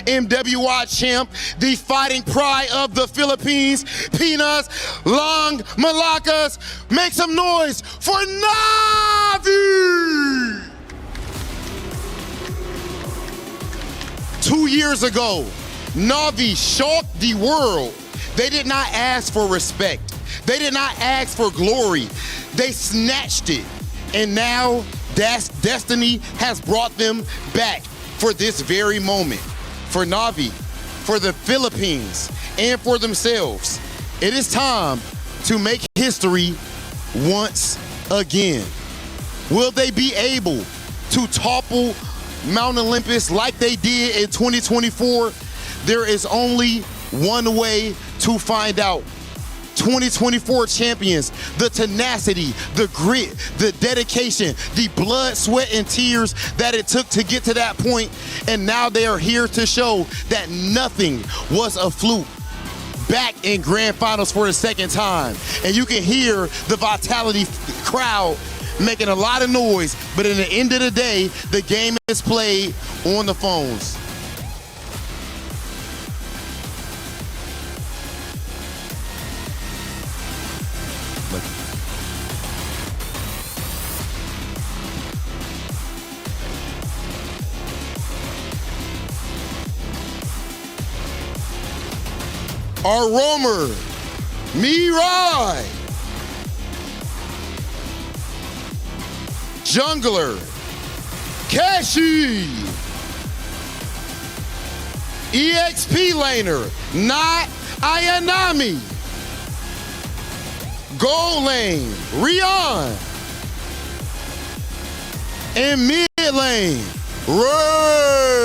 MWI champ, the fighting pride of the Philippines, Pinas Long Malakas. Make some noise for NAVI! 2 years ago, NAVI shocked the world. They did not ask for respect. They did not ask for glory. They snatched it. And now destiny has brought them back for this very moment. For NAVI, for the Philippines, and for themselves. It is time to make history once again. Will they be able to topple Mount Olympus like they did in 2024? There is only one way to find out. 2024 champions, the tenacity, the grit, the dedication, the blood, sweat, and tears that it took to get to that point, and now they are here to show that nothing was a fluke. Back in grand finals for the second time, and you can hear the Vitality crowd making a lot of noise, but in the end of the day, the game is played on the phones. Our roamer, Mirai. Jungler, Kashi. EXP laner, not Ayanami. Gold lane, Rion. And mid lane, Ray.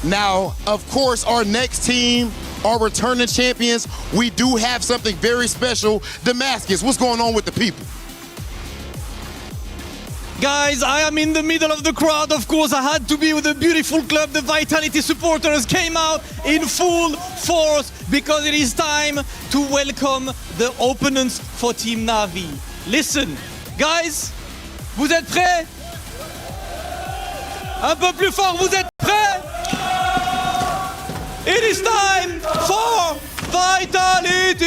Now, of course, our next team, our returning champions, we do have something very special. Damascus, what's going on with the people? Guys, I am in the middle of the crowd. Of course, I had to be with a beautiful club. The Vitality supporters came out in full force because it is time to welcome the opponents for Team NAVI. Listen, guys, vous êtes prêts? Un peu plus fort, vous êtes prêts? It is time for Vitality!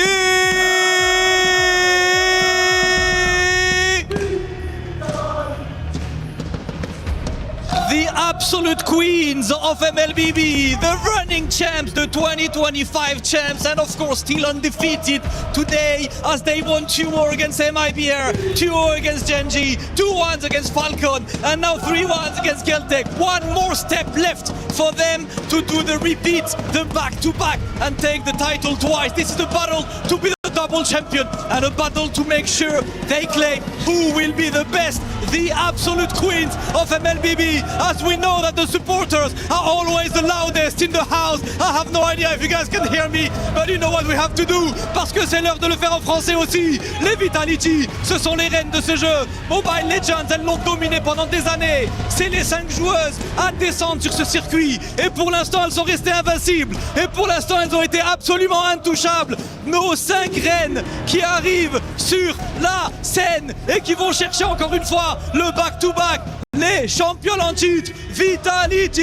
The absolute queens of MLBB, the running champs, the 2025 champs, and of course still undefeated today as they won 2-0 against MIBR, 2-0 against Genji, 2-1 against Falcon, and now 3-1 against Keltec. One more step left for them to do the repeat, the back-to-back, and take the title twice. This is the battle to be the double champion and a battle to make sure they claim who will be the best, the absolute queens of MLBB, as we know that the supporters are always the loudest in the house. I have no idea if you guys can hear me, but you know what we have to do, parce que c'est l'heure de le faire en français aussi. Les Vitality, ce sont les reines de ce jeu. Mobile Legends, elles l'ont dominé pendant des années. C'est les 5 joueuses à descendre sur ce circuit. Et pour l'instant, elles sont restées invincibles. Et pour l'instant, elles ont été absolument intouchables. Nos 5 reines qui arrivent sur la scène et qui vont chercher encore une fois le back-to-back. Les champions en titre, Vitality!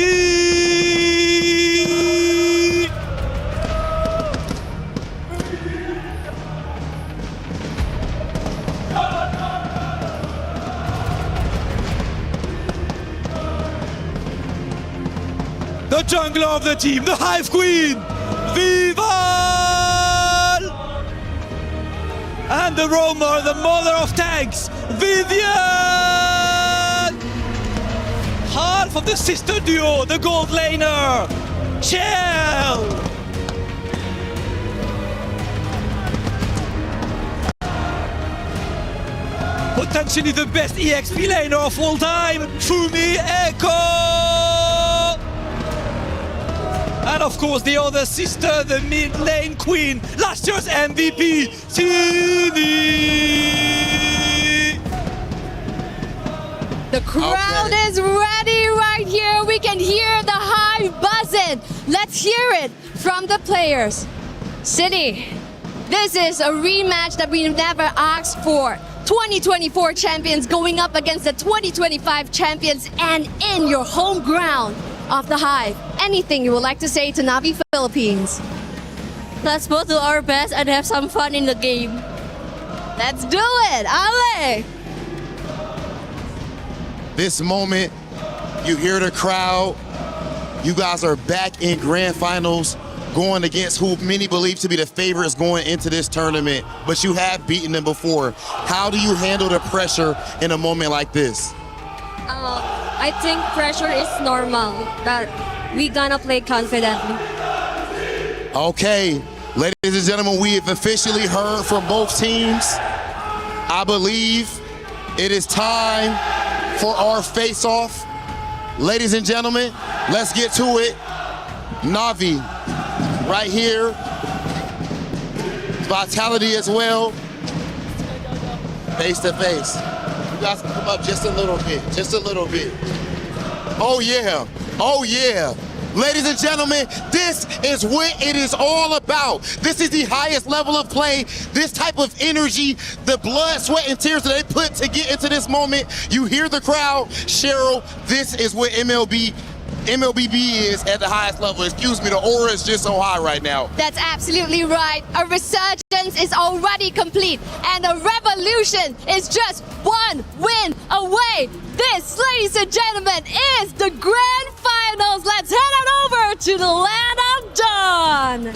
The jungler of the team, the Hive Queen, Vival! And the roamer, the mother of tanks, Vivian! Half of the sister duo, the gold laner, Shell! Potentially the best EXP laner of all time, Fumi Echo! And of course the other sister, the mid lane queen, last year's MVP, Tini! The crowd is ready right here. We can hear the hive buzzing. Let's hear it from the players. City, this is a rematch that we never asked for. 2024 champions going up against the 2025 champions and in your home ground of the Hive. Anything you would like to say to NAVI Philippines? Let's both do our best and have some fun in the game. Let's do it, Ale! This moment, you hear the crowd. You guys are back in grand finals, going against who many believe to be the favorites going into this tournament, but you have beaten them before. How do you handle the pressure in a moment like this? I think pressure is normal, that we gonna play confidently. Okay, ladies and gentlemen, we have officially heard from both teams. I believe it is time for our face-off. Ladies and gentlemen, let's get to it. NAVI, right here. Vitality as well. Face to face. You guys can come up just a little bit, just a little bit. Oh yeah, oh yeah. Ladies and gentlemen, this is what it is all about. This is the highest level of play, this type of energy, the blood, sweat, and tears that they put to get into this moment. You hear the crowd. Cheryl, this is what MLBB is at the highest level. Excuse me, the aura is just so high right now. That's absolutely right. A resurgence is already complete, and a revolution is just one win away. This, ladies and gentlemen, is the grand finals. Let's head on over to the land of Dawn.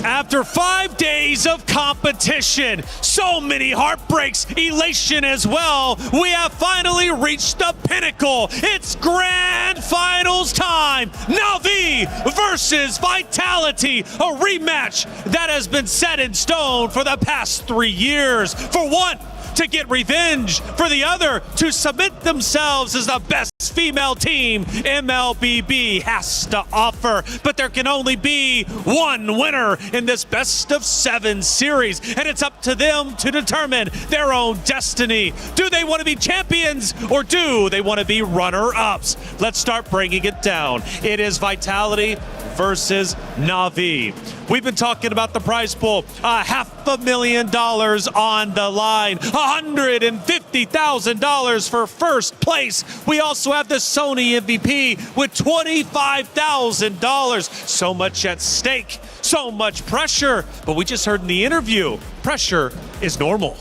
After 5 days of competition, so many heartbreaks, elation as well, we have finally reached the pinnacle. It's grand finals time. NAVI versus Vitality, a rematch that has been set in stone for the past 3 years. For one, to get revenge, for the other to submit themselves as the best female team MLBB has to offer. But there can only be one winner in this best of 7 series, and it's up to them to determine their own destiny. Do they want to be champions, or do they want to be runner-ups? Let's start breaking it down. It is Vitality versus NAVI. We've been talking about the prize pool, $500,000 on the line, $150,000 for first place. We also have the Sony MVP with $25,000. So much at stake, so much pressure. But we just heard in the interview, pressure is normal.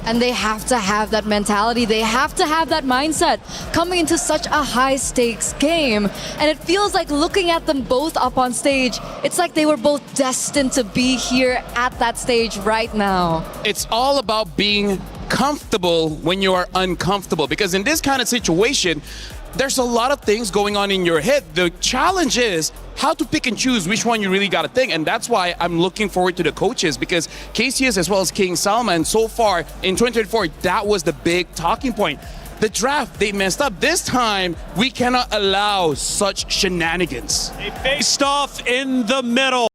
And they have to have that mentality. They have to have that mindset coming into such a high stakes game. And it feels like looking at them both up on stage, it's like they were both destined to be here at that stage right now. It's all about being comfortable when you are uncomfortable, because in this kind of situation, there's a lot of things going on in your head. The challenge is how to pick and choose which one you really got to think. And that's why I'm looking forward to the coaches, because KCS as well as King Salman, so far in 2024, that was the big talking point. The draft, they messed up. This time, we cannot allow such shenanigans. They faced off in the middle.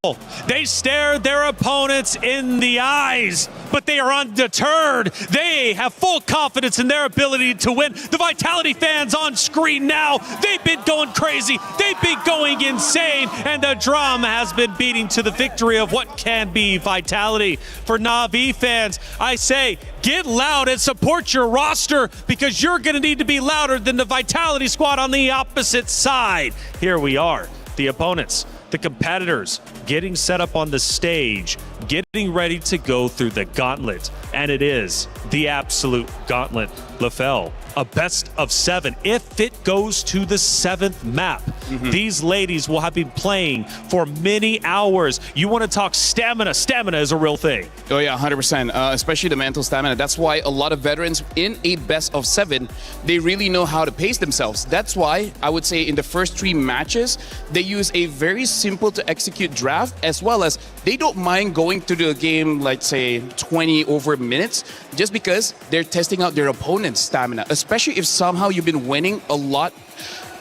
They stared their opponents in the eyes, but they are undeterred. They have full confidence in their ability to win. The Vitality fans on screen now, they've been going crazy. They've been going insane, and the drum has been beating to the victory of what can be Vitality. For NAVI fans, I say, get loud and support your roster, because you're going to need to be louder than the Vitality squad on the opposite side. Here we are, the opponents, the competitors, getting set up on the stage, getting ready to go through the gauntlet. And it is the absolute gauntlet. LaFell, a best of 7 if it goes to the 7th map. These ladies will have been playing for many hours. You want to talk stamina. Stamina is a real thing. Oh yeah, 100%, especially the mental stamina. That's why a lot of veterans in a best of 7, they really know how to pace themselves. That's why I would say in the first 3 matches, they use a very simple to execute draft, as well as they don't mind going to the game, let's say 20 over minutes, just because they're testing out their opponent's stamina. Especially if somehow you've been winning a lot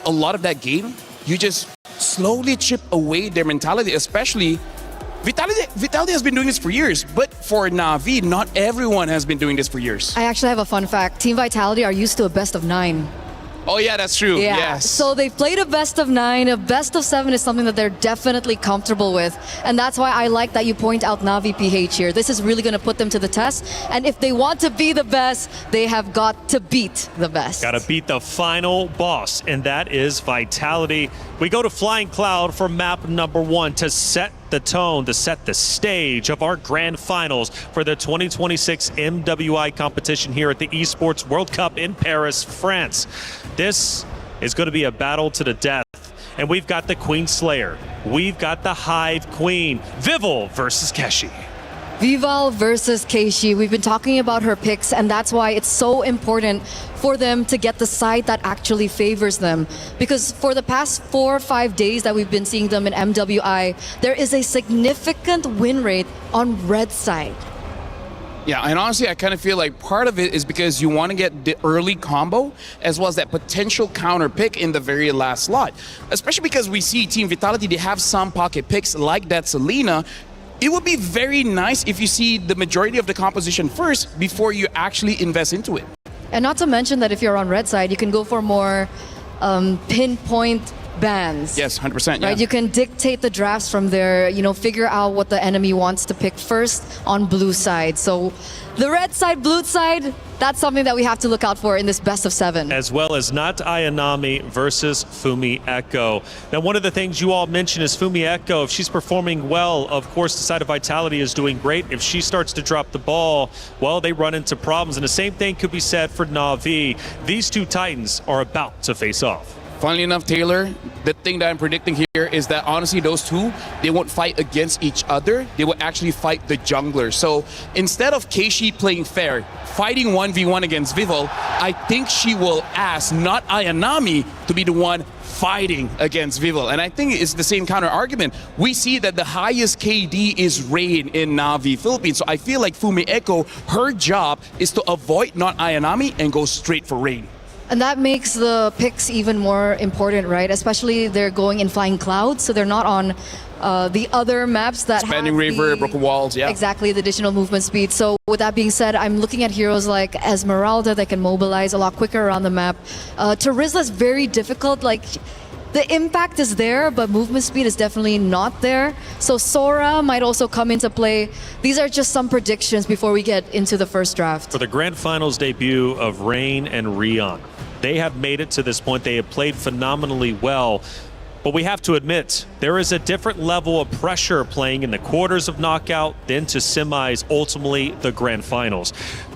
of that game, you just slowly chip away their mentality. Especially Vitality has been doing this for years, but for NAVI, not everyone has been doing this for years. I actually have a fun fact. Team Vitality are used to a best of 9. Oh yeah, that's true. Yeah. Yes. So they've played a best of 9. A best of 7 is something that they're definitely comfortable with. And that's why I like that you point out NAVI PH here. This is really going to put them to the test. And if they want to be the best, they have got to beat the best. Got to beat the final boss, and that is Vitality. We go to Flying Cloud for map number 1 to set the tone, to set the stage of our grand finals for the 2026 MWI competition here at the Esports World Cup in Paris, France. This is going to be a battle to the death. And we've got the Queen Slayer. We've got the Hive Queen. Vival versus Keshi. Vival versus Keishi. We've been talking about her picks, and that's why it's so important for them to get the side that actually favors them. Because for the past 4 or 5 days that we've been seeing them in MWI, there is a significant win rate on red side. Yeah, and honestly, I kind of feel like part of it is because you want to get the early combo as well as that potential counter pick in the very last slot. Especially because we see Team Vitality, they have some pocket picks like that Selena. It would be very nice if you see the majority of the composition first before you actually invest into it. And not to mention that if you're on red side, you can go for more pinpoint bans. Yes, 100%. Yeah. Right, you can dictate the drafts from there, you know, figure out what the enemy wants to pick first on blue side. So the red side, blue side, that's something that we have to look out for in this best of 7. As well as Not Ayanami versus Fumi Echo. Now, one of the things you all mentioned is Fumi Echo. If she's performing well, of course, the side of Vitality is doing great. If she starts to drop the ball, well, they run into problems. And the same thing could be said for NAVI. These two Titans are about to face off. Funnily enough, Taylor, the thing that I'm predicting here is that honestly those two, they won't fight against each other. They will actually fight the jungler. So instead of Keishi playing fair, fighting 1v1 against Vival, I think she will ask not Ayanami to be the one fighting against Vival. And I think it's the same counter argument. We see that the highest KD is Rain in NAVI Philippines. So I feel like Fumi Echo, her job is to avoid not Ayanami and go straight for Rain. And that makes the picks even more important, right? Especially they're going in Flying Cloud, so they're not on the other maps that Expanding have River, Broken Walls, yeah. Exactly, the additional movement speed. So with that being said, I'm looking at heroes like Esmeralda that can mobilize a lot quicker around the map. Terizla's very difficult, like the impact is there, but movement speed is definitely not there. So Sora might also come into play. These are just some predictions before we get into the first draft. For the grand finals debut of Rain and Rion, they have made it to this point. They have played phenomenally well. But we have to admit, there is a different level of pressure playing in the quarters of knockout than to semis, ultimately the grand finals.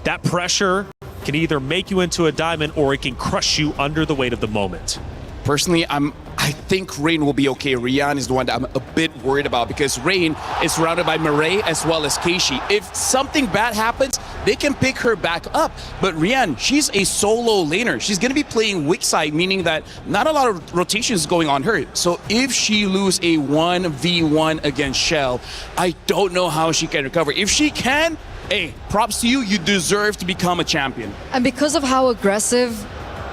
That pressure can either make you into a diamond or it can crush you under the weight of the moment. Personally, I think Rain will be okay. Rian is the one that I'm a bit worried about because Rain is surrounded by Murray as well as Keishi. If something bad happens, they can pick her back up. But Rian, she's a solo laner. She's going to be playing weak side, meaning that not a lot of rotations going on her. So if she loses a 1v1 against Shell, I don't know how she can recover. If she can, hey, props to you. You deserve to become a champion. And because of how aggressive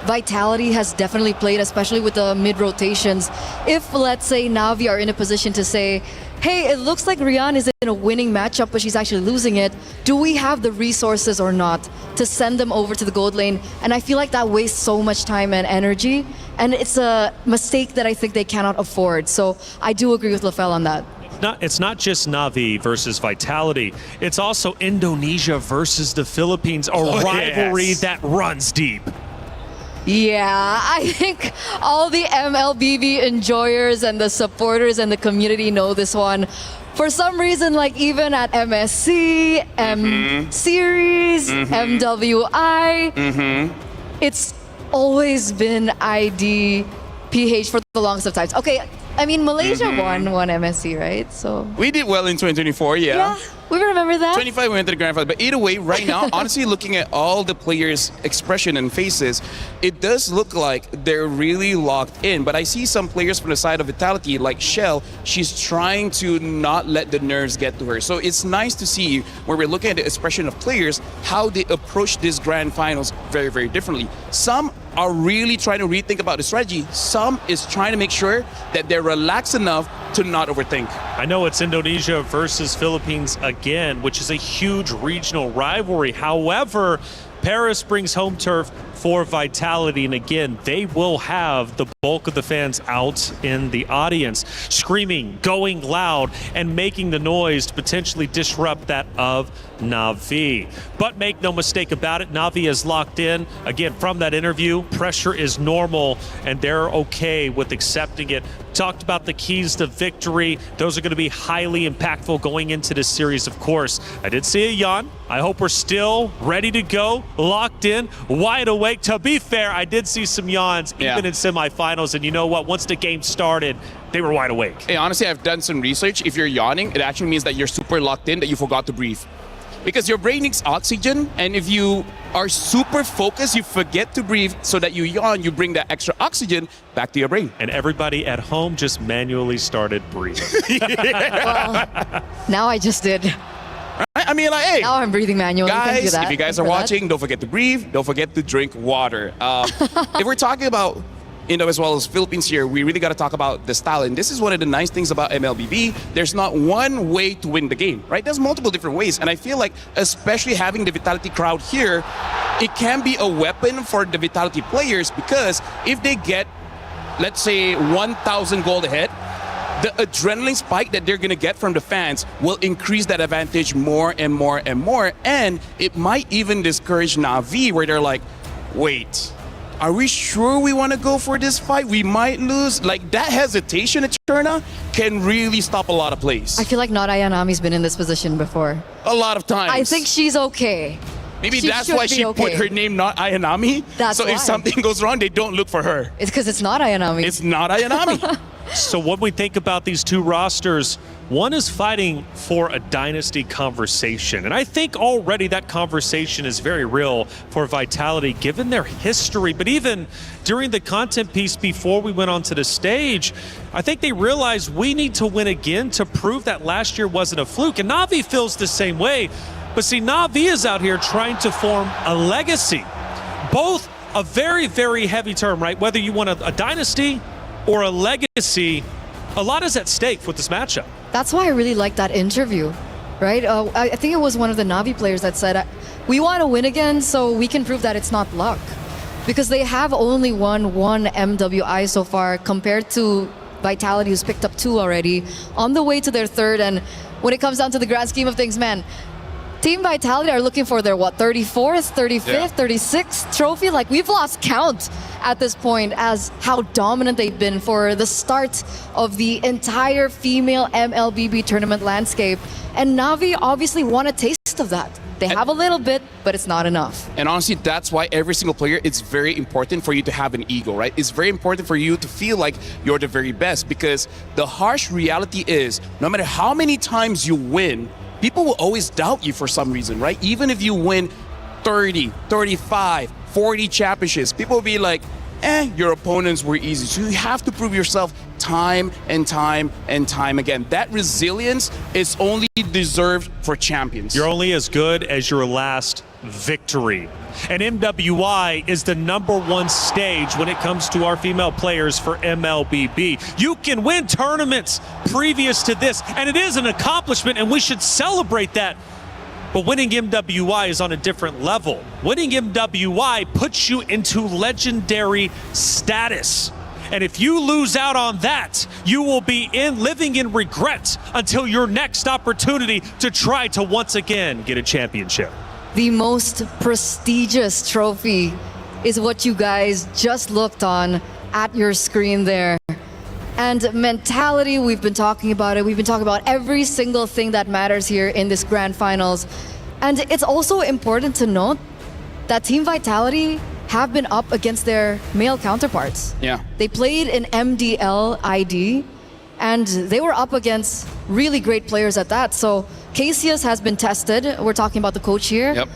Vitality has definitely played, especially with the mid-rotations. If, let's say, NAVI are in a position to say, hey, it looks like Rian is in a winning matchup, but she's actually losing it, do we have the resources or not to send them over to the gold lane? And I feel like that wastes so much time and energy, and it's a mistake that I think they cannot afford. So I do agree with Lafell on that. It's not just NAVI versus Vitality. It's also Indonesia versus the Philippines, a rivalry that runs deep. Yeah, I think all the MLBB enjoyers and the supporters and the community know this one. For some reason, like even at MSC, M-Series, MWI, it's always been ID PH for the longest of times. Okay, I mean, Malaysia won MSC, right? So we did well in 2024, yeah, we remember that. 25 we went to the grand final, but either way, right now, honestly, looking at all the players' expression and faces, it does look like they're really locked in. But I see some players from the side of Vitality, like Shell, she's trying to not let the nerves get to her. So it's nice to see where we're looking at the expression of players, how they approach this grand finals very, very differently. Some are really trying to rethink about the strategy. Some is trying to make sure that they're relaxed enough to not overthink. I know it's Indonesia versus Philippines again, which is a huge regional rivalry. However, Paris brings home turf for Vitality. And again, they will have the bulk of the fans out in the audience, screaming, going loud, and making the noise to potentially disrupt that of NAVI. But make no mistake about it, NAVI is locked in. Again, from that interview, pressure is normal, and they're okay with accepting it. Talked about the keys to victory. Those are going to be highly impactful going into this series, of course. I did see a yawn. I hope we're still ready to go, locked in, wide awake. To be fair, I did see some yawns even in semifinals, and you know what? Once the game started, they were wide awake. Hey, honestly, I've done some research. If you're yawning, it actually means that you're super locked in, that you forgot to breathe. Because your brain needs oxygen, and if you are super focused, you forget to breathe, so that you yawn, you bring that extra oxygen back to your brain. And everybody at home just manually started breathing. Well, now I just did. Right? I mean, like, hey. Now I'm breathing manually. Thank you Guys, that. if you guys Thanks are for that. watching, don't forget to breathe. Don't forget to drink water. If we're talking about Indo as well as Philippines here, we really got to talk about the style. And this is one of the nice things about MLBB. There's not one way to win the game, right? There's multiple different ways. And I feel like, especially having the Vitality crowd here, it can be a weapon for the Vitality players, because if they get, let's say, 1,000 gold ahead, the adrenaline spike that they're going to get from the fans will increase that advantage more and more and more. And it might even discourage NAVI, where they're like, wait, are we sure we want to go for this fight? We might lose. Like, that hesitation at Cherna can really stop a lot of plays. I feel like not Ayanami's been in this position before. A lot of times. I think she's okay. Maybe she that's should why be she okay. put her name not Ayanami. That's so why. if something goes wrong, they don't look for her. It's because it's not Ayanami. It's not Ayanami. So when we think about these two rosters, one is fighting for a dynasty conversation. And I think already that conversation is very real for Vitality, given their history. But even during the content piece before we went onto the stage, I think they realized we need to win again to prove that last year wasn't a fluke. And NAVI feels the same way. But see, NAVI is out here trying to form a legacy. Both a very, very heavy term, right? Whether you want a dynasty or a legacy, a lot is at stake with this matchup. That's why I really like that interview, right? I think it was one of the NAVI players that said, we want to win again so we can prove that it's not luck. Because they have only won one MWI so far, compared to Vitality, who's picked up 2 already, on the way to their 3rd. And when it comes down to the grand scheme of things, man, Team Vitality are looking for their, 34th, 35th, 36th trophy? Like, we've lost count at this point as how dominant they've been for the start of the entire female MLBB tournament landscape. And NAVI obviously want a taste of that. They have a little bit, but it's not enough. And honestly, that's why every single player, it's very important for you to have an ego, right? It's very important for you to feel like you're the very best, because the harsh reality is, no matter how many times you win, people will always doubt you for some reason, right? Even if you win 30, 35, 40 championships, people will be like, your opponents were easy. So you have to prove yourself time and time and time again. That resilience is only deserved for champions. You're only as good as your last victory. And MWI is the #1 stage when it comes to our female players for MLBB. You can win tournaments previous to this, and it is an accomplishment, and we should celebrate that. But winning MWI is on a different level. Winning MWI puts you into legendary status. And if you lose out on that, you will be living in regret until your next opportunity to try to once again get a championship. The most prestigious trophy is what you guys just looked on at your screen there. And mentality, we've been talking about it. We've been talking about every single thing that matters here in this grand finals. And it's also important to note that Team Vitality have been up against their male counterparts. Yeah. They played in MDL ID, and they were up against really great players at that. So Cassius has been tested. We're talking about the coach here. Yep.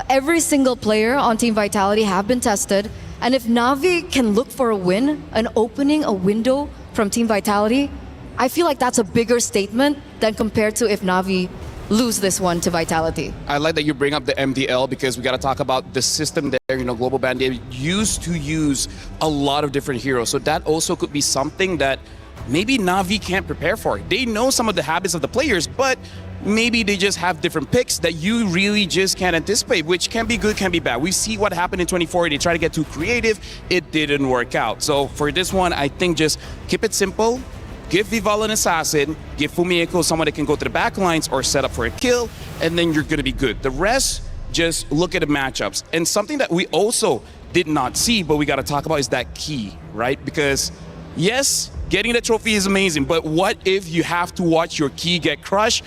Every single player on Team Vitality have been tested. And if NAVI can look for a win, an opening, a window from Team Vitality, I feel like that's a bigger statement than compared to if NAVI lose this one to Vitality. I like that you bring up the MDL, because we got to talk about the system there. Global Band, they used to use a lot of different heroes. So that also could be something that maybe NAVI can't prepare for. They know some of the habits of the players, but maybe they just have different picks that you really just can't anticipate, which can be good, can be bad. We see what happened in 24. They tried to get too creative. It didn't work out. So for this one, I think just keep it simple. Give Vival an assassin, give Fumieko someone that can go to the back lines or set up for a kill, and then you're going to be good. The rest, just look at the matchups. And something that we also did not see, but we got to talk about is that key, right? Because yes, getting the trophy is amazing, but what if you have to watch your key get crushed?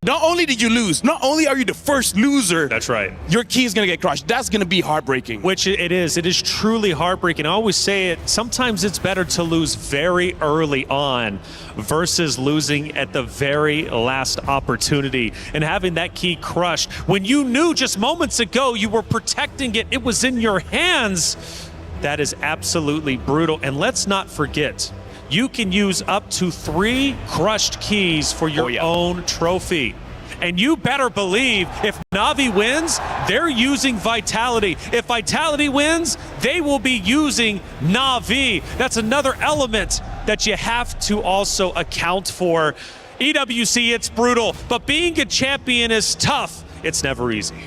Not only did you lose, not only are you the first loser, That's right. your key is going to get crushed. That's going to be heartbreaking. Which it is. It is truly heartbreaking. I always say it, sometimes it's better to lose very early on versus losing at the very last opportunity and having that key crushed. When you knew just moments ago you were protecting it, it was in your hands. That is absolutely brutal. And let's not forget, you can use up to 3 crushed keys for your own trophy. And you better believe if NAVI wins, they're using Vitality. If Vitality wins, they will be using NAVI. That's another element that you have to also account for. EWC, it's brutal, but being a champion is tough. It's never easy.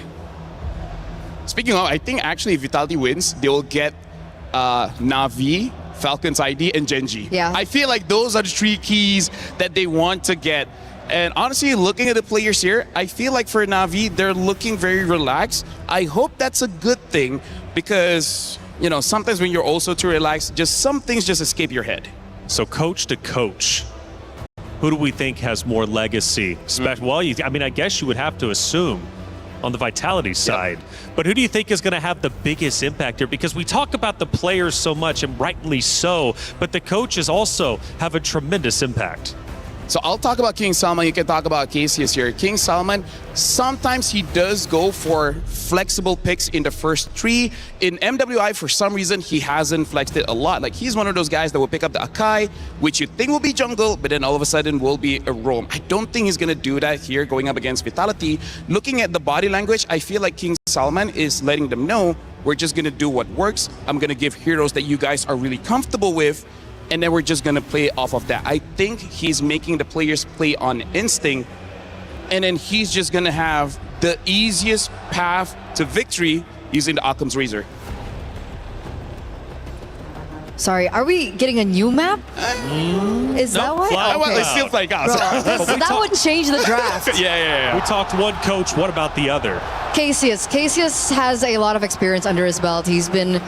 Speaking of, I think actually if Vitality wins, they will get NAVI, Falcon's ID, and Genji. Yeah. I feel like those are the 3 keys that they want to get. And honestly, looking at the players here, I feel like for NAVI, they're looking very relaxed. I hope that's a good thing because, you know, sometimes when you're also too relaxed, just some things just escape your head. So coach to coach, who do we think has more legacy? Well, I mean, I guess you would have to assume on the Vitality side. But who do you think is going to have the biggest impact here? Because we talk about the players so much, and rightly so, but the coaches also have a tremendous impact. So I'll talk about King Salman, you can talk about Cassius here. King Salman, sometimes he does go for flexible picks in the first 3. In MWI, for some reason, he hasn't flexed it a lot. Like, he's one of those guys that will pick up the Akai, which you think will be jungle, but then all of a sudden will be a roam. I don't think he's going to do that here going up against Vitality. Looking at the body language, I feel like King Salman is letting them know, we're just going to do what works. I'm going to give heroes that you guys are really comfortable with, and then we're just going to play off of that. I think he's making the players play on instinct, and then he's just going to have the easiest path to victory using the Occam's Razor. Sorry, are we getting a new map? Is that why? Well, It's still playing out. That would change the draft. Yeah. We talked one coach, what about the other? Cassius has a lot of experience under his belt. He's been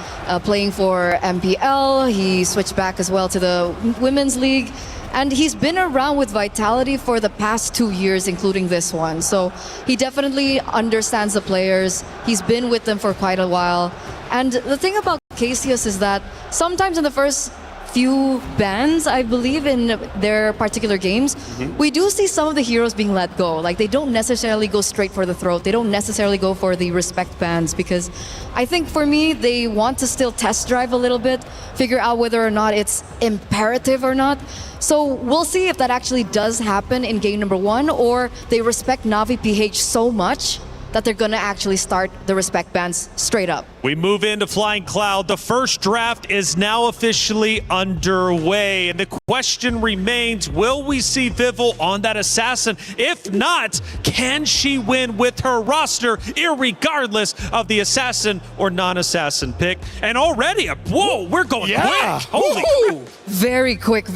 playing for MPL. He switched back as well to the Women's League. And he's been around with Vitality for the past 2 years, including this one. So he definitely understands the players. He's been with them for quite a while. And the thing about Cassius is that sometimes in the first few bans, I believe, in their particular games, we do see some of the heroes being let go. Like, they don't necessarily go straight for the throat. They don't necessarily go for the respect bans, because I think for me, they want to still test drive a little bit, figure out whether or not it's imperative or not. So we'll see if that actually does happen in game number 1, or they respect NAVI PH so much that they're gonna actually start the respect bans straight up. We move into Flying Cloud. The first draft is now officially underway, and the question remains, will we see Vival on that assassin? If not, can she win with her roster, irregardless of the assassin or non-assassin pick? And already, whoa, we're going quick. Holy crap. Very quick,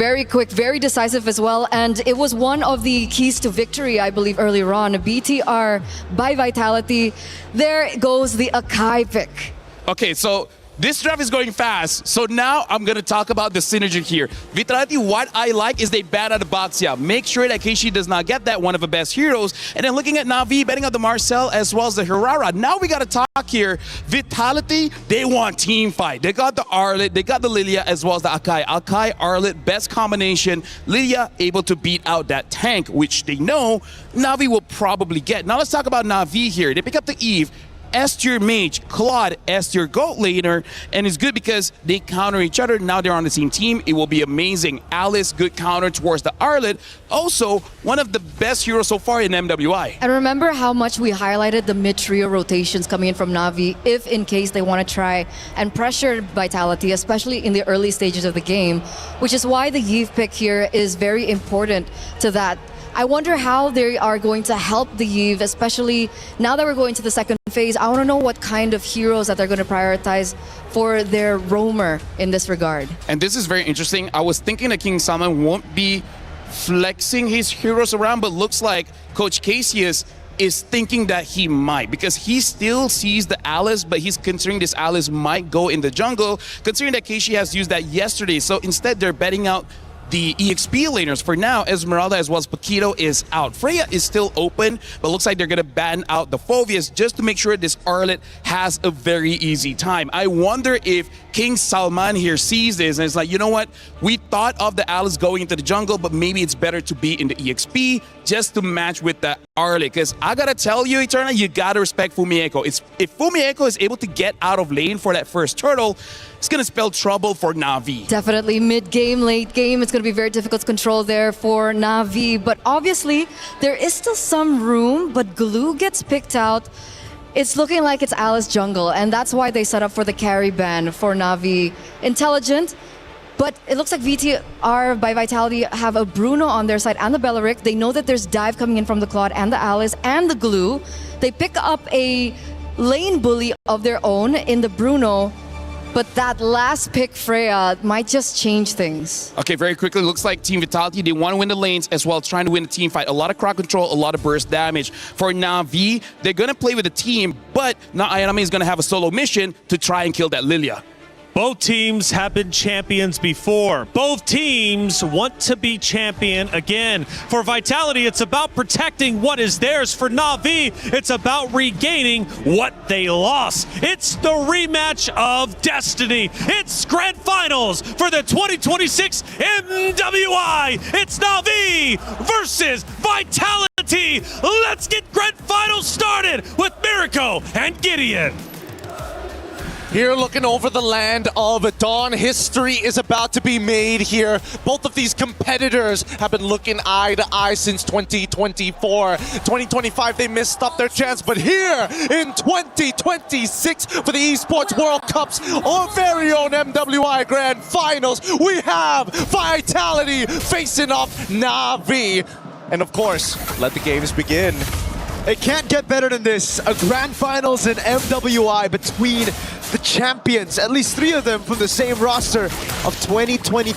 very decisive as well. And it was one of the keys to victory, I believe, earlier on. BTR by Vitality. There goes the Akai pick. Okay, so this draft is going fast. So now I'm going to talk about the synergy here. Vitality, what I like is they bat out the box. Yeah, make sure that Keishi does not get that, one of the best heroes. And then looking at Navi, betting out the Marcel as well as the Hirara. Now we got to talk here. Vitality, they want team fight. They got the Arlet, they got the Lilia as well as the Akai. Akai, Arlet, best combination. Lilia able to beat out that tank, which they know Navi will probably get. Now let's talk about Navi here. They pick up the Eve. S tier mage, Claude, S tier gold laner, and it's good because they counter each other. Now they're on the same team. It will be amazing. Alice, good counter towards the Arlet. Also, one of the best heroes so far in MWI. And remember how much we highlighted the mid-trio rotations coming in from Navi, if in case they want to try and pressure Vitality, especially in the early stages of the game, which is why the Yves pick here is very important to that. I wonder how they are going to help the Eve, especially now that we're going to the second phase. I want to know what kind of heroes that they're going to prioritize for their roamer in this regard. And this is very interesting. I was thinking that King Salman won't be flexing his heroes around, but looks like Coach Casius is thinking that he might, because he still sees the Alice, but he's considering this Alice might go in the jungle, considering that Keishi has used that yesterday. So instead, they're betting out the EXP laners. For now, Esmeralda as well as Paquito is out. Freya is still open, but looks like they're going to ban out the Phoveus just to make sure this Arlet has a very easy time. I wonder if King Salman here sees this and is like, you know what? We thought of the Alice going into the jungle, but maybe it's better to be in the EXP just to match with the Arlet. Because I got to tell you, Eterna, you got to respect Fumieko. If Fumieko is able to get out of lane for that first turtle, it's going to spell trouble for Navi. Definitely mid-game, late game, it's going to be very difficult to control there for Navi. But obviously, there is still some room, but Glue gets picked out. It's looking like it's Alice jungle, and that's why they set up for the carry ban for Navi. Intelligent, but it looks like VTR by Vitality have a Bruno on their side and the Bellaric. They know that there's dive coming in from the Claude and the Alice and the Glue. They pick up a lane bully of their own in the Bruno. But that last pick, Freya, might just change things. Okay, very quickly, looks like Team Vitality, they want to win the lanes as well as trying to win the team fight. A lot of crowd control, a lot of burst damage. For Navi, they're going to play with the team, but now Ayanami is going to have a solo mission to try and kill that Lilia. Both teams have been champions before. Both teams want to be champion again. For Vitality, it's about protecting what is theirs. For Navi, it's about regaining what they lost. It's the rematch of destiny. It's Grand Finals for the 2026 MWI. It's Navi versus Vitality. Let's get Grand Finals started with Miracle and Gideon. Here looking over the land of Dawn, history is about to be made here. Both of these competitors have been looking eye to eye since 2024. 2025, they missed up their chance, but here in 2026 for the Esports World Cups, our very own MWI Grand Finals, we have Vitality facing off Navi. And of course, let the games begin. It can't get better than this. A Grand Finals in MWI between the champions, at least 3 of them from the same roster of 2024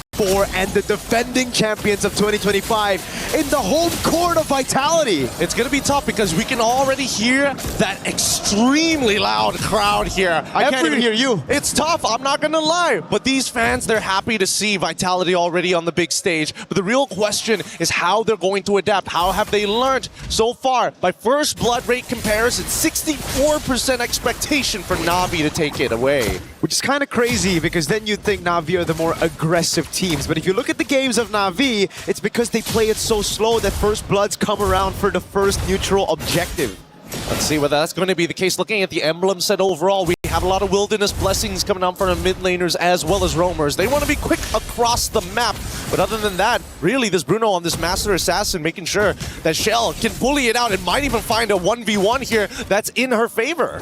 and the defending champions of 2025 in the home court of Vitality. It's going to be tough because we can already hear that extremely loud crowd here. I can't even hear you. It's tough, I'm not going to lie. But these fans, they're happy to see Vitality already on the big stage. But the real question is how they're going to adapt. How have they learned so far? By first blood rate comparison, 64% expectation for Navi to take it away. Which is kind of crazy because then you'd think Navi are the more aggressive teams. But if you look at the games of Navi, it's because they play it so slow that first bloods come around for the first neutral objective. Let's see whether that's going to be the case. Looking at the emblem set overall, we have a lot of wilderness blessings coming out from the mid laners as well as roamers. They want to be quick across the map. But other than that, really this Bruno on this Master Assassin making sure that Shell can bully it out and might even find a 1v1 here that's in her favor.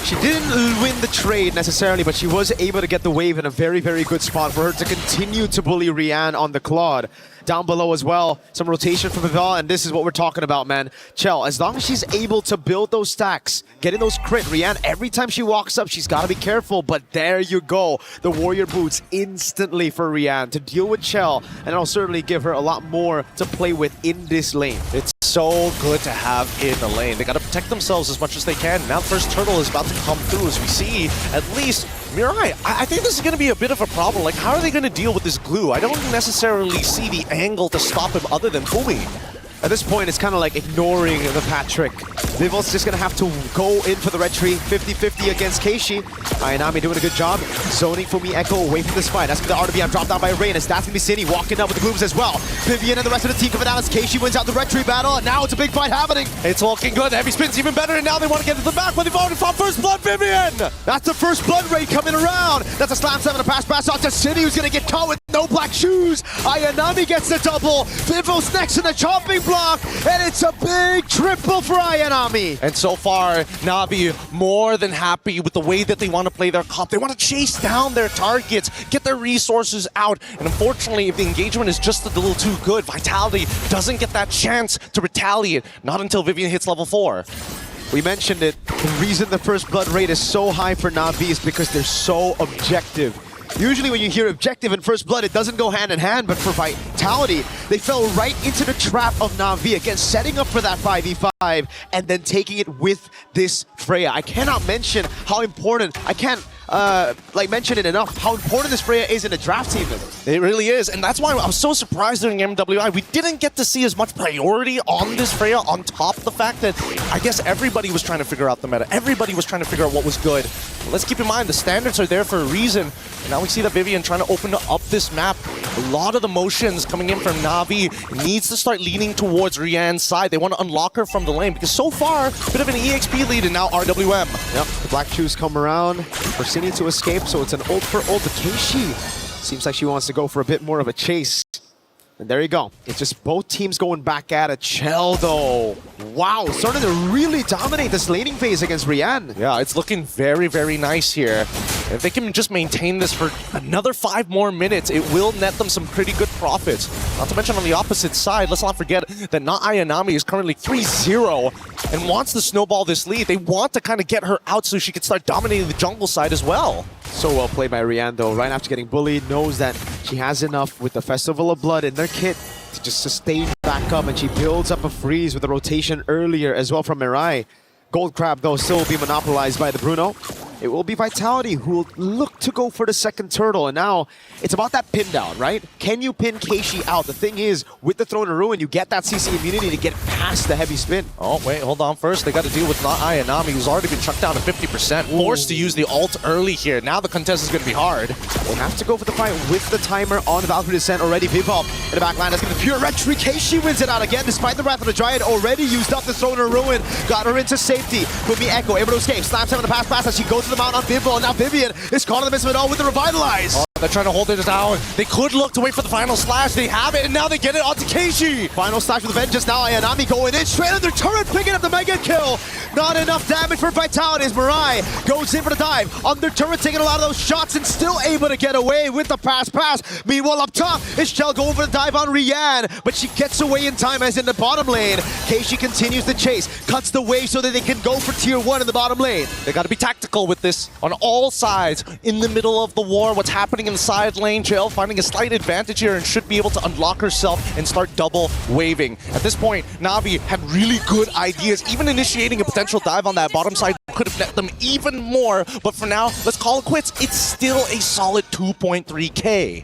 She didn't win the trade necessarily, but she was able to get the wave in a very, very good spot for her to continue to bully Rianne on the Claude. Down below as well, some rotation from Vival, and this is what we're talking about, man. Chell, as long as she's able to build those stacks, getting those crit, Rianne, every time she walks up, she's got to be careful, but there you go. The Warrior Boots instantly for Rianne to deal with Chell, and it'll certainly give her a lot more to play with in this lane. It's so good to have in the lane. They got to protect themselves as much as they can. Now the first turtle is about to come through as we see at least Mirai. I think this is going to be a bit of a problem. Like, how are they going to deal with this glue? I don't necessarily see the angle to stop him other than Fumi. At this point, it's kind of like ignoring the Patrick. Vival's just going to have to go in for the red tree, 50-50 against Keishi. Ayanami doing a good job, zoning for me Echo away from this fight. That's going to be the RWM dropped down by Reynas. That's going to be City walking up with the glooms as well. Vivian and the rest of the team coming out as Keishi wins out the red tree battle, and now it's a big fight happening. It's looking good. Heavy spin's even better, and now they want to get to the back, but they've already fought first blood, Vivian! That's the first blood rate coming around. That's a slam 7, a pass off to City, who's going to get caught with no no black shoes. Ayanami gets the double. Vivo's next in the chopping block, and it's a big triple for Ayanami. And so far, Navi more than happy with the way that they want to play their comp. They want to chase down their targets, get their resources out. And unfortunately, if the engagement is just a little too good, Vitality doesn't get that chance to retaliate. Not until Vivian hits level 4. We mentioned it. The reason the first blood rate is so high for Navi is because they're so objective. Usually when you hear objective and first blood, it doesn't go hand in hand, but for Vitality, they fell right into the trap of Navi, again, setting up for that 5v5 and then taking it with this Freya. I cannot mention how important, I can't mention it enough, how important this Freya is in a draft team. It really is, and that's why I was so surprised during MWI. We didn't get to see as much priority on this Freya, on top of the fact that I guess everybody was trying to figure out the meta. Everybody was trying to figure out what was good. But let's keep in mind, the standards are there for a reason. And now we see that Vivian trying to open up this map. A lot of the motions coming in from Navi needs to start leaning towards Rian's side. They want to unlock her from the lane, because so far, a bit of an EXP lead, and now RWM. Yep, the black shoes come around. Versini to escape, so it's an ult for ult. But Keishi seems like she wants to go for a bit more of a chase. And there you go. It's just both teams going back at it. Chell, though. Wow, starting to really dominate this laning phase against Rian. Yeah, it's looking very, very nice here. If they can just maintain this for another 5 more minutes, it will net them some pretty good profits. Not to mention on the opposite side, let's not forget that Ayanami is currently 3-0 and wants to snowball this lead. They want to kind of get her out so she can start dominating the jungle side as well. So well played by Rian, though. Right after getting bullied, knows that she has enough with the Festival of Blood in their kit to just sustain back up, and she builds up a freeze with the rotation earlier as well from Mirai. Gold Crab, though, still will be monopolized by the Bruno. It will be Vitality who will look to go for the second turtle, and now it's about that pin down, right? Can you pin Keishi out? The thing is, with the Throne of Ruin, you get that CC immunity to get past the heavy spin. Oh, wait, hold on. First, they got to deal with Ayanami, who's already been chucked down to 50%. Forced to use the ult early here. Now the contest is going to be hard. They have to go for the fight with the timer on the Valkyrie Descent already. Bebop in the back line. That's going to be pure red tree. Keishi wins it out again, despite the Wrath of the Dryad already used up the Throne of Ruin. Got her into safety. Fumi Echo able to escape. Slams him in the pass as she goes to the mount on Bimbo. Now Vivian is caught in the midst of it all with the Revitalize. Oh, they're trying to hold it down. They could look to wait for the final slash. They have it, and now they get it onto Keishi. Final slash with the Vengeance now. Ayanami going in straight under turret, picking up the mega kill. Not enough damage for Vitality as Mirai goes in for the dive. Under turret, taking a lot of those shots and still able to get away with the pass. Meanwhile, up top is Chell going for the dive on Rian, but she gets away in time as in the bottom lane. Keishi continues the chase, cuts the wave so that they can go for tier 1 in the bottom lane. They got to be tactical with this on all sides. In the middle of the war, what's happening in the side lane, Chell finding a slight advantage here and should be able to unlock herself and start double waving. At this point, Navi had really good ideas. Even initiating a potential dive on that bottom side could have net them even more, but for now, let's call it quits. It's still a solid 2.3k.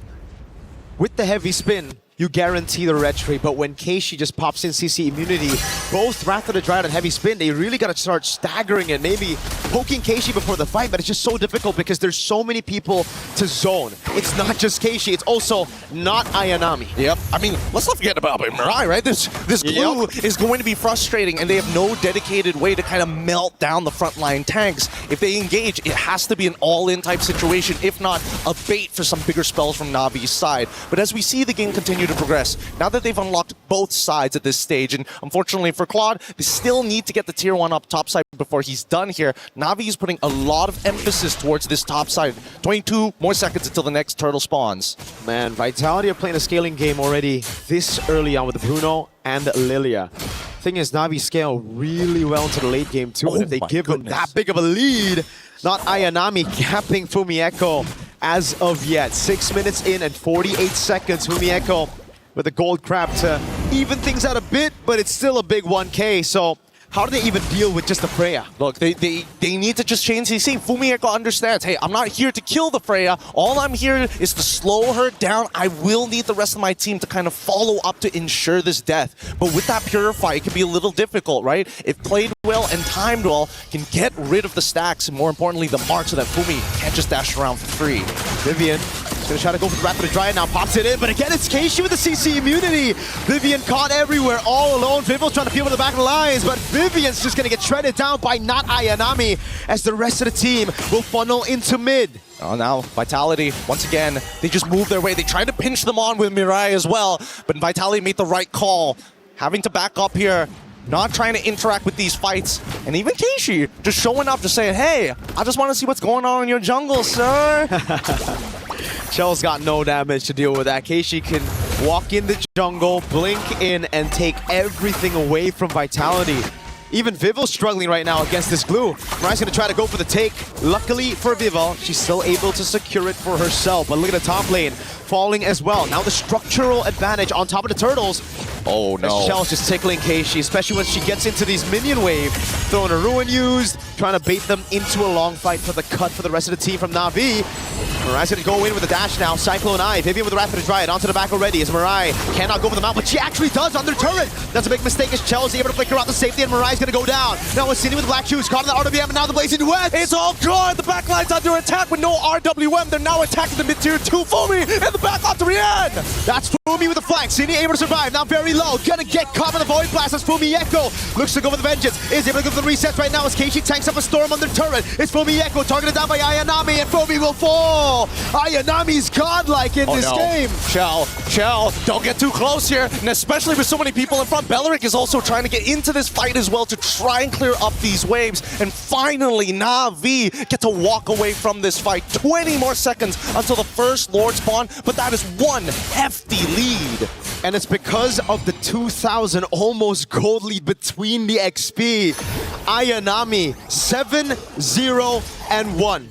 With the heavy spin, you guarantee the red tree, but when Keishi just pops in CC immunity, both Wrath of the Dryad and heavy spin, they really got to start staggering it, maybe poking Keishi before the fight, but it's just so difficult because there's so many people to zone. It's not just Keishi, it's also not Ayanami. Yep, I mean, let's not forget about Mirai, right? This glue is going to be frustrating, and they have no dedicated way to kind of melt down the frontline tanks. If they engage, it has to be an all-in type situation, if not a bait for some bigger spells from Navi's side. But as we see the game continue to progress, now that they've unlocked both sides at this stage, and unfortunately for Claude, they still need to get the tier 1 up top side before he's done here. Navi is putting a lot of emphasis towards this top side. 22 more seconds until the next turtle spawns. Man, Vitality are playing a scaling game already this early on with Bruno and Lilia. Thing is, Navi scale really well into the late game too, and if they give them that big of a lead, not Ayanami capping Fumi Echo as of yet. 6 minutes in and 48 seconds. Fumi Echo with a gold crab to even things out a bit, but it's still a big 1k, so how do they even deal with just the Freya? Look, they need to just change CC. Fumi Echo understands, hey, I'm not here to kill the Freya. All I'm here is to slow her down. I will need the rest of my team to kind of follow up to ensure this death. But with that Purify, it can be a little difficult, right? If played well and timed well, can get rid of the stacks and more importantly, the mark so that Fumi can't just dash around for free. Vivian gonna try to go for the Wrath of the Dryad now, pops it in, but again it's Keishi with the CC immunity. Vivian caught everywhere, all alone. Vivo's trying to peel in the back of the lines, but Vivian's just gonna get shredded down by not Ayanami as the rest of the team will funnel into mid. Oh, now Vitality, once again, they just move their way. They tried to pinch them on with Mirai as well, but Vitality made the right call. Having to back up here, not trying to interact with these fights. And even Keishi just showing up, just saying, hey, I just want to see what's going on in your jungle, sir. Chell's got no damage to deal with that. Keishi can walk in the jungle, blink in, and take everything away from Vitality. Even Vival's struggling right now against this glue. Mirai's gonna try to go for the take. Luckily for Vival, she's still able to secure it for herself. But look at the top lane, falling as well. Now the structural advantage on top of the turtles. Oh no. Shell's just tickling Keishi, especially when she gets into these minion wave. Throwing a Ruin used, trying to bait them into a long fight for the cut for the rest of the team from Na'Vi. Mirai's gonna go in with a dash now. Cyclone Eye, Vivian with the Rapid Dryad onto the back already as Mirai cannot go for the mount, but she actually does on their turret. That's a big mistake as Chell's able to flicker out the safety and Mirai's gonna go down. Now we're sitting with Black Shoes, caught in the RWM and now the Blazing Duet. It's all good. The backline's under attack with no RWM. They're now attacking the mid-tier 2. Fumi in the back onto Rian. That's Fumi with the flank. Cine able to survive. Now very low. Gonna get caught in the Void Blast as Fumi Echo looks to go for the Vengeance. Is able to go for the resets right now as Keishi tanks up a Storm on their turret. It's Fumi Echo targeted down by Ayanami and Fumi will fall. Ayanami's godlike in this game. Chell, don't get too close here. And especially with so many people in front. Beleric is also trying to get into this fight as well to try and clear up these waves. And finally, Na'Vi get to walk away from this fight. 20 more seconds until the first Lord spawn, but that is one hefty lead. And it's because of the 2,000 almost gold lead between the XP. Ayanami 7-0-1.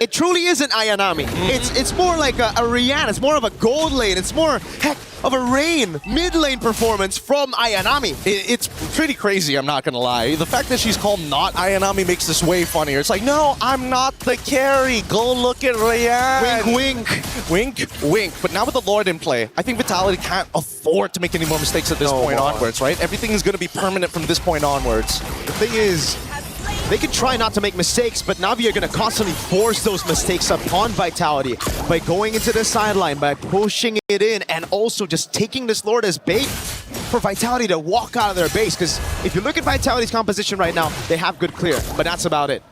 It truly isn't Ayanami. It's more like a Rihanna. It's more of a gold lane. It's more, heck, of a Rain mid lane performance from Ayanami. It's pretty crazy, I'm not gonna lie. The fact that she's called not Ayanami makes this way funnier. It's like, no, I'm not the carry. Go look at Rihanna. Wink, wink. Wink, wink. But now with the Lord in play, I think Vitality can't afford to make any more mistakes at this point onwards, right? Everything is gonna be permanent from this point onwards. The thing is, they can try not to make mistakes, but Na'Vi are going to constantly force those mistakes upon Vitality by going into the sideline, by pushing it in, and also just taking this Lord as bait for Vitality to walk out of their base. Because if you look at Vitality's composition right now, they have good clear, but that's about it.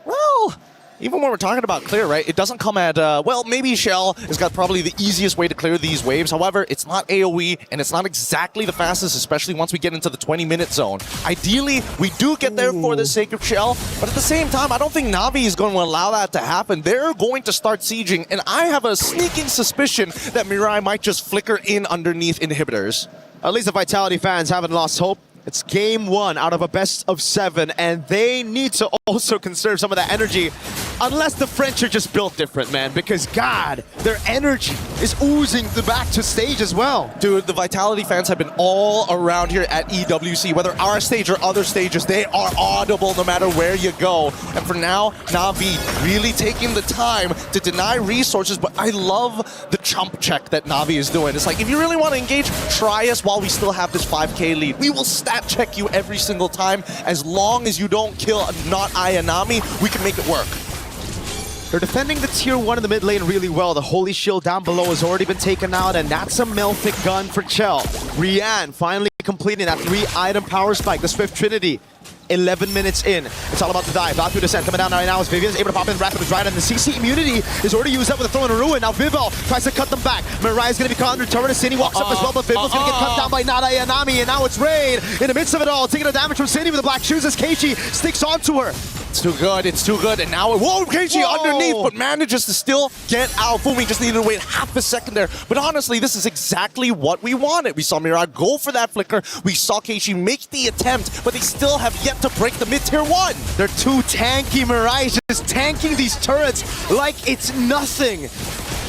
Well, even when we're talking about clear, right, it doesn't come at, well, maybe Shell has got probably the easiest way to clear these waves. However, it's not AoE, and it's not exactly the fastest, especially once we get into the 20-minute zone. Ideally, we do get there for the sake of Shell, but at the same time, I don't think Navi is going to allow that to happen. They're going to start sieging, and I have a sneaking suspicion that Mirai might just flicker in underneath inhibitors. At least the Vitality fans haven't lost hope. It's game 1 out of a best of 7, and they need to also conserve some of that energy. Unless the French are just built different, man, because God, their energy is oozing back to stage as well. Dude, the Vitality fans have been all around here at EWC. Whether our stage or other stages, they are audible no matter where you go. And for now, Na'Vi really taking the time to deny resources, but I love the chump check that Na'Vi is doing. It's like, if you really want to engage, try us while we still have this 5k lead. We will stat check you every single time. As long as you don't kill not Ayanami, we can make it work. They're defending the tier 1 in the mid lane really well. The Holy Shield down below has already been taken out, and that's a Melfic gun for Chell. Rian finally completing that 3-item power spike, the Swift Trinity. 11 minutes in. It's all about the dive. Valkyrie descent coming down right now as Vivian's able to pop in rapid with Dryad, and the CC immunity is already used up with a throw and a ruin. Now Vival tries to cut them back. Mirai's gonna be caught under turret. Cine walks up as well, but Vival's gonna get cut down by Nada Ayanami, and now it's Rain in the midst of it all, taking the damage from Cine with the black shoes as Keishi sticks onto her. It's too good, and now, whoa, Keishi underneath, but manages to still get out. Fumi just needed to wait half a second there. But honestly, this is exactly what we wanted. We saw Mirai go for that flicker. We saw Keishi make the attempt, but they still have yet to break the mid-tier 1. They're too tanky. Mirai's just tanking these turrets like it's nothing.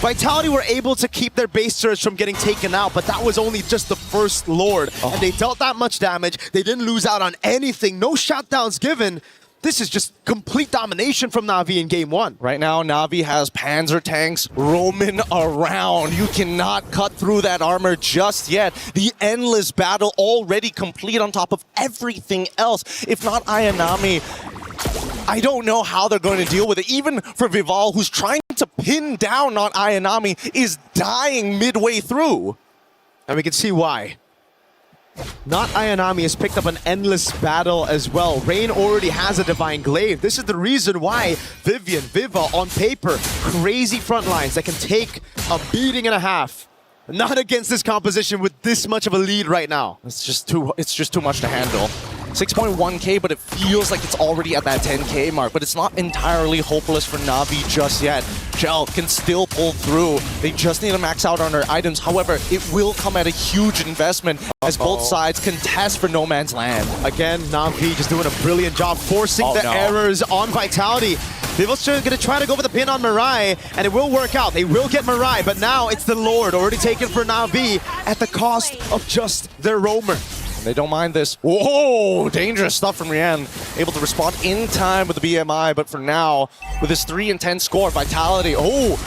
Vitality were able to keep their base turrets from getting taken out, but that was only just the first Lord. And they dealt that much damage. They didn't lose out on anything. No shutdowns given. This is just complete domination from Na'Vi in game 1. Right now, Na'Vi has Panzer tanks roaming around. You cannot cut through that armor just yet. The endless battle already complete on top of everything else. If not Ayanami, I don't know how they're going to deal with it. Even for Vival, who's trying to pin down on Ayanami, is dying midway through. And we can see why. Not Ayanami has picked up an endless battle as well. Rain already has a Divine Glaive. This is the reason why Viva on paper, crazy front lines that can take a beating and a half. Not against this composition with this much of a lead right now. It's just too much to handle. 6.1k, but it feels like it's already at that 10k mark, but it's not entirely hopeless for Navi just yet. Shell can still pull through. They just need to max out on their items. However, it will come at a huge investment as both sides contest for no man's land. Again, Navi just doing a brilliant job forcing errors on Vitality. Vivo's going to try to go for the pin on Mirai, and it will work out. They will get Mirai, but now it's the Lord already taken for Navi at the cost of just their roamer. They don't mind this. Whoa, dangerous stuff from Rian. Able to respond in time with the BMI, but for now, with his 3 and 10 score, Vitality,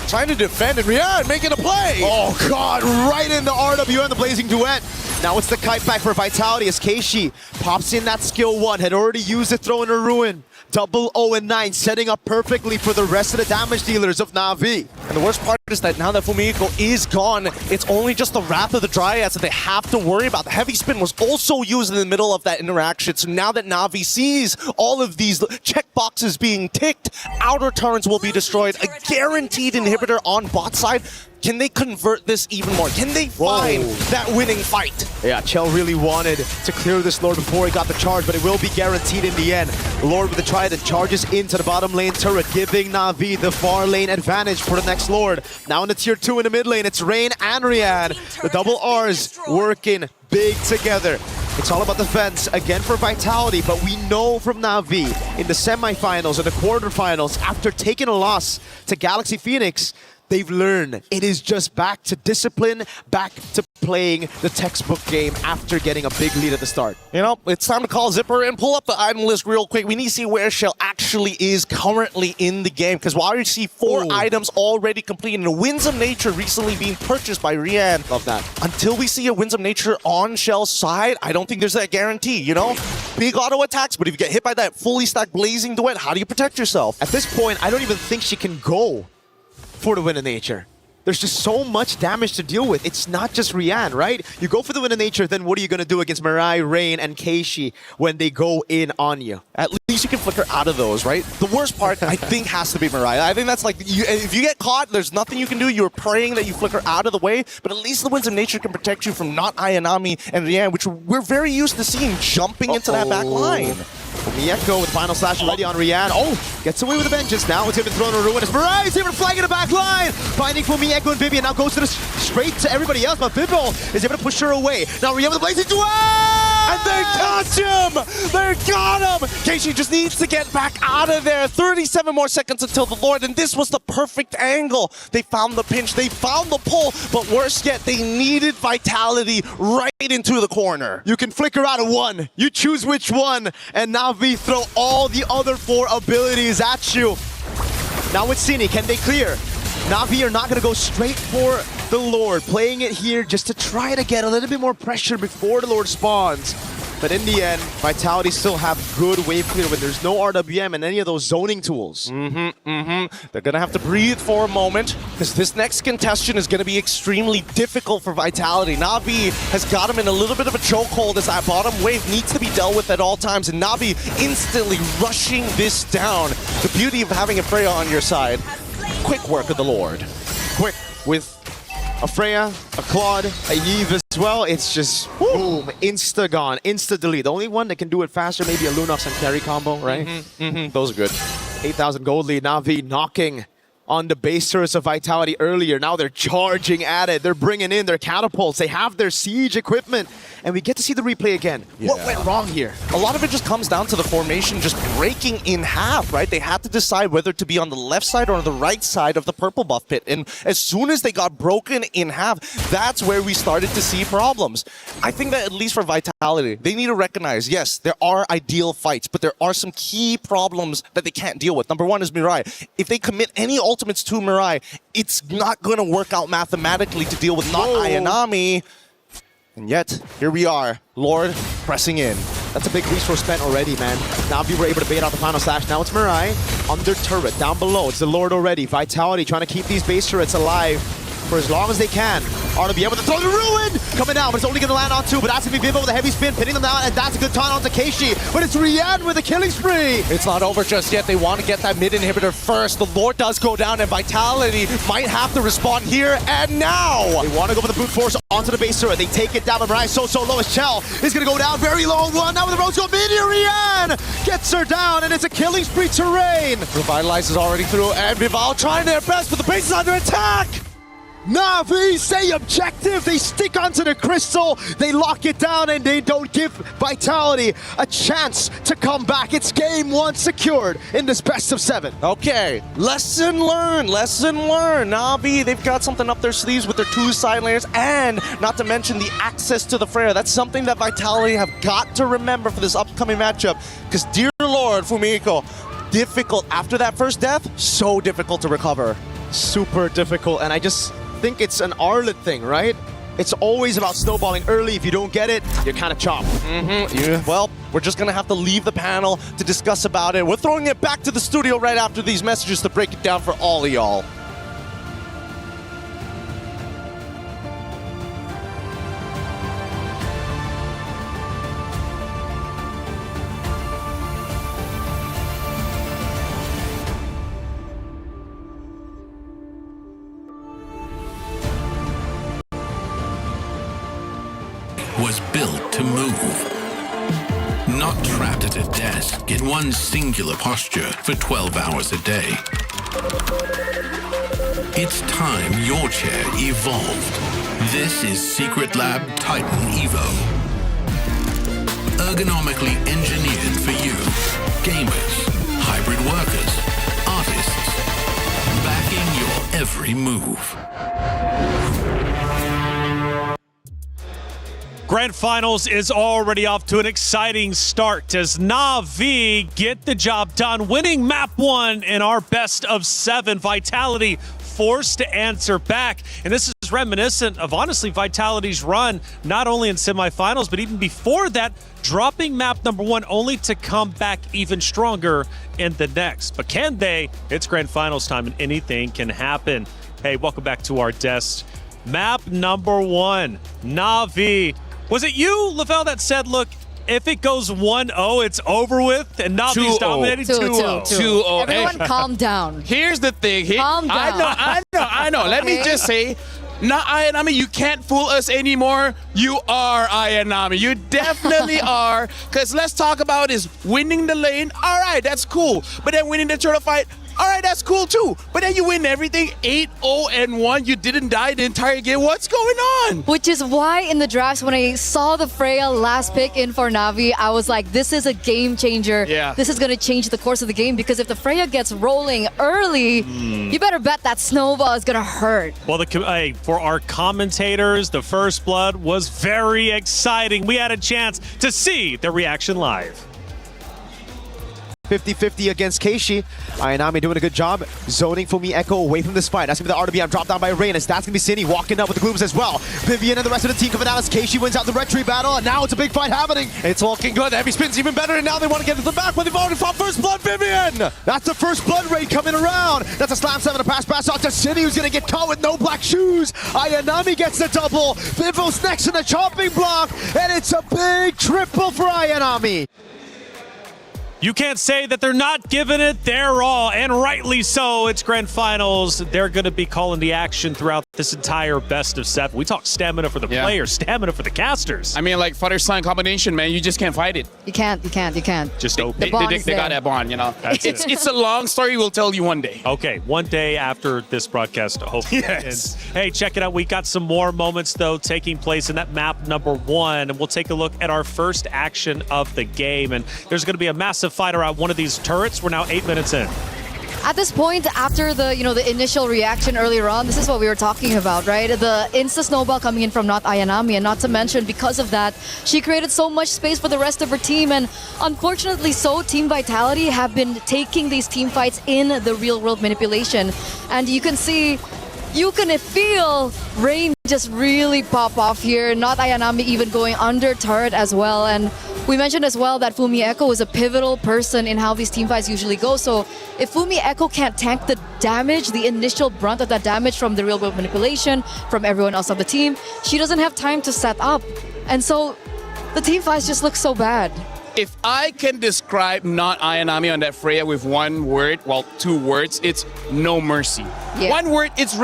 trying to defend, and Rian making a play. Oh God, right in the RWM, the Blazing Duet. Now it's the kite back for Vitality as Keishi pops in that skill 1, had already used it, throwing a ruin. Double 0 and 9, setting up perfectly for the rest of the damage dealers of Navi. And the worst part is that now that Fumiko is gone, it's only just the Wrath of the Dryads that they have to worry about. The Heavy Spin was also used in the middle of that interaction, so now that Navi sees all of these checkboxes being ticked, outer turrets will be destroyed, a guaranteed inhibitor on bot side. Can they convert this even more? Can they find that winning fight? Yeah, Chell really wanted to clear this Lord before he got the charge, but it will be guaranteed in the end. Lord with the Triad charges into the bottom lane turret, giving Navi the far lane advantage for the next Lord. Now in the tier 2 in the mid lane, it's Rain and Rian. The double R's working big together. It's all about defense, again for Vitality, but we know from Navi in the semifinals or the quarterfinals, after taking a loss to Galaxy Phoenix, they've learned it is just back to discipline, back to playing the textbook game after getting a big lead at the start. You know, it's time to call Zipper and pull up the item list real quick. We need to see where Shell actually is currently in the game, because while you see 4 items already complete and a Winds of Nature recently being purchased by Rian. Love that. Until we see a Winds of Nature on Shell's side, I don't think there's that guarantee, you know? Big auto attacks, but if you get hit by that fully stacked Blazing Duet, how do you protect yourself? At this point, I don't even think she can go for the Wind of Nature. There's just so much damage to deal with. It's not just Rian, right? You go for the Wind of Nature, then what are you going to do against Mirai, Rain, and Keishi when they go in on you? At least you can flicker out of those, right? The worst part, I think, has to be Mirai. I think that's like, if you get caught, there's nothing you can do. You're praying that you flicker out of the way, but at least the Winds of Nature can protect you from not Ayanami and Rian, which we're very used to seeing jumping into that back line. Mieko with final slash ready on Rian. Gets away with the vengeance. Now it's going to be thrown a ruin. It's Mirai is able to flag in the back line. Finding for Mieko and Vivian. Now goes to the straight to everybody else, but Vivo is able to push her away. Now Rian with the Blazing Duel! And they got him! They got him! Keishi just needs to get back out of there. 37 more seconds until the Lord, and this was the perfect angle. They found the pinch, they found the pull, but worse yet, they needed Vitality right into the corner. You can flicker out of one. You choose which one, and Navi throw all the other 4 abilities at you. Now with Cine, can they clear? Navi are not going to go straight for the Lord, playing it here just to try to get a little bit more pressure before the Lord spawns. But in the end, Vitality still have good wave clear when there's no RWM and any of those zoning tools. They're going to have to breathe for a moment, because this next contestant is going to be extremely difficult for Vitality. Navi has got him in a little bit of a chokehold as that bottom wave needs to be dealt with at all times, and Navi instantly rushing this down. The beauty of having a Freya on your side. Quick work of the Lord. Quick with a Freya, a Claude, a Yves as well. It's just boom, insta gone, insta delete. The only one that can do it faster, maybe a Lunox and carry combo, right? Those are good. 8,000 gold lead. Navi knocking on the base turrets of Vitality earlier. Now they're charging at it. They're bringing in their catapults. They have their siege equipment. And we get to see the replay again. Yeah. What went wrong here? A lot of it just comes down to the formation just breaking in half, right? They had to decide whether to be on the left side or on the right side of the purple buff pit. And as soon as they got broken in half, that's where we started to see problems. I think that at least for Vitality, they need to recognize, yes, there are ideal fights, but there are some key problems that they can't deal with. Number one is Mirai. If they commit any ultimates to Mirai, it's not going to work out mathematically to deal with not Ayanami. And yet, here we are, Lord pressing in. That's a big resource spent already, man. Navi were able to bait out the final slash. Now it's Mirai under turret, down below. It's the Lord already. Vitality trying to keep these base turrets alive for as long as they can. Are to be able to throw the ruin! coming down, but it's only going to land on 2. But that's going to be Vivo with a heavy spin, pinning them down, and that's a good taunt onto Keishi. But it's Rian with a killing spree. It's not over just yet. They want to get that mid inhibitor first. The Lord does go down, and Vitality might have to respond here and now. They want to go for the brute force onto the base turret. They take it down, but Mariah so low as Chell is going to go down. Very low one. Now with the Rose Gold mid here, Rian gets her down, and it's a killing spree Terrain. Revitalize is already through, and Vival trying their best, but the base is under attack. Navi say objective. They stick onto the crystal. They lock it down, and they don't give Vitality a chance to come back. It's game 1 secured in this best of 7. Okay, lesson learned, lesson learned. Navi, they've got something up their sleeves with their 2 side layers, and not to mention the access to the Freya. That's something that Vitality have got to remember for this upcoming matchup, because dear Lord, Fumiko, difficult after that first death, so difficult to recover. Super difficult, and I just think it's an Arlet thing, right? It's always about snowballing early. If you don't get it, you're kind of chopped. Well, we're just gonna have to leave the panel to discuss about it. We're throwing it back to the studio right after these messages to break it down for all of y'all. Was built to move. Not trapped at a desk in one singular posture for 12 hours a day. It's time your chair evolved. This is Secret Lab Titan Evo. Ergonomically engineered for you, gamers, hybrid workers, artists, backing your every move. Grand Finals is already off to an exciting start as NAVI get the job done, winning map 1 in our best of 7. Vitality forced to answer back, and this is reminiscent of, honestly, Vitality's run, not only in semifinals, but even before that, dropping map number 1 only to come back even stronger in the next. But can they? It's Grand Finals time, and anything can happen. Hey, welcome back to our desk. Map number 1, NAVI. Was it you, Lavelle, that said, look, if it goes 1-0, it's over with, and Navi's dominating 2-0? 2-0. Everyone calm down. Here's the thing. Calm down. I know. Let me just say, not Ayanami, you can't fool us anymore. You are Ayanami. You definitely are. Because let's talk about is winning the lane. All right, that's cool. But then winning the turtle fight, all right, that's cool too. But then you win everything 8-0-1. You didn't die the entire game. What's going on? Which is why in the drafts, when I saw the Freya last pick in for Navi, I was like, this is a game changer. Yeah. This is going to change the course of the game, because if the Freya gets rolling early, you better bet that snowball is going to hurt. Well, for our commentators, the first blood was very exciting. We had a chance to see the reaction live. 50-50 against Keishi. Ayanami doing a good job zoning for me Echo away from this fight. That's going to be the RWM dropped down by Rain, as that's going to be Cindy walking up with the Glooms as well. Vivian and the rest of the team coming out as Keishi wins out the retry battle, and now it's a big fight happening. It's looking good. Heavy spin's even better, and now they want to get to the back, but they've already fought first blood. Vivian! That's the first blood raid coming around. That's a slam 7 to pass off to Cindy, who's going to get caught with no black shoes. Ayanami gets the double. Vivo's next in the chopping block, and it's a big triple for Ayanami. You can't say that they're not giving it their all, and rightly so. It's Grand Finals. They're going to be calling the action throughout this entire best of 7. We talk stamina for the players, stamina for the casters. I mean, like father-son combination, man. You just can't fight it. You can't. Just open. They got that bond, you know. It's a long story. We'll tell you one day. Okay, one day after this broadcast, hopefully. Yes. And, hey, check it out. We got some more moments, though, taking place in that map number 1, and we'll take a look at our first action of the game. And there's going to be a massive fight around one of these turrets. We're now 8 minutes in. At this point, after the initial reaction earlier on, this is what we were talking about, right? The insta snowball coming in from not Ayanami, and not to mention, because of that, she created so much space for the rest of her team, and unfortunately so, Team Vitality have been taking these team fights in the real world manipulation, and you can see, you can feel Rain just really pop off here, not Ayanami even going under turret as well, and we mentioned as well that Fumi Echo is a pivotal person in how these team fights usually go. So if Fumi Echo can't tank the damage, the initial brunt of that damage from the real world manipulation, from everyone else on the team, she doesn't have time to set up. And so the team fights just look so bad. If I can describe not Ayanami on that Freya with one word, well, 2 words, it's no mercy. Yeah. One word, it's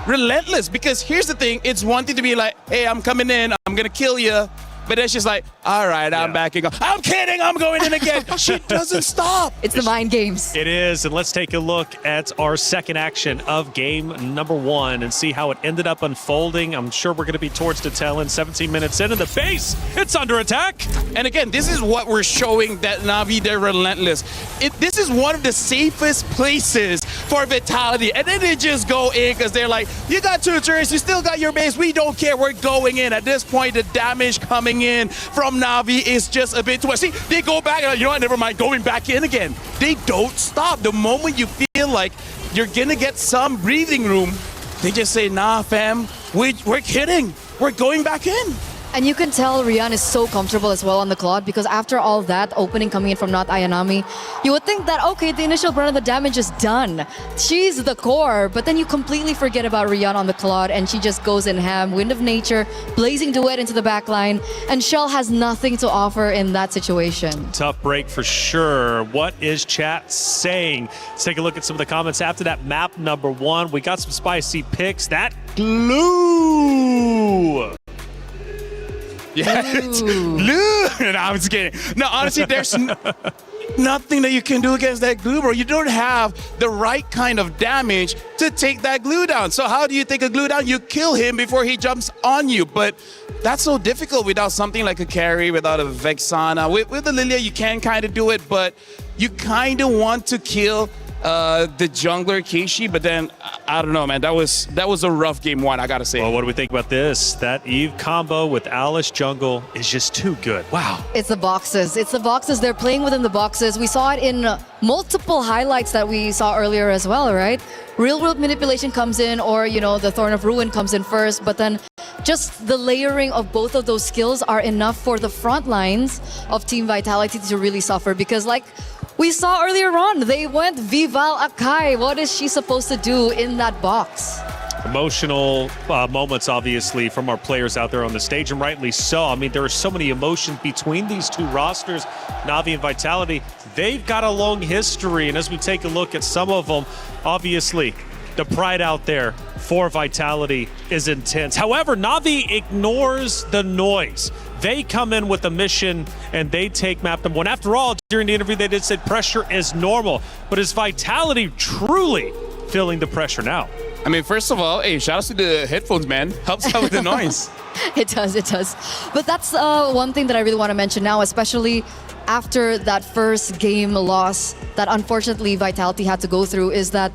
relentless. Because here's the thing, it's one thing to be like, hey, I'm coming in, I'm gonna kill you. But then she's like, all right, I'm backing up. I'm kidding, I'm going in again. She doesn't stop. It's the mind games. It is, and let's take a look at our second action of game number 1 and see how it ended up unfolding. I'm sure we're going to be towards the tail end, 17 minutes in, and the base, it's under attack. And again, this is what we're showing that Navi, they're relentless. This is one of the safest places for Vitality. And then they just go in because they're like, you got 2 turns, you still got your base, we don't care, we're going in. At this point, the damage coming in from Navi is just a bit too much. See, they go back and like, you know what, never mind, going back in again. They don't stop. The moment you feel like you're gonna get some breathing room, they just say, nah, fam, we're kidding. We're going back in. And you can tell Rian is so comfortable as well on the Claude because after all that opening coming in from not Ayanami, you would think that, okay, the initial brunt of the damage is done. She's the core, but then you completely forget about Rian on the Claude and she just goes in ham. Wind of Nature, blazing duet into the back line, and Shell has nothing to offer in that situation. Tough break for sure. What is chat saying? Let's take a look at some of the comments after that map number 1. We got some spicy picks. That glue. Yeah, it's glue. No, I'm just kidding. No, honestly, there's nothing that you can do against that glue, bro. You don't have the right kind of damage to take that glue down. So how do you take a glue down? You kill him before he jumps on you. But that's so difficult without something like a carry, without a Vexana. With the Lilia, you can kind of do it, but you kind of want to kill the jungler Keishi, but then I don't know, man. That was a rough game 1, I gotta say. Well, what do we think about this? That Eve combo with Alice jungle is just too good. Wow. It's the boxes. It's the boxes. They're playing within the boxes. We saw it in multiple highlights that we saw earlier as well, right? Real world manipulation comes in, or, you know, the Thorn of Ruin comes in first, but then just the layering of both of those skills are enough for the front lines of Team Vitality to really suffer because, like we saw earlier on, they went Vival Akai. What is she supposed to do in that box? Emotional moments, obviously, from our players out there on the stage, and rightly so. I mean, there are so many emotions between these 2 rosters, Navi and Vitality. They've got a long history, and as we take a look at some of them, obviously, the pride out there for Vitality is intense. However, Navi ignores the noise. They come in with a mission and they take map number 1. After all, during the interview, they did say pressure is normal, but is Vitality truly feeling the pressure now? I mean, first of all, hey, shout out to the headphones, man. Helps out with the noise. It does, it does. But that's one thing that I really want to mention now, especially after that first game loss that unfortunately Vitality had to go through, is that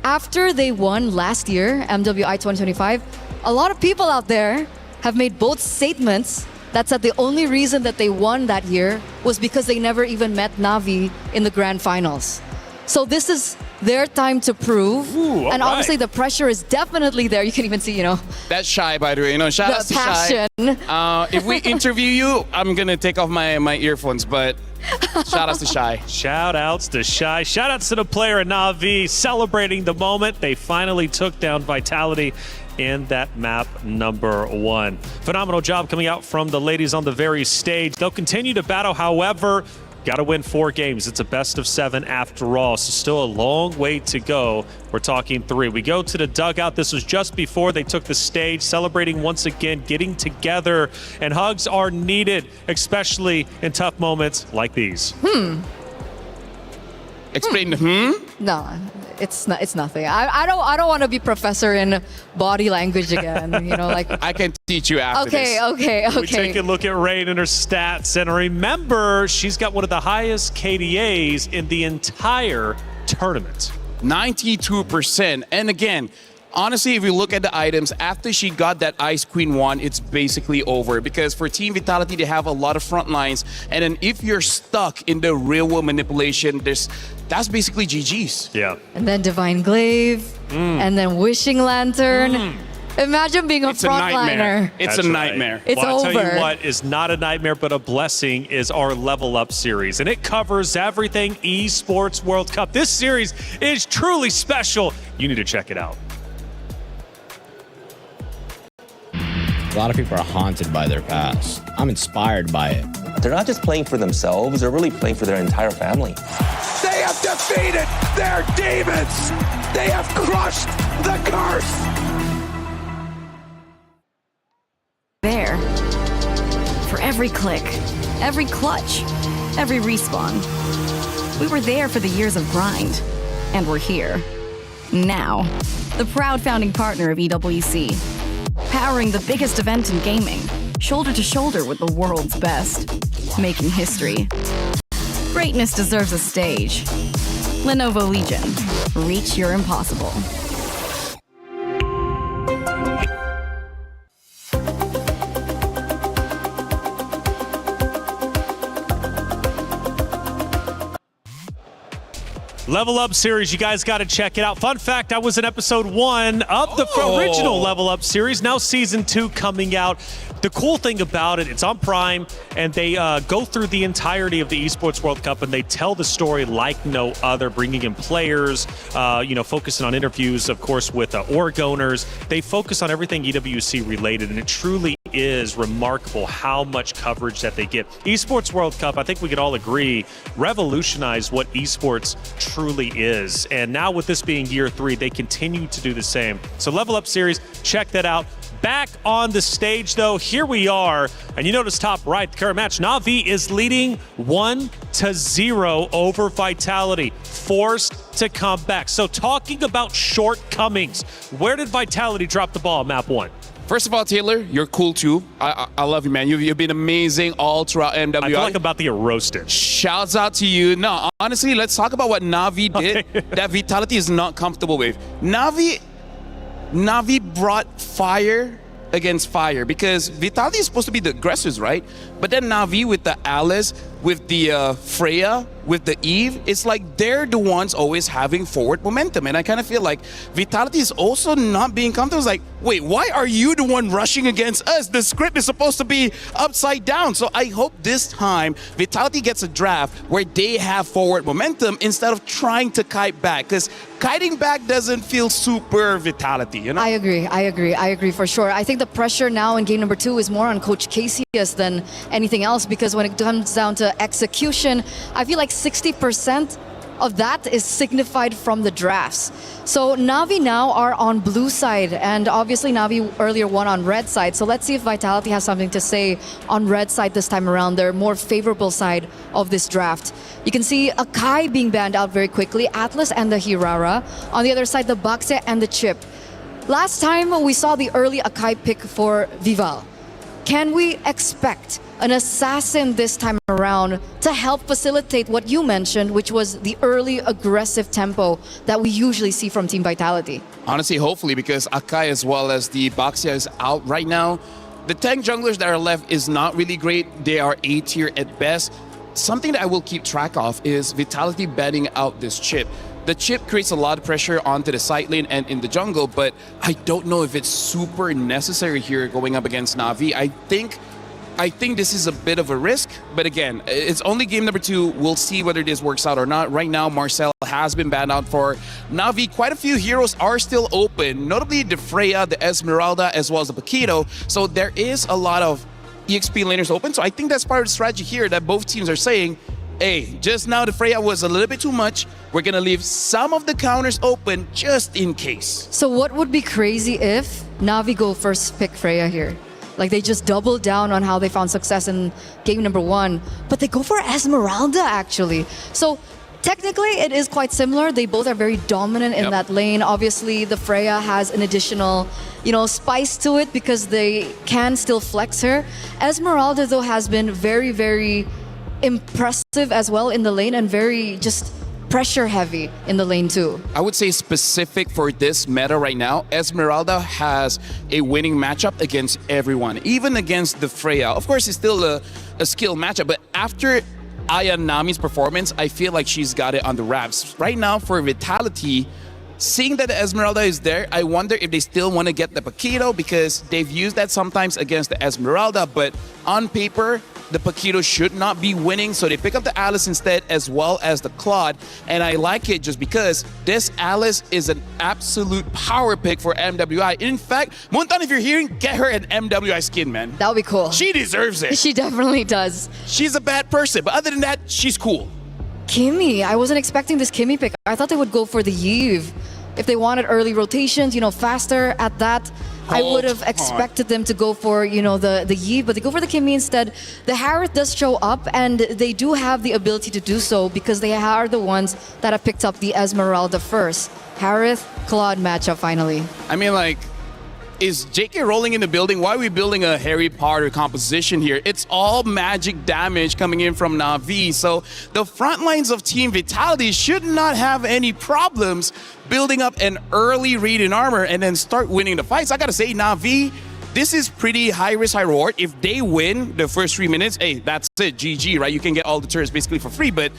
after they won last year, MWI 2025, a lot of people out there have made both statements that said the only reason that they won that year was because they never even met Navi in the grand finals. So this is their time to prove. Ooh, and obviously the pressure is definitely there. You can even see, you know. That's Shy, by the way. You know, shout out to passion. Shy. If we interview you, I'm going to take off my earphones, but shout outs to Shy. Shout outs to Shy. Shout outs to the player at Navi celebrating the moment they finally took down Vitality in that map number 1. Phenomenal job coming out from the ladies on the very stage. They'll continue to battle, however, got to win 4 games. It's a best of 7 after all, so still a long way to go. We're talking 3. We go to the dugout. This was just before they took the stage, celebrating once again, getting together, and hugs are needed, especially in tough moments like these. Explain No, it's not. It's nothing. I don't want to be professor in body language again. You know, like. I can teach you after this. Okay. We take a look at Rain and her stats, and remember, she's got one of the highest KDAs in the entire tournament. 92%. And again, honestly, if you look at the items, after she got that Ice Queen 1, it's basically over. Because for Team Vitality, they have a lot of front lines. And then if you're stuck in the real world manipulation, that's basically GG's. Yeah. And then Divine Glaive, and then Wishing Lantern. Imagine being a It's a nightmare. frontliner. It's That's a right. nightmare. It's Well, I'll tell over. you what is not a nightmare, but a blessing is our Level Up series. And it covers everything Esports World Cup. This series is truly special. You need to check it out. A lot of people are haunted by their past. I'm inspired by it. They're not just playing for themselves, they're really playing for their entire family. They have defeated their demons! They have crushed the curse! There. For every click, every clutch, every respawn. We were there for the years of grind, and we're here. Now, the proud founding partner of EWC. Powering the biggest event in gaming, shoulder to shoulder with the world's best. Making history. Greatness deserves a stage. Lenovo Legion. Reach your impossible. Level Up series, you guys got to check it out. Fun fact, I was in episode 1 of the original Level Up series. Now season 2 coming out. The cool thing about it, it's on Prime, and they go through the entirety of the Esports World Cup, and they tell the story like no other, bringing in players, focusing on interviews, of course, with org owners. They focus on everything EWC related, and it truly is remarkable how much coverage that they get. Esports World Cup, I think we could all agree, revolutionized what esports truly is. And now with this being year 3, they continue to do the same. So Level Up series, check that out. Back on the stage, though, here we are. And you notice top right, the current match, NAVI is leading 1-0 over Vitality, forced to come back. So talking about shortcomings, where did Vitality drop the ball, map 1? First of all, Taylor, you're cool too. I love you, man. You've been amazing all throughout MWI. I feel like I'm about to get roasted. Shouts out to you. No, honestly, let's talk about what NAVI did that Vitality is not comfortable with. NAVI brought fire against fire because Vitality is supposed to be the aggressors, right? But then NAVI with the Alice, with the Freya, with the Eve, it's like they're the ones always having forward momentum. And I kind of feel like Vitality is also not being comfortable. It's like, wait, why are you the one rushing against us? The script is supposed to be upside down. So I hope this time Vitality gets a draft where they have forward momentum instead of trying to kite back. Because kiting back doesn't feel super Vitality, you know? I agree for sure. I think the pressure now in game number 2 is more on Coach Casius than anything else, because when it comes down to execution, I feel like 60% of that is signified from the drafts. So NAVI now are on blue side, and obviously NAVI earlier won on red side. So let's see if Vitality has something to say on red side this time around, their more favorable side of this draft. You can see Akai being banned out very quickly, Atlas and the Hirara. On the other side, the Bakse and the Chip. Last time we saw the early Akai pick for Vival. Can we expect an assassin this time around to help facilitate what you mentioned, which was the early aggressive tempo that we usually see from Team Vitality? Honestly, hopefully, because Akai as well as the Baxia is out right now. The tank junglers that are left is not really great. They are A tier at best. Something that I will keep track of is Vitality banning out this Chip. The Chip creates a lot of pressure onto the side lane and in the jungle, but I don't know if it's super necessary here going up against NAVI. I think this is a bit of a risk, but again, it's only game number 2. We'll see whether this works out or not. Right now, Marcel has been banned out for NAVI. Quite a few heroes are still open, notably the Freya, the Esmeralda, as well as the Paquito. So there is a lot of EXP laners open. So I think that's part of the strategy here that both teams are saying, hey, just now the Freya was a little bit too much. We're going to leave some of the counters open just in case. So what would be crazy if NAVI go first pick Freya here? Like they just double down on how they found success in game number 1, but they go for Esmeralda actually. So technically it is quite similar. They both are very dominant in that lane. Obviously the Freya has an additional, spice to it because they can still flex her. Esmeralda though has been very, very impressive as well in the lane and very just pressure heavy in the lane too. I would say specific for this meta right now, Esmeralda has a winning matchup against everyone, even against the Freya. Of course, it's still a skill matchup, but after Aya Nami's performance, I feel like she's got it on the wraps. Right now for Vitality, seeing that the Esmeralda is there, I wonder if they still want to get the Paquito because they've used that sometimes against the Esmeralda, but on paper, the Paquito should not be winning, so they pick up the Alice instead as well as the Claude, and I like it just because this Alice is an absolute power pick for MWI. In fact, Montan, if you're hearing, get her an MWI skin, man. That would be cool. She deserves it. She definitely does. She's a bad person, but other than that, she's cool. Kimmy, I wasn't expecting this Kimmy pick. I thought they would go for the Yves. If they wanted early rotations, faster at that, I would have expected them to go for, the Yves, but they go for the Kimmy instead. The Harith does show up, and they do have the ability to do so because they are the ones that have picked up the Esmeralda first. Harith, Claude matchup finally. I mean, is JK rolling in the building? Why are we building a Harry Potter composition here? It's all magic damage coming in from NAVI. So the front lines of Team Vitality should not have any problems building up an early read in armor and then start winning the fights. I gotta say, NAVI, this is pretty high risk, high reward. If they win the first 3 minutes, hey, that's it, GG, right? You can get all the turrets basically for free. But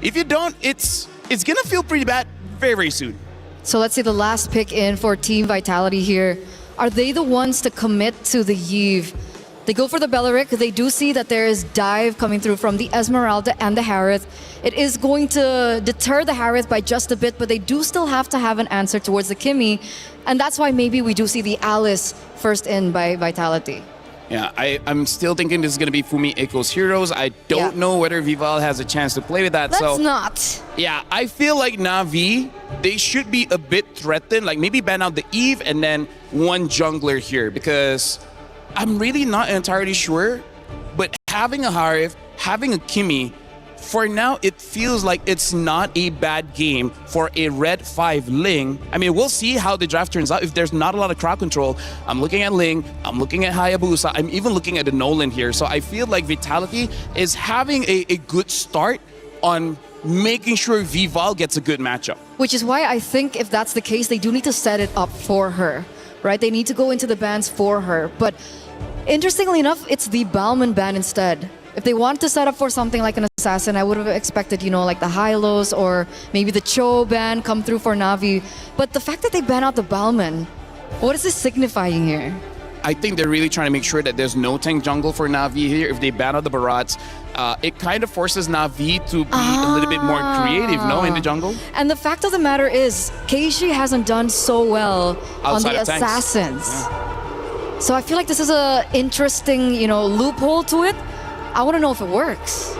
if you don't, it's gonna feel pretty bad very, very soon. So let's say the last pick in for Team Vitality here. Are they the ones to commit to the Yves? They go for the Belleric. They do see that there is dive coming through from the Esmeralda and the Harith. It is going to deter the Harith by just a bit, but they do still have to have an answer towards the Kimmy. And that's why maybe we do see the Alice first in by Vitality. Yeah, I'm still thinking this is going to be Fumi Echo's Heroes. I don't know whether Vival has a chance to play with that. Let's not. Yeah, I feel like NAVI, they should be a bit threatened. Like maybe ban out the Eve and then one jungler here because I'm really not entirely sure. But having a Harith, having a Kimmy, for now, it feels like it's not a bad game for a Red 5 Ling. I mean, we'll see how the draft turns out. If there's not a lot of crowd control, I'm looking at Ling, I'm looking at Hayabusa, I'm even looking at the Nolan here. So I feel like Vitality is having a good start on making sure Vival gets a good matchup. Which is why I think if that's the case, they do need to set it up for her, right? They need to go into the bans for her. But interestingly enough, it's the Balman ban instead. If they want to set up for something like an assassin, I would have expected, like the Hylos or maybe the Cho ban come through for Navi. But the fact that they ban out the Balman, what is this signifying here? I think they're really trying to make sure that there's no tank jungle for Navi here. If they ban out the Barats, it kind of forces Navi to be a little bit more creative, in the jungle. And the fact of the matter is, Keishi hasn't done so well outside on the of assassins. Yeah. So I feel like this is a interesting, loophole to it. I want to know if it works.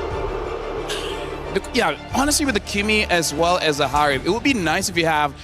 Yeah, honestly, with the Kimmy as well as the Harith, it would be nice if you have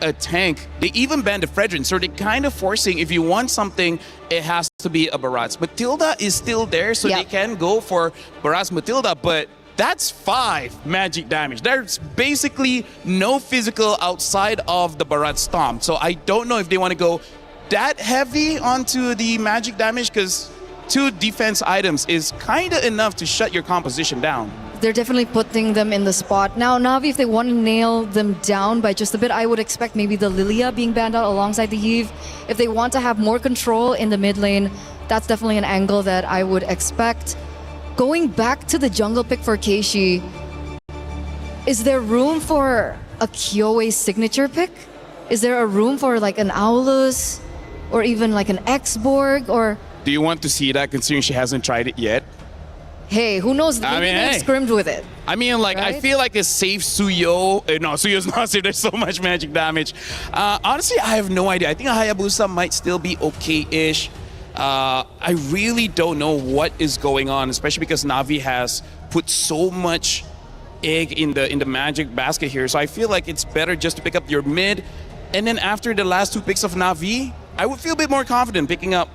a tank. They even banned the Fredrin, so they're kind of forcing, if you want something, it has to be a Barats. Matilda is still there, so they can go for Barats Matilda, but that's 5 magic damage. There's basically no physical outside of the Barat Stomp. So I don't know if they want to go that heavy onto the magic damage, because 2 defense items is kind of enough to shut your composition down. They're definitely putting them in the spot. Now, Navi, if they want to nail them down by just a bit, I would expect maybe the Lilia being banned out alongside the Yves. If they want to have more control in the mid lane, that's definitely an angle that I would expect. Going back to the jungle pick for Keishi, is there room for a Kyoe signature pick? Is there a room for like an Aulus or even like an X-Borg or... Do you want to see that, considering she hasn't tried it yet? Hey, who knows? Maybe they've scrimmed with it. I mean, like, right? I feel like a safe Suyo. No, Suyo's not safe. There's so much magic damage. Honestly, I have no idea. I think a Hayabusa might still be okay-ish. I really don't know what is going on, especially because Navi has put so much egg in the magic basket here. So I feel like it's better just to pick up your mid. And then after the last 2 picks of Navi, I would feel a bit more confident picking up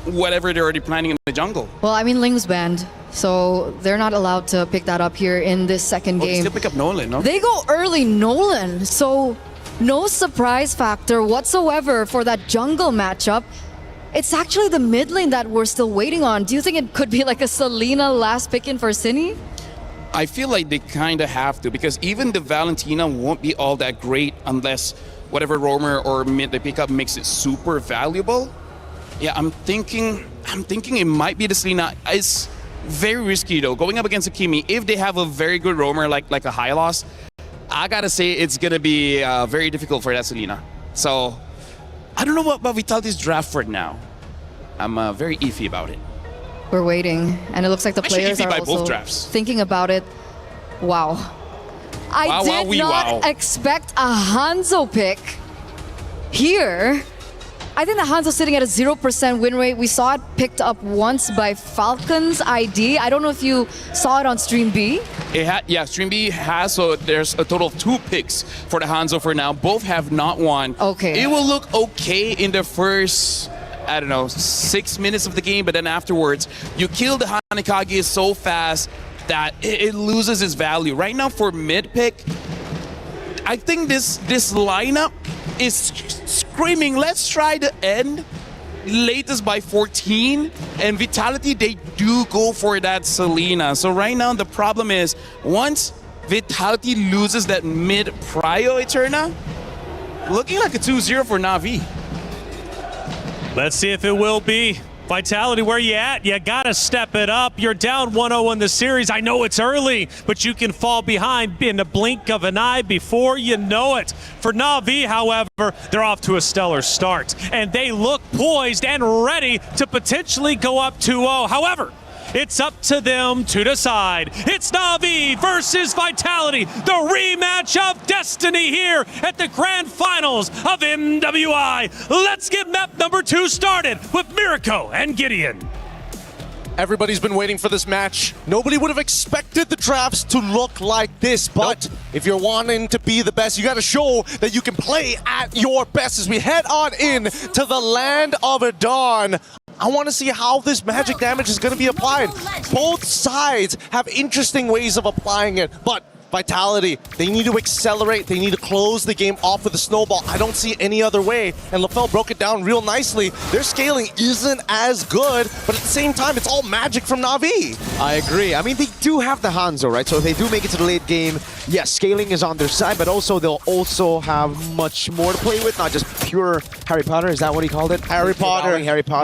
whatever they're already planning in the jungle. Well, I mean, Ling's banned, so they're not allowed to pick that up here in this second game. They still pick up Nolan, no? They go early Nolan, so no surprise factor whatsoever for that jungle matchup. It's actually the mid lane that we're still waiting on. Do you think it could be like a Selena last pick in for Cine? I feel like they kind of have to, because even the Valentina won't be all that great unless whatever roamer or mid they pick up makes it super valuable. Yeah, I'm thinking it might be the Selena. It's very risky though, going up against a Kimi. If they have a very good roamer like a Hylos, I gotta say it's gonna be very difficult for that Selena. So I don't know what about Vitality's draft for now. I'm very iffy about it. We're waiting, and it looks like the Actually, players iffy are by also both drafts. thinking about it. Wow. I did not expect a Hanzo pick here. I think the Hanzo's sitting at a 0% win rate. We saw it picked up once by Falcon's ID. I don't know if you saw it on Stream B. Yeah, Stream B has, so there's a total of 2 picks for the Hanzo for now. Both have not won. Okay. It will look okay in the first, I don't know, 6 minutes of the game, but then afterwards, you kill the Hanekage so fast that it loses its value. Right now for mid pick, I think this lineup is screaming, let's try to end latest by 14. And Vitality, they do go for that Selena. So right now the problem is, once Vitality loses that mid prio Eterna, looking like a 2-0 for NAVI. Let's see if it will be. Vitality, where you at? You gotta step it up. You're down 1-0 in the series. I know it's early, but you can fall behind in the blink of an eye before you know it. For NAVI, however, they're off to a stellar start, and they look poised and ready to potentially go up 2-0. However, it's up to them to decide. It's NAVI versus Vitality, the rematch of destiny here at the grand finals of MWI. Let's get map number 2 started with Mirko and Gideon. Everybody's been waiting for this match. Nobody would have expected the drafts to look like this, but if you're wanting to be the best, you gotta show that you can play at your best as we head on in to the land of Dawn. I want to see how this magic damage is going to be applied. Both sides have interesting ways of applying it, but Vitality, they need to accelerate. They need to close the game off with a snowball. I don't see any other way, and LaFell broke it down real nicely. Their scaling isn't as good, but at the same time, it's all magic from NAVI. I agree. I mean, they do have the Hanzo, right? So if they do make it to the late game, yes, scaling is on their side, but also they'll also have much more to play with, not just pure Harry Potter. Is that what he called it? Harry Potter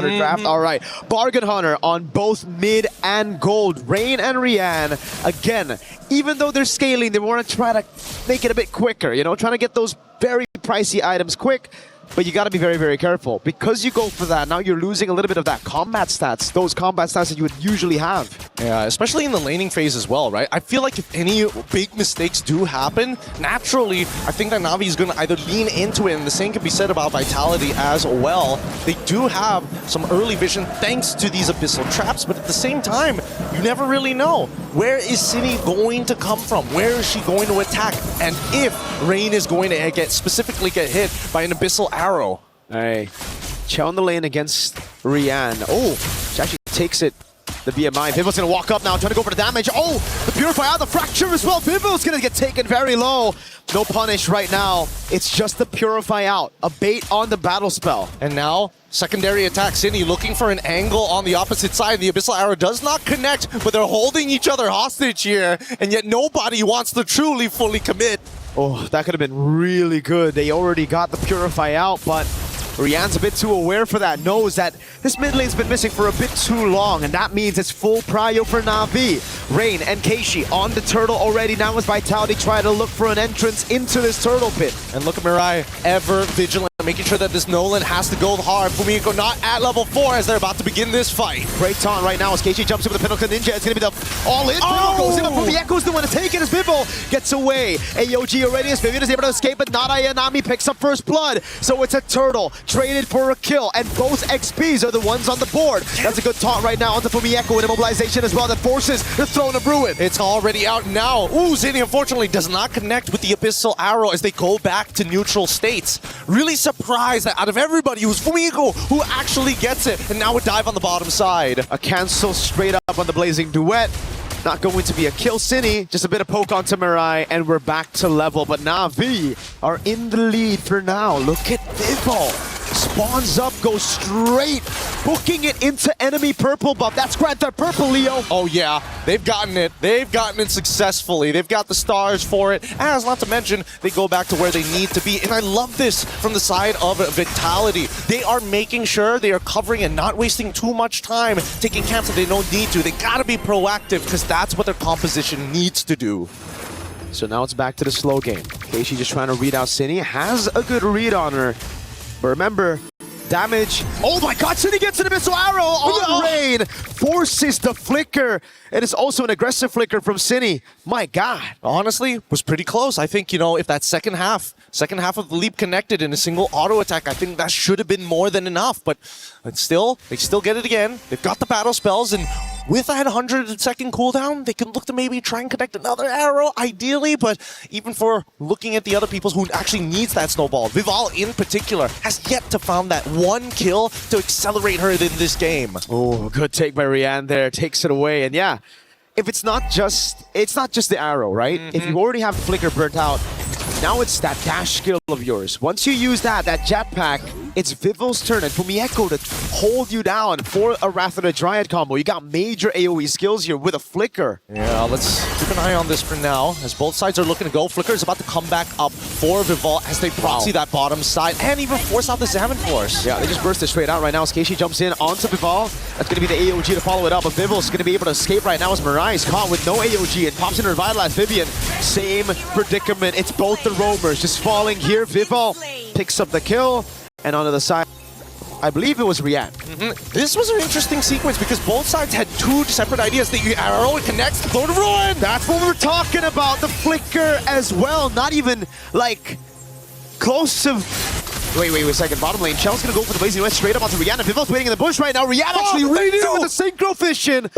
draft. All right. Bargain Hunter on both mid and gold. Rain and Rian. Again, even though they're scaling, they want to try to make it a bit quicker, you know, trying to get those very pricey items quick. But you got to be very, very careful. Because you go for that, now you're losing a little bit of that combat stats, those combat stats that you would usually have. Yeah, especially in the laning phase as well, right? I feel like if any big mistakes do happen, naturally, I think that NAVI is going to either lean into it, and the same can be said about Vitality as well. They do have some early vision thanks to these Abyssal traps, but at the same time, you never really know. Where is Cine going to come from? Where is she going to attack? And if Rain is going to specifically get hit by an Abyssal arrow. All right. Chow in the lane against Rian. Oh, she actually takes it. The BMI. Vivo's going to walk up now, trying to go for the damage. Oh, the Purify out, the Fracture as well. Vivo's going to get taken very low. No punish right now. It's just the Purify out. A bait on the battle spell. And now, secondary attack. Cine looking for an angle on the opposite side. The Abyssal Arrow does not connect, but they're holding each other hostage here. And yet nobody wants to truly fully commit. Oh, that could have been really good. They already got the Purify out, but Rian's a bit too aware for that, knows that this mid lane's been missing for a bit too long, and that means it's full prio for NAVI. Rain and Keishi on the turtle already. Now as Vitality try to look for an entrance into this turtle pit. And look at Mirai, ever vigilant, making sure that this Nolan has to go hard. Fumiko not at level 4 as they're about to begin this fight. Great taunt right now as Keishi jumps in with the Pinnacle Ninja. It's going to be the all-in. Vivo goes in, but Fumiko's the one to take it as Vivo gets away. AOG already as Vivian is able to escape, but not Ayanami picks up first blood. So it's a turtle traded for a kill, and both XPs are the ones on the board. That's a good taunt right now onto Fumiko with immobilization as well that forces the Throne of Ruin. It's already out now. Ooh, Zini unfortunately does not connect with the Abyssal Arrow as they go back to neutral states. Really surprised that out of everybody, it was Fumiko who actually gets it, and now a dive on the bottom side. A cancel straight up on the Blazing Duet. Not going to be a kill. Cine, just a bit of poke onto Mirai, and we're back to level. But NAVI are in the lead for now. Look at Vivo. Spawns up, goes straight, booking it into enemy purple buff. That's Grand Theft Purple, Leo. Oh yeah, they've gotten it. They've gotten it successfully. They've got the stars for it. As not to mention, they go back to where they need to be. And I love this from the side of Vitality. They are making sure they are covering and not wasting too much time taking camps that they don't need to. They gotta be proactive because that's what their composition needs to do. So now it's back to the slow game. Keishi just trying to read out Cine. Has a good read on her. But remember, damage. Oh my god, Cine gets an missile arrow on Rain. Forces the flicker. And it's also an aggressive flicker from Cine. My god. Honestly, was pretty close. I think, you know, if that second half of the leap connected in a single auto attack, I think that should have been more than enough. But still, they still get it again. They've got the battle spells, and with that 100-second cooldown, they can look to maybe try and connect another arrow, ideally. But even for looking at the other people who actually needs that snowball, Vival in particular has yet to find that one kill to accelerate her in this game. Oh, good take by Rian there. Takes it away. And yeah, if it's not just the arrow, right? If you already have Flicker burnt out, now it's that dash skill of yours. Once you use that jetpack, it's Vival's turn and Fumieko to hold you down for a Wrath of the Dryad combo. You got major AoE skills here with a Flicker. Yeah, let's keep an eye on this for now, as both sides are looking to go. Flicker is about to come back up for Vival as they proxy that bottom side and even force out the Salmon Force. Yeah, they just burst it straight out right now as Keishi jumps in onto Vival. That's going to be the AOG to follow it up, but Vival's going to be able to escape right now as Mirai is caught with no AOG and pops in to revitalize Vivian. Same predicament. It's both the roamers just falling here. Vival picks up the kill, and onto the side, I believe it was Rian. This was an interesting sequence because both sides had two separate ideas. The arrow connects, Flow to Ruin! That's what we're talking about. The Flicker as well. Not even, like, close to... Wait a second. Bottom lane. Shell's going to go for the Blazing West straight up onto Rian. And Vival's waiting in the bush right now. Rian actually reads it with the Synchro Fission.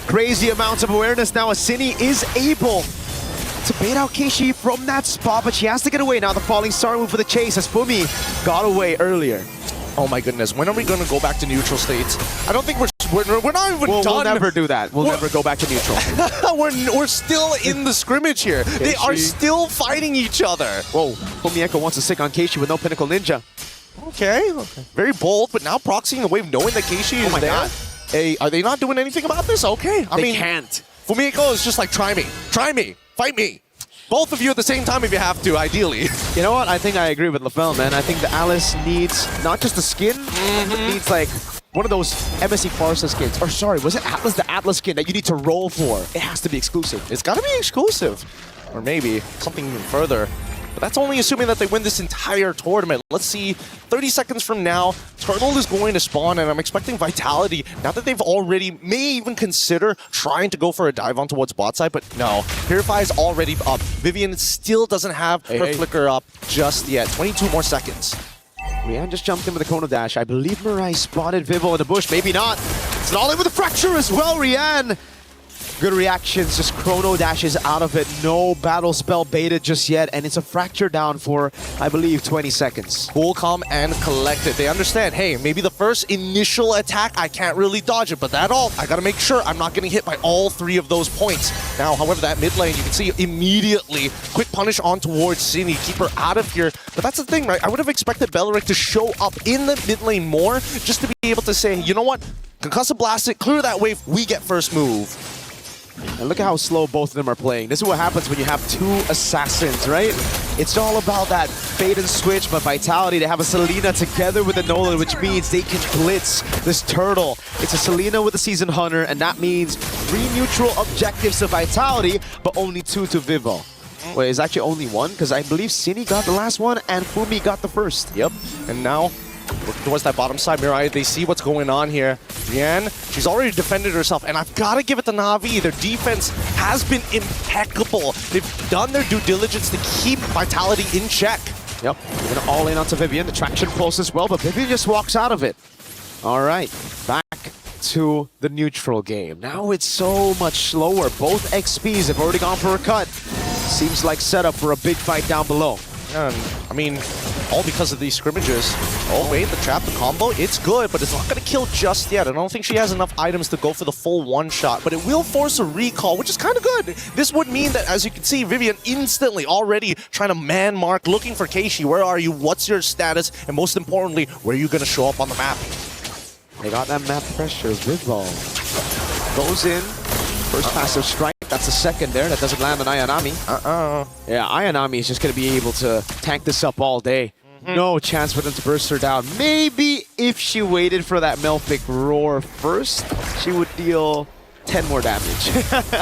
Crazy amounts of awareness now as Cine is able to bait out Keishi from that spot, but she has to get away now. The Falling Star move for the chase as Fumi got away earlier. Oh my goodness, when are we going to go back to neutral states? I don't think we're not even done. We'll never do that. We'll never go back to neutral. we're still in the scrimmage here. They are still fighting each other. Whoa, Fumieko wants to stick on Keishi with no Pinnacle Ninja. Okay, very bold, but now proxying the wave knowing that Keishi is there. God. Hey, are they not doing anything about this? Okay, I mean, can't. Fumieko is just like, try me, fight me. Both of you at the same time if you have to, ideally. You know what? I think I agree with LaFell, man. I think the Alice needs not just the skin, it needs like one of those MSC Farsa skins. Or sorry, was it Atlas, the Atlas skin that you need to roll for? It has to be exclusive. It's got to be exclusive. Or maybe something even further. But that's only assuming that they win this entire tournament. Let's see, 30 seconds from now, Turtle is going to spawn, and I'm expecting Vitality, now that they've already, may even consider trying to go for a dive on towards bot side, but no. Purify is already up. Vivian still doesn't have her Flicker up just yet. 22 more seconds. Rian just jumped in with a Chrono Dash. I believe Mirai spotted Vival in the bush. Maybe not. It's an all-in with a Fracture as well, Rian. Good reactions, just Chrono Dashes out of it. No battle spell baited just yet, and it's a Fracture down for, I believe, 20 seconds. Cool, calm, and collected. They understand, hey, maybe the first initial attack, I can't really dodge it, but that all, I gotta make sure I'm not getting hit by all three of those points. Now, however, that mid lane, you can see immediately, quick punish on towards Cine, keep her out of here. But that's the thing, right? I would have expected Belleric to show up in the mid lane more, just to be able to say, you know what? Concussive Blast it, clear that wave, we get first move. And look at how slow both of them are playing. This is what happens when you have two assassins, right? It's all about that bait and switch, but Vitality, they have a Selena together with a Nolan, which means they can blitz this Turtle. It's a Selena with a Seasoned Hunter, and that means 3 neutral objectives to Vitality, but only 2 to Vivo. Wait, it's actually only 1, because I believe Cine got the last one, and Fumi got the first. Yep, and now looking towards that bottom side, Mirai, they see what's going on here. Rian, she's already defended herself, and I've got to give it to Navi. Their defense has been impeccable. They've done their due diligence to keep Vitality in check. Yep, they're going to all in onto Vivian. The traction pulse as well, but Vivian just walks out of it. All right, back to the neutral game. Now it's so much slower. Both XPs have already gone for a cut. Seems like setup for a big fight down below. And, I mean, all because of these scrimmages. Oh wait, the trap, the combo, it's good, but it's not going to kill just yet. I don't think she has enough items to go for the full one-shot, but it will force a recall, which is kind of good. This would mean that, as you can see, Vivian instantly already trying to man-mark, looking for Keishi. Where are you? What's your status? And most importantly, where are you going to show up on the map? They got that map pressure. Vival goes in. First passive strike. That's the second there. That doesn't land on Ayanami. Yeah, Ayanami is just going to be able to tank this up all day. No chance for them to burst her down. Maybe if she waited for that Melfic roar first, she would deal 10 more damage.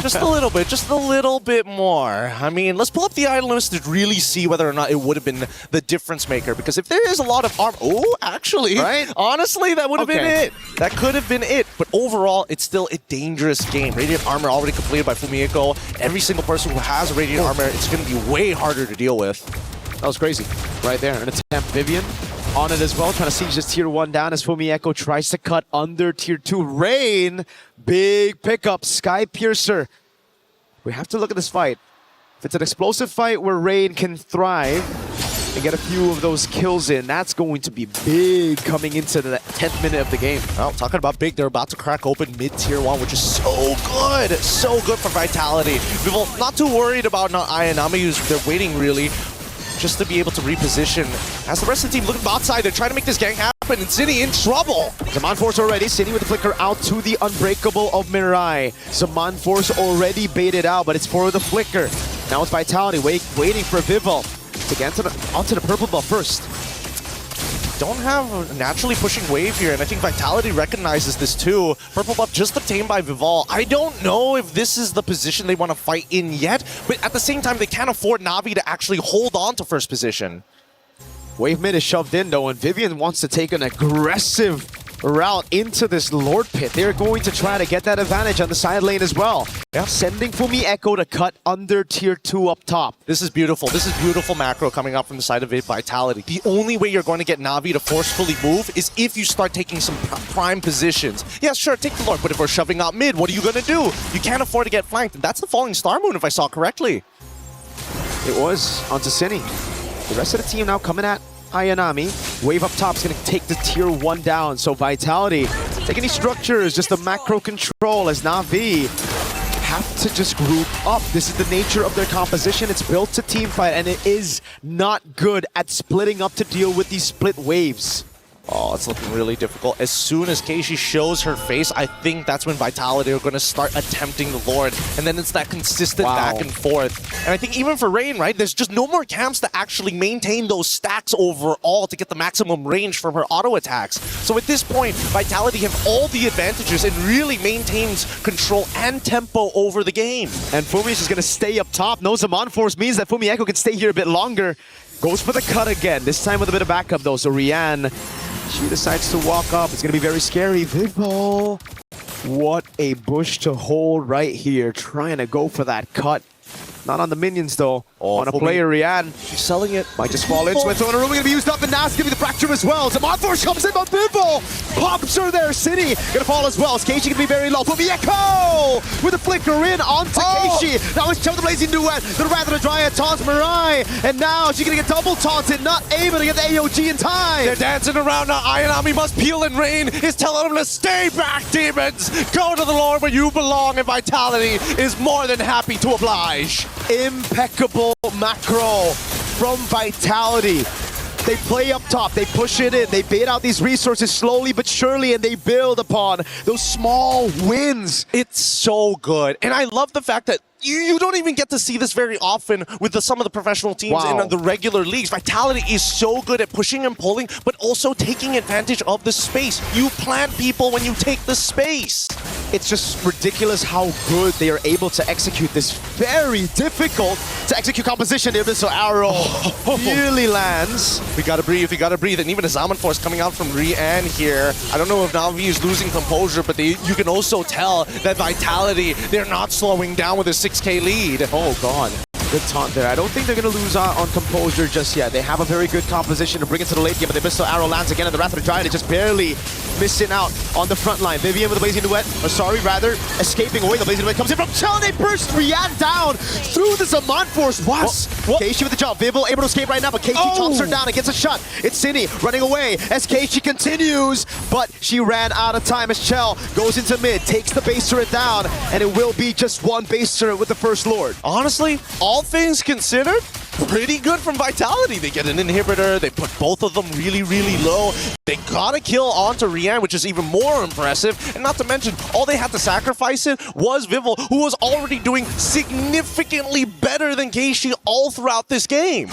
Just a little bit, just a little bit more. I mean, let's pull up the item list to really see whether or not it would have been the difference maker. Because if there is a lot of armor, oh, actually, right? Honestly, that would have been it. That could have been it. But overall, it's still a dangerous game. Radiant armor already completed by Fumiko. Every single person who has Radiant armor, it's going to be way harder to deal with. That was crazy. Right there, an attempt. Vivian on it as well, trying to siege this tier 1 down as Fumiko tries to cut under tier 2. Rain, big pickup, Sky Piercer. We have to look at this fight. If it's an explosive fight where Rain can thrive and get a few of those kills in, that's going to be big coming into the 10th minute of the game. Well, talking about big, they're about to crack open mid-tier 1, which is so good. So good for Vitality. People not too worried about not Ayanami, they're waiting really just to be able to reposition. As the rest of the team looking outside, they're trying to make this gang happen, and Cine in trouble. Zaman Force already, Cine with the flicker out to the Unbreakable of Mirai. Zaman Force already baited out, but it's for the flicker. Now it's Vitality waiting for Vival to get onto the purple buff first. Don't have a naturally pushing wave here, and I think Vitality recognizes this too. Purple buff just obtained by Vival. I don't know if this is the position they want to fight in yet, but at the same time, they can't afford Navi to actually hold on to first position. Wave mid is shoved in though, and Vivian wants to take an aggressive route into this Lord Pit. They're going to try to get that advantage on the side lane as well. Yeah, sending Fumi Echo to cut under tier 2 up top. This is beautiful. This is beautiful macro coming up from the side of Vitality. The only way you're going to get Navi to forcefully move is if you start taking some prime positions. Yeah, sure, take the Lord, but if we're shoving out mid, what are you going to do? You can't afford to get flanked. And that's the Falling Star Moon, if I saw correctly. It was onto Cine. The rest of the team now coming at Ayanami. Wave up top is going to take the tier 1 down. So Vitality, take any structures, just a macro control as Navi have to just group up. This is the nature of their composition. It's built to team fight, and it is not good at splitting up to deal with these split waves. Oh, it's looking really difficult. As soon as Keishi shows her face, I think that's when Vitality are going to start attempting the Lord. And then it's that consistent back and forth. And I think even for Rain, right, there's just no more camps to actually maintain those stacks overall to get the maximum range from her auto attacks. So at this point, Vitality have all the advantages and really maintains control and tempo over the game. And Fumi is just going to stay up top. No Zaman Force means that Fumi Echo can stay here a bit longer. Goes for the cut again, this time with a bit of backup though. So Rian, she decides to walk up. It's going to be very scary. Vival, what a bush to hold right here. Trying to go for that cut. Not on the minions though. On a player, Rian. She's selling it. Might just fall into it. So in a room going to be used up, and now it's going to be the fracture as well. Zaman Force comes in, but Vival pops her there. Cine going to fall as well. Keishi going to be very low. Fumi Echo with a flicker in onto Keishi. Now it's Chum the Blazing Duet. The Wrath of the Dryad taunts Mirai. And now she's going to get double taunted. Not able to get the AOG in time. They're dancing around now. Ayanami must peel, and Rain is telling them to stay back, demons. Go to the Lord where you belong, and Vitality is more than happy to oblige. Impeccable macro from Vitality. They play up top, they push it in, they bait out these resources slowly but surely, and they build upon those small wins. It's so good. And I love the fact that you don't even get to see this very often with some of the professional teams in the regular leagues. Vitality is so good at pushing and pulling, but also taking advantage of the space. You plant people when you take the space. It's just ridiculous how good they are able to execute this very difficult to execute composition. The Abyssal Arrow really lands. We gotta breathe, we gotta breathe. And even a Zaman Force coming out from Rian here. I don't know if Navi is losing composure, but you can also tell that Vitality, they're not slowing down with a 6K lead. Oh god. Good taunt there. I don't think they're going to lose on composure just yet. They have a very good composition to bring it to the late game, but the Abyssal Arrow lands again, and the Wrath of the Dryad is just barely missing out on the front line. Vivian with the Blazing Duet, escaping away. The Blazing Duet comes in from Chell, and they burst Rian down through the Zaman Force. Keishi with the jump. Vival able to escape right now, but Keishi chomps her down and gets a shot. It's Cine running away as Keishi continues, but she ran out of time as Chell goes into mid, takes the base turret down, and it will be just one base turret with the First Lord. Honestly, all things considered, pretty good from Vitality. They get an inhibitor, they put both of them really, really low. They got a kill onto Rian, which is even more impressive. And not to mention, all they had to sacrifice it was Vival, who was already doing significantly better than Keishi all throughout this game.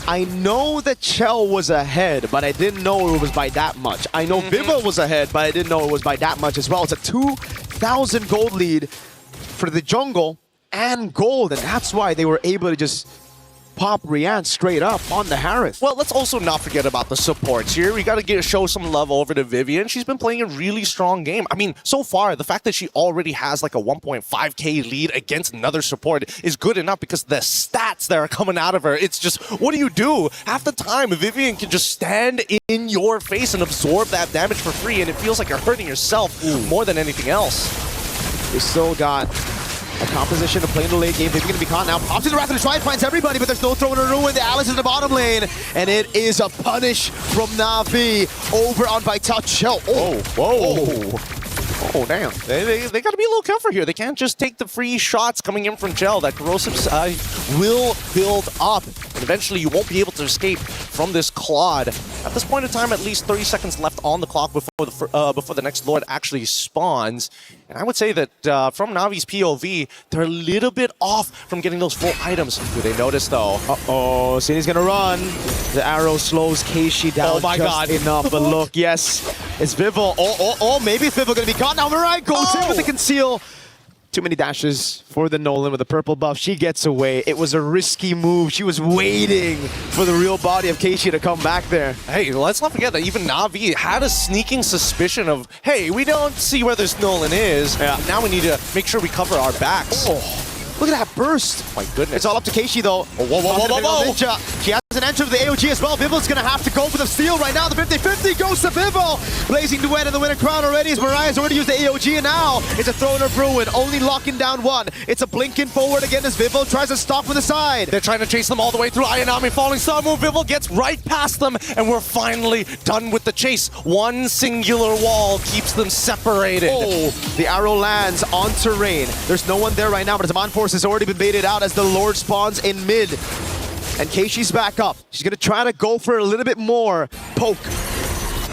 I know that Chell was ahead, but I didn't know it was by that much. I know Vival was ahead, but I didn't know it was by that much as well. It's a 2 1,000 gold lead for the jungle and gold, and that's why they were able to just pop Rian straight up on the Harith. Well, let's also not forget about the supports here. We got to show some love over to Vivian. She's been playing a really strong game. I mean, so far, the fact that she already has like a 1.5k lead against another support is good enough because the stats that are coming out of her, it's just, what do you do? Half the time, Vivian can just stand in your face and absorb that damage for free, and it feels like you're hurting yourself more than anything else. They still got a composition to play in the late game. They're going to be caught now. Pops in the Wrath of the Tribe, finds everybody, but there's no throw in a ruin. The Alice is in the bottom lane, and it is a punish from Na'Vi over on Vital Chell. Oh, damn. They got to be a little careful here. They can't just take the free shots coming in from Chell. That corrosive side will build up, and eventually you won't be able to escape from this Claude. At this point in time, at least 30 seconds left on the clock before the next Lord actually spawns. And I would say that from Navi's POV, they're a little bit off from getting those full items. Do they notice, though? Uh-oh, Cini's gonna run. The arrow slows Keishi down just enough, but look, yes, it's Vivel. Maybe Vivel gonna be caught. Now Mirai goes in with the conceal. Too many dashes for the Nolan with the purple buff. She gets away. It was a risky move. She was waiting for the real body of Keishi to come back there. Hey, let's not forget that even Na'Vi had a sneaking suspicion of, hey, we don't see where this Nolan is. Yeah. Now we need to make sure we cover our backs. Oh. Look at that burst. My goodness. It's all up to Keishi, though. Whoa. She hasn't entered the AOG as well. Vivel's going to have to go for the steal right now. The 50-50 goes to Vivel. Blazing Duet in the winner crown already as Mariah's already used the AOG, and now it's a Throne of Ruin, only locking down one. It's a blinking forward again as Vivel tries to stop with the side. They're trying to chase them all the way through. Ayanami falling star move. Vivel gets right past them, and we're finally done with the chase. One singular wall keeps them separated. Oh, the arrow lands on terrain. There's no one there right now, but Zaman Force has already been baited out as the Lord spawns in mid. And Keishi's back up. She's gonna try to go for a little bit more poke,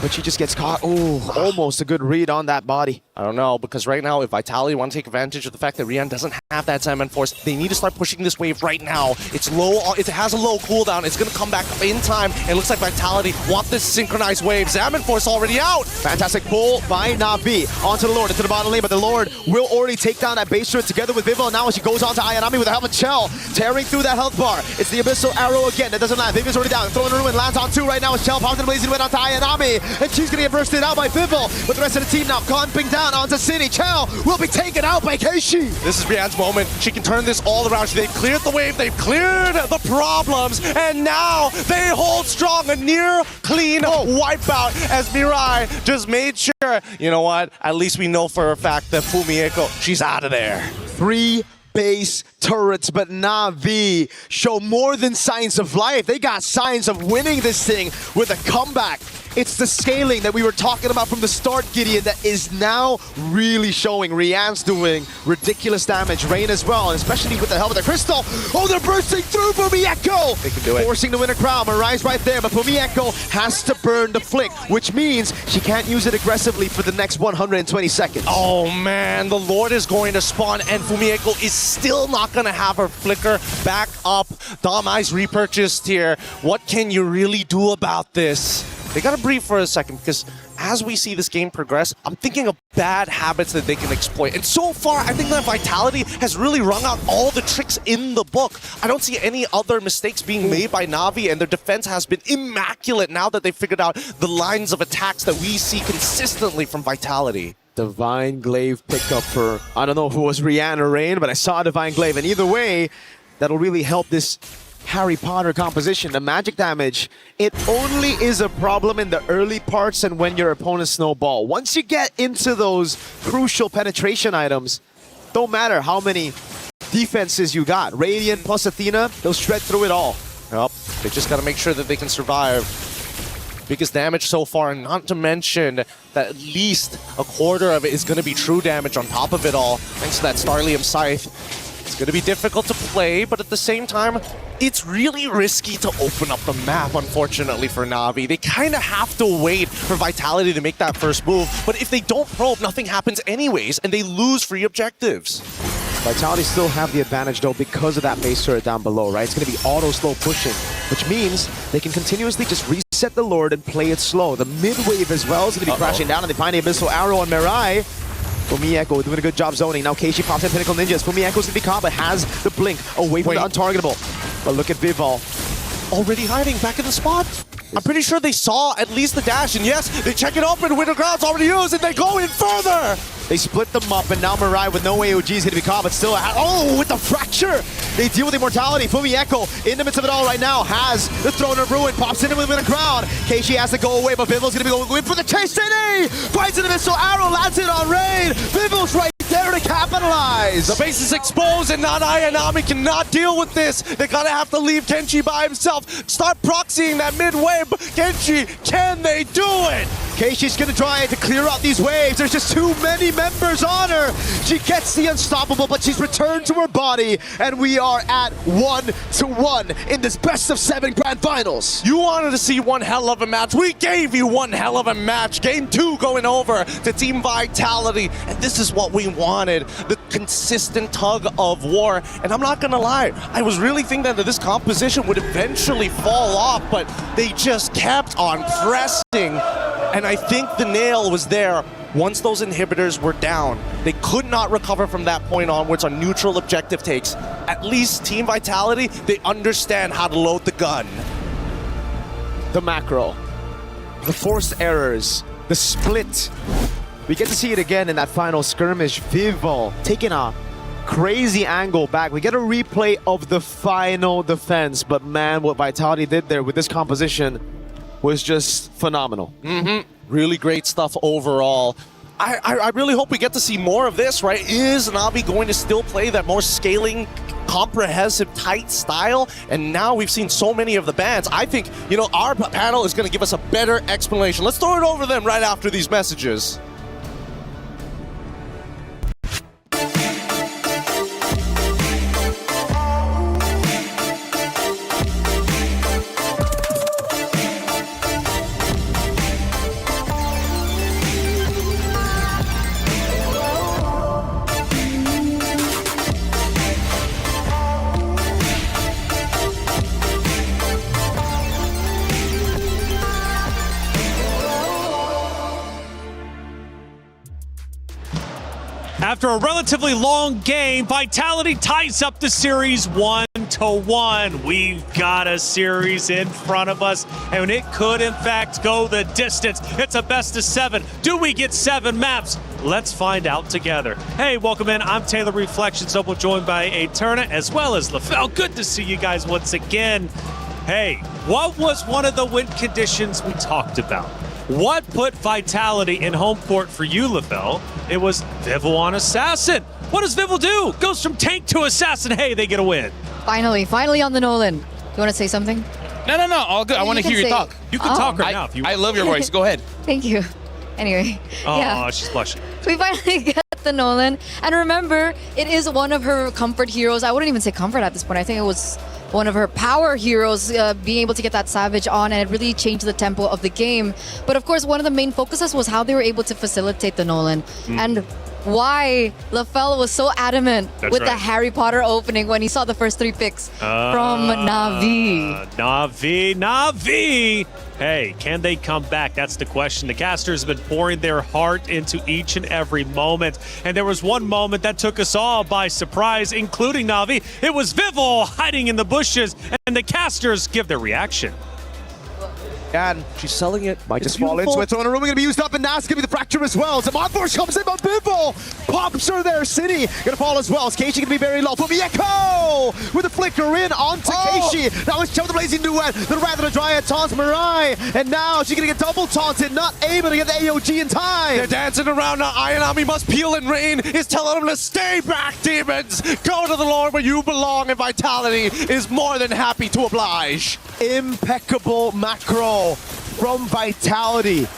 but she just gets caught. Oh, almost a good read on that body. I don't know, because right now, if Vitality want to take advantage of the fact that Rian doesn't have that Salmon Force, they need to start pushing this wave right now. It's low, it has a low cooldown. It's going to come back in time. It looks like Vitality want this synchronized wave. Salmon Force already out. Fantastic pull by Na'Vi onto the Lord, into the bottom lane, but the Lord will already take down that base turret together with Vivel. Now she goes on to Ayanami with a helmet Chell, tearing through that health bar. It's the Abyssal Arrow again. That doesn't land. Vivel's already down. Throwing a ruin, lands on two right now as Chell pops and blazing went onto Ayanami, and she's going to get bursted out by Vivel. But the rest of the team now clumping down onto Cini. Chell will be taken out by Keishi. This is Rian's moment. She can turn this all around. They've cleared the wave. They've cleared the problems. And now they hold strong. A near clean wipeout as Mirai just made sure, you know what? At least we know for a fact that Fumieko, she's out of there. 3 base turrets, but Na'Vi show more than signs of life. They got signs of winning this thing with a comeback. It's the scaling that we were talking about from the start, Gideon, that is now really showing. Rian's doing ridiculous damage. Rain as well, and especially with the help of the Crystal. Oh, they're bursting through Fumieko! They can do it. Forcing the winner crown. Marai's right there, but Fumieko has to burn the flick, which means she can't use it aggressively for the next 120 seconds. Oh man, the Lord is going to spawn, and Fumieko is still not going to have her flicker back up. Damai's repurchased here. What can you really do about this? They gotta breathe for a second, because as we see this game progress, I'm thinking of bad habits that they can exploit. And so far, I think that Vitality has really wrung out all the tricks in the book. I don't see any other mistakes being made by Na'Vi, and their defense has been immaculate now that they've figured out the lines of attacks that we see consistently from Vitality. Divine Glaive pickup for, I don't know if it was Rian or Rain, but I saw Divine Glaive, and either way, that'll really help this Harry Potter composition. The magic damage, it only is a problem in the early parts and when your opponents snowball. Once you get into those crucial penetration items, don't matter how many defenses you got. Radiant plus Athena, they'll shred through it all. Yep, they just gotta make sure that they can survive. Biggest damage so far, and not to mention that at least a quarter of it is gonna be true damage on top of it all, thanks to that Starlium Scythe. It's going to be difficult to play, but at the same time, it's really risky to open up the map, unfortunately, for Na'Vi. They kind of have to wait for Vitality to make that first move, but if they don't probe, nothing happens anyways, and they lose free objectives. Vitality still have the advantage, though, because of that base turret down below, right? It's going to be auto-slow pushing, which means they can continuously just reset the Lord and play it slow. The mid-wave as well is going to be crashing down, and they find the Abyssal Arrow on Mirai. Fumieko doing a good job zoning. Now Keishi pops in Pinnacle Ninjas. Fumieko's gonna be caught, but has the blink away from the untargetable. But look at Vivol. Already hiding back in the spot. I'm pretty sure they saw at least the dash, and yes, they check it open. Winter Ground's already used, and they go in further. They split them up, and now Mirai with no AOG is gonna be caught, but still, with the fracture! They deal with immortality. Fumieko, in the midst of it all right now, has the Throne of Ruin, pops in with a crown. Keishi has to go away, but Vivol's gonna be going in for the chase. City! Finds an missile arrow, lands it on Rain. Vivol's right there to capitalize. The base is exposed, and Nami cannot deal with this. They're gonna have to leave Kenshi by himself. Start proxying that mid-wave. Kenshi, can they do it? Keishi's gonna try to clear out these waves. There's just too many members on her. She gets the unstoppable, but she's returned to her body, and we are at 1-1 in this best of 7 grand finals. You wanted to see one hell of a match. We gave you one hell of a match. Game 2 going over to Team Vitality, and this is what we wanted. The consistent tug of war. And I'm not gonna lie, I was really thinking that this composition would eventually fall off, but they just kept on pressing. And I think the nail was there once those inhibitors were down. They could not recover from that point onwards on neutral objective takes. At least Team Vitality, they understand how to load the gun. The macro, the forced errors, the split. We get to see it again in that final skirmish. Vivol taking a crazy angle back. We get a replay of the final defense, but man, what Vitality did there with this composition was just phenomenal. Really great stuff overall. I really hope we get to see more of this, right? Is Navi going to still play that more scaling, comprehensive, tight style? And now we've seen so many of the bans. I think, you know, our panel is going to give us a better explanation. Let's throw it over to them right after these messages. After a relatively long game, Vitality ties up the series 1-1. We've got a series in front of us, and it could, in fact, go the distance. It's a best of 7. Do we get 7 maps? Let's find out together. Hey, welcome in. I'm Taylor Reflections, Opal, joined by Eterna as well as LaFell. Good to see you guys once again. Hey, what was one of the win conditions we talked about? What put Vitality in home court for you, LaFell? It was Vivol on Assassin. What does Vivol do? Goes from tank to assassin. Hey, they get a win. Finally on the Nolan. You want to say something? No, all good. I want to hear you talk. You can talk right now if you want. I love your voice. Go ahead. Thank you. Anyway, oh, she's blushing. We finally get the Nolan. And remember, it is one of her comfort heroes. I wouldn't even say comfort at this point. I think it was one of her power heroes being able to get that Savage on, and it really changed the tempo of the game. But of course, one of the main focuses was how they were able to facilitate the Nolan. And why LaFell was so adamant with the Harry Potter opening when he saw the first 3 picks from Navi. Navi! Hey, can they come back? That's the question. The casters have been pouring their heart into each and every moment. And there was one moment that took us all by surprise, including Navi. It was Vivol hiding in the bushes, and the casters give their reaction. And she's selling it. Might just fall into it. Throne of Ruin gonna be used up, and now it's gonna be the fracture as well. Zamon Force comes in, but Vivol pops her there. City gonna fall as well. Is Keishi gonna be very low? Fumieko with the flicker in onto Keishi. Now it's Joe the Blazing Duet. The Wrath of the Dryad taunts Mirai, and now she's gonna get double taunted, not able to get the AOG in time. They're dancing around now. Ayanami must peel, and Rain is telling them to stay back, demons. Go to the Lord where you belong, and Vitality is more than happy to oblige. Impeccable macro from Vitality.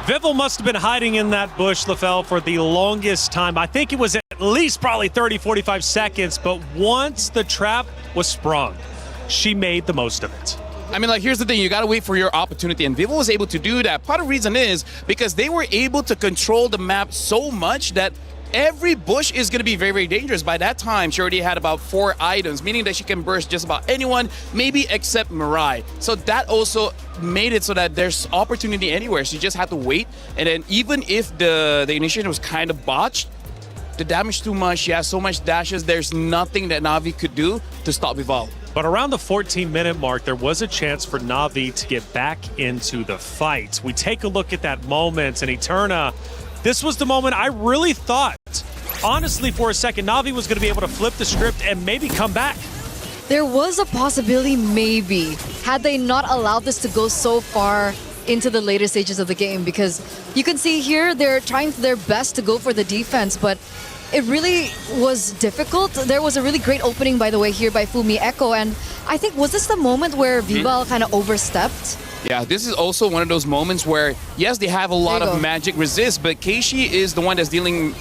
Vivol must have been hiding in that bush, LaFell, for the longest time. I think it was at least probably 30, 45 seconds, but once the trap was sprung, she made the most of it. I mean, like, here's the thing. You got to wait for your opportunity, and Vivol was able to do that. Part of the reason is because they were able to control the map so much that every bush is going to be very, very dangerous. By that time, she already had about 4 items, meaning that she can burst just about anyone, maybe except Mirai. So that also made it so that there's opportunity anywhere. She just had to wait. And then even if the initiation was kind of botched, the damage too much, she has so much dashes, there's nothing that Navi could do to stop Vival. But around the 14-minute mark, there was a chance for Navi to get back into the fight. We take a look at that moment, and Eterna, this was the moment I really thought, honestly, for a second, Navi was going to be able to flip the script and maybe come back. There was a possibility, maybe, had they not allowed this to go so far into the later stages of the game, because you can see here they're trying their best to go for the defense, but it really was difficult. There was a really great opening, by the way, here by Fumi Echo, and I think, was this the moment where Vival kind of overstepped? Yeah, this is also one of those moments where, yes, they have a lot of magic resist, but Keishi is the one that's dealing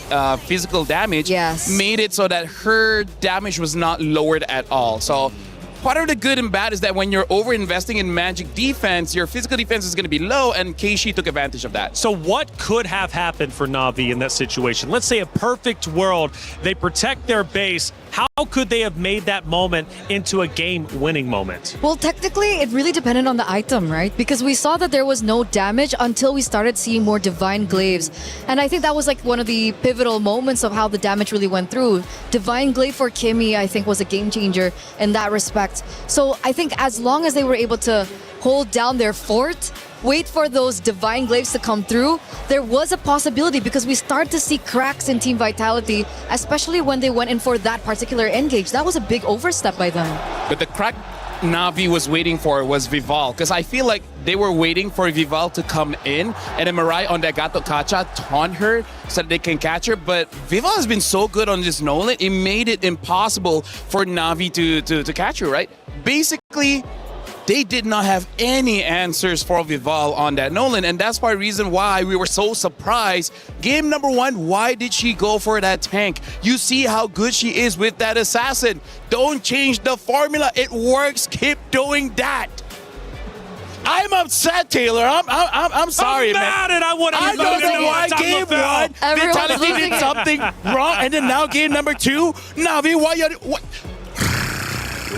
physical damage. Yes. Made it so that her damage was not lowered at all. So part of the good and bad is that when you're over-investing in magic defense, your physical defense is going to be low, and Keishi took advantage of that. So what could have happened for Navi in that situation? Let's say a perfect world. They protect their base. How could they have made that moment into a game-winning moment? Well, technically, it really depended on the item, right? Because we saw that there was no damage until we started seeing more Divine Glaives. And I think that was like one of the pivotal moments of how the damage really went through. Divine Glaive for Kimmy, I think, was a game changer in that respect. So I think as long as they were able to hold down their fort, wait for those Divine Glaives to come through, there was a possibility, because we start to see cracks in Team Vitality, especially when they went in for that particular engage. That was a big overstep by them. But the crack Navi was waiting for was Vival, because I feel like they were waiting for Vival to come in, and then Mirai on that Gato Kacha taunt her so that they can catch her. But Vival has been so good on this Nolan, it made it impossible for Navi to catch her, right? Basically, they did not have any answers for Vival on that Nolan, and that's the reason why we were so surprised. Game number 1, why did she go for that tank? You see how good she is with that assassin. Don't change the formula. It works. Keep doing that. I'm upset, Taylor. I'm sorry, I'm man. mad, and I want to I don't know why game 1 Vitality did something wrong, and then now game number 2, Navi, why you what?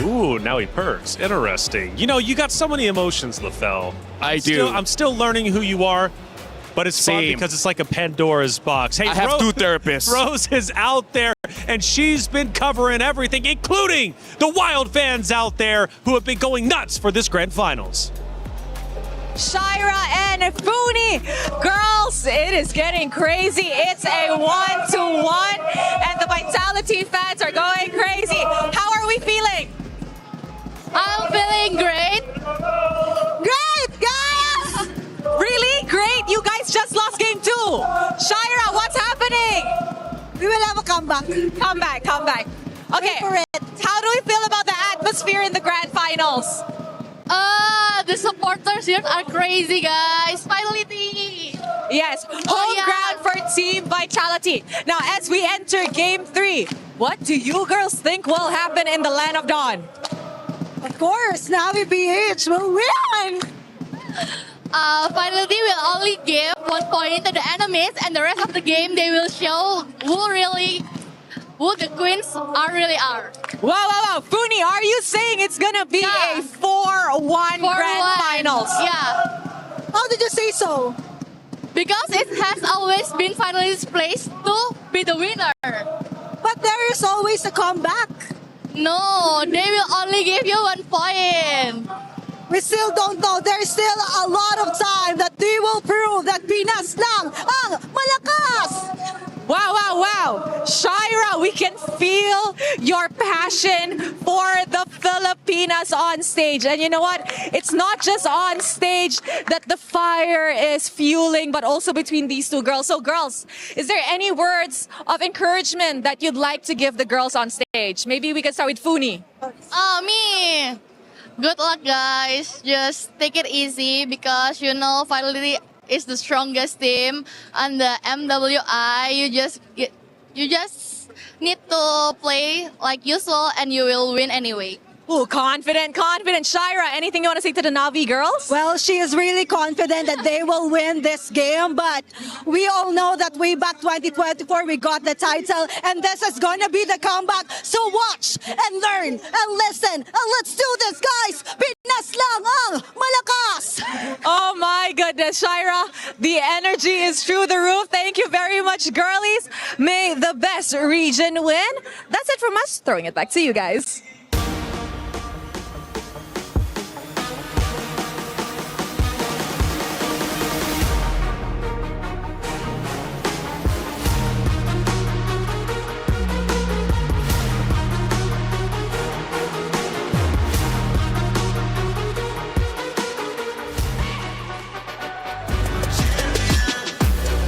Ooh, now he perks. Interesting. You know, you got so many emotions, LaFell. I do. I'm still learning who you are, but it's fun because it's like a Pandora's box. Hey, I have 2 therapists. Rose is out there, and she's been covering everything, including the Wild fans out there who have been going nuts for this grand finals. Shira and Funi. Girls, it is getting crazy. It's a 1-1, and the Vitality fans are going crazy. How are we feeling? I'm feeling great. Great, guys! Really? Great. You guys just lost game 2. Shira, what's happening? We will have a comeback. Come back. Okay. How do we feel about the atmosphere in the grand finals? The supporters here are crazy, guys. Vitality. Yes, home ground for Team Vitality. Now, as we enter game 3, what do you girls think will happen in the Land of Dawn? Of course, Navi BH will win! Vitality will only give 1 point to the enemies, and the rest of the game they will show who the queens really are. Wow. Funi, are you saying it's gonna be a 4-1 grand finals? Yeah. How did you say so? Because it has always been Vitality's place to be the winner. But there is always a comeback. No, they will only give you 1 point. We still don't know. There's still a lot of time that they will prove that Pinas lang ang malakas. Wow. Shira, we can feel your passion for the Filipinas on stage. And you know what? It's not just on stage that the fire is fueling, but also between these 2 girls. So girls, is there any words of encouragement that you'd like to give the girls on stage? Maybe we can start with Funi. Me. Good luck, guys. Just take it easy, because you know Vitality is the strongest team, and the MWI, you just need to play like usual, and you will win anyway. Ooh, confident. Shaira, anything you want to say to the Navi girls? Well, she is really confident that they will win this game, but we all know that way back 2024 we got the title, and this is going to be the comeback. So watch and learn and listen, and let's do this, guys! Pinas lang ang malakas! Oh my goodness, Shaira, the energy is through the roof. Thank you very much, girlies. May the best region win. That's it from us. Throwing it back to you guys.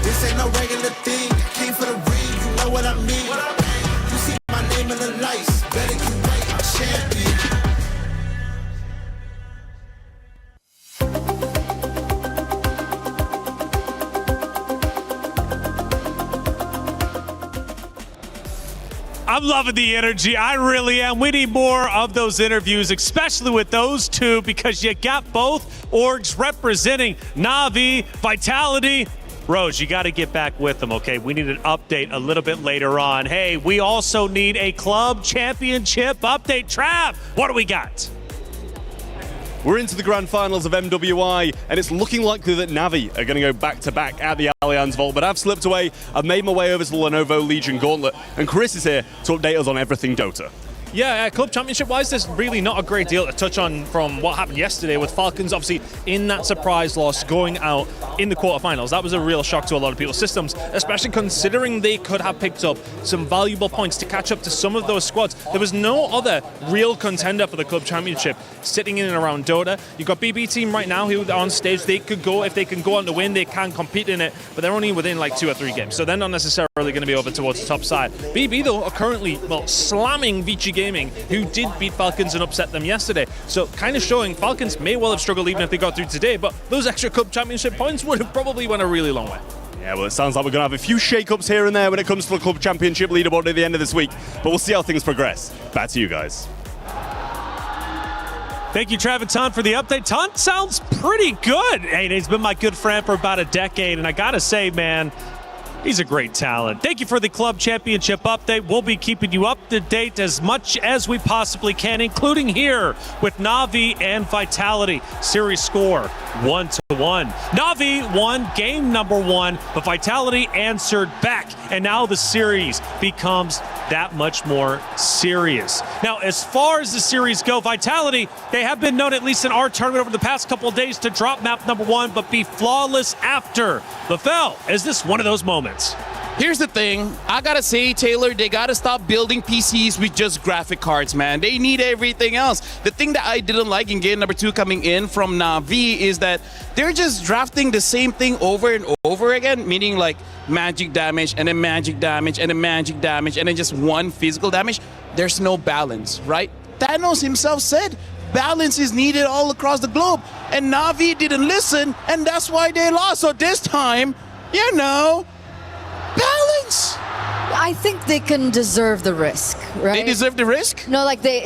This ain't no regular thing. Came for the ring, you know what I mean. You see my name in the lights. Better you wait, I'm champion. I'm loving the energy. I really am. We need more of those interviews, especially with those two, because you got both orgs representing Navi, Vitality. Rose, you got to get back with them, okay? We need an update a little bit later on. Hey, we also need a club championship update. Trav, what do we got? We're into the grand finals of MWI, and it's looking likely that Navi are going to go back-to-back at the Allianz Vault, but I've slipped away. I've made my way over to the Lenovo Legion Gauntlet, and Chris is here to update us on everything Dota. Yeah, club championship-wise, there's really not a great deal to touch on from what happened yesterday with Falcons, obviously, in that surprise loss going out in the quarterfinals. That was a real shock to a lot of people's systems, especially considering they could have picked up some valuable points to catch up to some of those squads. There was no other real contender for the club championship sitting in and around Dota. You've got BB team right now who are on stage. They could go, if they can go on to win, they can compete in it, but they're only within like 2 or 3 games, so they're not necessarily going to be over towards the top side. BB, though, are currently, well, slamming Vici Gaming, who did beat Falcons and upset them yesterday. So kind of showing Falcons may well have struggled even if they got through today, but those extra club championship points would have probably went a really long way. Yeah, well, it sounds like we're going to have a few shake-ups here and there when it comes to the club championship leaderboard at the end of this week, but we'll see how things progress. Back to you guys. Thank you, Trav and Ton, for the update. Ton sounds pretty good. Hey, he's been my good friend for about a decade, and I got to say, man, he's a great talent. Thank you for the club championship update. We'll be keeping you up to date as much as we possibly can, including here with Navi and Vitality. Series score 1-1. Navi won game number 1, but Vitality answered back, and now the series becomes that much more serious. Now, as far as the series go, Vitality, they have been known, at least in our tournament over the past couple of days, to drop map number 1, but be flawless after. LaFell, is this one of those moments? Here's the thing, I gotta say, Taylor, they gotta stop building PCs with just graphic cards, man. They need everything else. The thing that I didn't like in game number 2 coming in from Navi is that they're just drafting the same thing over and over again, meaning like magic damage and then magic damage and then magic damage and then just one physical damage. There's no balance, right? Thanos himself said balance is needed all across the globe, and Navi didn't listen, and that's why they lost. So this time, you know, balance. I think they can deserve the risk, right? They deserve the risk? No, like they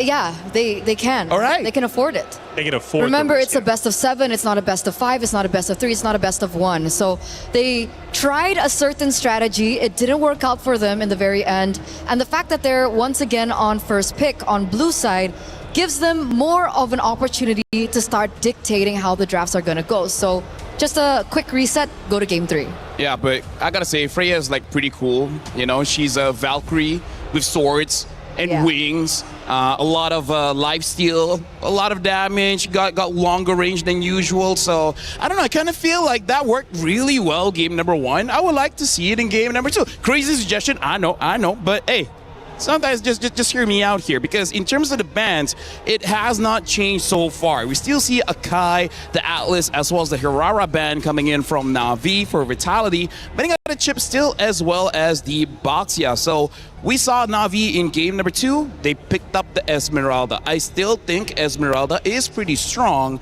can. All right. They can afford it. They can afford Remember, the risk, it's a best of 7, it's not a best of 5, it's not a best of 3, it's not a best of 1. So they tried a certain strategy, it didn't work out for them in the very end. And the fact that they're once again on first pick on blue side gives them more of an opportunity to start dictating how the drafts are gonna go. So just a quick reset, go to game 3. Yeah, but I gotta say, Freya is like pretty cool. You know, she's a Valkyrie with swords and wings, a lot of lifesteal, a lot of damage, got longer range than usual. So I don't know, I kind of feel like that worked really well game number 1. I would like to see it in game number 2. Crazy suggestion, I know, but hey, sometimes just hear me out here, because in terms of the bans, it has not changed so far. We still see Akai, the Atlas, as well as the Hirara ban coming in from Navi for Vitality, but they got a chip still, as well as the Boxia. So we saw Navi in game number 2. They picked up the Esmeralda. I still think Esmeralda is pretty strong.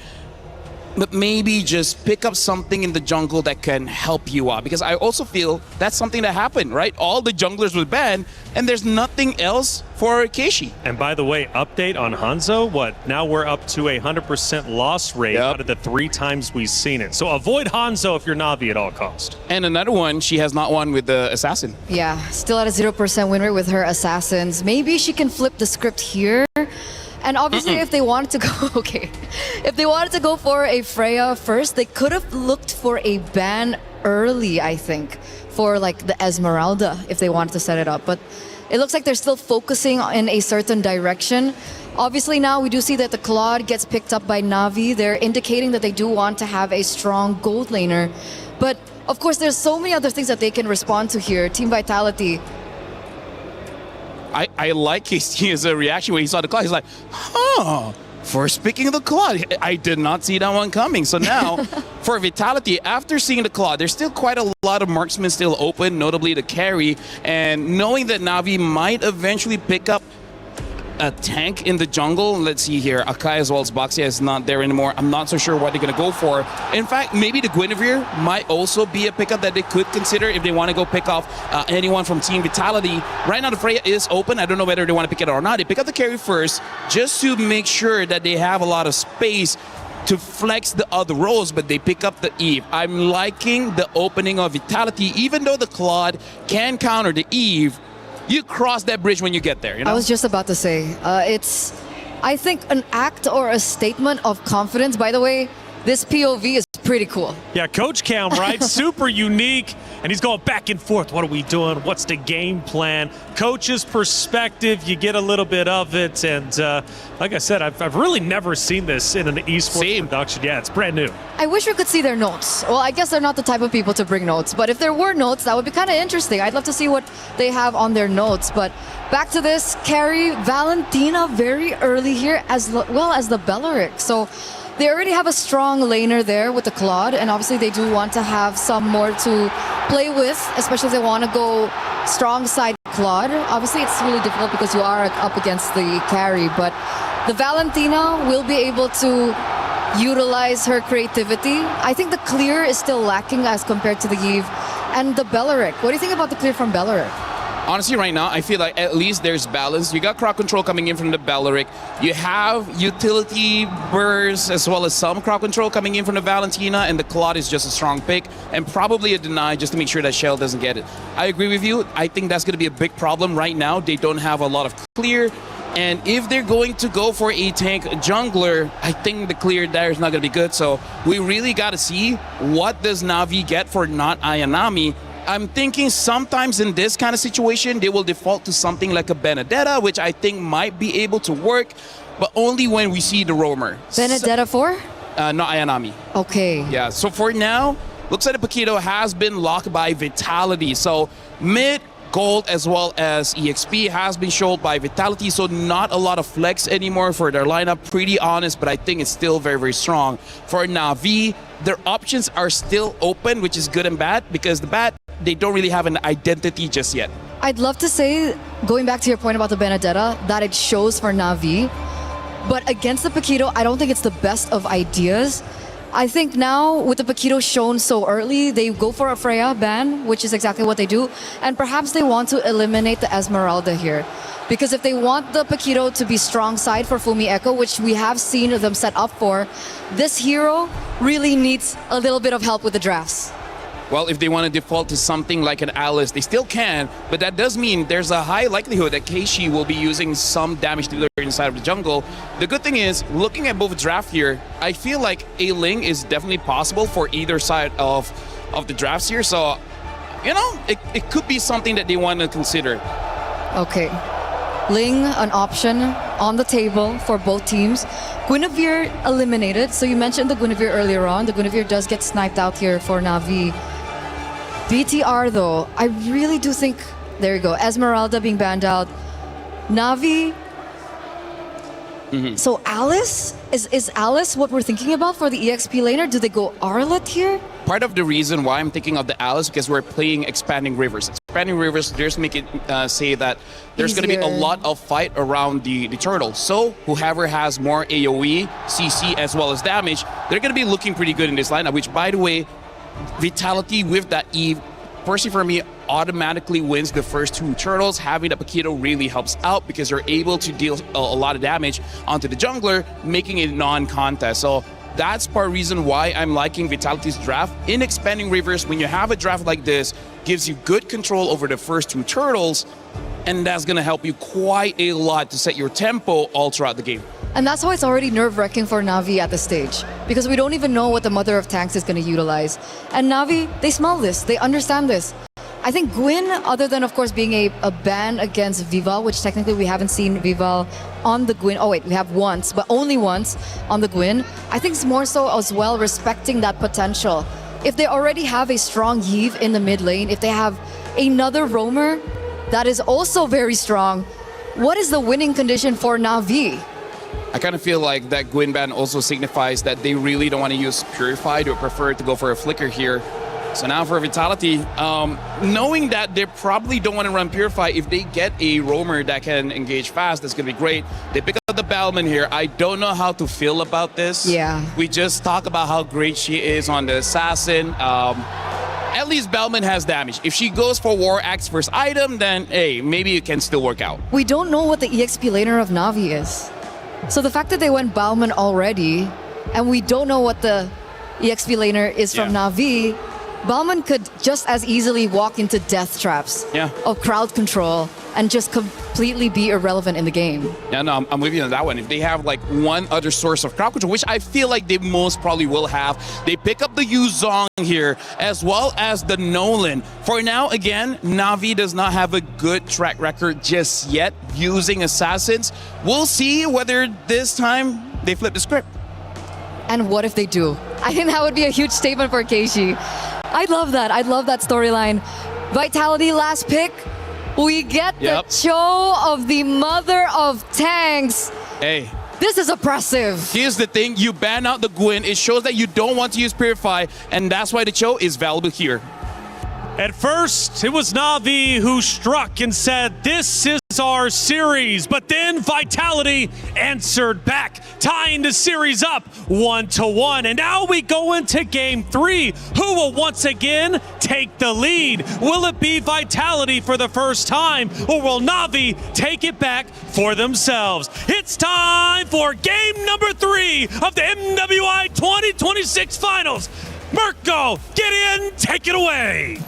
but maybe just pick up something in the jungle that can help you out. Because I also feel that's something that happened, right? All the junglers were banned, and there's nothing else for Keishi. And by the way, update on Hanzo, now we're up to 100% loss rate out of the 3 times we've seen it. So avoid Hanzo if you're Navi at all cost. And another one, she has not won with the Assassin. Yeah, still at a 0% win rate with her assassins. Maybe she can flip the script here. And obviously, if they wanted to go, if they wanted to go for a Freya first, they could have looked for a ban early, I think, for like the Esmeralda, if they wanted to set it up. But it looks like they're still focusing in a certain direction. Obviously, now we do see that the Claude gets picked up by Navi. They're indicating that they do want to have a strong gold laner. But of course, there's so many other things that they can respond to here. Team Vitality. I like his reaction when he saw the Claude. He's like, huh, first picking the Claude. I did not see that one coming. So now, for Vitality, after seeing the Claude, there's still quite a lot of marksmen still open, notably the carry. And knowing that Navi might eventually pick up a tank in the jungle. Let's see here. Akai as well as Baxia is not there anymore. I'm not so sure what they're going to go for. In fact, maybe the Guinevere might also be a pickup that they could consider if they want to go pick off anyone from Team Vitality. Right now, the Freya is open. I don't know whether they want to pick it or not. They pick up the carry first just to make sure that they have a lot of space to flex the other roles, but they pick up the Eve. I'm liking the opening of Vitality. Even though the Claude can counter the Eve, you cross that bridge when you get there, you know? I was just about to say, it's, I think, an act or a statement of confidence. By the way, this POV is pretty cool. Yeah, Coach Cam, right? Super unique. And he's going back and forth. What are we doing? What's the game plan? Coach's perspective, you get a little bit of it. And like I said, I've really never seen this in an esports production. Yeah, it's brand new. I wish we could see their notes. Well, I guess they're not the type of people to bring notes. But if there were notes, that would be kind of interesting. I'd love to see what they have on their notes. But back to this, carry Valentina very early here, as well as the Bellaric. So they already have a strong laner there with the Claude, and obviously they do want to have some more to play with, especially if they want to go strong side Claude. Obviously it's really difficult because you are up against the carry, but the Valentina will be able to utilize her creativity. I think the clear is still lacking as compared to the Eve and the Bellaric. What do you think about the clear from Bellaric? Honestly, right now, I feel like at least there's balance. You got crowd control coming in from the Bellaric. You have utility bursts as well as some crowd control coming in from the Valentina, and the Claude is just a strong pick and probably a deny just to make sure that Shell doesn't get it. I agree with you. I think that's going to be a big problem right now. They don't have a lot of clear, and if they're going to go for a tank jungler, I think the clear there is not going to be good. So we really got to see what does Navi get for not Ayanami. I'm thinking sometimes in this kind of situation, they will default to something like a Benedetta, which I think might be able to work, but only when we see the roamer. Benedetta for? Not Ayanami. Okay. Yeah, so for now, looks like the Paquito has been locked by Vitality. So mid, gold, as well as EXP has been showed by Vitality, so not a lot of flex anymore for their lineup. Pretty honest, but I think it's still very, very strong. For Navi, their options are still open, which is good and bad, because the bad, they don't really have an identity just yet. I'd love to say, going back to your point about the Benedetta, that it shows for Navi. But against the Paquito, I don't think it's the best of ideas. I think now, with the Paquito shown so early, they go for a Freya ban, which is exactly what they do. And perhaps they want to eliminate the Esmeralda here. Because if they want the Paquito to be strong side for Fumi Echo, which we have seen them set up for, this hero really needs a little bit of help with the drafts. Well, if they want to default to something like an Alice, they still can, but that does mean there's a high likelihood that Keishi will be using some damage dealer inside of the jungle. The good thing is, looking at both draft here, I feel like a Ling is definitely possible for either side of the drafts here, so, you know, it could be something that they want to consider. Okay. Ling, an option on the table for both teams. Guinevere eliminated, so you mentioned the Guinevere earlier on. The Guinevere does get sniped out here for Navi. BTR though, I really do think, there you go, Esmeralda being banned out. Navi, so Alice, Is Alice what we're thinking about for the EXP laner? Do they go Arlet here? Part of the reason why I'm thinking of the Alice because we're playing Expanding Rivers. Expanding Rivers, just make it say that there's going to be a Easier. lot of fight around the turtle. So whoever has more AoE, CC, as well as damage, they're going to be looking pretty good in this lineup, which, by the way, Vitality with that Eve, personally for me, automatically wins the first two turtles. Having the Paquito really helps out because they're able to deal a lot of damage onto the jungler, making it non-contest. So that's part of the reason why I'm liking Vitality's draft. In Expanding Rivers, when you have a draft like this, gives you good control over the first two turtles, and that's going to help you quite a lot to set your tempo all throughout the game. And that's why it's already nerve-wracking for Navi at this stage. Because we don't even know what the Mother of Tanks is going to utilize. And Navi, they smell this. They understand this. I think Gwyn, other than, of course, being a ban against Vival, which technically we haven't seen Vival on the Gwyn. Oh, wait, we have once, but only once on the Gwyn. I think it's more so as well respecting that potential. If they already have a strong Yve in the mid lane, if they have another roamer that is also very strong, what is the winning condition for Navi? I kind of feel like that Gwyn ban also signifies that they really don't want to use Purify. They prefer to go for a Flicker here. So now for Vitality, knowing that they probably don't want to run Purify, if they get a roamer that can engage fast, that's going to be great. They pick up the Bellman here. I don't know how to feel about this. Yeah. We just talk about how great she is on the Assassin. At least Bellman has damage. If she goes for War Axe first item, then hey, maybe it can still work out. We don't know what the EXP laner of Navi is. So the fact that they went Bauman already, and we don't know what the EXP laner is from Navi, Bauman could just as easily walk into death traps of crowd control and just completely be irrelevant in the game. Yeah, no, I'm with you on that one. If they have like one other source of crowd control, which I feel like they most probably will have, they pick up the Yuzong here as well as the Nolan. For now, again, Navi does not have a good track record just yet using assassins. We'll see whether this time they flip the script. And what if they do? I think that would be a huge statement for Keishi. I love that. I love that storyline. Vitality last pick. We get the show of the Mother of Tanks. Hey. This is oppressive. Here's the thing, you ban out the Gwyn, it shows that you don't want to use Purify, and that's why the show is valuable here. At first, it was Navi who struck and said, "This is our series," but then Vitality answered back, tying the series up 1-1. And now we go into Game 3. Who will once again take the lead? Will it be Vitality for the first time, or will Navi take it back for themselves? It's time for Game number 3 of the MWI 2026 Finals. Mirko, get in, take it away.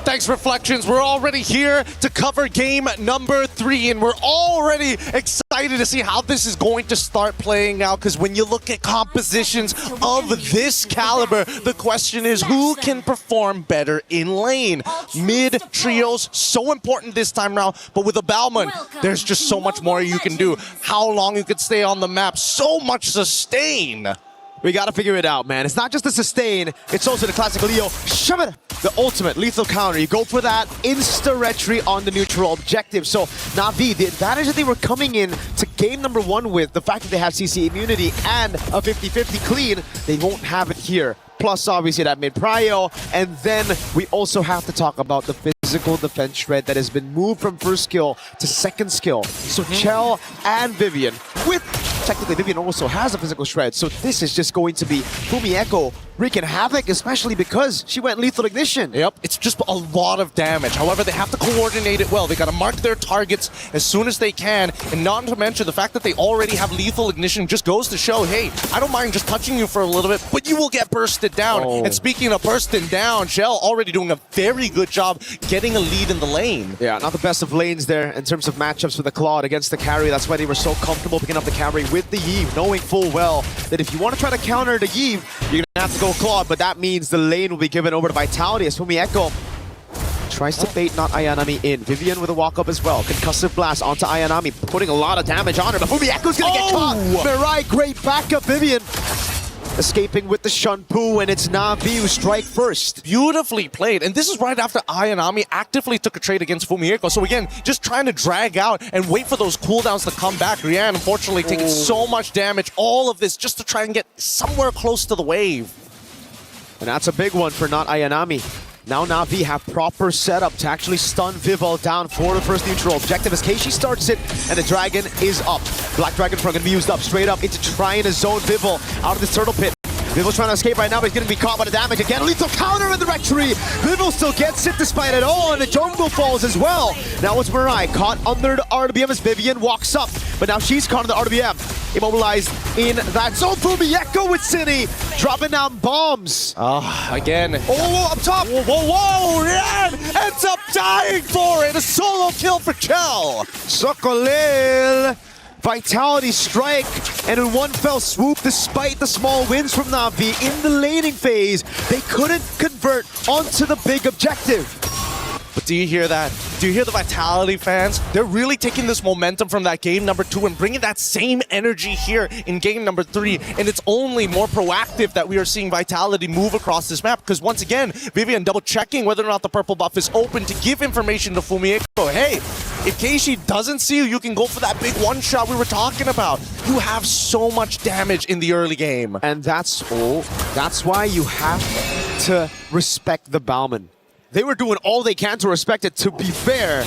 Thanks, Reflections. We're already here to cover game number 3, and we're already excited to see how this is going to start playing out, because when you look at compositions of this caliber, the question is who can perform better in lane? Mid trios, so important this time around, but with a Bauman, there's just so much more you can do. How long you could stay on the map, so much sustain. We gotta figure it out, man. It's not just the sustain, it's also the classic Leo. Shove it! The ultimate lethal counter. You go for that insta-retry on the neutral objective. So Navi, the advantage that they were coming in to game number 1 with, the fact that they have CC immunity and a 50-50 clean, they won't have it here. Plus, obviously, that mid-prio. And then we also have to talk about the physical defense shred that has been moved from first skill to second skill. So Chell and Vivian, with technically Vivian also has a physical shred. So this is just going to be Fumi Echo wreaking havoc, especially because she went lethal ignition. Yep, it's just a lot of damage. However, they have to coordinate it well. They got to mark their targets as soon as they can. And not to mention the fact that they already have lethal ignition just goes to show, hey, I don't mind just touching you for a little bit, but you will get bursted down. And speaking of bursting down, Shell already doing a very good job getting a lead in the lane. Yeah, not the best of lanes there in terms of matchups with the Claude against the carry. That's why they were so comfortable picking up the carry with the Yve, knowing full well that if you want to try to counter the Yve, you're going to have to go Claude, but that means the lane will be given over to Vitality as Fumi Echo tries to bait not Ayanami in. Vivian with a walk-up as well. Concussive Blast onto Ayanami, putting a lot of damage on her, but Fumi Echo's going to get caught. Mirai, great backup, Vivian. escaping with the Shunpu, and it's Navi who strike first. Beautifully played, and this is right after Ayanami actively took a trade against Fumieko. So again, just trying to drag out and wait for those cooldowns to come back. Rian, unfortunately, taking so much damage. All of this just to try and get somewhere close to the wave. And that's a big one for not Ayanami. Now Navi have proper setup to actually stun Vivol down for the first neutral objective as Keishi starts it, and the Dragon is up. Black Dragon Front gonna be used up straight up into trying to zone Vivol out of this turtle pit. Vivol's trying to escape right now, but he's going to be caught by the damage again. Lethal counter in the rectory. Vivol still gets it despite it all, and the jungle falls as well. Now it's Mirai caught under the RWM as Vivian walks up, but now she's caught in the RWM. Immobilized in that zone. Fumieko with City, dropping down bombs. Again. Oh, up top. Whoa, whoa, whoa! Rian ends up dying for it. A solo kill for Kel. Sokolil. Vitality strike, and in one fell swoop, despite the small wins from Navi in the laning phase, they couldn't convert onto the big objective. But do you hear that? Do you hear the Vitality fans? They're really taking this momentum from that game number 2 and bringing that same energy here in game number 3. And it's only more proactive that we are seeing Vitality move across this map. Because once again, Vivian double checking whether or not the purple buff is open to give information to Fumieko. Hey, if Keishi doesn't see you, you can go for that big one shot we were talking about. You have so much damage in the early game. And that's why you have to respect the Bauman. They were doing all they can to respect it, to be fair.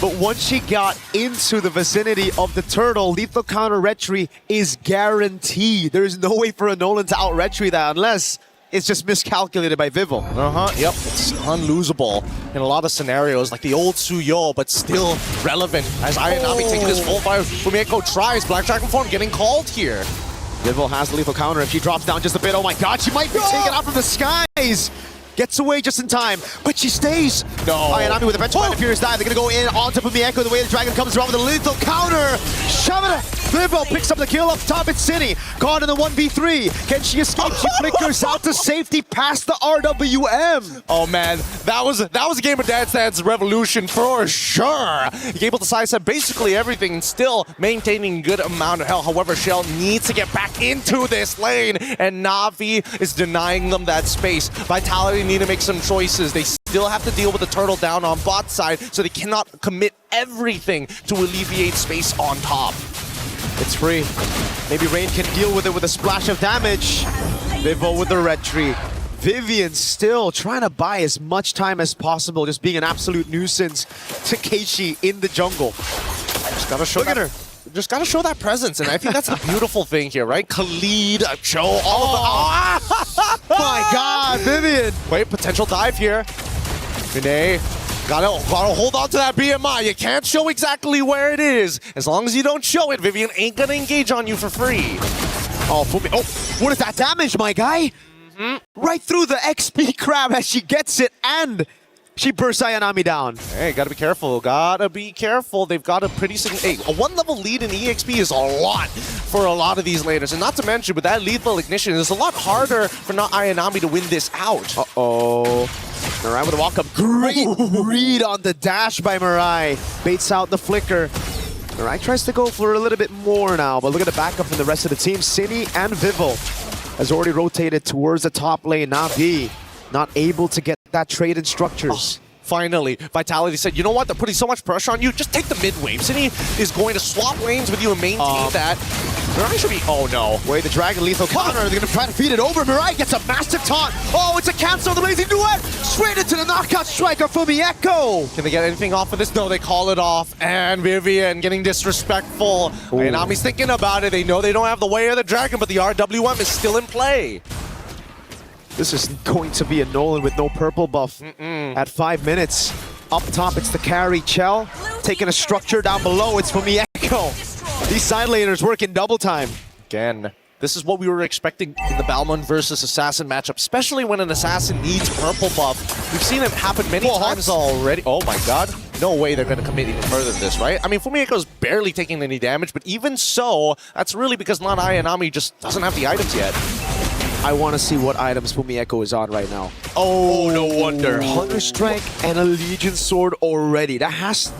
But once she got into the vicinity of the turtle, lethal counter retry is guaranteed. There is no way for a Nolan to out retry that unless it's just miscalculated by Vivol. Yep, it's unlosable in a lot of scenarios, like the old Suyo, but still relevant. As Ayanami taking this full fire, Fumieko tries. Black Dragon form getting called here. Vivol has the lethal counter. If she drops down just a bit, oh my god, she might be taken out from the skies. Gets away just in time, but she stays. No. Ayanami with a Venture Furious dive. They're going to go in onto Fumieko the way the Dragon comes around with a lethal counter. Shove it. Vivol picks up the kill up top. It's Cine. Caught in the 1v3. Can she escape? She flickers out to safety past the RWM. Oh man, that was a game of Dance Dance Revolution for sure. He able to sidestep basically everything and still maintaining a good amount of health. However, Shell needs to get back into this lane, and Navi is denying them that space. Vitality need to make some choices. They still have to deal with the turtle down on bot side, so they cannot commit everything to alleviate space on top. It's free. Maybe Rain can deal with it with a splash of damage. Vivol with the retry. Vivian still trying to buy as much time as possible, just being an absolute nuisance to Keishi in the jungle. Just gotta show her. Just gotta show that presence, and I think that's the beautiful thing here, right? Khalid, Cho, all of the... My God, Vivian! Wait, potential dive here. Vinay, gotta hold on to that BMI. You can't show exactly where it is. As long as you don't show it, Vivian ain't gonna engage on you for free. Oh, Fumi. Oh, what is that damage, my guy? Right through the XP crab as she gets it, and she bursts Ayanami down. Hey, gotta be careful. Gotta be careful. They've got a pretty significant... Hey, a one-level lead in EXP is a lot for a lot of these laners. And not to mention, with that lethal ignition, it's a lot harder for not Ayanami to win this out. Uh-oh. Mirai with a walk-up. Great read on the dash by Mirai. Baits out the flicker. Mirai tries to go for a little bit more now, but look at the backup from the rest of the team. Cine and Vivol has already rotated towards the top lane. Navi not able to get that trade in structures. Finally, Vitality said, you know what, they're putting so much pressure on you, just take the mid wave. Cine is going to swap lanes with you and maintain that. Mirai should be, oh no. Wait, the Dragon lethal counter, they're gonna try to feed it over. Mirai gets a massive taunt. Oh, it's a cancel, the Blazing Duet! Straight into the knockout striker, Fumieko! Can they get anything off of this? No, they call it off. And Vivian getting disrespectful. Ayanami's thinking about it. They know they don't have the way of the Dragon, but the RWM is still in play. This is going to be a Nolan with no purple buff at 5 minutes. Up top, it's the carry, Chell. Taking a structure down below, it's Fumieko. These side laners working double time. Again, this is what we were expecting in the Balmond versus Assassin matchup, especially when an Assassin needs purple buff. We've seen it happen many times already. Oh my god. No way they're going to commit even further than this, right? I mean, Fumieko's barely taking any damage, but even so, that's really because not Ayanami just doesn't have the items yet. I want to see what items Fumieko is on right now. Oh, no wonder. Hunter Strike and a Legion Sword already. That has...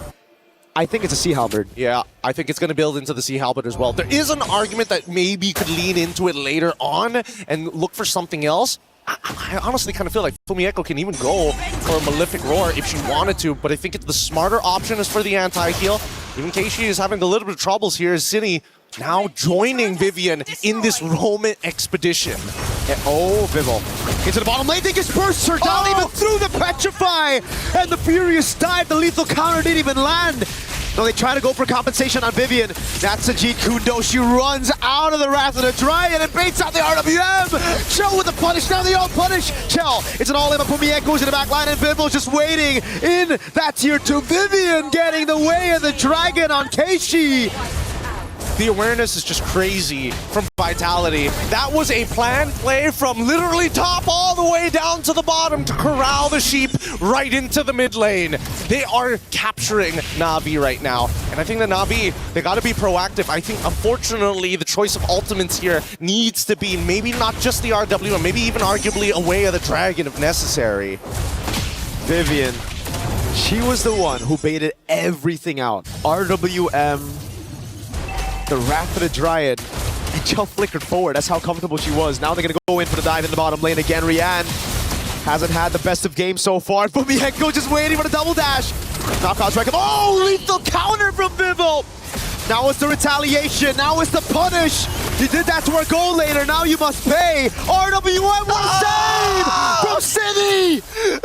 I think it's a Sea Halberd. Yeah, I think it's going to build into the Sea Halberd as well. There is an argument that maybe could lean into it later on and look for something else. I honestly kind of feel like Fumieko can even go for a Malefic Roar if she wanted to, but I think it's the smarter option is for the anti-heal. Even Keishi is having a little bit of troubles here as Cine now joining Vivian in this Roman expedition. Oh, Vivel. Into the bottom lane, they disperse her down even through the Petrify! And the Furious dive, the lethal counter didn't even land. No, they try to go for compensation on Vivian. That's a Jeet Kundo. She runs out of the Wrath of the Dryad and baits out the RWM. Chell with the punish. Now they all punish. Chell, it's an all-in. Pumiek goes in the back line and Vivil's just waiting in that tier 2. Vivian getting the way of the dragon on Keishi. The awareness is just crazy from Vitality. That was a planned play from literally top all the way down to the bottom to corral the sheep right into the mid lane. They are capturing Na'Vi right now. And I think that Na'Vi, they got to be proactive. I think, unfortunately, the choice of ultimates here needs to be maybe not just the RW, or maybe even arguably a Way of the Dragon if necessary. Vivian, she was the one who baited everything out. RWM, the Wrath of the Dryad, and Chell flickered forward. That's how comfortable she was. Now they're going to go in for the dive in the bottom lane again. Rian hasn't had the best of games so far. Fumieko just waiting for the double dash. Knockout strike. Oh, lethal counter from Vivel. Now it's the retaliation. Now it's the punish. You did that to our goal later. Now you must pay. RWM, what a save from City.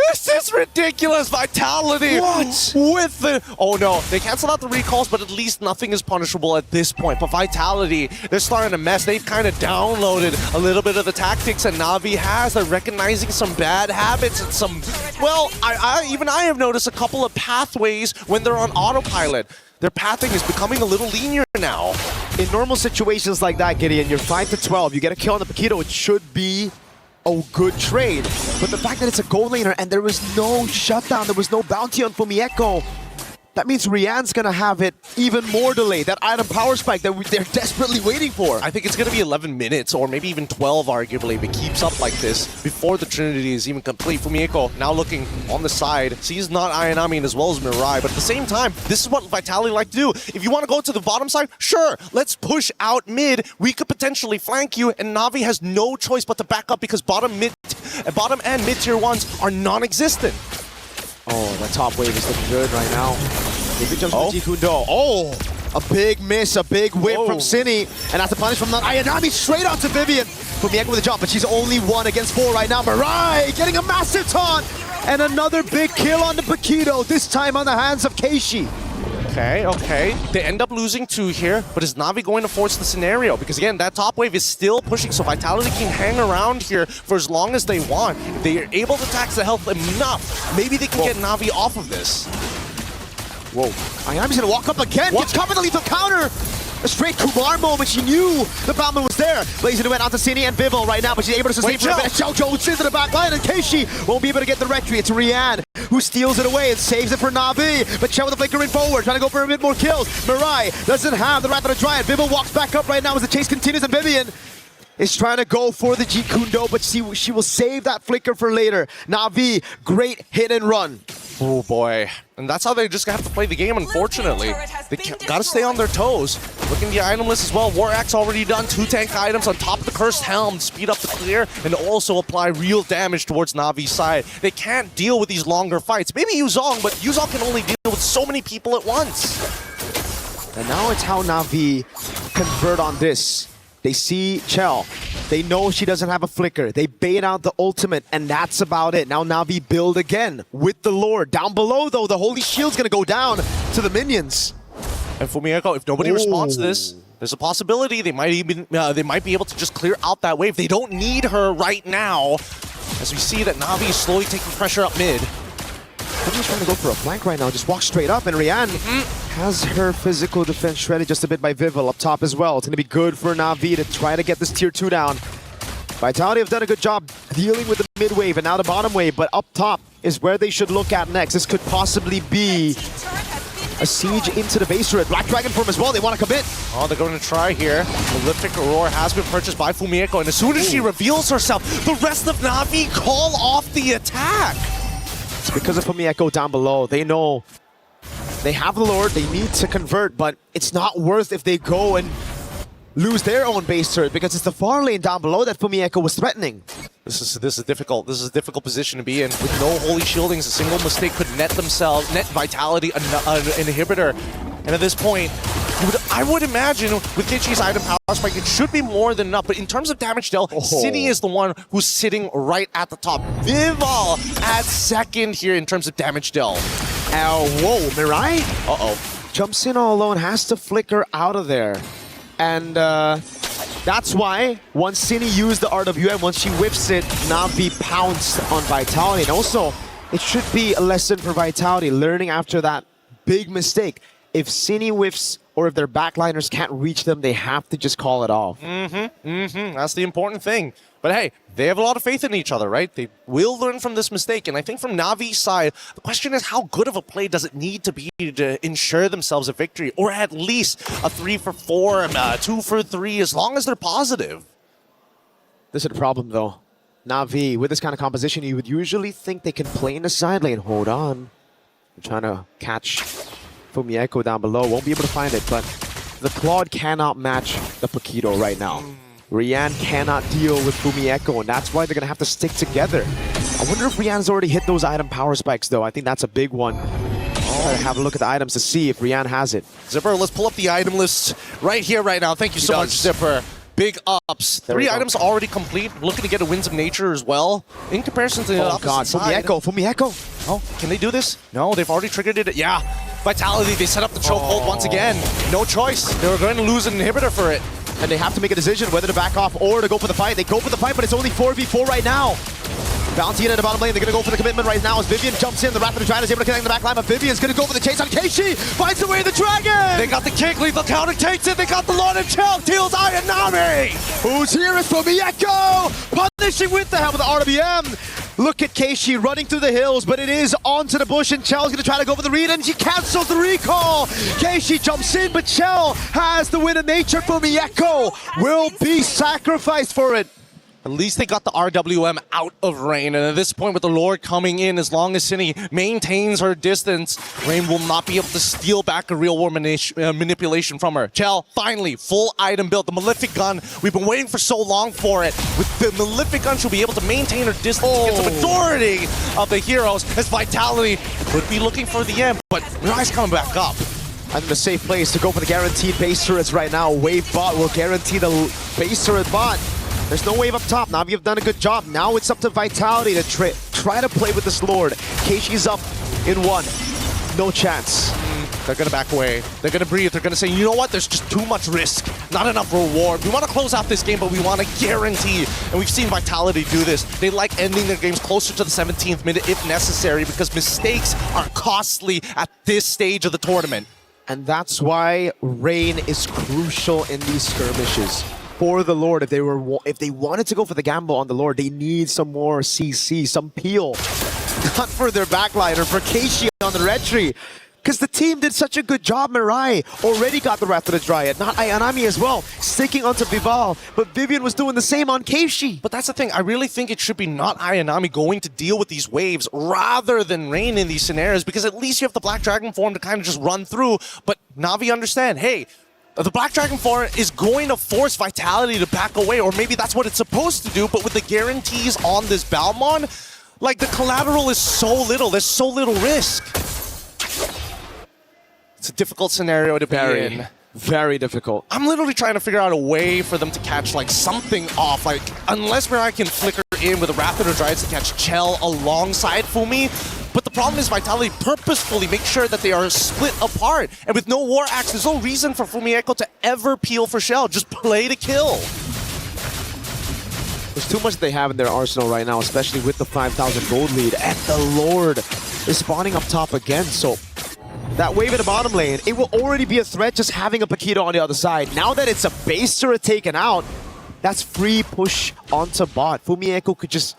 This is ridiculous. Vitality. What? With the... Oh no, they cancel out the recalls, but at least nothing is punishable at this point. But Vitality, they're starting to mess. They've kind of downloaded a little bit of the tactics that Na'Vi has. They're recognizing some bad habits and some... Well, even I have noticed a couple of pathways when they're on autopilot. Their pathing is becoming a little linear now. In normal situations like that, Gideon, you're 5-12. You get a kill on the Paquito, it should be a good trade. But the fact that it's a gold laner and there was no shutdown, there was no bounty on Fumieko, that means Rian's gonna have it even more delayed. That item power spike that they're desperately waiting for. I think it's gonna be 11 minutes or maybe even 12 arguably if it keeps up like this before the Trinity is even complete. Fumieko now looking on the side, sees not Ayanami as well as Mirai, but at the same time, this is what Vitality like to do. If you want to go to the bottom side, sure, let's push out mid. We could potentially flank you, and Na'Vi has no choice but to back up because bottom and mid tier 1s are non-existent. Oh, that top wave is looking good right now. Maybe jumps from Jeet Kundo. Oh, a big miss, a big whip from Cine. And that's the punish from Ayanami straight onto Vivian. Fumieko with a jump, but she's only 1 against 4 right now. Mirai getting a massive taunt. And another big kill on the Paquito, this time on the hands of Keishi. Okay. They end up losing 2 here, but is Na'Vi going to force the scenario? Because again, that top wave is still pushing, so Vitality can hang around here for as long as they want. If they are able to tax the health enough, maybe they can get Na'Vi off of this. Whoa. Ayanami's gonna walk up again. Gets covered the lethal counter. A straight Kumar moment. She knew the Batman was there. Blazing went onto Cine and Vivel right now, but she's able to sustain for a minute. Chell goes into the back line, and Keishi won't be able to get the retry. It's Rian who steals it away and saves it for Na'Vi. But Chell with the flickering forward, trying to go for a bit more kills. Mirai doesn't have the Wrath of the Dryad. Vivel walks back up right now as the chase continues, and Vivian is trying to go for the Jeet Kundo, but she will save that flicker for later. Na'Vi, great hit and run. Oh boy. And that's how they just have to play the game, unfortunately. They gotta stay on their toes. Looking at the item list as well. War Axe already done 2 tank items on top of the Cursed Helm to speed up the clear and also apply real damage towards Navi's side. They can't deal with these longer fights. Maybe Yuzong, but Yuzong can only deal with so many people at once. And now it's how Na'Vi convert on this. They see Chell. They know she doesn't have a flicker. They bait out the ultimate, and that's about it. Now Na'Vi build again with the Lord. Down below, though, the Holy Shield's gonna go down to the minions. And Fumieko, if nobody responds to this, there's a possibility they might be able to just clear out that wave. They don't need her right now, as we see that Na'Vi is slowly taking pressure up mid. I'm just trying to go for a flank right now. Just walk straight up, and Rian has her physical defense shredded just a bit by Vivel up top as well. It's going to be good for Na'Vi to try to get this tier 2 down. Vitality have done a good job dealing with the mid wave and now the bottom wave, but up top is where they should look at next. This could possibly be a siege into the base turret. Black Dragon form as well. They want to commit. Oh, they're going to try here. Malefic Roar has been purchased by Fumieko, and as soon as she reveals herself, the rest of Na'Vi call off the attack. It's because of Fumieko down below. They know They have the Lord, they need to convert, but it's not worth if they go and lose their own base turret because it's the far lane down below that Fumieko was threatening. This is difficult. This is a difficult position to be in. With no holy shieldings, a single mistake could net Vitality an inhibitor. And at this point, I would imagine with Kichi's item power spike, it should be more than enough. But in terms of damage dealt, Cine is the one who's sitting right at the top. Vival at second here in terms of damage dealt. Whoa, Mirai? Jumps in all alone, has to flicker out of there. And that's why once Cine used the RWM, once she whiffs it, Navi pounced on Vitality. And also, it should be a lesson for Vitality, learning after that big mistake. If Cine whiffs or if their backliners can't reach them, they have to just call it off. That's the important thing. But hey, they have a lot of faith in each other, right? They will learn from this mistake. And I think from Navi's side, the question is how good of a play does it need to be to ensure themselves a victory? Or at least a 3 for 4, 2 for 3, as long as they're positive. This is the problem, though. Navi, with this kind of composition, you would usually think they can play in the side lane. Hold on. They're trying to catch Fumieko down below. Won't be able to find it, but the Claude cannot match the Paquito right now. Rian cannot deal with Fumieko, and that's why they're going to have to stick together. I wonder if Rian's already hit those item power spikes, though. I think that's a big one. Try to have a look at the items to see if Rian has it. Zipper, let's pull up the item list right here, right now. Thank you so much, Zipper. Big ups. 3 items already complete. Looking to get a Winds of Nature as well. In comparison to the opposite side. Fumieko. Oh, can they do this? No, they've already triggered it. Yeah. Vitality, they set up the chokehold once again. No choice. They were going to lose an inhibitor for it. And they have to make a decision whether to back off or to go for the fight. They go for the fight, but it's only 4v4 right now. Bounty in at the bottom lane. They're going to go for the commitment right now as Vivian jumps in. The Raptor Dragon is able to connect the back line, but Vivian's going to go for the chase on Keishi. Finds the way the Dragon! They got the kick, lethal counter takes it. They got the Lord of Chell, deals Ayanami. Who's here is Fumieko! Punishing with the help of the RWM. Look at Keishi running through the hills, but it is onto the bush, and Chell's going to try to go for the read, and she cancels the recall. Keishi jumps in, but Chell has the win of nature. Fumieko will be sacrificed for it. At least they got the RWM out of Rain, and at this point with the Lord coming in, as long as Cine maintains her distance, Rain will not be able to steal back a real war manipulation from her. Chell, finally, full item build. The Malefic Gun, we've been waiting for so long for it. With the Malefic Gun, she'll be able to maintain her distance against the majority of the heroes, as Vitality could be looking for the end, but Mirai's coming back up. I think the safe place to go for the guaranteed base turrets right now. Wave bot will guarantee the base turret bot. There's no wave up top. Navi have done a good job. Now it's up to Vitality to try to play with this Lord. Keishi's up in 1. No chance. They're going to back away. They're going to breathe. They're going to say, you know what? There's just too much risk. Not enough reward. We want to close out this game, but we want to guarantee. And we've seen Vitality do this. They like ending their games closer to the 17th minute if necessary because mistakes are costly at this stage of the tournament. And that's why Rain is crucial in these skirmishes. For the Lord, if they wanted to go for the gamble on the Lord, they need some more CC, some peel. Not for their backliner, for Keishi on the red tree. Because the team did such a good job. Mirai already got the Wrath of the Dryad, not Ayanami as well, sticking onto Vival. But Vivian was doing the same on Keishi. But that's the thing, I really think it should be not Ayanami going to deal with these waves rather than Rain in these scenarios, because at least you have the Black Dragon form to kind of just run through. But Navi understand, hey, the Black Dragon form is going to force Vitality to back away, or maybe that's what it's supposed to do, but with the guarantees on this Balmon, like the collateral is so little, there's so little risk. It's a difficult scenario to be in. Very difficult. I'm literally trying to figure out a way for them to catch like something off, like unless Mirai can flicker in with a Raptor or Dryad to catch Chell alongside Fumi. But the problem is Vitality purposefully make sure that they are split apart. And with no War Axe, there's no reason for Fumieko to ever peel for Chell. Just play to kill. There's too much they have in their arsenal right now, especially with the 5,000 gold lead. And the Lord is spawning up top again, so that wave in the bottom lane, it will already be a threat just having a Paquito on the other side. Now that it's a base turret taken out, that's free push onto bot. Fumieko could just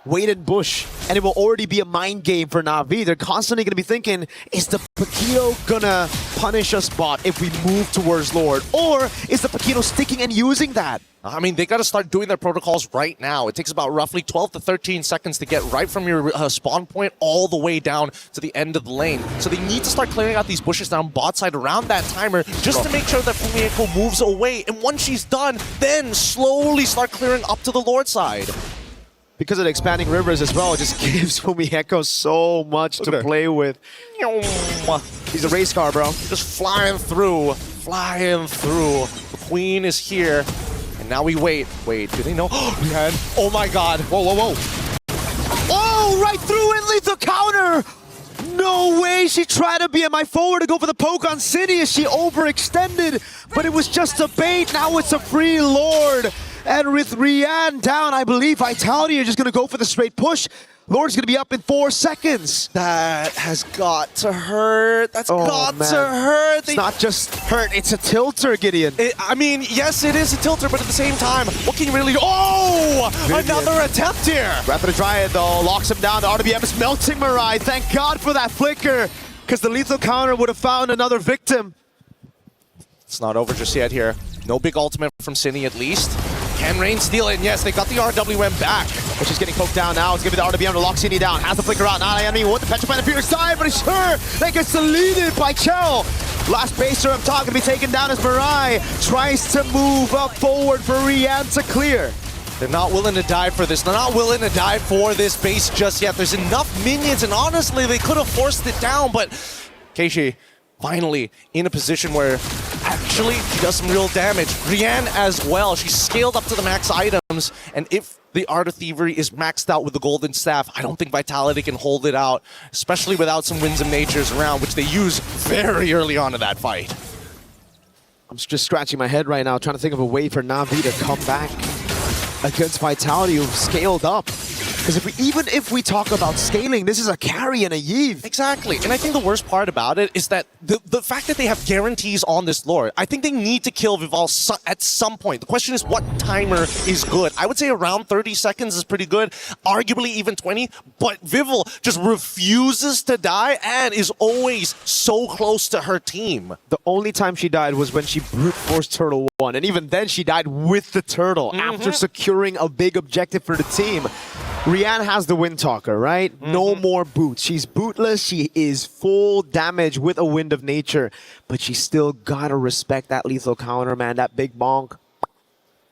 wait in bush, and it will already be a mind game for Na'Vi. They're constantly going to be thinking, is the Paquito gonna punish us bot if we move towards Lord? Or is the Paquito sticking and using that? I mean, they got to start doing their protocols right now. It takes about roughly 12 to 13 seconds to get right from your spawn point all the way down to the end of the lane. So they need to start clearing out these bushes down bot side around that timer just to make sure that Fumieko moves away. And once she's done, then slowly start clearing up to the Lord side. Because of the expanding rivers as well, it just gives Fumieko so much to play with. He's a race car, bro. Just flying through, flying through. The queen is here. Now we wait. Wait, do they know? Oh my god. Whoa, whoa, whoa. Oh, right through it, lethal counter! No way, she tried to be at my forward to go for the poke on City as she overextended, but it was just a bait. Now it's a free Lord. And with Rian down, I believe Vitality are just gonna go for the straight push. Lord's gonna be up in 4 seconds. That has got to hurt. That's got to hurt. It's not just hurt, it's a tilter, Gideon. I mean, yes, it is a tilter, but at the same time, what can you really do? Oh! Another attempt here. Rapid Dryad, though, locks him down. The RWM is melting Mirai. Thank God for that flicker, because the lethal counter would have found another victim. It's not over just yet here. No big ultimate from Cine, at least. Can Rain steal it? And yes, they got the RWM back. But she's getting poked down now. It's giving the RWM to lock Cine down. Has the flicker out. Not enemy with the Petrified Fierce side, but it's her that gets deleted by Chell. Last baser I'm talking to be taken down as Mirai tries to move up forward for Rian to clear. They're not willing to die for this. They're not willing to die for this base just yet. There's enough minions, and honestly, they could have forced it down, but Keishi finally in a position where actually she does some real damage. Rian as well. She's scaled up to the max items, and if the Art of Thievery is maxed out with the Golden Staff, I don't think Vitality can hold it out, especially without some Winds of Natures around, which they use very early on in that fight. I'm just scratching my head right now, trying to think of a way for Na'Vi to come back against Vitality, who've scaled up. Because even if we talk about scaling, this is a carry and a Yve. Exactly. And I think the worst part about it is that the fact that they have guarantees on this Lord, I think they need to kill Vival at some point. The question is what timer is good. I would say around 30 seconds is pretty good, arguably even 20, but Vival just refuses to die and is always so close to her team. The only time she died was when she brute forced Turtle 1, and even then she died with the Turtle after securing a big objective for the team. Rian has the Wind Talker, right? No more boots. She's bootless. She is full damage with a Wind of Nature, but she still gotta respect that lethal counter, man. That big bonk.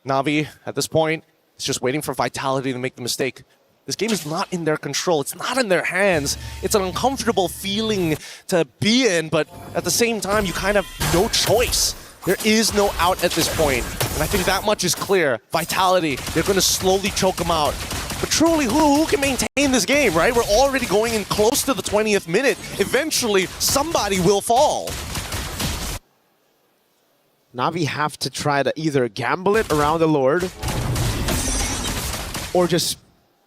Na'Vi, at this point, is just waiting for Vitality to make the mistake. This game is not in their control. It's not in their hands. It's an uncomfortable feeling to be in, but at the same time, you kind of have no choice. There is no out at this point, and I think that much is clear. Vitality, they're going to slowly choke them out. But truly, who can maintain this game, right? We're already going in close to the 20th minute. Eventually, somebody will fall. Na'Vi have to try to either gamble it around the Lord or just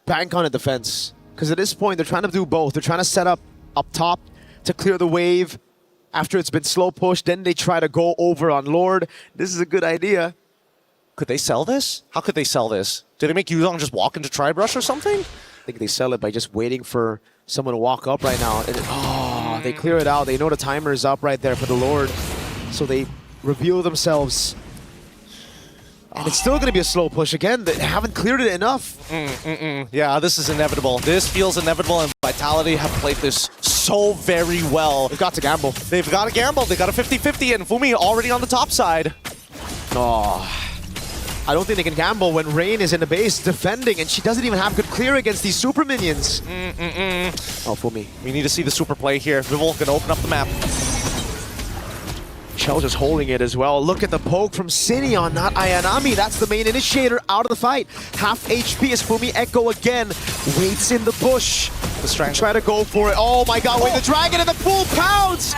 bank on a defense. Because at this point, they're trying to do both. They're trying to set up top to clear the wave after it's been slow pushed. Then they try to go over on Lord. This is a good idea. Could they sell this? How could they sell this? Did they make Yuzong just walk into Tri-Brush or something? I think they sell it by just waiting for someone to walk up right now. And, they clear it out. They know the timer is up right there for the Lord. So they reveal themselves. And it's still going to be a slow push again. They haven't cleared it enough. Yeah, this is inevitable. This feels inevitable, and Vitality have played this so very well. They've got to gamble. They've got to gamble. They got a 50-50, and Fumi already on the top side. I don't think they can gamble when Rain is in the base defending, and she doesn't even have good clear against these super minions. Oh, Fumi. We need to see the super play here. Vival gonna open up the map. Chell just holding it as well. Look at the poke from Cine on not Ayanami. That's the main initiator out of the fight. Half HP as Fumi Echo again waits in the bush. The strength. Try to go for it. Oh my god, wait, the dragon and the full pounds!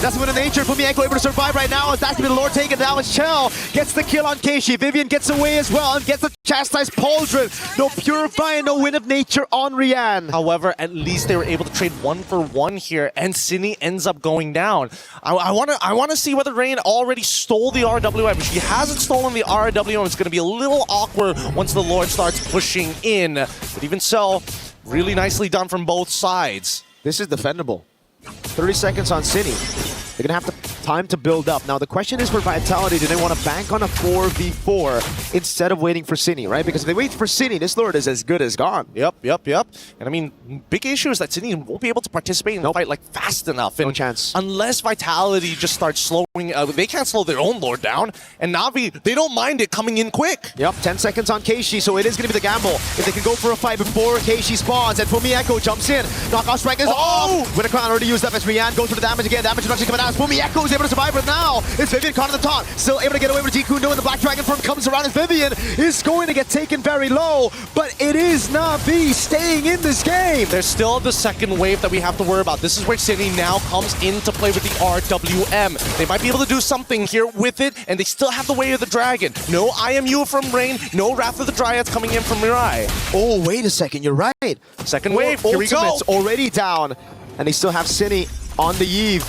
That's when the nature Fumieko able to survive right now as that's going to be the Lord taken down. Chell gets the kill on Keishi. Vivian gets away as well and gets the chastised Pauldron. No Purify, no Win of Nature on Rian. However, at least they were able to trade 1-for-1 here, and Cindy ends up going down. I want to see whether Rain already stole the RWM. If she hasn't stolen the RWM, it's going to be a little awkward once the Lord starts pushing in. But even so, really nicely done from both sides. This is defendable. 30 seconds on Cine. They're going to have time to build up. Now, the question is for Vitality, do they want to bank on a 4v4 instead of waiting for Cine, right? Because if they wait for Cine, this Lord is as good as gone. Yep. And I mean, big issue is that Cine won't be able to participate in the fight like fast enough. And no chance. Unless Vitality just starts slowing, they can't slow their own Lord down. And Navi, they don't mind it coming in quick. Yep, 10 seconds on Keishi, so it is going to be the gamble. If they can go for a fight before Keishi spawns, and Fumieko jumps in. Knockout strike is off! Winter Crown already used up as Rian goes for the damage again. Damage reduction coming out as Fumieko is able to survive, but now it's Vivian caught on the top. Still able to get away with Jiku, knowing the Black Dragon form comes around as Vivian is going to get taken very low, but it is Navi staying in this game. There's still the second wave that we have to worry about. This is where Cine now comes into play with the RWM. They might be able to do something here with it, and they still have the Way of the Dragon. No IMU from Rain, no Wrath of the Dryads coming in from Mirai. Oh, wait a second, you're right. Second wave, here we go. Ultimate's already down, and they still have Cine on the eve.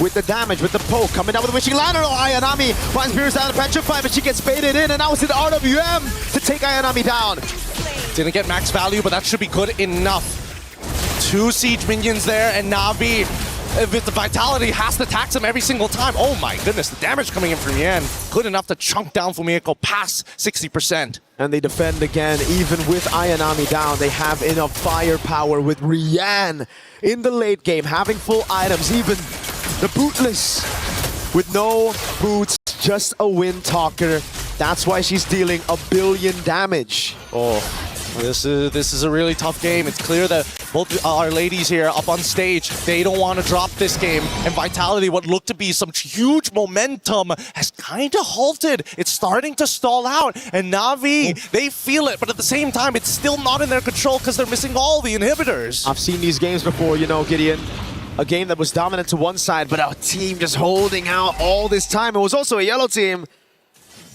With the damage, with the poke, coming down with the Wishing Lantern. Oh, Ayanami finds Beerus down to Petrify, but she gets baited in, and now it's the RWM to take Ayanami down. Didn't get max value, but that should be good enough. 2 siege minions there, and Navi, with the Vitality, has to tax him every single time. Oh my goodness, the damage coming in from Yan. Good enough to chunk down Fumieko past 60%. And they defend again, even with Ayanami down. They have enough firepower with Rian in the late game, having full items, even the bootless with no boots, just a wind talker. That's why she's dealing 1 billion damage. Oh, this is a really tough game. It's clear that both our ladies here up on stage, they don't want to drop this game. And Vitality, what looked to be some huge momentum, has kind of halted. It's starting to stall out. And Navi, they feel it, but at the same time, it's still not in their control because they're missing all the inhibitors. I've seen these games before, you know, Gideon. A game that was dominant to one side, but a team just holding out all this time. It was also a yellow team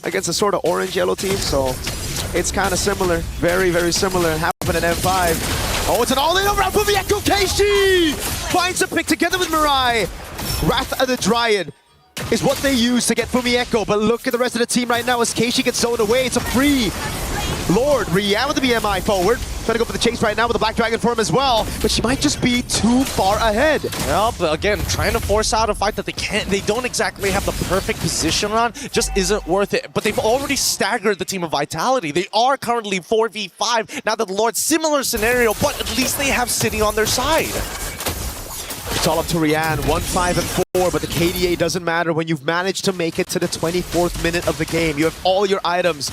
against a sort of orange-yellow team, so it's kind of similar. Very, very similar. It happened in M5. Oh, it's an all-in over Fumieko. Keishi finds a pick together with Mirai. Wrath of the Dryad is what they use to get Fumieko, but look at the rest of the team right now as Keishi gets zoned away. It's a free Lord. Rian with the BMI forward. Trying to go for the chase right now with the Black Dragon form as well, but she might just be too far ahead. Well, but again, trying to force out a fight that they don't exactly have the perfect position on just isn't worth it. But they've already staggered the team of Vitality. They are currently 4v5. Now that the Lord, similar scenario, but at least they have City on their side. It's all up to Rian, 1-5 and 4, but the KDA doesn't matter when you've managed to make it to the 24th minute of the game. You have all your items.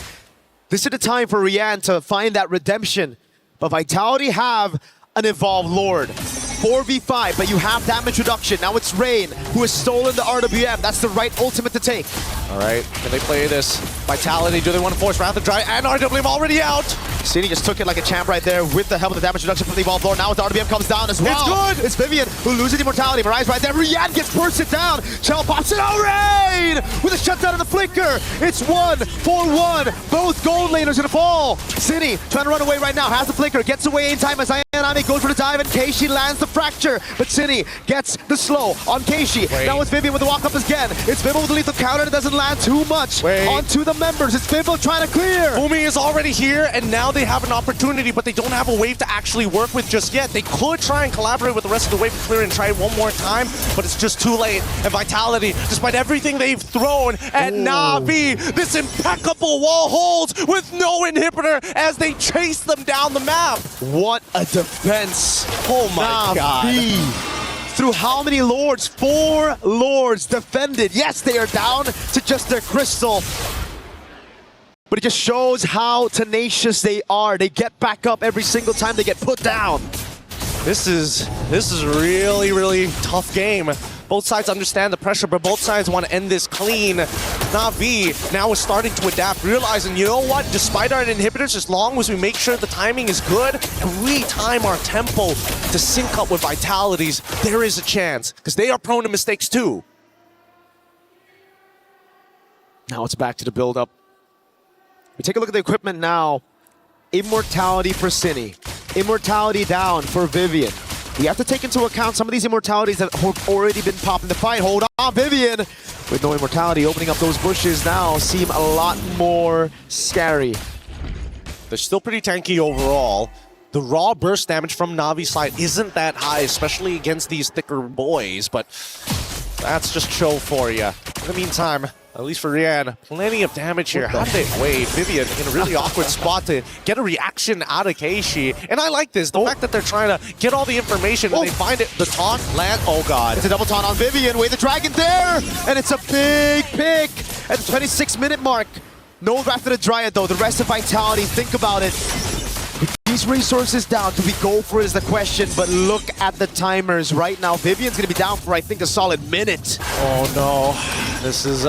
This is the time for Rian to find that redemption. But Vitality have an Evolved Lord. 4v5, but you have damage reduction. Now it's Rain, who has stolen the RWM. That's the right ultimate to take. All right, can they play this? Vitality, do they want to force Wrath of the Dryad? And RWM already out! Cine just took it like a champ right there with the help of the damage reduction from the Evolved Lord. Now the RWM comes down as well. It's good! It's Vivian who loses immortality. Mirai's right there. Rian gets bursted down. Chell pops it. Oh, Rain! With a shutdown and the flicker. It's 1-4-1. Both gold laners gonna fall. Cine trying to run away right now. Has the flicker. Gets away in time as Ayanami goes for the dive and Keishi lands the fracture. But Cine gets the slow on Keishi. Now it's Vivian with the walk up again. It's Vivo with the lethal counter and it doesn't land too much onto the members. It's Vivo trying to clear. Fumi is already here and now they have an opportunity, but they don't have a wave to actually work with just yet. They could try and collaborate with the rest of the wave to clear and try it one more time, but it's just too late. And Vitality, despite everything they've thrown at Navi, this impeccable wall holds with no inhibitor as they chase them down the map. What a defense. Oh my God. Through how many Lords? 4 Lords defended. Yes, they are down to just their crystal. But it just shows how tenacious they are. They get back up every single time they get put down. This is a really, really tough game. Both sides understand the pressure, but both sides want to end this clean. NAVI now is starting to adapt, realizing, you know what, despite our inhibitors, as long as we make sure the timing is good and we time our tempo to sync up with Vitality's, there is a chance, because they are prone to mistakes too. Now it's back to the build-up. We take a look at the equipment now. Immortality for Cine. Immortality down for Vivian. We have to take into account some of these immortalities that have already been popped in the fight. Hold on, Vivian! With no immortality, opening up those bushes now seem a lot more scary. They're still pretty tanky overall. The raw burst damage from Navi's side isn't that high, especially against these thicker boys, but that's just show for you. In the meantime, at least for Rian, plenty of damage here. How did they wait? Vivian in a really awkward spot to get a reaction out of Keishi. And I like this, the fact that they're trying to get all the information and they find it, the taunt, land, oh god. It's a double taunt on Vivian, Wait the Dragon there! And it's a big pick at the 26-minute mark. No Wrath of the Dryad though, the rest of Vitality, think about it. With these resources down, do we go for it is the question, but look at the timers right now. Vivian's gonna be down for, I think, a solid minute. Oh no, this is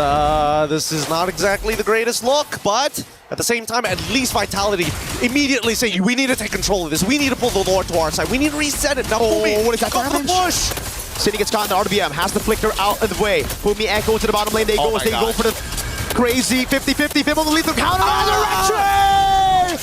not exactly the greatest look, but at the same time, at least Vitality immediately say, we need to take control of this. We need to pull the Lord to our side. We need to reset it. Now, Fumi, what is that go for the push. Cine gets caught in the RBM, has the flicker out of the way. Fumi Echo to the bottom lane, they go for the crazy 50-50, Fim on the lethal counter, resurrection!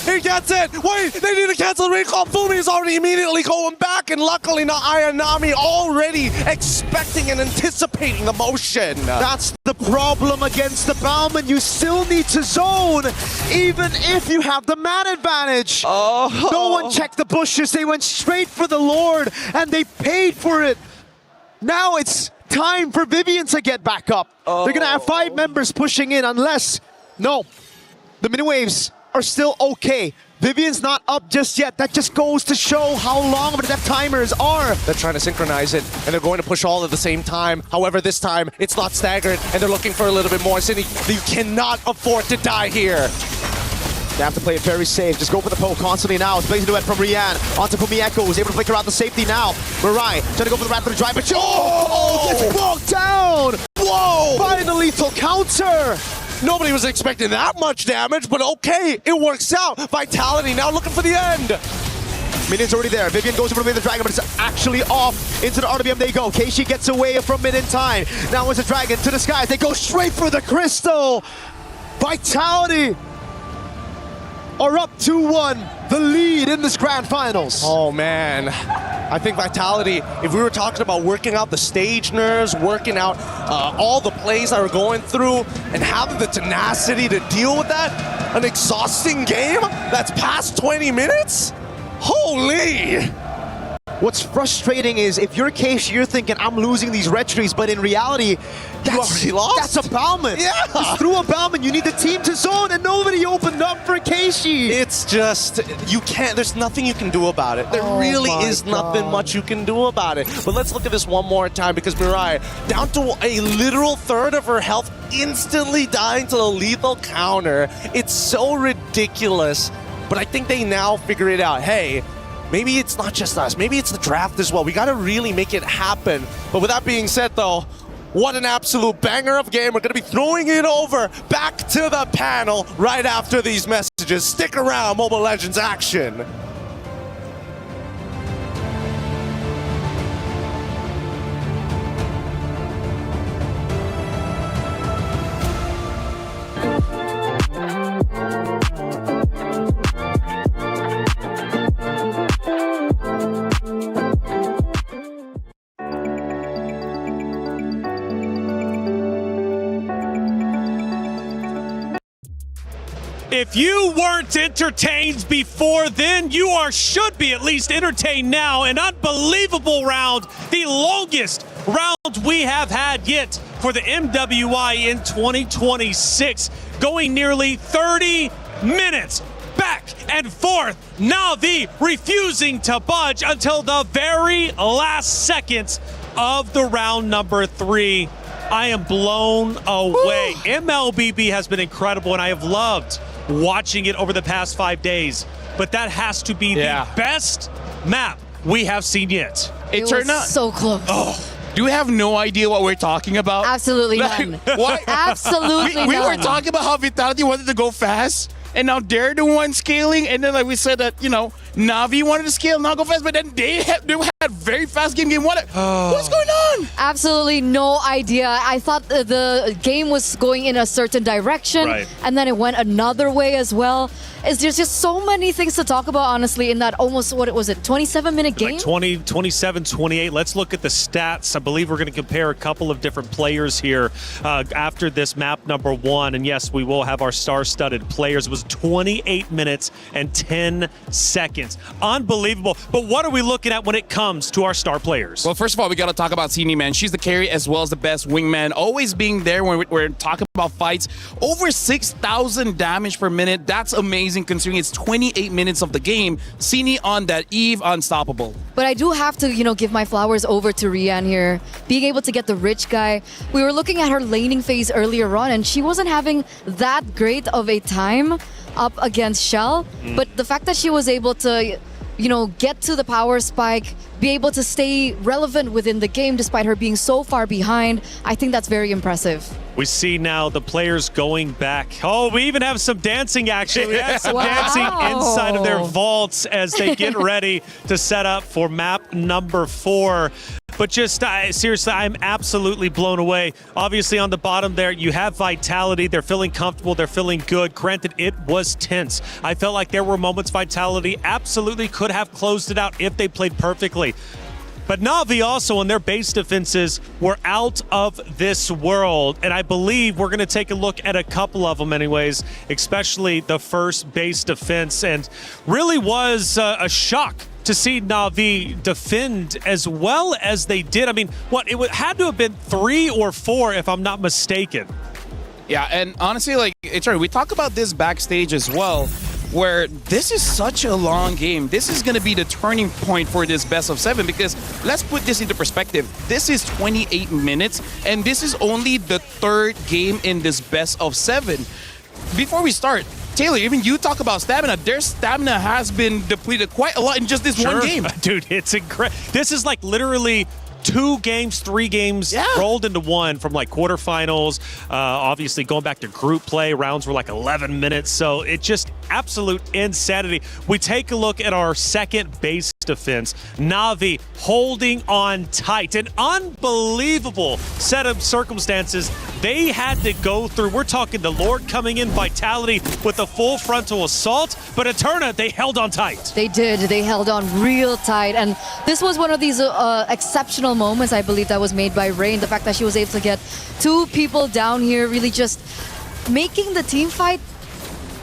He gets it! Wait, they need to cancel the recall. Fumi is already immediately going back, and luckily not Ayanami already expecting and anticipating the motion. That's the problem against the Bauman. You still need to zone, even if you have the man advantage. Oh. No one checked the bushes. They went straight for the Lord, and they paid for it. Now it's time for Vivian to get back up. They're gonna have 5 members pushing in unless, no, the mini waves are still okay. Vivian's not up just yet. That just goes to show how long of the death timers are. They're trying to synchronize it, and they're going to push all at the same time. However, this time, it's not staggered, and they're looking for a little bit more. Cine, you cannot afford to die here. They have to play it very safe. Just go for the poke constantly now. It's blazing duet from Rian. Onto Fumi Echo, who's able to flicker out the safety now. Mirai trying to go for the Wrath of the Drive, but gets walked down! Whoa! Finally lethal counter! Nobody was expecting that much damage, but okay, it works out. Vitality now looking for the end. Minion's already there. Vivian goes over to the Dragon, but it's actually off. Into the RBM they go. Keishi gets away from mid in time. Now it's the Dragon to the skies. They go straight for the Crystal. Vitality are up 2-1. The lead in this grand finals. Oh man, I think Vitality, if we were talking about working out the stage nerves, working out all the plays that we're going through, and having the tenacity to deal with that, an exhausting game that's past 20 minutes? Holy! What's frustrating is if you're Keishi, you're thinking, I'm losing these red trees, but in reality, that's a Bauman. Yeah. Just through a Bauman, you need the team to zone, and nobody opened up for Keishi. It's just, you can't, there's nothing you can do about it. There really is nothing much you can do about it. But let's look at this one more time, because Mirai, down to a literal third of her health, instantly dying to the lethal counter. It's so ridiculous, but I think they now figure it out. Hey, maybe it's not just us. Maybe it's the draft as well. We got to really make it happen. But with that being said, though, what an absolute banger of game. We're going to be throwing it over back to the panel right after these messages. Stick around, Mobile Legends action. If you weren't entertained before then, you should be at least entertained now. An unbelievable round, the longest round we have had yet for the MWI in 2026, going nearly 30 minutes. Back and forth, NAVI refusing to budge until the very last seconds of the round number 3. I am blown away. MLBB has been incredible, and I have loved watching it over the past 5 days, but that has to be the best map we have seen yet. It turned out so close. Do we have no idea what we're talking about? Absolutely none. What? Absolutely we were none. talking about how Vitality wanted to go fast, and now they're the one scaling. And then, like we said, that Navi wanted to scale, not go fast, but then they had very fast game one. What's going on? Absolutely no idea. I thought the game was going in a certain direction, Right. and then it went another way as well. There's just so many things to talk about, honestly, in that almost, what was it, 27-minute game? Like 20, 27, 28. Let's look at the stats. I believe we're going to compare a couple of different players here after this map number 1. And yes, we will have our star-studded players. It was 28 minutes and 10 seconds. Unbelievable. But what are we looking at when it comes to our star players? Well, first of all, we got to talk about Sini, man. She's the carry as well as the best wingman. Always being there when we're talking about fights. Over 6,000 damage per minute. That's amazing considering it's 28 minutes of the game. Sini on that eve, unstoppable. But I do have to, give my flowers over to Rian here. Being able to get the rich guy. We were looking at her laning phase earlier on, and she wasn't having that great of a time up against Shell. But the fact that she was able to, get to the power spike, be able to stay relevant within the game despite her being so far behind, I think that's very impressive. We see now the players going back. Oh, we even have some dancing action. We have some Wow. dancing inside of their vaults as they get ready to set up for map number 4. But just seriously, I'm absolutely blown away. Obviously, on the bottom there, you have Vitality. They're feeling comfortable. They're feeling good. Granted, it was tense. I felt like there were moments Vitality absolutely could have closed it out if they played perfectly. But Navi also on their base defenses were out of this world. And I believe we're going to take a look at a couple of them anyways, especially the first base defense. And really was a shock to see Navi defend as well as they did. I mean, it had to have been 3 or 4 if I'm not mistaken. Yeah, and honestly, we talk about this backstage as well, where this is such a long game. This is going to be the turning point for this best of 7 because let's put this into perspective. This is 28 minutes, and this is only the 3rd game in this best of 7. Before we start, Taylor, even you talk about stamina. Their stamina has been depleted quite a lot in just this one game. Dude, it's incredible. This is like literally 2 games, 3 games rolled into one from like quarterfinals. Obviously going back to group play, rounds were like 11 minutes. So it's just absolute insanity. We take a look at our second base defense. Navi holding on tight. An unbelievable set of circumstances they had to go through. We're talking the Lord coming in, Vitality with a full frontal assault, but Eterna, they held on tight. They did. They held on real tight. And this was one of these exceptional moments, I believe, that was made by Rain. The fact that she was able to get 2 people down here, really just making the team fight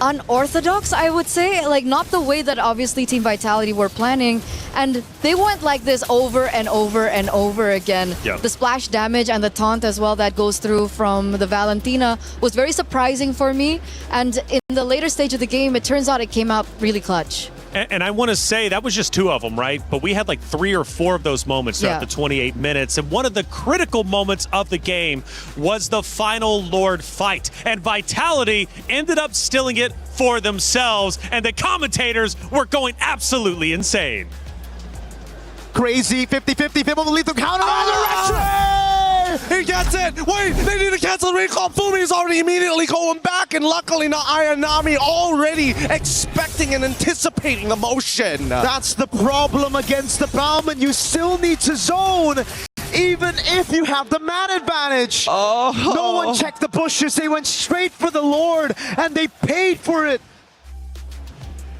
unorthodox, I would say. Like, not the way that obviously Team Vitality were planning. And they went like this over and over and over again. Yep. The splash damage and the taunt as well that goes through from the Valentina was very surprising for me. And in the later stage of the game, it turns out it came out really clutch. And I want to say that was just 2 of them, right? But we had like 3 or 4 of those moments throughout the 28 minutes. And one of the critical moments of the game was the final Lord fight. And Vitality ended up stealing it for themselves. And the commentators were going absolutely insane. Crazy 50-50. Fimble the lethal counter on the retro! He gets it! Wait, they need to cancel the recall. Fumi's already immediately going back, and luckily not Ayanami already expecting and anticipating the motion. That's the problem against the Bauman. You still need to zone, even if you have the man advantage. No one checked the bushes. They went straight for the Lord, and they paid for it.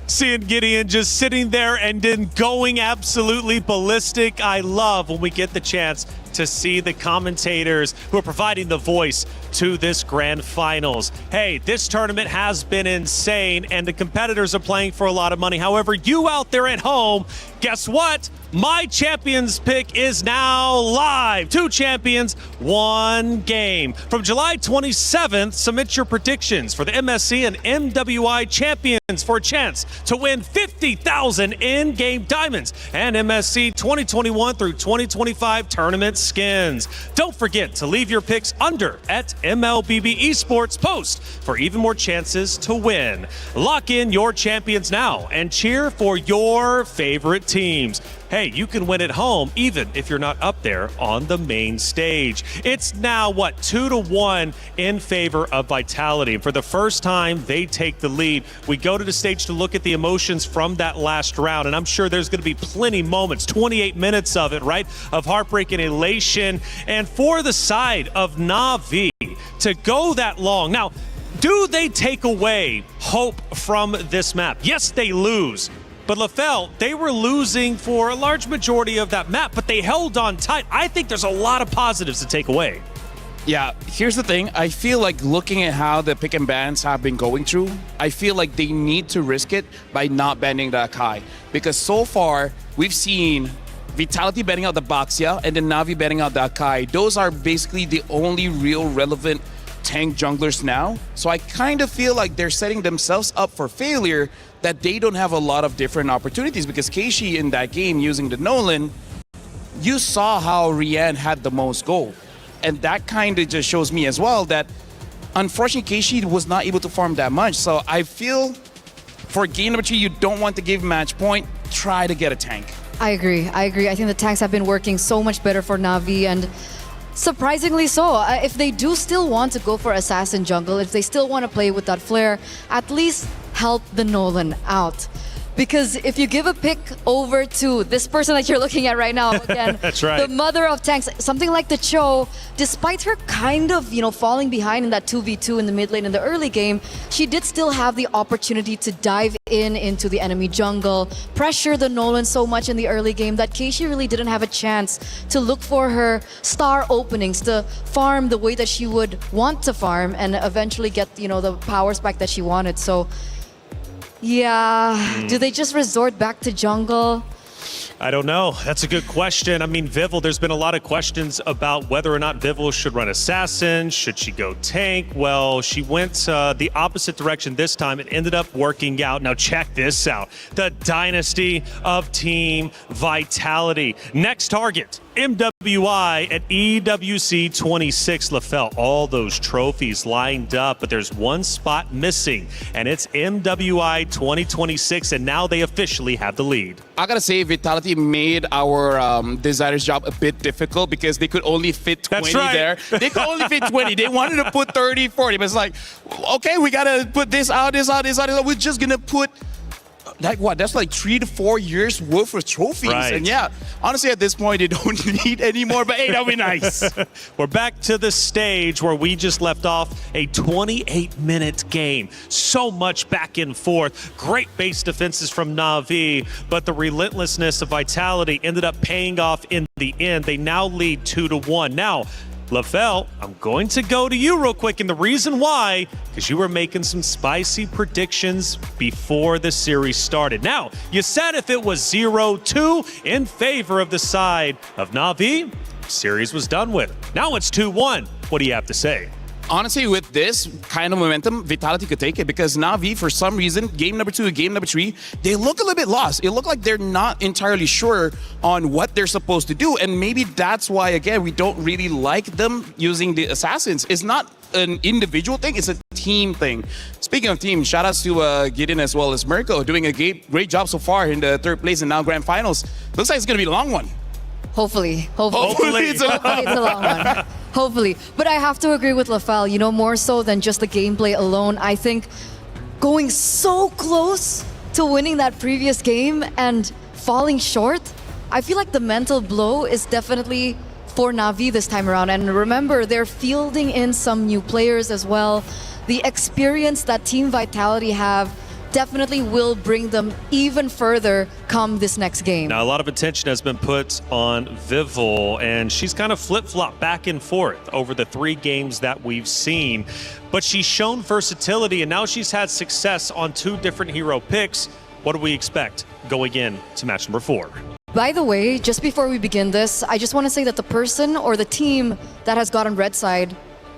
Seeing Gideon just sitting there and then going absolutely ballistic. I love when we get the chance to see the commentators who are providing the voice to this grand finals. Hey, this tournament has been insane and the competitors are playing for a lot of money. However, you out there at home, guess what? My champions pick is now live. 2 champions, 1 game. From July 27th, submit your predictions for the MSC and MWI champions for a chance to win 50,000 in-game diamonds and MSC 2021 through 2025 tournament skins. Don't forget to leave your picks under at MLBB Esports post for even more chances to win. Lock in your champions now and cheer for your favorite teams. hey, you can win at home even if you're not up there on the main stage. It's now, 2-1 in favor of Vitality. For the first time, they take the lead. We go to the stage to look at the emotions from that last round, and I'm sure there's going to be plenty moments, 28 minutes of it, right, of heartbreak and elation. And for the side of NAVI to go that long. Now, do they take away hope from this map? Yes, they lose. But LaFell, they were losing for a large majority of that map, but they held on tight. I think there's a lot of positives to take away. Yeah, here's the thing. I feel like looking at how the pick and bans have been going through, I feel like they need to risk it by not banning the Akai. Because so far, we've seen Vitality banning out the Baxia and then NAVI banning out the Akai. Those are basically the only real relevant tank junglers now. So I kind of feel like they're setting themselves up for failure, that they don't have a lot of different opportunities, because Keishi in that game using the Nolan, you saw how Rian had the most gold. And that kind of just shows me as well that unfortunately Keishi was not able to farm that much. So I feel for game number 2, you don't want to give match point, try to get a tank. I agree. I think the tanks have been working so much better for Navi, and surprisingly so. If they do still want to go for Assassin jungle, if they still want to play with that flare, at least help the Nolan out. Because if you give a pick over to this person that you're looking at right now, again, that's right, the mother of tanks, something like the Cho, despite her kind of, falling behind in that 2v2 in the mid lane in the early game, she did still have the opportunity to dive into the enemy jungle, pressure the Nolan so much in the early game that Keishi really didn't have a chance to look for her star openings, to farm the way that she would want to farm and eventually get, the power spike that she wanted. So, yeah, do they just resort back to jungle? I don't know. That's a good question. I mean, Vival, there's been a lot of questions about whether or not Vival should run Assassin. Should she go tank? Well, she went the opposite direction this time. It ended up working out. Now check this out. The dynasty of Team Vitality. Next target, MWI at EWC 26. LaFell, all those trophies lined up, but there's one spot missing, and it's MWI 2026, and now they officially have the lead. I gotta say, Vitality made our designer's job a bit difficult because they could only fit 20 there. They could only fit 20. They wanted to put 30, 40, but it's like, okay, we gotta put this out, this out, this out. We're just gonna put, like what? That's like 3 to 4 years worth of trophies. Right. And yeah, honestly, at this point, they don't need any more, but hey, that'll be nice. We're back to the stage where we just left off, a 28-minute game. So much back and forth. Great base defenses from NAVI, but the relentlessness of Vitality ended up paying off in the end. They now lead 2-1. Now, LaFell, I'm going to go to you real quick, and the reason why, because you were making some spicy predictions before the series started. Now, you said if it was 0-2 in favor of the side of NAVI, series was done with. Now it's 2-1. What do you have to say? Honestly, with this kind of momentum, Vitality could take it, because NAVI, for some reason, game number 2 and game number 3, they look a little bit lost. It looked like they're not entirely sure on what they're supposed to do, and maybe that's why, again, we don't really like them using the Assassins. It's not an individual thing, it's a team thing. Speaking of team, shout outs to Gideon as well as Mirko, doing a great job so far in the 3rd place and now grand finals. Looks like it's going to be a long one. Hopefully it's a long one. Hopefully. But I have to agree with LaFell, more so than just the gameplay alone. I think going so close to winning that previous game and falling short, I feel like the mental blow is definitely for NAVI this time around. And remember, they're fielding in some new players as well. The experience that Team Vitality have definitely will bring them even further come this next game. Now, a lot of attention has been put on Vival, and she's kind of flip-flopped back and forth over the 3 games that we've seen. But she's shown versatility, and now she's had success on 2 different hero picks. What do we expect going in to match number 4? By the way, just before we begin this, I just want to say that the person or the team that has gotten red side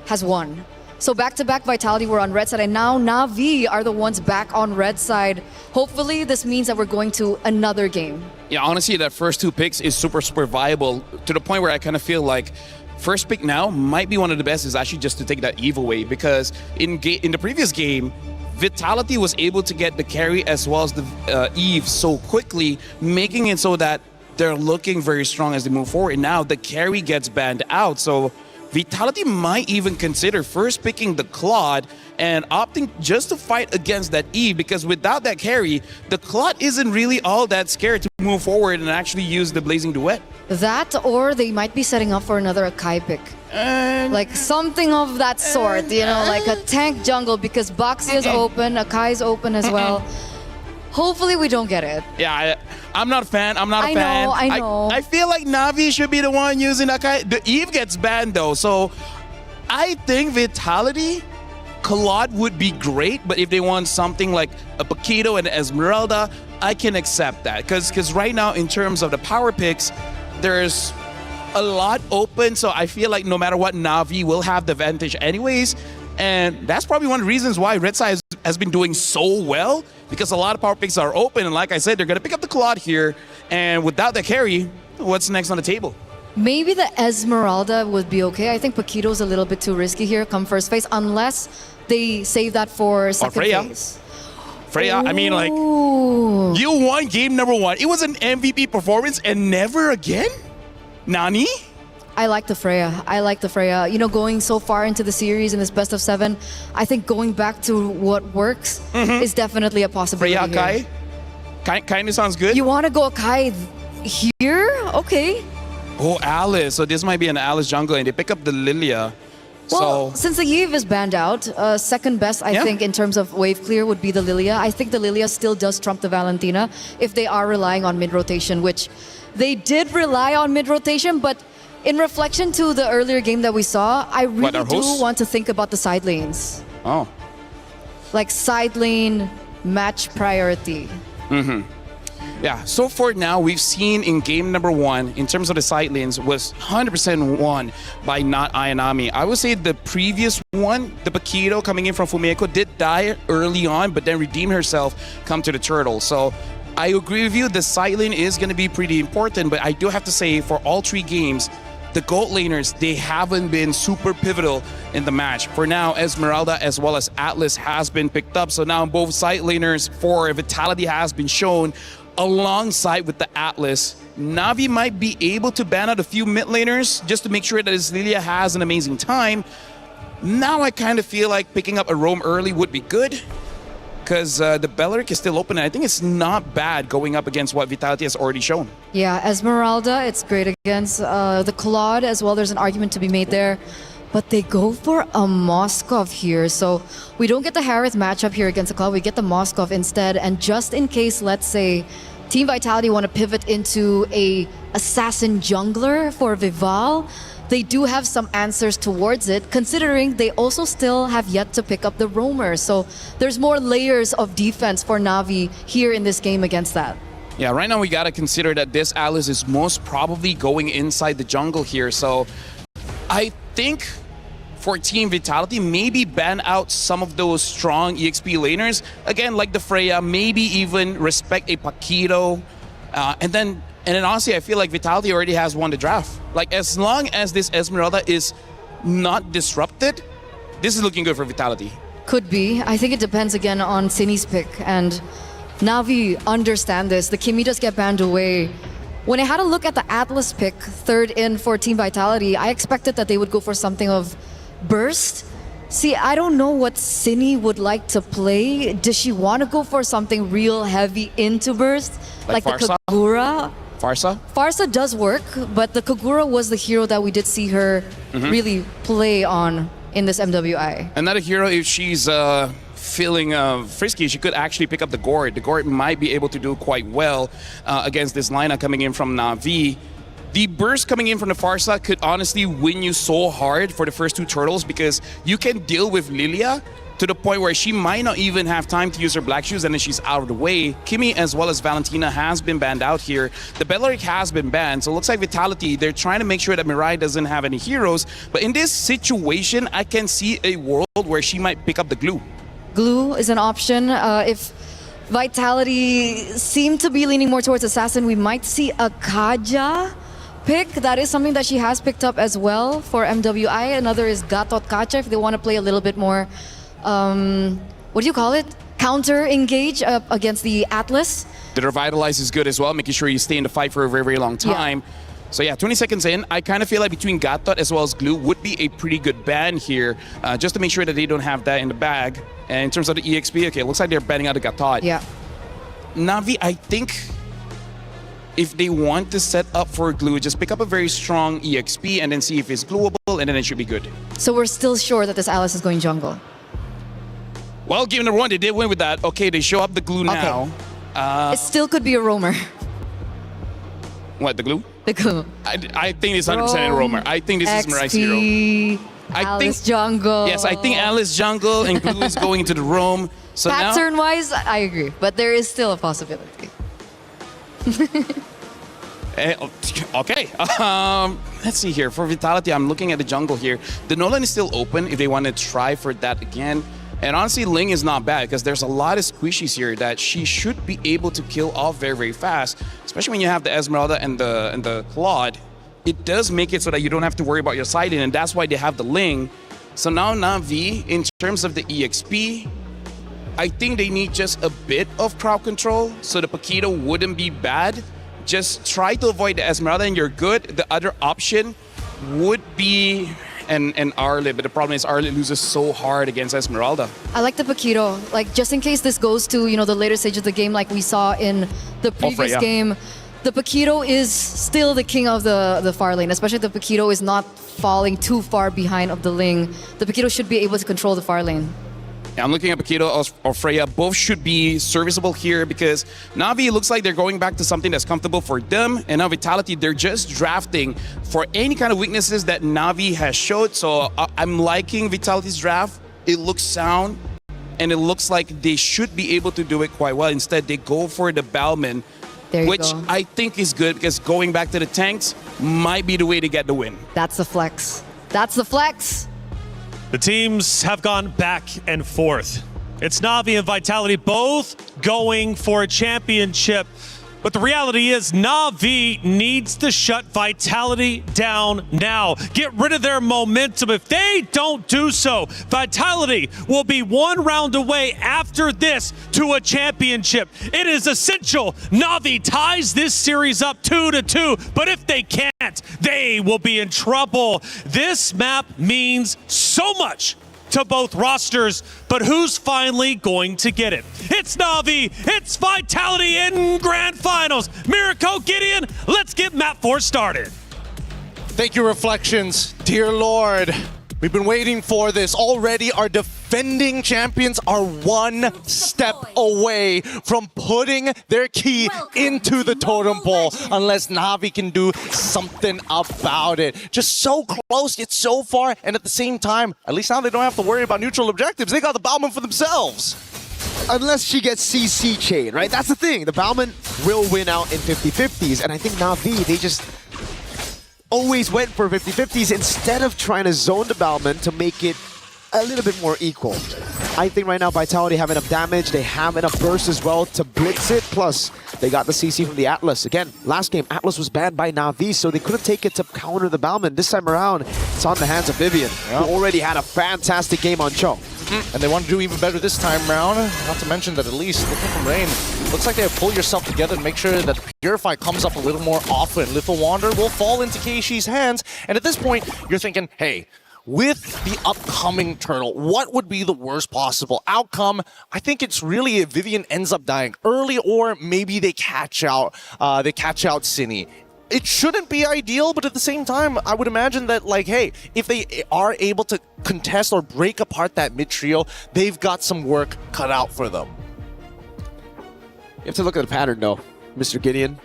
has won. So back-to-back Vitality were on red side, and now NAVI are the ones back on red side. Hopefully, this means that we're going to another game. Yeah, honestly, that first 2 picks is super viable, to the point where I kind of feel like first pick now might be one of the best is actually just to take that Eve away, because in the previous game, Vitality was able to get the carry as well as the Eve so quickly, making it so that they're looking very strong as they move forward. Now the carry gets banned out, so Vitality might even consider first picking the Claude and opting just to fight against that Eve, because without that carry, the Claude isn't really all that scared to move forward and actually use the Blazing Duet. That, or they might be setting up for another Akai pick. Like something of that sort, you know, like a tank jungle, because Baxia's open, Akai's open as well. Hopefully we don't get it. Yeah, I'm not a fan. I'm not a fan. I know. I feel like Navi should be the one using Akai. The Eve gets banned though, so I think Vitality, Claude would be great, but if they want something like a Paquito and Esmeralda, I can accept that. Because right now, in terms of the power picks, there's a lot open, so I feel like no matter what, Navi will have the advantage anyways. And that's probably one of the reasons why Red Side has been doing so well, because a lot of power picks are open, and like I said, they're going to pick up the Claude here, and without the carry, what's next on the table? Maybe the Esmeralda would be okay. I think Paquito's a little bit too risky here, come first phase, unless they save that for second phase. Freya, I mean, like, you won game number 1. It was an MVP performance, and never again? Nani? I like the Freya. I like the Freya. You know, going so far into the series in this best of 7, I think going back to what works is definitely a possibility. Freya Akai? Kind of sounds good. You want to go Akai here? Okay. Oh, Alice. So this might be an Alice jungle, and they pick up the Lilia. Well, since the Eve is banned out, second best, I think, in terms of wave clear would be the Lilia. I think the Lilia still does trump the Valentina if they are relying on mid-rotation, which they did rely on mid-rotation, but in reflection to the earlier game that we saw, I really do want to think about the side lanes. Oh. Like side lane match priority. Yeah, so for now, we've seen in game number 1, in terms of the side lanes, was 100% won by not Ayanami. I would say the previous one, the Paquito coming in from Fumeko, did die early on, but then redeemed herself, come to the Turtle. So I agree with you, the side lane is going to be pretty important, but I do have to say, for all 3 games, the gold laners, they haven't been super pivotal in the match. For now, Esmeralda as well as Atlas has been picked up. So now both side laners for Vitality has been shown alongside with the Atlas. Navi might be able to ban out a few mid laners just to make sure that his Lilia has an amazing time. Now I kind of feel like picking up a roam early would be good, because the Belleric is still open, and I think it's not bad going up against what Vitality has already shown. Yeah, Esmeralda, it's great against the Claude as well. There's an argument to be made there. But they go for a Moskov here. So we don't get the Harith matchup here against the Claude. We get the Moskov instead. And just in case, let's say, Team Vitality want to pivot into a assassin jungler for Vival, they do have some answers towards it, considering they also still have yet to pick up the roamer. So there's more layers of defense for Navi here in this game against that. Yeah, right now we got to consider that this Alice is most probably going inside the jungle here. So I think for Team Vitality, maybe ban out some of those strong EXP laners. Again, like the Freya, maybe even respect a Paquito. And then honestly, I feel like Vitality already has won the draft. Like, as long as this Esmeralda is not disrupted, this is looking good for Vitality. Could be. I think it depends again on Cini's pick. And Navi understand this. The Kimi does get banned away. When I had a look at the Atlas pick, third in for Team Vitality, I expected that they would go for something of burst. See, I don't know what Cini would like to play. Does she want to go for something real heavy into burst? Like the Kagura? Farsa? Farsa does work, but the Kagura was the hero that we did see her really play on in this MWI. Another hero, if she's feeling frisky, she could actually pick up the Gourd. The Gourd might be able to do quite well against this lineup coming in from Navi. The burst coming in from the Farsa could honestly win you so hard for the first 2 turtles, because you can deal with Lilia to the point where she might not even have time to use her black shoes, and then she's out of the way. Kimi as well as Valentina has been banned out here. The Belleric has been banned, so it looks like Vitality, they're trying to make sure that Mirai doesn't have any heroes. But in this situation, I can see a world where she might pick up the glue. Glue is an option. If Vitality seem to be leaning more towards Assassin, we might see a Kaja pick. That is something that she has picked up as well for MWI. Another is Gatot Kacha if they want to play a little bit more, what do you call it? counter engage against the Atlas. The Revitalize is good as well, making sure you stay in the fight for a very, very long time. So yeah, 20 seconds in, I kind of feel like between Gatot as well as Glue would be a pretty good ban here, just to make sure that they don't have that in the bag. And in terms of the EXP, okay, it looks like they're banning out the Gatot. Yeah. Navi, I think if they want to set up for Glue, just pick up a very strong EXP and then see if it's glueable, and then it should be good. So we're still sure that this Alice is going jungle. Well, given the one, they did win with that. Okay, they show up the Glue now. It still could be a roamer. What, the Glue? The Glue. I think it's 100% a roamer. I think this is Mirai's hero. Alice jungle. Yes, I think Alice jungle and Glue is going into the roam. So Pattern-wise, I agree, but there is still a possibility. Okay. Let's see here. For Vitality, I'm looking at the jungle here. The Nolan is still open if they want to try for that again. And honestly, Ling is not bad because there's a lot of squishies here that she should be able to kill off very, very fast. Especially when you have the Esmeralda and the Claude. It does make it so that you don't have to worry about your side in, and that's why they have the Ling. So now Navi, in terms of the EXP, I think they need just a bit of crowd control so the Paquito wouldn't be bad. Just try to avoid the Esmeralda and you're good. The other option would be an Arle, but the problem is Arle loses so hard against Esmeralda. I like the Paquito, like just in case this goes to, you know, the later stage of the game like we saw in the previous game. The Paquito is still the king of the far lane, especially the Paquito is not falling too far behind of the Ling. The Paquito should be able to control the far lane. Yeah, I'm looking at Paquito or Freya. Both should be serviceable here because Navi looks like they're going back to something that's comfortable for them. And now Vitality, they're just drafting for any kind of weaknesses that Navi has showed. So I'm liking Vitality's draft. It looks sound and it looks like they should be able to do it quite well. Instead, they go for the Balman, which I think is good because going back to the tanks might be the way to get the win. That's the flex. That's the flex. The teams have gone back and forth. It's Navi and Vitality both going for a championship. But the reality is Navi needs to shut Vitality down now. Get rid of their momentum. If they don't do so, Vitality will be one round away after this to a championship. It is essential Navi ties this series up 2-2, but if they can't, they will be in trouble. This map means so much to both rosters, but who's finally going to get it? It's Navi, it's Vitality in Grand Finals. Miracle, Gideon, let's get map 4 started. Thank you, Reflections. Dear Lord, we've been waiting for this. Already our defending champions are one step away from putting their key into the totem pole unless Navi can do something about it. Just so close, yet so far, and at the same time, at least now they don't have to worry about neutral objectives. They got the Bauman for themselves. Unless she gets CC chain, right? That's the thing. The Bauman will win out in 50-50s, and I think Navi, they just always went for 50-50s instead of trying to zone the Bauman to make it a little bit more equal. I think right now Vitality have enough damage, they have enough burst as well to blitz it, plus they got the CC from the Atlas. Again, last game Atlas was banned by Navi, so they couldn't take it to counter the Bauman. This time around, it's on the hands of Vivian, who already had a fantastic game on Cho. And they want to do even better this time around. Not to mention that at least, looking from Rain, looks like they have to pull yourself together and make sure that Purify comes up a little more often. Little Wander will fall into Keishi's hands, and at this point, you're thinking, hey, with the upcoming Turtle, what would be the worst possible outcome? I think it's really if Vivian ends up dying early, or maybe they catch out Cine. It shouldn't be ideal, but at the same time, I would imagine that, like, hey, if they are able to contest or break apart that mid trio, they've got some work cut out for them. You have to look at the pattern, though, Mr. Gideon.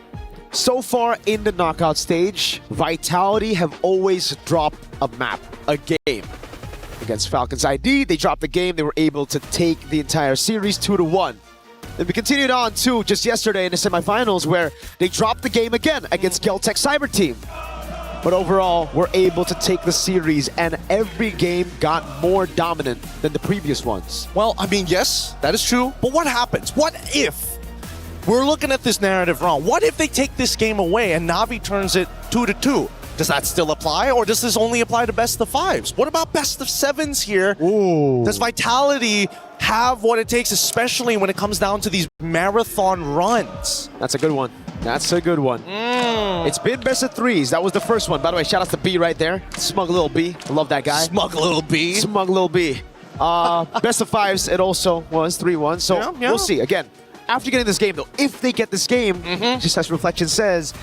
So far in the knockout stage, Vitality have always dropped a map, a game. Against Falcons ID, they dropped the game. They were able to take the entire series 2-1. Then we continued on to just yesterday in the semifinals where they dropped the game again against Geltech Cyber Team. But overall, we're able to take the series and every game got more dominant than the previous ones. Well, I mean, yes, that is true. But what happens? What if we're looking at this narrative wrong? What if they take this game away and Navi turns it 2-2? Does that still apply, or does this only apply to best of 5s? What about best of 7s here? Ooh. Does Vitality have what it takes, especially when it comes down to these marathon runs? That's a good one. That's a good one. It's been best of 3s. That was the first one. By the way, shout out to B right there. Smug little B. I love that guy. Smug little B. Smug little B. Best of 5s, it also was 3-1. So we'll see. Again, after getting this game, though, if they get this game, just as Reflection says,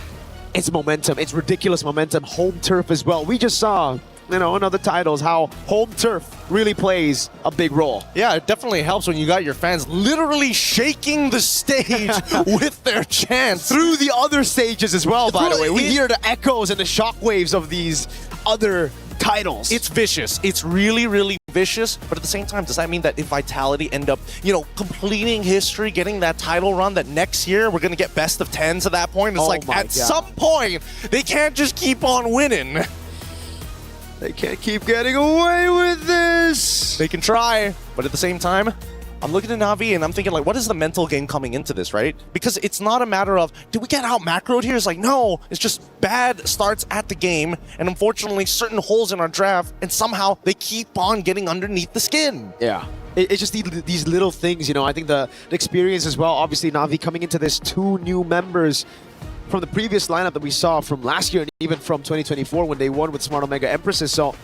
it's momentum. It's ridiculous momentum. Home turf as well. We just saw, in other titles, how home turf really plays a big role. Yeah, it definitely helps when you got your fans literally shaking the stage with their chants. Through the other stages as well, by the way. We hear the echoes and the shockwaves of these other titles. It's vicious. It's really, really vicious. But at the same time, does that mean that if Vitality end up, completing history, getting that title run, that next year we're going to get best of 10s at that point? It's at some point, they can't just keep on winning. They can't keep getting away with this. They can try, but at the same time, I'm looking at NAVI and I'm thinking, what is the mental game coming into this, right? Because it's not a matter of, did we get out macroed here? It's no, it's just bad starts at the game, and unfortunately certain holes in our draft, and somehow they keep on getting underneath the skin. Yeah. It's just these little things, I think the experience as well. Obviously, NAVI coming into this, 2 new members from the previous lineup that we saw from last year and even from 2024 when they won with Smart Omega Empresses. So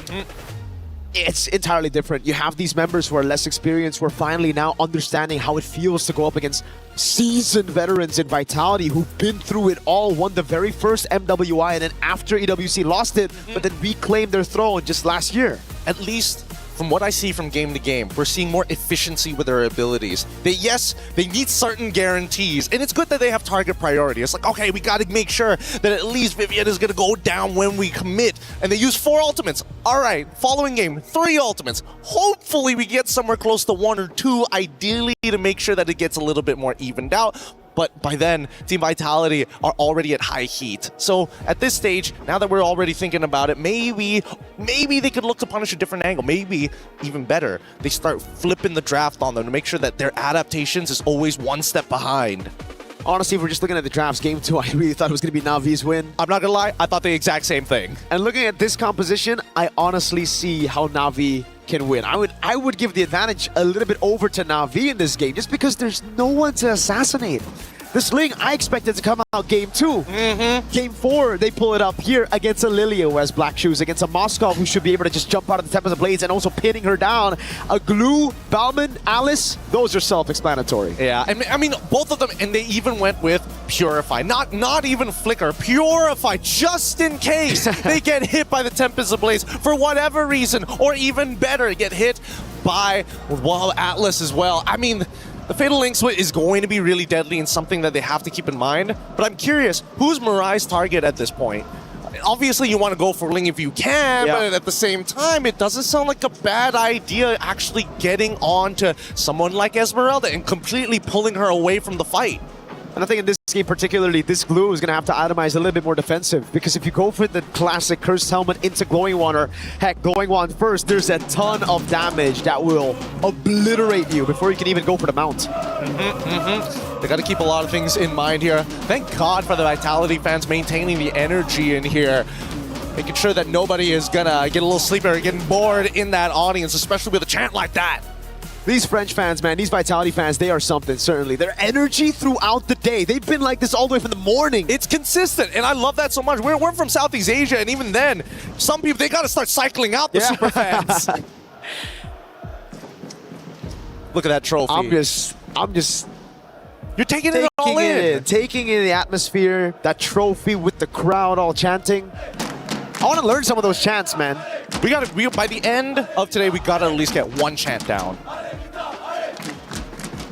it's entirely different. You have these members who are less experienced, who are finally now understanding how it feels to go up against seasoned veterans in Vitality who've been through it all, won the very first MWI, and then after EWC lost it, but then reclaimed their throne just last year. At least from what I see from game to game, we're seeing more efficiency with their abilities. They need certain guarantees, and it's good that they have target priority. It's okay, we got to make sure that at least Vivian is going to go down when we commit, and they use 4 ultimates. All right, following game, 3 ultimates. Hopefully we get somewhere close to 1 or 2, ideally to make sure that it gets a little bit more evened out. But by then, Team Vitality are already at high heat. So at this stage, now that we're already thinking about it, maybe they could look to punish a different angle. Maybe even better, they start flipping the draft on them to make sure that their adaptations is always 1 step behind. Honestly, if we're just looking at the drafts, game 2, I really thought it was going to be Navi's win. I'm not going to lie, I thought the exact same thing. And looking at this composition, I honestly see how Navi can win. I would give the advantage a little bit over to Navi in this game, just because there's no one to assassinate. This Ling, I expected to come out game 2. Game 4, they pull it up here against a Lilia who has black shoes, against a Moskov who should be able to just jump out of the Tempest of Blades and also pinning her down. A Glue, Bauman, Alice, those are self-explanatory. Yeah, I mean, both of them, and they even went with Purify. Not even Flicker, Purify, just in case they get hit by the Tempest of Blades for whatever reason, or even better, get hit by, Atlas as well. I mean, the Fatal Link Split is going to be really deadly and something that they have to keep in mind. But I'm curious, who's Mirai's target at this point? Obviously, you want to go for Ling if you can, but at the same time, it doesn't sound like a bad idea actually getting on to someone like Esmeralda and completely pulling her away from the fight. And I think in this game particularly, this Glue is going to have to itemize a little bit more defensive, because if you go for the classic Cursed Helmet into Glowing Water, heck, Glowing Wand first, there's a ton of damage that will obliterate you before you can even go for the mount. They got to keep a lot of things in mind here. Thank God for the Vitality fans maintaining the energy in here, making sure that nobody is going to get a little sleepy or getting bored in that audience, especially with a chant like that. These French fans, man, these Vitality fans, they are something, certainly. Their energy throughout the day, they've been like this all the way from the morning. It's consistent, and I love that so much. We're from Southeast Asia, and even then, some people, they got to start cycling out the super fans. Look at that trophy. I'm just... You're taking it all in. Taking in the atmosphere, that trophy with the crowd all chanting. I want to learn some of those chants, man. By the end of today, we gotta at least get 1 chant down.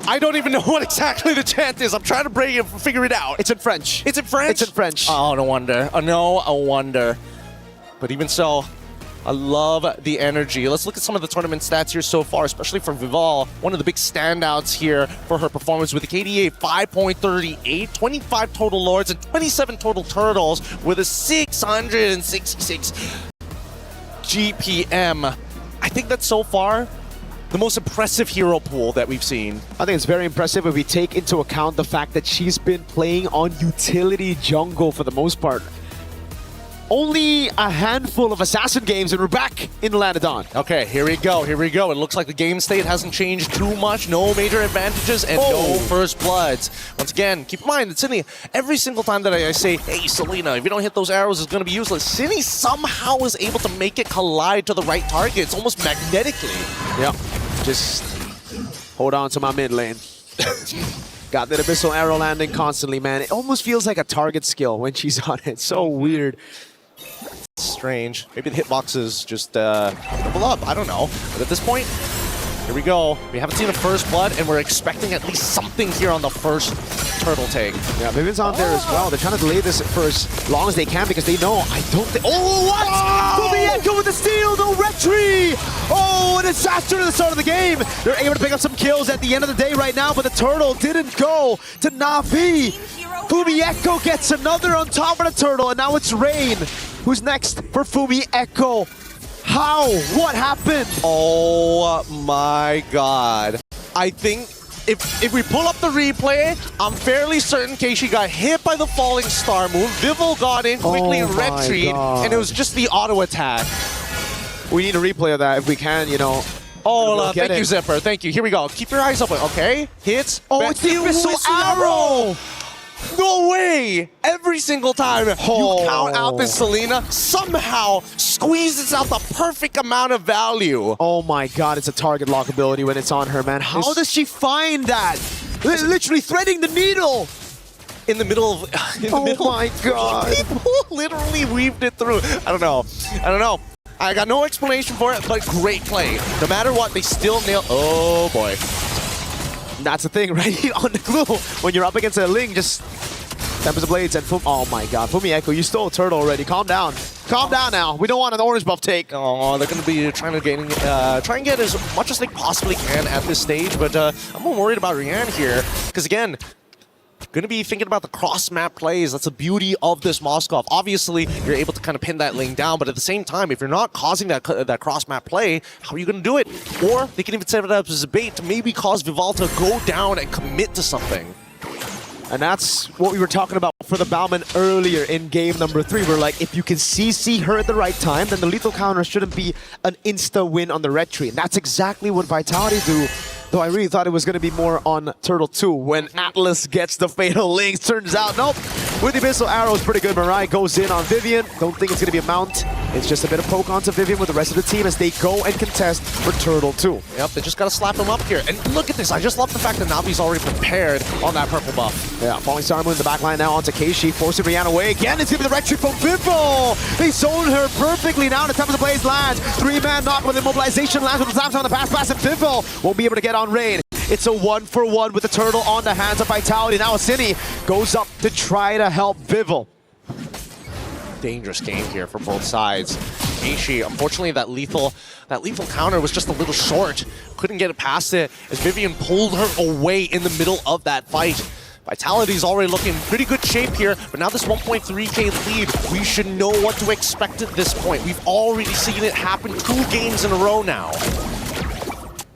I don't even know what exactly the chant is. I'm trying to figure it out. It's in French. It's in French? It's in French. Oh, no wonder. No wonder. But even so, I love the energy. Let's look at some of the tournament stats here so far, especially for Vival. One of the big standouts here for her performance with a KDA 5.38, 25 total Lords, and 27 total Turtles with a 666 GPM. I think that's so far the most impressive hero pool that we've seen. I think it's very impressive if we take into account the fact that she's been playing on utility jungle for the most part. only a handful of Assassin games, and we're back in the land of Dawn. Okay, here we go. It looks like the game state hasn't changed too much. No major advantages and no first bloods. Once again, keep in mind that Cindy, every single time that I say, hey, Selena, if you don't hit those arrows, it's going to be useless, Cindy somehow is able to make it collide to the right target. It's almost magnetically. Yep. Just hold on to my mid lane. Got that abyssal arrow landing constantly, man. It almost feels like a target skill when she's on it. So weird. Strange. Maybe the hitboxes just double up. I don't know. But at this point, here we go. We haven't seen a first blood, and we're expecting at least something here on the first turtle take. Yeah, Vivian's on there as well. They're trying to delay this for as long as they can because they know I don't think. Oh, what? Echo with the steal, no retry! Oh, a disaster to the start of the game. They're able to pick up some kills at the end of the day right now, but the turtle didn't go to Navi. Echo gets another on top of the turtle, and now it's Rain. Who's next for Echo? How? What happened? Oh my god. I think if we pull up the replay, I'm fairly certain Keishi got hit by the falling star move. Vivil got in, quickly retreat, and it was just the auto attack. We need a replay of that if we can, you know. Oh, thank you, Zipper. Thank you. Here we go. Keep your eyes open, okay? Hits. Oh, it's the abyssal arrow! No way! Every single time you count out this Selena, somehow squeezes out the perfect amount of value. Oh my god, it's a target lock ability when it's on her, man. How does she find that? Literally threading the needle! In the middle of... Oh my god. People literally weaved it through. I don't know. I got no explanation for it, but great play. No matter what, they still nail... Oh boy. That's the thing, right? On the glue, when you're up against a Ling, just Tempest of Blades and oh my god, Echo, you stole a turtle already. Calm down. Calm down now. We don't want an orange buff take. Oh, they're going to be trying to get as much as they possibly can at this stage, but I'm more worried about Rian here, because again, going to be thinking about the cross-map plays. That's the beauty of this Moskov. Obviously, you're able to kind of pin that lane down, but at the same time, if you're not causing that cross-map play, how are you going to do it? Or they can even set it up as a bait to maybe cause Vival to go down and commit to something. And that's what we were talking about for the Bauman earlier in game number 3. We're like, if you can CC her at the right time, then the lethal counter shouldn't be an insta-win on the red tree. And that's exactly what Vitality do. Though I really thought it was going to be more on Turtle 2 when Atlas gets the Fatal Links. Turns out, nope. With the Abyssal Arrow, it's pretty good. Mirai goes in on Vivian. Don't think it's going to be a mount. It's just a bit of poke onto Vivian with the rest of the team as they go and contest for Turtle 2. Yep, they just got to slap him up here. And look at this. I just love the fact that Navi's already prepared on that purple buff. Yeah, Falling Star Moon in the back line now onto Keishi, forcing Rihanna away. Again, it's going to be the retreat from Vivol. They zone her perfectly now. The Tempest of Blaze lands. 3-man knock with immobilization lands with the Samsung on the pass, and Vivol won't be able to get on Rain. It's a 1-for-1 with the turtle on the hands of Vitality. Now Asini goes up to try to help Vivol. Dangerous game here for both sides. Keishi, unfortunately, that lethal counter was just a little short. Couldn't get it past it as Vivian pulled her away in the middle of that fight. Vitality's already looking in pretty good shape here, but now this 1.3k lead, we should know what to expect at this point. We've already seen it happen 2 games in a row now.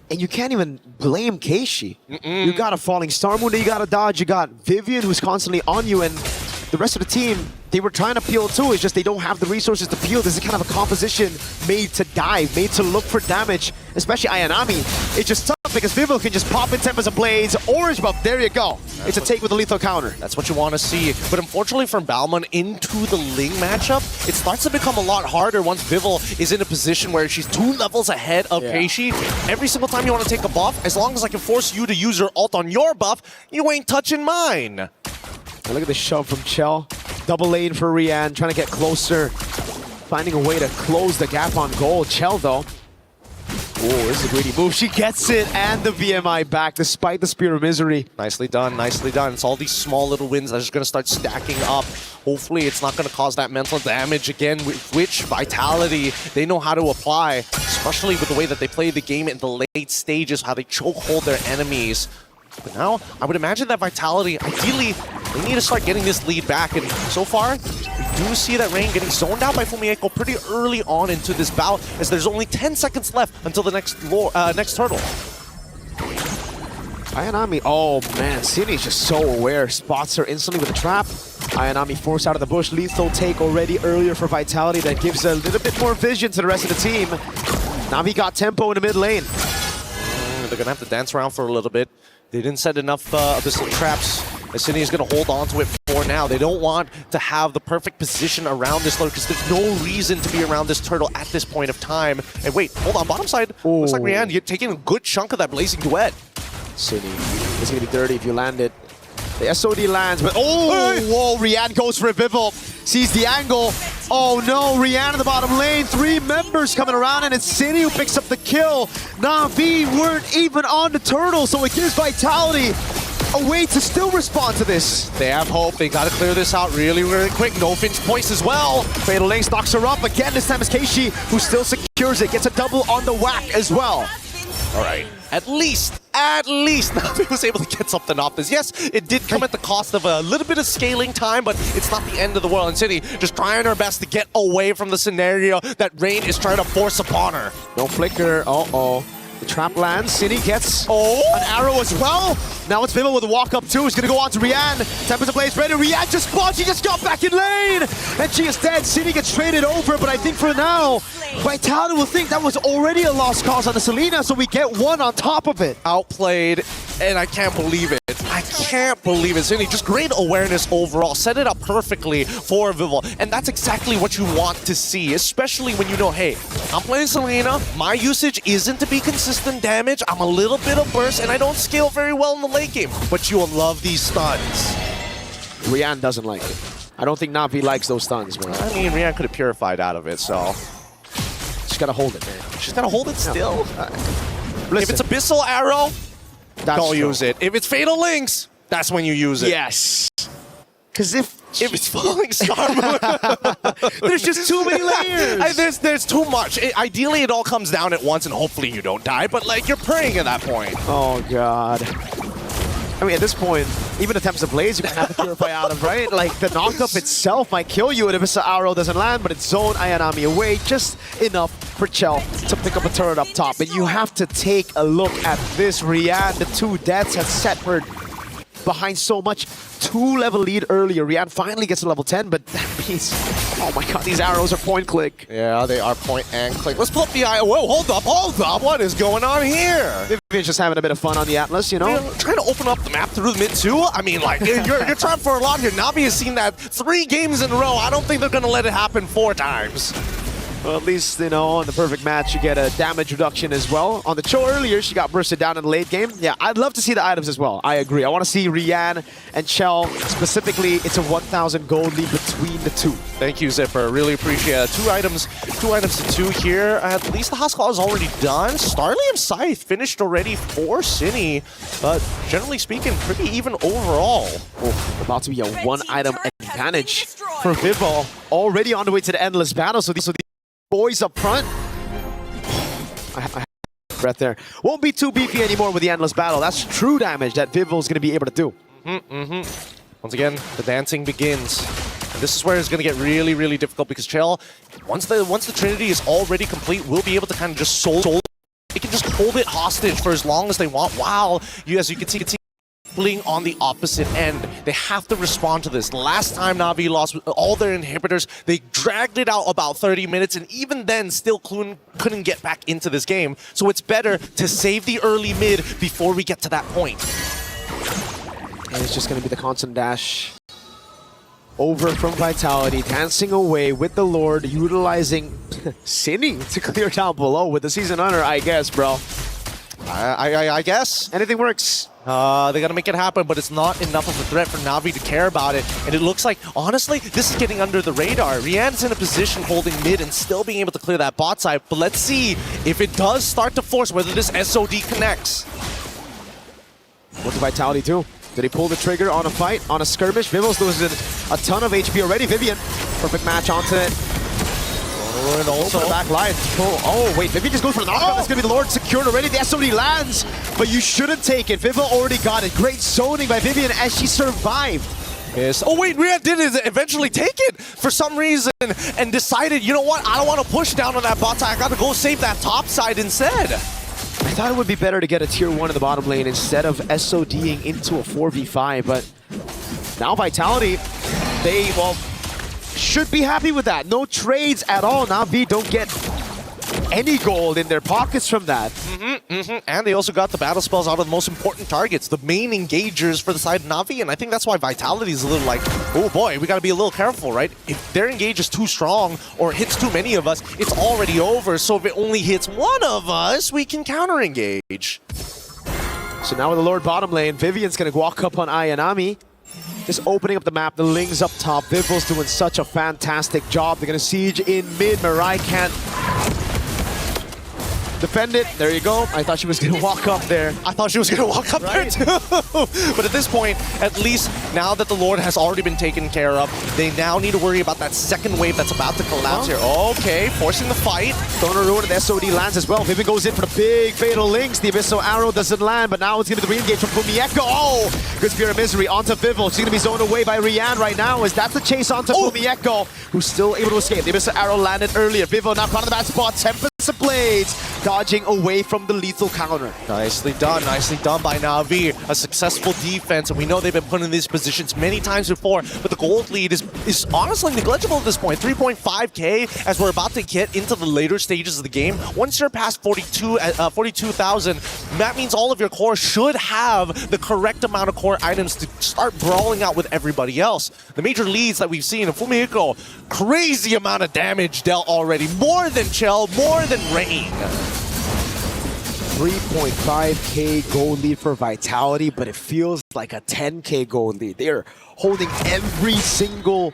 And you can't even blame Keishi. You got a Falling Star Moon that you got to dodge. You got Vivian who's constantly on you, and the rest of the team, they were trying to peel too. It's just they don't have the resources to peel. This is kind of a composition made to dive, made to look for damage, especially Ayanami. It's just tough because Vivol can just pop in Tempest of Blades, orange buff, there you go. It's a take with a lethal counter. That's what you want to see. But unfortunately for Bauman, into the Ling matchup, it starts to become a lot harder once Vivol is in a position where she's 2 levels ahead of Keishi. Every single time you want to take a buff, as long as I can force you to use your ult on your buff, you ain't touching mine. And look at the shove from Chell. Double lane for Rian, trying to get closer. Finding a way to close the gap on goal. Chell, though. Oh, this is a greedy move. She gets it, and the VMI back, despite the Spear of Misery. Nicely done, nicely done. It's all these small little wins that are just going to start stacking up. Hopefully, it's not going to cause that mental damage again, which Vitality, they know how to apply, especially with the way that they play the game in the late stages, how they chokehold their enemies. But now, I would imagine that Vitality, ideally, they need to start getting this lead back. And so far, we do see that Rain getting zoned out by Echo pretty early on into this bout, as there's only 10 seconds left until the next turtle. Ayanami, oh man, Cindy's just so aware. Spots her instantly with a trap. Ayanami forced out of the bush. Lethal take already earlier for Vitality. That gives a little bit more vision to the rest of the team. Navi got tempo in the mid lane. They're going to have to dance around for a little bit. They didn't set enough of the traps. Cindy is going to hold on to it for now. They don't want to have the perfect position around this lord because there's no reason to be around this turtle at this point of time. And wait, hold on, bottom side. Looks like Rian, you're taking a good chunk of that blazing duet. Cindy, it's going to be dirty if you land it. The SOD lands, but whoa, Rian goes for a Vival. Sees the angle. Oh no, Rian in the bottom lane. 3 members coming around, and it's Cindy who picks up the kill. Na'Vi weren't even on the turtle, so it gives Vitality a way to still respond to this. They have hope. They got to clear this out really, really quick. No Finch points as well. Fatal Lane stocks her up. Again, this time it's Keishi who still secures it. Gets a double on the whack as well. All right. At least, Navi was able to get something off this. Yes, it did come at the cost of a little bit of scaling time, but it's not the end of the world. And Cindy just trying her best to get away from the scenario that Rain is trying to force upon her. No flicker. Uh-oh. The trap lands. Cindy gets an arrow as well. Now it's Vival with a walk up too. He's going to go on to Rian. Tempest Blaze ready. Rian just spawned. She just got back in lane. And she is dead. Cindy gets traded over. But I think for now, Vitality will think that was already a lost cause on the Selena. So we get one on top of it. Outplayed. And I can't believe it. I can't believe it. Cindy, just great awareness overall. Set it up perfectly for Vival. And that's exactly what you want to see. Especially when you know, hey, I'm playing Selena. My usage isn't to be consistent damage. I'm a little bit of burst. And I don't scale very well in the late game. But you'll love these stuns. Rian doesn't like it. I don't think Navi likes those stuns, man. I mean, Rian could have purified out of it, so... She's got to hold it, man. She's got to hold it still. Listen. If it's Abyssal Arrow, don't true. use it. If it's Fatal Links, that's when you use it. Yes. Because if it's Falling Star there's just too many layers. There's too much. Ideally, it all comes down at once, and hopefully you don't die, but like you're praying at that point. Oh, God. I mean, at this point, even attempts to blaze, you can have to purify out of, right? Like, the knockup itself might kill you, and if the arrow doesn't land, but it's zone Ayanami away, just enough for Chell to pick up a turret up top. And you have to take a look at this. Rian, the 2 deaths has set her behind so much. 2-level lead earlier. Rian finally gets to level 10, but that means, oh my God, these arrows are point click. Yeah, they are point and click. Let's pull up the eye. Whoa, hold up. What is going on here? Vivian's just having a bit of fun on the Atlas, you know? Trying to open up the map through the mid too. I mean, like, you're trying for a lot here. Navi has seen that 3 games in a row. I don't think they're going to let it happen 4 times. Well, at least, you know, in the perfect match, you get a damage reduction as well. On the show earlier, she got bursted down in the late game. Yeah, I'd love to see the items as well. I agree. I want to see Rian and Chell. Specifically, it's a 1,000 gold lead between the 2. Thank you, Zipper. Really appreciate it. 2 items to 2 here. At least the house call is already done. Starlium Scythe finished already for Cindy. But generally speaking, pretty even overall. About to be a 1-item advantage for Vival. Already on the way to the endless battle. So these boys up front. I have breath there. Won't be too beefy anymore with the endless battle. That's true damage that Vival's going to be able to do. Once again, the dancing begins. And this is where it's going to get really, really difficult because Chell, once the Trinity is already complete, will be able to kind of just soul. They can just hold it hostage for as long as they want. While as you can see, on the opposite end. They have to respond to this. Last time Navi lost all their inhibitors, they dragged it out about 30 minutes, and even then still couldn't get back into this game. So it's better to save the early mid before we get to that point. And it's just going to be the constant dash over from Vitality, dancing away with the Lord, utilizing Cindy to clear down below with the Season Hunter, I guess, bro. I guess. Anything works. They gotta make it happen, but it's not enough of a threat for Navi to care about it. And it looks like, honestly, this is getting under the radar. Rian's in a position holding mid and still being able to clear that bot side. But let's see if it does start to force whether this SOD connects. What did Vitality do? Did he pull the trigger on a fight, on a skirmish? Vival's losing a ton of HP already. Vivian, perfect match onto it. And also the back line. Oh, wait, Vivian just goes for the knockout. That's going to be the Lord secured already. The SOD lands, but you shouldn't take it. Vival already got it. Great zoning by Vivian as she survived. Yes. Oh wait, Rian did eventually take it for some reason and decided, you know what, I don't want to push down on that bot side. I got to go save that top side instead. I thought it would be better to get a tier 1 in the bottom lane instead of SODing into a 4v5, but now Vitality, they, well, should be happy with that. No trades at all. NAVI don't get any gold in their pockets from that. And they also got the battle spells out of the most important targets, the main engagers for the side of NAVI, and I think that's why Vitality is a little like, oh boy, we gotta be a little careful, right? If their engage is too strong or hits too many of us, it's already over, so if it only hits one of us, we can counter-engage. So now with the Lord bottom lane, Vivian's gonna walk up on Ayanami. Just opening up the map, the Ling's up top. Vivil's doing such a fantastic job. They're gonna siege in mid. Mirai can't defend it. There you go. I thought she was gonna walk up there. I thought she was gonna walk up there too. But at this point, at least now that the Lord has already been taken care of, they now need to worry about that second wave that's about to collapse here. Okay, forcing the fight. Throwing a ruin, and the SOD lands as well. Vivian goes in for the big fatal links. The Abyssal Arrow doesn't land, but now it's gonna be the re-engage from Fumieko. Oh! Good Spear of Misery onto Vivil. She's gonna be zoned away by Rian right now, as that's the chase onto Fumieko, who's still able to escape. The Abyssal Arrow landed earlier. Vivil now caught in the bad spot. Tempest of Blades, dodging away from the lethal counter. Nicely done by Navi. A successful defense, and we know they've been put in these positions many times before, but the gold lead is honestly negligible at this point. 3.5k as we're about to get into the later stages of the game. Once you're past 42,000, that means all of your core should have the correct amount of core items to start brawling out with everybody else. The major leads that we've seen in Fumieko, crazy amount of damage dealt already. More than Chell, more than Rain. 3.5k gold lead for Vitality, but it feels like a 10k gold lead. They're holding every single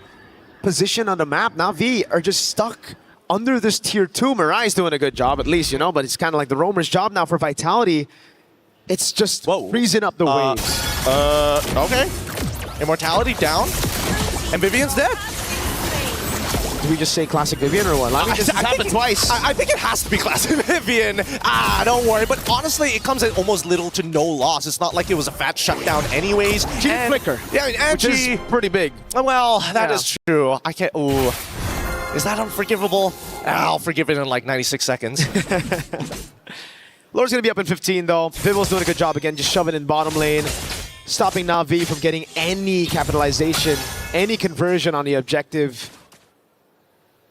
position on the map. Navi are just stuck under this tier 2. Mirai's doing a good job, at least, you know, but it's kind of like the roamer's job now for Vitality. It's just freezing up the waves. Okay. Immortality down, and Vivian's dead. Do we just say classic Vivian or what? I mean, this has happened twice. I think it has to be classic Vivian. Don't worry. But honestly, it comes at almost little to no loss. It's not like it was a fat shutdown anyways. She did flicker. Yeah, and which is pretty big. Well, that is true. I can't... Ooh. Is that unforgivable? I'll forgive it in like 96 seconds. Lord's going to be up in 15, though. Vivil's doing a good job again, just shoving in bottom lane, stopping Navi from getting any capitalization, any conversion on the objective.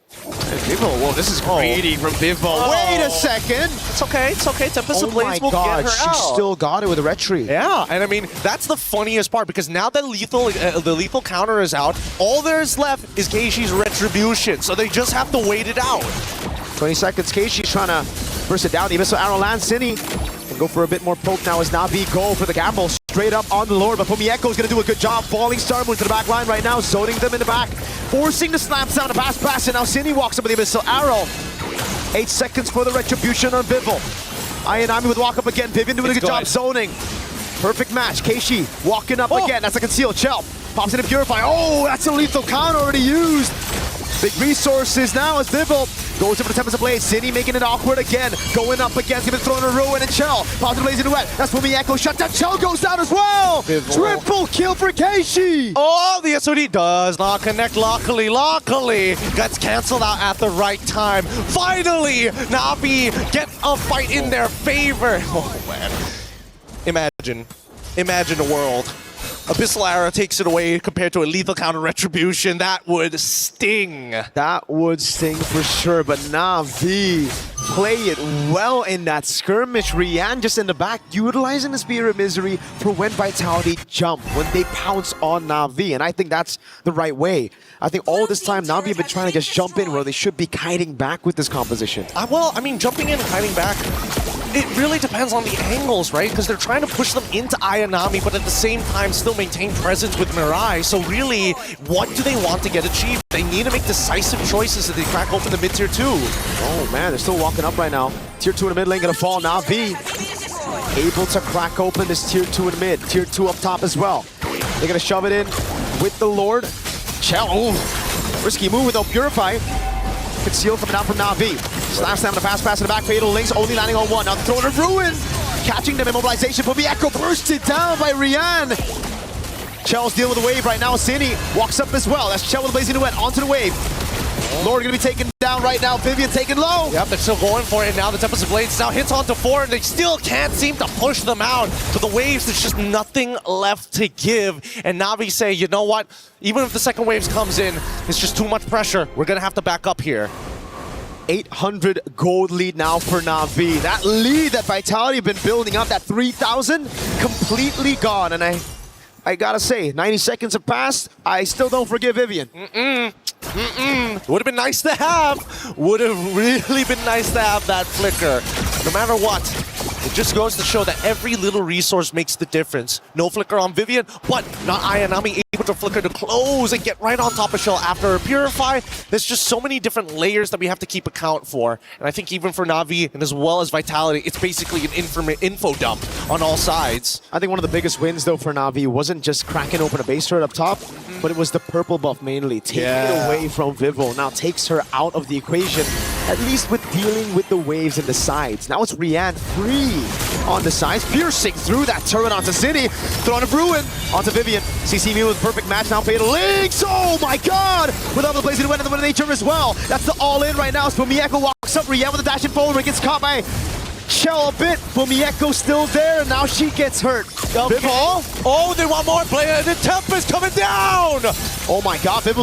Vivo, whoa, this is greedy from Vivo. Wait a second. It's okay. Tempest of Blades will get her she out. still got it with a retry. Yeah, and I mean, that's the funniest part, because now that the lethal counter is out, all there's left is Keishi's Retribution, so they just have to wait it out. 20 seconds, Keishi's trying to burst it down. The Abyssal Arrow lands. Cine can go for a bit more poke now as Navi go for the gamble. Straight up on the Lord, but Fumieko is going to do a good job. Falling Star Moon to the back line right now, zoning them in the back. Forcing the slap down to pass, and now Cine walks up with the Abyssal Arrow. 8 seconds for the Retribution on Vivil. Ayanami with walk up again. Vivian doing a good job zoning. Perfect match. Keishi walking up again. That's a concealed Chell. Pops in a Purify. Oh, that's a lethal counter already used. Big resources now as Vivil goes over the Tempest of Blades. Cine making it awkward again. Going up against him and throwing a ruin, and Chell pops the Blaze into wet. That's Fumieko shut down. Chell goes down as well. Vivil. Triple kill for Keishi. Oh, the SOD does not connect. Luckily, gets canceled out at the right time. Finally, Navi get a fight in their favor. Oh man, imagine a world. Abyssal Arrow takes it away compared to a lethal counter Retribution. That would sting. That would sting for sure, but Navi play it well in that skirmish. Rian just in the back, utilizing the Spear of Misery for when Vitality jump, when they pounce on Navi, and I think that's the right way. I think all this time Navi have been trying to just jump in where they should be kiting back with this composition. Well, I mean, jumping in and kiting back, it really depends on the angles, right? Because they're trying to push them into Ayanami, but at the same time still maintain presence with Mirai. So really, what do they want to get achieved? They need to make decisive choices as they crack open the mid-tier 2. Oh man, they're still walking up right now. Tier 2 in the mid lane gonna fall. Navi able to crack open this tier 2 in the mid. Tier 2 up top as well. They're gonna shove it in with the Lord. Chell, risky move without Purify. Conceal coming out from Navi. Slash slam to pass in the back. Fatal links only landing on one. Now throwing a ruin. Catching them. Immobilization for the Echo. Bursted down by Rian. Chell's dealing with the wave right now. Cine walks up as well. That's Chell with the blazing duet onto the wave. Lord gonna be taken down right now. Vivian taken low. Yep, they're still going for it. Now the Tempest of Blades now hits onto 4, and they still can't seem to push them out. To the waves, there's just nothing left to give. And Navi say, you know what? Even if the second waves comes in, it's just too much pressure. We're gonna have to back up here. 800 gold lead now for Navi. That lead that Vitality have been building up, that 3,000, completely gone. And I gotta say, 90 seconds have passed. I still don't forgive Vivian. Would have been nice to have. Would have really been nice to have that flicker. No matter what, it just goes to show that every little resource makes the difference. No flicker on Vivian, but not Ayanami able to flicker to close and get right on top of Shell after a Purify. There's just so many different layers that we have to keep account for. And I think even for Navi and as well as Vitality, it's basically an info dump on all sides. I think one of the biggest wins though for Navi wasn't just cracking open a base turret up top, but it was the purple buff mainly, taking it away from Vivo. Now takes her out of the equation, at least with dealing with the waves and the sides. Now it's Rian free on the sides, piercing through that turret onto City, throwing a Ruin onto Vivian. CC me with perfect match now, Fatal Links, oh my god! With all the plays to win and the nature as well. That's the all-in right now, so Mieko walks up, Rian with a dash and forward, gets caught by Shell a bit, but Mieko still there, and now she gets hurt. Okay. Oh, they want more play. The Tempest coming down! Oh my god, Vivo,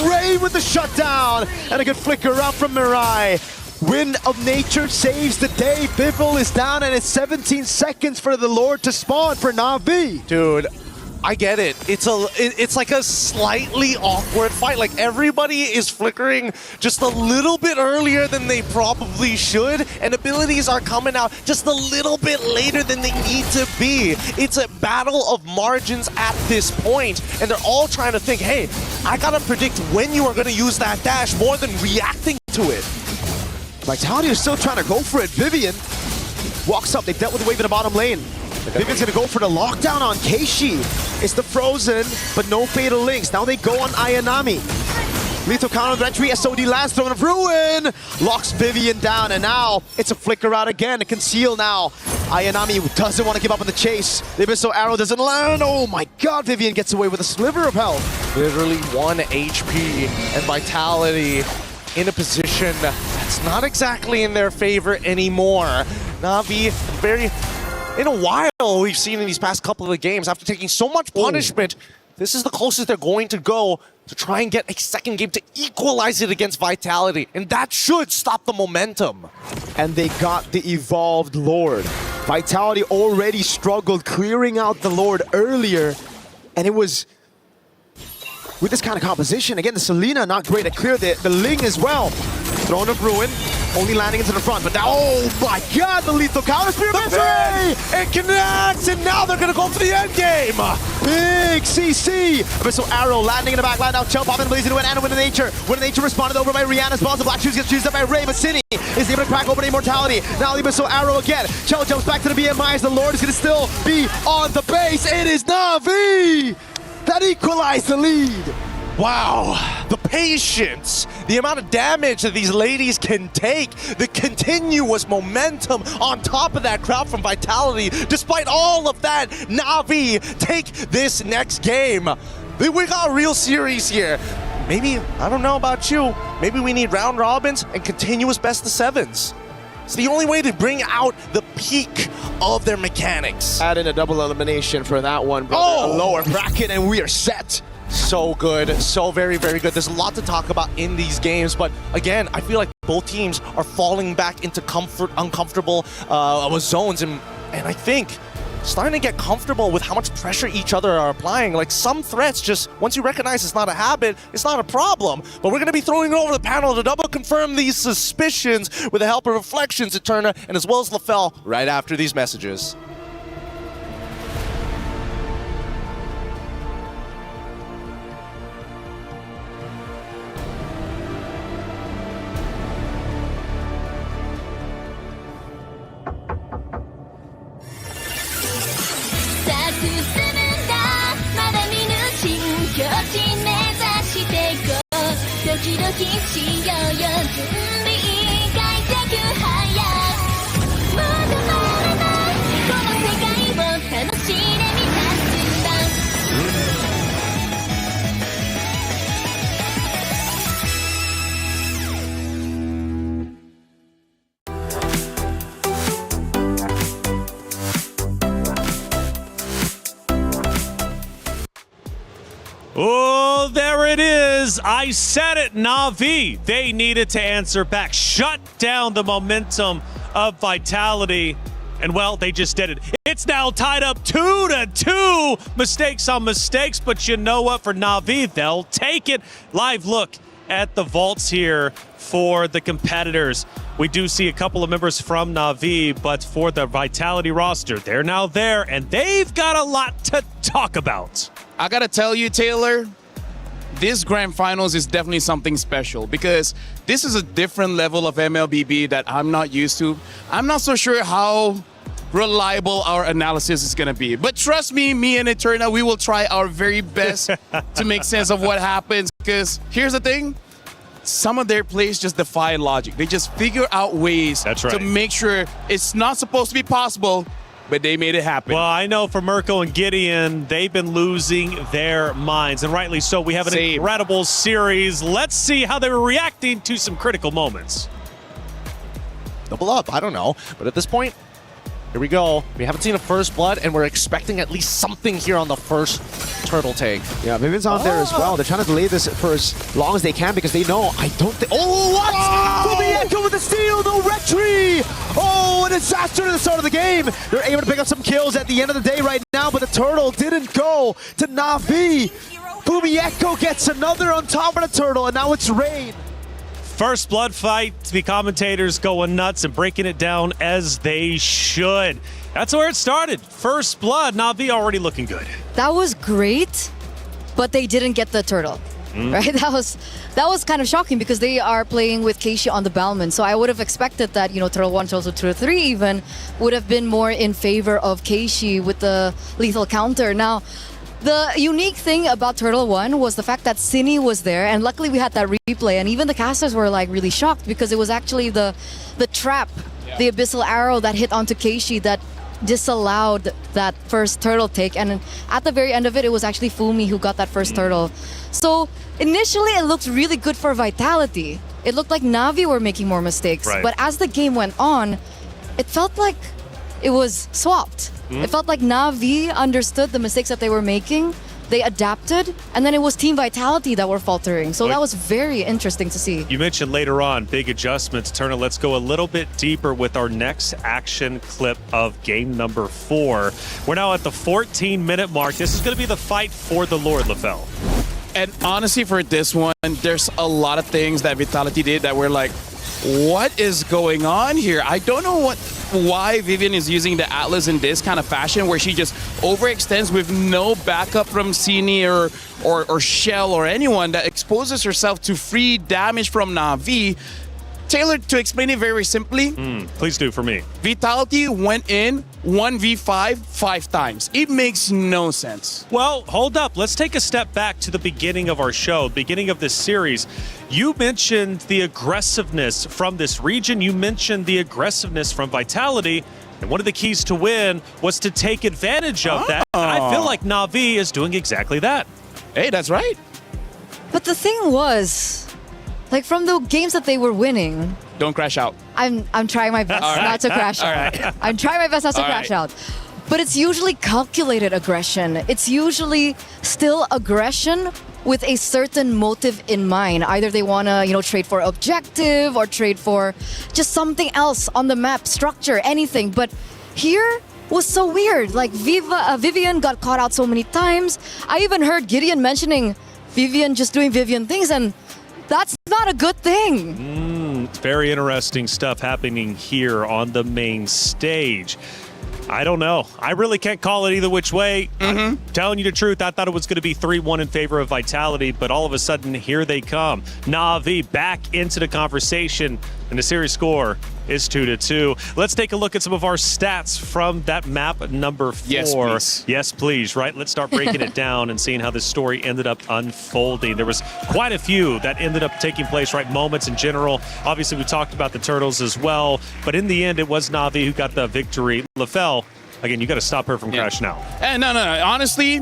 Ray with the shutdown! And a good flicker out from Mirai. Wind of Nature saves the day. Bibble is down, and it's 17 seconds for the Lord to spawn for Navi. Dude, I get it. It's like a slightly awkward fight. Like everybody is flickering just a little bit earlier than they probably should, and abilities are coming out just a little bit later than they need to be. It's a battle of margins at this point, and they're all trying to think, hey, I gotta predict when you are gonna use that dash more than reacting to it. Vitality is still trying to go for it. Vivian walks up. They dealt with the wave in the bottom lane. Vivian's gonna go for the lockdown on Keishi. It's the Frozen, but no Fatal Links. Now they go on Ayanami. Lethal counter entry, SOD last throwing of Ruin. Locks Vivian down, and now it's a flicker out again. A conceal now. Ayanami doesn't want to give up on the chase. The Abyssal Arrow doesn't land. Oh my god, Vivian gets away with a sliver of health. Literally 1 HP and Vitality in a position that's not exactly in their favor anymore. Navi, in a while we've seen in these past couple of games, after taking so much punishment, this is the closest they're going to go to try and get a second game to equalize it against Vitality, and that should stop the momentum. And they got the Evolved Lord. Vitality already struggled clearing out the Lord earlier, and it was with this kind of composition. Again, the Selena not great to clear the Ling as well. Throwing up Ruin, only landing into the front, but now, oh my god, the lethal counter spear victory! It connects, and now they're gonna go for the end game! Big CC! Abyssal Arrow landing in the back line, now Chell popping blazing to an and Wind of Nature. Wind of Nature responded over by Rihanna's balls. The Black Shoes gets used up by Ray, but Cine is able to crack open Immortality. Now the Abyssal Arrow again. Chell jumps back to the BMIs. The Lord is gonna still be on the base. It is Navi that equalized the lead. Wow, the patience, the amount of damage that these ladies can take, the continuous momentum on top of that crowd from Vitality. Despite all of that, Navi take this next game. We got a real series here. Maybe, I don't know about you, maybe we need round robins and continuous best of sevens. It's the only way to bring out the peak of their mechanics. Add in a double elimination for that one, brother. Oh! A lower bracket and we are set. So good, so very, very good. There's a lot to talk about in these games, but again, I feel like both teams are falling back into uncomfortable zones, and I think starting to get comfortable with how much pressure each other are applying. Like some threats, just once you recognize it's not a habit, it's not a problem. But we're going to be throwing it over the panel to double confirm these suspicions with the help of Reflections, Eterna, and as well as LaFell right after these messages. Oh, there it is. I said it, Na'Vi. They needed to answer back, shut down the momentum of Vitality. And, well, they just did it. It's now tied up 2-2. Mistakes on mistakes, but you know what? For Na'Vi, they'll take it. Live look at the vaults here for the competitors. We do see a couple of members from Na'Vi, but for the Vitality roster, they're now there, and they've got a lot to talk about. I gotta tell you, Taylor, this grand finals is definitely something special because this is a different level of MLBB that I'm not used to. I'm not so sure how reliable our analysis is gonna be. But trust me, me and Eterna, we will try our very best to make sense of what happens, because here's the thing. Some of their plays just defy logic. They just figure out ways to make sure it's not supposed to be possible, but they made it happen. Well, I know for Mirko and Gideon, they've been losing their minds, and rightly so. We have an incredible series. Let's see how they were reacting to some critical moments. Double up, I don't know. But at this point, here we go. We haven't seen a first blood, and we're expecting at least something here on the first turtle take. Yeah, Vivian's on there as well. They're trying to delay this for as long as they can because they know, I don't think... Oh, what? Echo with the steal, the red tree! Oh, a disaster to the start of the game. They're able to pick up some kills at the end of the day right now, but the turtle didn't go to Na'Vi. Echo gets another on top of the turtle, and now it's Rain. First blood fight, the commentators going nuts and breaking it down as they should. That's where it started. First blood, Na'Vi already looking good. That was great, but they didn't get the turtle. Right? That was kind of shocking because they are playing with Keishi on the Balman. So I would have expected that, Turtle 1, Turtle 2, Turtle 3 even would have been more in favor of Keishi with the lethal counter. Now, the unique thing about Turtle 1 was the fact that Cine was there, and luckily we had that replay, and even the casters were like really shocked because it was actually the trap, the abyssal arrow that hit onto Keishi that disallowed that first turtle take, and at the very end of it, it was actually Fumi who got that first turtle. So initially it looked really good for Vitality. It looked like Na'Vi were making more mistakes, but as the game went on, it felt like it was swapped. It felt like Na'Vi understood the mistakes that they were making, they adapted, and then it was Team Vitality that were faltering. So that was very interesting to see. You mentioned later on big adjustments. Turner, let's go a little bit deeper with our next action clip of game number 4. We're now at the 14-minute mark. This is going to be the fight for the Lord, LaFell. And honestly, for this one, there's a lot of things that Vitality did that were like, what is going on here? I don't know why Vivian is using the Atlas in this kind of fashion where she just overextends with no backup from Cine or Shell or anyone, that exposes herself to free damage from Na'Vi. Taylor, to explain it very simply, please do for me. Vitality went in 1v5 5 times. It makes no sense. Well, hold up. Let's take a step back to the beginning of our show, beginning of this series. You mentioned the aggressiveness from this region. You mentioned the aggressiveness from Vitality. And one of the keys to win was to take advantage of that. And I feel like Na'Vi is doing exactly that. Hey, that's right. But the thing was, like from the games that they were winning, don't crash out. I'm trying my best not to crash out. I'm trying my best not to crash out. But it's usually calculated aggression. It's usually still aggression with a certain motive in mind. Either they want to, trade for objective or trade for just something else on the map, structure, anything. But here was so weird. Like Vivian got caught out so many times. I even heard Gideon mentioning Vivian just doing Vivian things, and that's not a good thing. Very interesting stuff happening here on the main stage. I don't know. I really can't call it either which way. I'm telling you the truth, I thought it was going to be 3-1 in favor of Vitality, but all of a sudden, here they come. Na'Vi back into the conversation, and the series score is 2-2. Let's take a look at some of our stats from that map number 4. Yes, please. Yes, please. Right, let's start breaking it down and seeing how this story ended up unfolding. There was quite a few that ended up taking place, right? Moments in general. Obviously, we talked about the Turtles as well, but in the end, it was Na'Vi who got the victory. LaFell, again, you got to stop her from crashing out. No. Honestly,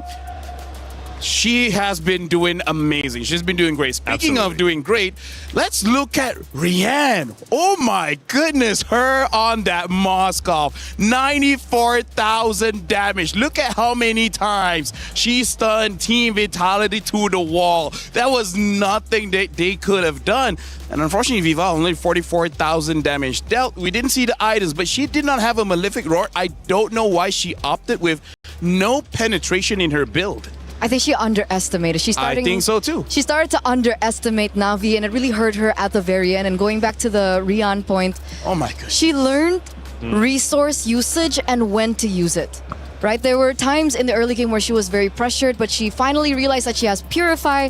She has been doing amazing. She's been doing great. Speaking of doing great, let's look at Rianne. Oh my goodness, her on that Moskov. 94,000 damage. Look at how many times she stunned Team Vitality to the wall. That was nothing that they could have done. And unfortunately, Viva only 44,000 damage dealt. We didn't see the items, but she did not have a Malefic Roar. I don't know why she opted with no penetration in her build. I think she underestimated. I think so too. She started to underestimate Navi, and it really hurt her at the very end. And going back to the Rian point, oh my goodness, she learned resource usage and when to use it. Right? There were times in the early game where she was very pressured, but she finally realized that she has Purify,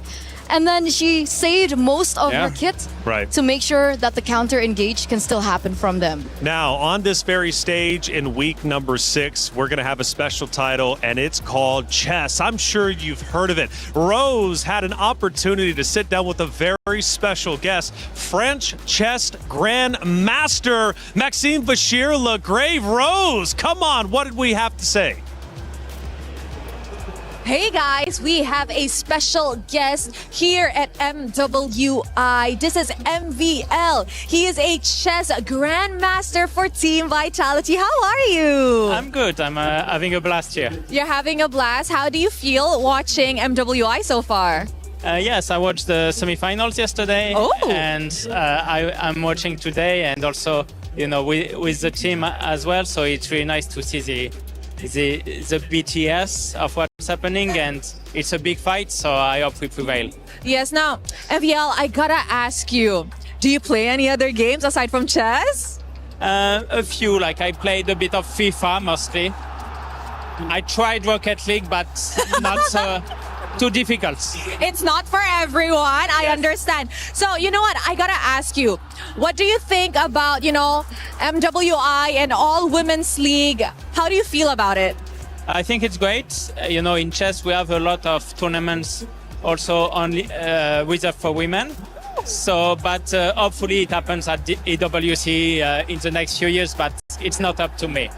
and then she saved most of her kit to make sure that the counter engage can still happen from them. Now, on this very stage in week number 6, we're going to have a special title, and it's called Chess. I'm sure you've heard of it. Rose had an opportunity to sit down with a very special guest, French chess grandmaster Maxime Bachir-Lagrave. Rose, come on, what did we have to say? Hey guys, we have a special guest here at MWI. This is MVL. He is a chess grandmaster for Team Vitality. How are you? I'm good. I'm having a blast here. You're having a blast. How do you feel watching MWI so far? Yes, I watched the semifinals yesterday. Oh. And I'm watching today, and also, you know, with the team as well. So it's really nice to see the BTS of what's happening, and it's a big fight, so I hope we prevail. Yes, now, MVL, I gotta ask you, do you play any other games aside from chess? A few, like I played a bit of FIFA mostly. I tried Rocket League, but not so too difficult. It's not for everyone, I understand. So, you know what, I gotta ask you, what do you think about, you know, MWI and all women's league? How do you feel about it? I think it's great. You know, in chess we have a lot of tournaments also only reserved for women. So, but hopefully it happens at the EWC in the next few years, but it's not up to me.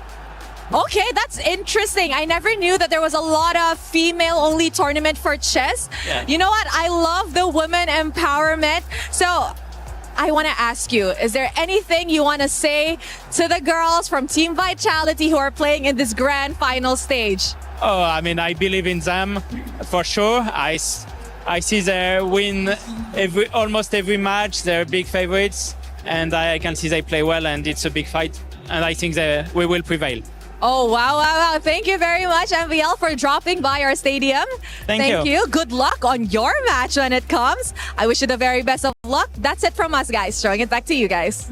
Okay, that's interesting. I never knew that there was a lot of female-only tournament for chess. Yeah. You know what? I love the women empowerment. So I want to ask you, is there anything you want to say to the girls from Team Vitality who are playing in this grand final stage? Oh, I mean, I believe in them for sure. I see they win almost every match. They're big favorites, and I can see they play well, and it's a big fight. And I think we will prevail. Oh, wow. Thank you very much, MVL, for dropping by our stadium. Thank you. Good luck on your match when it comes. I wish you the very best of luck. That's it from us, guys. Throwing it back to you guys.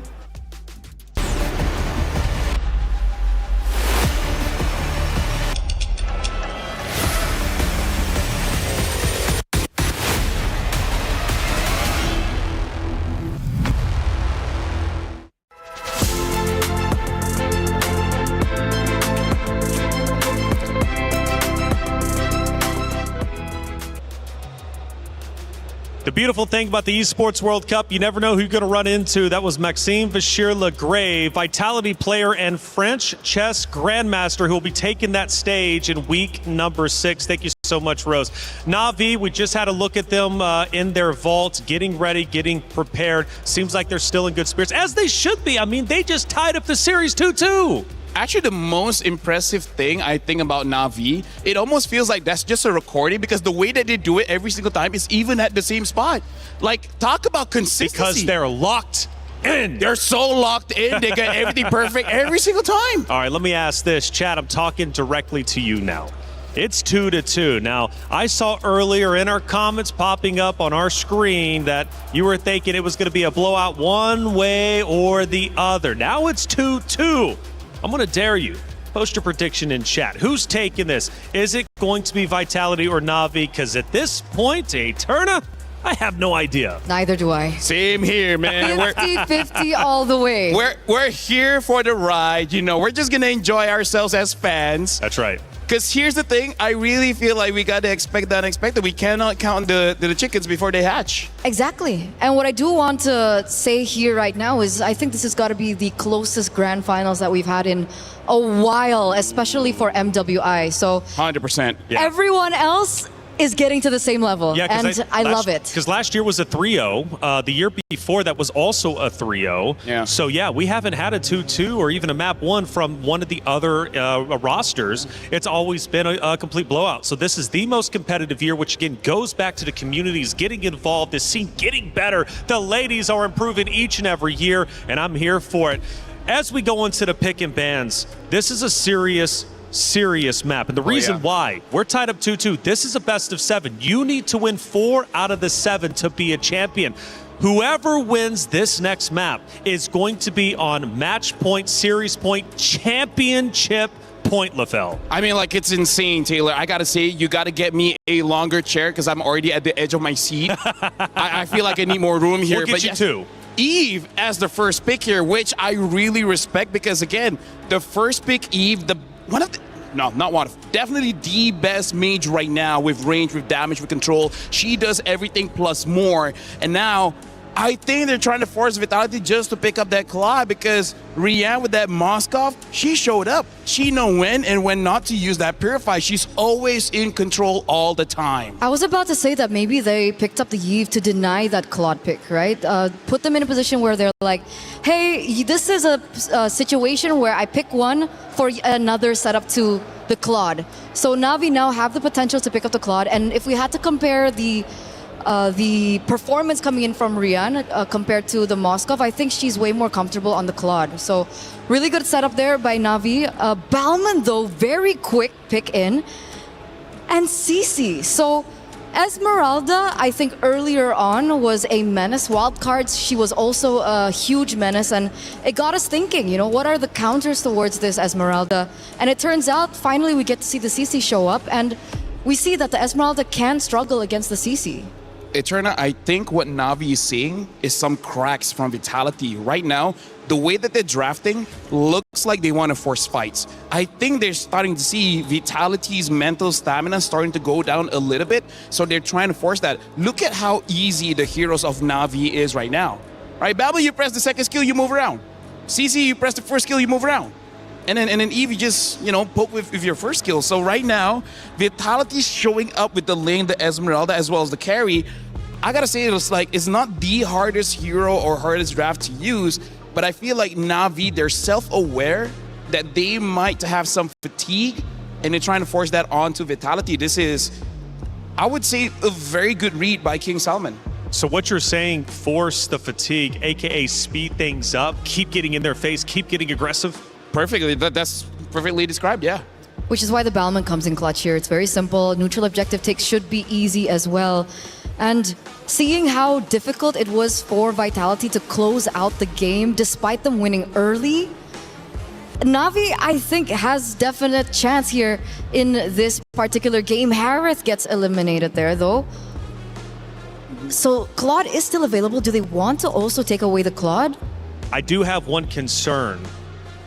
The beautiful thing about the Esports World Cup, you never know who you're going to run into. That was Maxime Bachir-Lagrave, Vitality player and French chess grandmaster, who will be taking that stage in week number 6. Thank you so much, Rose. NAVI, we just had a look at them in their vault, getting ready, getting prepared. Seems like they're still in good spirits, as they should be. I mean, they just tied up the series 2-2. Actually, the most impressive thing I think about NAVI, it almost feels like that's just a recording, because the way that they do it every single time is even at the same spot. Like, talk about consistency. Because they're locked in. They're so locked in. They get everything perfect every single time. All right, let me ask this. Chad, I'm talking directly to you now. It's 2-2. Now, I saw earlier in our comments popping up on our screen that you were thinking it was going to be a blowout one way or the other. Now it's 2-2. I'm going to dare you. Post your prediction in chat. Who's taking this? Is it going to be Vitality or NAVI? Because at this point, Eterna, I have no idea. Neither do I. Same here, man. 50-50 all the way. We're here for the ride. You know, we're just going to enjoy ourselves as fans. That's right. Because here's the thing, I really feel like we got to expect the unexpected. We cannot count the chickens before they hatch. Exactly. And what I do want to say here right now is I think this has got to be the closest grand finals that we've had in a while, especially for MWI. So 100%. Everyone else is getting to the same level. Yeah, and I love it. Because last year was a 3-0. The year before that was also a 3-0. Yeah. So, yeah, we haven't had a 2-2 or even a map 1 from one of the other rosters. It's always been a complete blowout. So this is the most competitive year, which, again, goes back to the communities getting involved, this scene getting better. The ladies are improving each and every year, and I'm here for it. As we go into the pick and bans, this is a serious map. And the reason why, we're tied up 2-2. This is a best of 7. You need to win 4 out of the 7 to be a champion. Whoever wins this next map is going to be on match point, series point, championship point, LaFell. I mean, like, it's insane, Taylor. I gotta say, you gotta get me a longer chair because I'm already at the edge of my seat. I feel like I need more room here. We'll get you two. Eve as the first pick here, which I really respect because, again, the first pick, Eve, definitely the best mage right now with range, with damage, with control. She does everything plus more. And now, I think they're trying to force Vitality just to pick up that Claw because Rianne with that Moskov, she showed up. She know when and when not to use that Purify. She's always in control all the time. I was about to say that maybe they picked up the Eve to deny that Claude pick, right? Put them in a position where they're like, hey, this is a situation where I pick one for another setup to the Claude. So Navi now have the potential to pick up the Claude. And if we had to compare the performance coming in from Rian compared to the Moskov, I think she's way more comfortable on the Claude. So really good setup there by Navi. Balman, though, very quick pick in. And Cici. So Esmeralda, I think earlier on was a menace. Wildcards, she was also a huge menace. And it got us thinking, you know, what are the counters towards this Esmeralda? And it turns out, finally, we get to see the Cici show up. And we see that the Esmeralda can struggle against the Cici. Eterna, I think what Navi is seeing is some cracks from Vitality. Right now, the way that they're drafting looks like they want to force fights. I think they're starting to see Vitality's mental stamina starting to go down a little bit, so they're trying to force that. Look at how easy the heroes of Navi is right now. Right, Babel, you press the second skill, you move around. CC, you press the first skill, you move around. And then Eve, you just, you know, poke with your first skill. So right now, Vitality's showing up with the lane, the Esmeralda, as well as the carry. I gotta say, it's not the hardest hero or hardest draft to use, but I feel like Navi, they're self-aware that they might have some fatigue, and they're trying to force that onto Vitality. This is, I would say, a very good read by King Salman. So what you're saying, force the fatigue, aka speed things up, keep getting in their face, keep getting aggressive? Perfectly, that's perfectly described, yeah. Which is why the Balman comes in clutch here. It's very simple. Neutral objective takes should be easy as well. And seeing how difficult it was for Vitality to close out the game despite them winning early, Navi, I think, has definite chance here in this particular game. Harith gets eliminated there, though. So Claude is still available. Do they want to also take away the Claude? I do have one concern.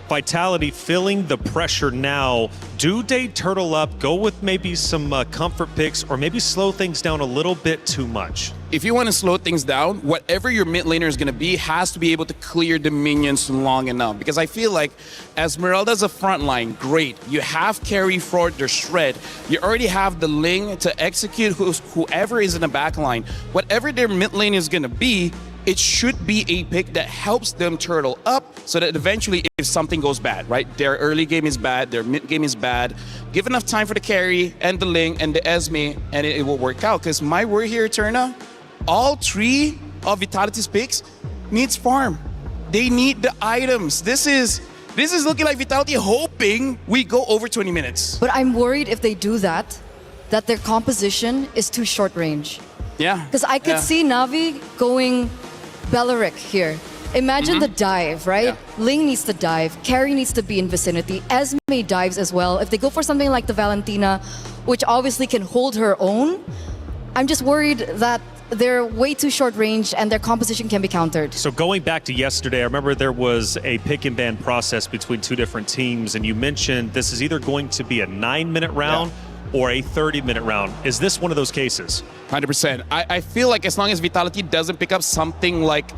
Vitality feeling the pressure now. Do they turtle up, go with maybe some comfort picks, or maybe slow things down a little bit too much? If you want to slow things down, whatever your mid laner is going to be has to be able to clear the minions long enough. Because I feel like Esmeralda's a front line, great. You have carry for the shred. You already have the Ling to execute whoever is in the back line. Whatever their mid lane is going to be, it should be a pick that helps them turtle up so that eventually if something goes bad, right? Their early game is bad, their mid game is bad. Give enough time for the carry and the Ling and the Esme and it will work out. Because my word here, Eterna, all 3 of Vitality's picks needs farm. They need the items. This is looking like Vitality hoping we go over 20 minutes. But I'm worried if they do that their composition is too short range. Yeah. Because I could see Navi going Bellaric here. Imagine the dive, right? Yeah. Ling needs to dive. Carry needs to be in vicinity. Esme dives as well. If they go for something like the Valentina, which obviously can hold her own, I'm just worried that they're way too short range and their composition can be countered. So going back to yesterday, I remember there was a pick and ban process between 2 different teams, and you mentioned this is either going to be a 9-minute round or a 30-minute round. Is this one of those cases? 100%. I feel like as long as Vitality doesn't pick up something like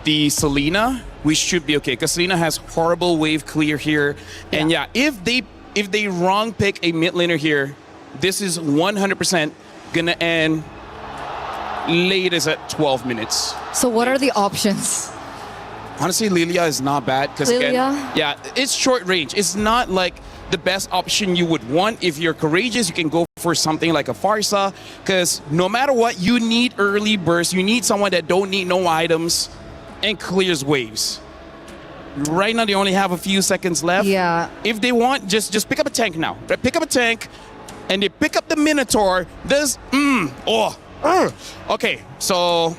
the Selena, we should be okay. Because Selena has horrible wave clear here. And if they wrong pick a mid laner here, this is 100% gonna end latest at 12 minutes. So what are the options? Honestly, Lilia is not bad because Lilia? yeah, it's short range. It's not like the best option you would want. If you're courageous, you can go for something like a Farsa because no matter what, you need early burst. You need someone that don't need no items and clears waves. Right now, they only have a few seconds left. Yeah. If they want, just pick up a tank now. Pick up a tank, and they pick up the Minotaur. Okay, so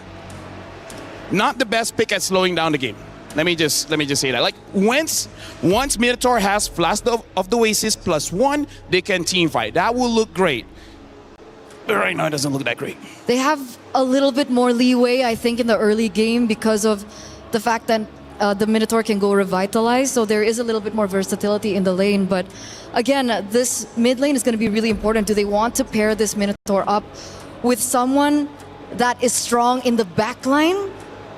not the best pick at slowing down the game. Let me just say that. Like once Minotaur has Flask of the Oasis +1, they can team fight. That will look great. But right now, it doesn't look that great. They have a little bit more leeway, I think, in the early game because of the fact that the Minotaur can go Revitalize, so there is a little bit more versatility in the lane. But again, this mid lane is going to be really important. Do they want to pair this Minotaur up with someone that is strong in the back line?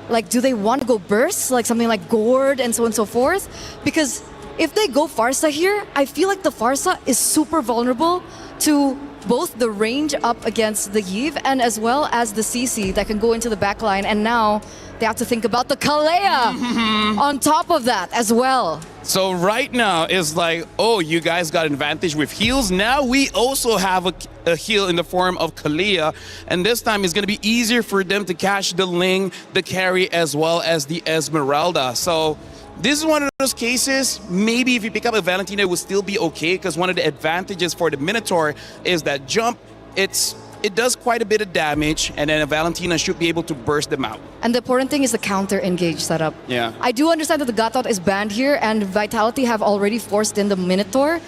Like, do they want to go burst, like something like Gord and so on and so forth? Because if they go Farsa here, I feel like the Farsa is super vulnerable to both the range up against the Yve and as well as the CC that can go into the back line. And now they have to think about the Kalea on top of that as well. So right now, it's like, oh, you guys got an advantage with heals. Now we also have a heal in the form of Kalea. And this time, it's going to be easier for them to catch the Ling, the carry, as well as the Esmeralda. So this is one of those cases, maybe if you pick up a Valentina, it would still be okay, because one of the advantages for the Minotaur is that jump, it does quite a bit of damage, and then a Valentina should be able to burst them out. And the important thing is the counter-engage setup. Yeah. I do understand that the Gatot is banned here, and Vitality have already forced in the Minotaur.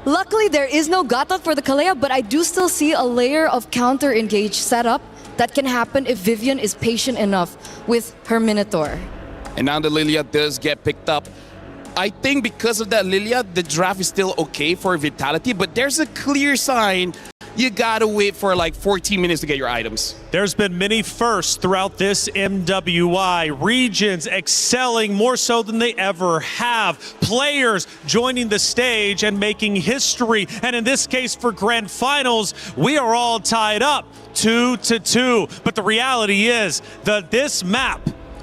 Luckily, there is no Gatot for the Kalea, but I do still see a layer of counter-engage setup that can happen if Vivian is patient enough with her Minotaur. And now the Lilia does get picked up. I think because of that Lilia, the draft is still okay for Vitality, but there's a clear sign you gotta wait for like 14 minutes to get your items. There's been many firsts throughout this MWI. Regions excelling more so than they ever have. Players joining the stage and making history. And in this case for Grand Finals, we are all tied up 2-2. But the reality is that this map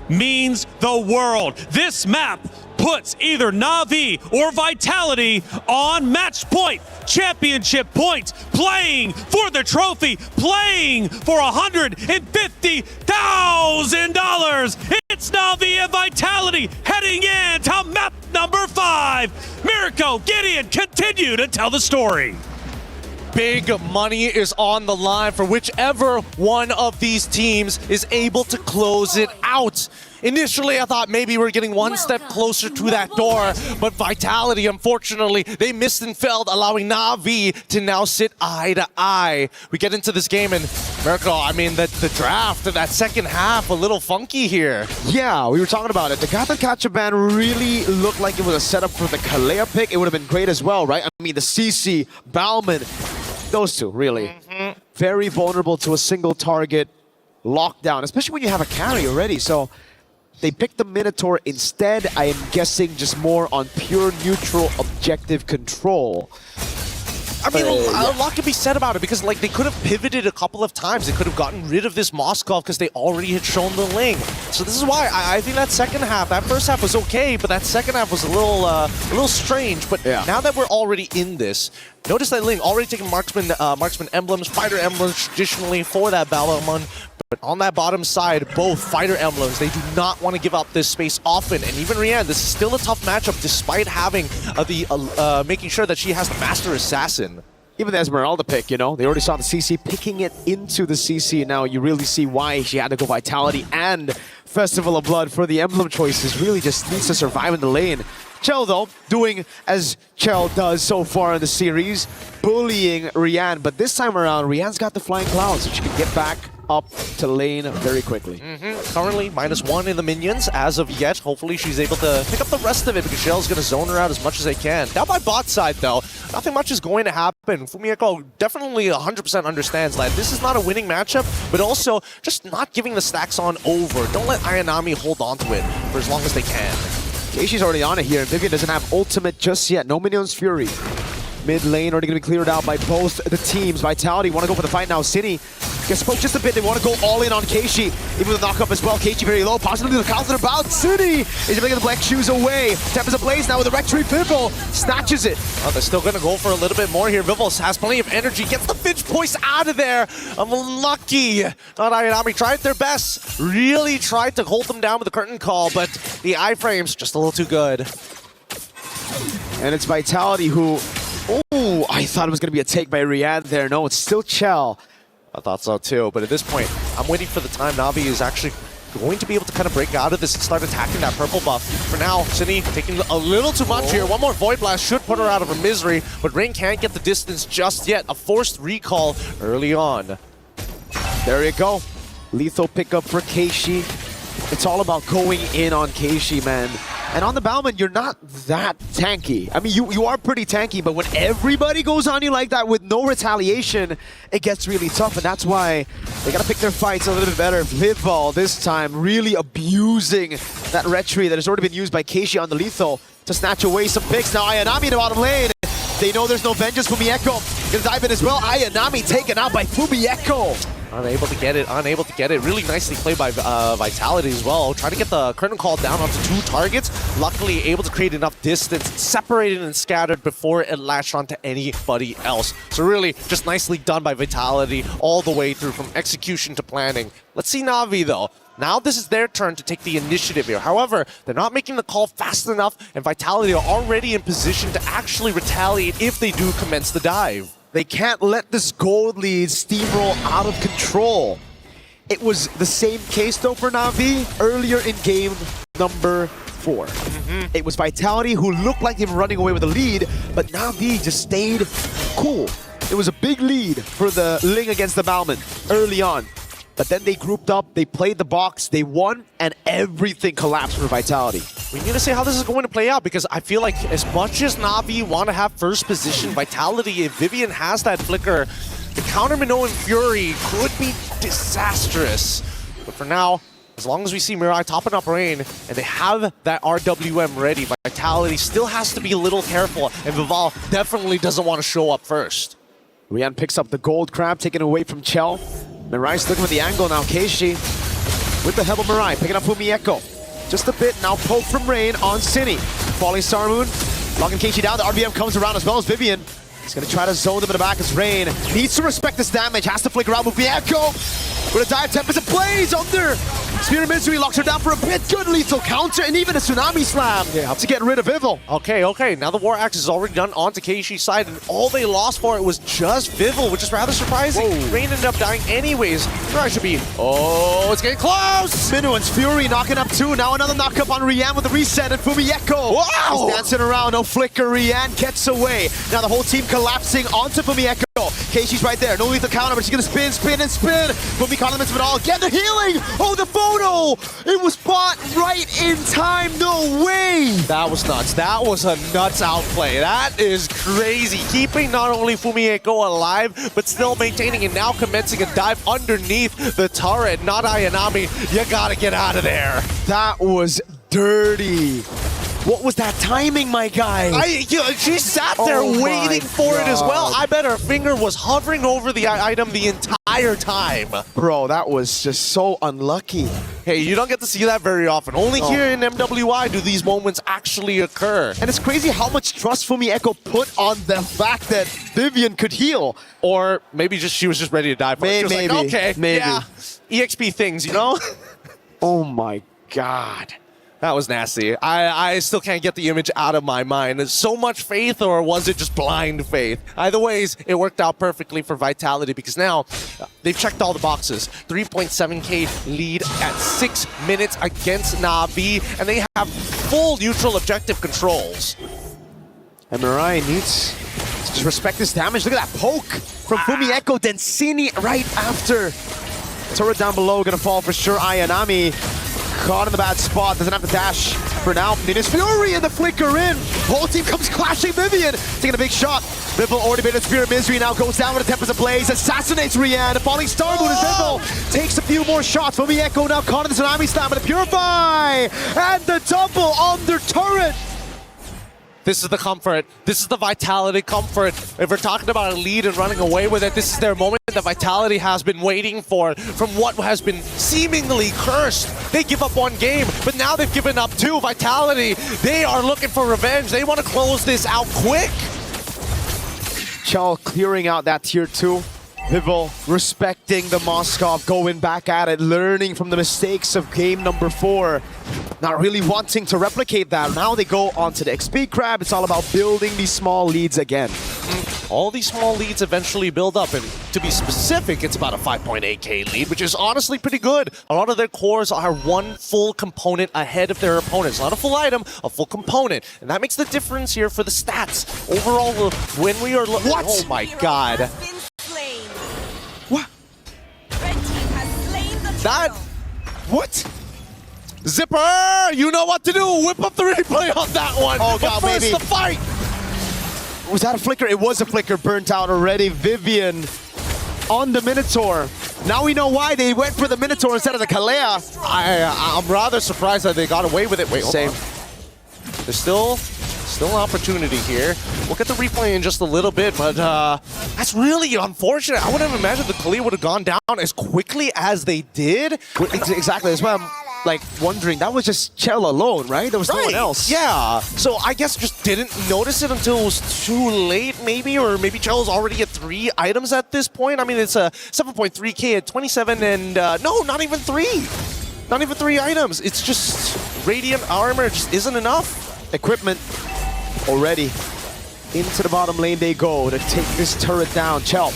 means the world. This map puts either NAVI or Vitality on match point, championship point, playing for the trophy, playing for $150,000. It's NAVI and Vitality heading in to map number 5. Mirko, Gideon, continue to tell the story. Big money is on the line for whichever one of these teams is able to close it out. Initially, I thought maybe we're getting one step closer to that door, but Vitality, unfortunately, they missed and failed, allowing Na'Vi to now sit eye to eye. We get into this game, and Mirko, I mean, the draft, that second half, a little funky here. Yeah, we were talking about it. The Gotham Catcher ban really looked like it was a setup for the Kalea pick. It would have been great as well, right? I mean, the CC, Bauman, those two, really. Very vulnerable to a single target lockdown, especially when you have a carry already. So they picked the Minotaur instead. I am guessing just more on pure neutral objective control. I mean, a lot can be said about it because, like, they could have pivoted a couple of times. They could have gotten rid of this Moskov because they already had shown the Ling. So this is why I think that second half, that first half was okay, but that second half was a little strange. But now that we're already in this, notice that Ling already taking marksman emblems, fighter emblems traditionally for that Balomon. But on that bottom side, both fighter emblems, they do not want to give up this space often. And even Rianne, this is still a tough matchup despite having making sure that she has the Master Assassin. Even the Esmeralda pick, you know, they already saw the CC picking it into the CC. Now you really see why she had to go Vitality and Festival of Blood for the emblem choices. Really just needs to survive in the lane. Chell, though, doing as Chell does so far in the series, bullying Rianne. But this time around, Rianne's got the Flying Clouds, so she can get back up to lane very quickly. Currently, -1 in the minions as of yet. Hopefully, she's able to pick up the rest of it because Shell's going to zone her out as much as they can. Down by bot side, though, nothing much is going to happen. Fumiko definitely 100% understands that this is not a winning matchup, but also just not giving the stacks on over. Don't let Ayanami hold on to it for as long as they can. Keishi's already on it here. Vivian doesn't have ultimate just yet. No Minion's Fury. Mid lane already going to be cleared out by both the teams. Vitality want to go for the fight now. City gets spoke just a bit. They want to go all in on Keishi. Even with the knock-up as well. Keishi very low. Possibly the counter about City. Is taking the black shoes away. Tempest Ablaze now with the Rectory Vival. Snatches it. Oh, they're still going to go for a little bit more here. Vival has plenty of energy. Gets the Finch Voice out of there. I'm unlucky. Not Ayanami tried their best. Really tried to hold them down with the curtain call, but the iframes just a little too good. And it's Vitality who... Oh, I thought it was going to be a take by Rian there. No, it's still Chell. I thought so too, but at this point, I'm waiting for the time Navi is actually going to be able to kind of break out of this and start attacking that purple buff. For now, Cindy taking a little too much here. One more Void Blast should put her out of her misery, but Rain can't get the distance just yet. A forced recall early on. There you go. Lethal pickup for Keishi. It's all about going in on Keishi, man. And on the Bauman, you're not that tanky. I mean, you are pretty tanky, but when everybody goes on you like that with no retaliation, it gets really tough, and that's why they gotta pick their fights a little bit better. Vival this time really abusing that retry that has already been used by Keishi on the lethal to snatch away some picks. Now Ayanami in the bottom lane. They know there's no vengeance. Fumieko gonna dive in as well. Ayanami taken out by Fumieko. Unable to get it, unable to get it. Really nicely played by Vitality as well. Trying to get the curtain call down onto 2 targets. Luckily able to create enough distance, separated and scattered before it latched onto anybody else. So really just nicely done by Vitality all the way through from execution to planning. Let's see Navi though. Now this is their turn to take the initiative here. However, they're not making the call fast enough, and Vitality are already in position to actually retaliate if they do commence the dive. They can't let this gold lead steamroll out of control. It was the same case though for Navi earlier in game number 4. It was Vitality who looked like they were running away with the lead, but Navi just stayed cool. It was a big lead for the Ling against the Bauman early on. But then they grouped up, they played the box, they won, and everything collapsed for Vitality. We need to see how this is going to play out, because I feel like as much as Navi want to have first position, Vitality, if Vivian has that flicker, the counter Minnow and Fury could be disastrous. But for now, as long as we see Mirai topping up Rain, and they have that RWM ready, Vitality still has to be a little careful, and Vival definitely doesn't want to show up first. Rian picks up the gold crab, taken away from Chell. Mirai's looking for the angle now. Keishi with the help of Mirai, picking up Fumieko. Just a bit, now poke from Rain on Cine. Falling Star Moon, locking Keishi down. The RBM comes around as well as Vivian. He's gonna try to zone them in the back as Rain needs to respect this damage, has to flicker out. Fumieko with a dive, Tempest Ablaze under. Spear of Misery locks her down for a bit. Good lethal counter and even a Tsunami Slam to get rid of Vival. Okay. Now the War Axe is already done onto Keishi's side, and all they lost for it was just Vival, which is rather surprising. Rain ended up dying anyways. Mirai should be... Oh, it's getting close! Minuan's Fury knocking up 2. Now another knockup on Rian with the reset, and Fumieko. Wow! He's dancing around, no flicker. Rian gets away. Now the whole team collapsing onto Fumieko. Keishi's right there. No lethal counter, but she's gonna spin. Fumi condiments of it all. Get the healing! Oh, the photo! It was bought right in time. No way! That was nuts. That was a nuts outplay. That is crazy. Keeping not only Fumieko alive, but still maintaining and now commencing a dive underneath the turret. Not Ayanami. You gotta get out of there. That was dirty. What was that timing, my guy? She sat there waiting for it as well. I bet her finger was hovering over the item the entire time. Bro, that was just so unlucky. Hey, you don't get to see that very often. Only here in MWI do these moments actually occur. And it's crazy how much trust Fumieko put on the fact that Vivian could heal. Or maybe she was just ready to die for it. She was like, okay, yeah, EXP things, you know? Oh my God. That was nasty. I still can't get the image out of my mind. So much faith, or was it just blind faith? Either ways, it worked out perfectly for Vitality, because now they've checked all the boxes. 3.7k lead at 6 minutes against Navi, and they have full neutral objective controls. And Mirai needs to just respect this damage. Look at that poke from Fumieko, Densini right after. Turret down below, gonna fall for sure. Ayanami caught in the bad spot, doesn't have the dash for now. Ninja's Fury and the flicker in. Whole team comes clashing. Vivian taking a big shot. Vival already made a Spear of Misery, now goes down with a Tempest Ablaze, assassinates Rian. Falling Star Moon as Vival takes a few more shots. Fumieko now caught in the Tsunami Slam, but a Purify! And the double on their turret! This is the comfort. This is the Vitality comfort. If we're talking about a lead and running away with it, this is their moment that Vitality has been waiting for from what has been seemingly cursed. They give up one game, but now they've given up two. Vitality, they are looking for revenge. They want to close this out quick. Chell clearing out that tier 2. Vivol respecting the Moskov, going back at it, learning from the mistakes of game number 4. Not really wanting to replicate that. Now they go on to the XP crab. It's all about building these small leads again. All these small leads eventually build up, and to be specific, it's about a 5.8k lead, which is honestly pretty good. A lot of their cores are one full component ahead of their opponents. Not a full item, a full component. And that makes the difference here for the stats. Overall, when we are... What? Oh my god. What? That... What? Zipper, you know what to do. Whip up the replay on that one. Oh god, but first, baby. the fight. Was that a flicker? It was a flicker, burnt out already. Vivian on the Minotaur. Now we know why they went for the Minotaur instead of the Kalea. I'm rather surprised that they got away with it. Wait, hold Same. on. There's still an opportunity here. We'll get the replay in just a little bit, but that's really unfortunate. I wouldn't have imagined the Kalea would have gone down as quickly as they did. Exactly, that's why I'm like wondering, that was just Chell alone, right? There was no one else. Yeah, so I guess just didn't notice it until it was too late, maybe, or maybe Chell's already at 3 items at this point. I mean, it's a 7.3k at 27, and no, not even 3. Not even 3 items. It's just Radiant Armor just isn't enough. Equipment already. Into the bottom lane they go to take this turret down. Chell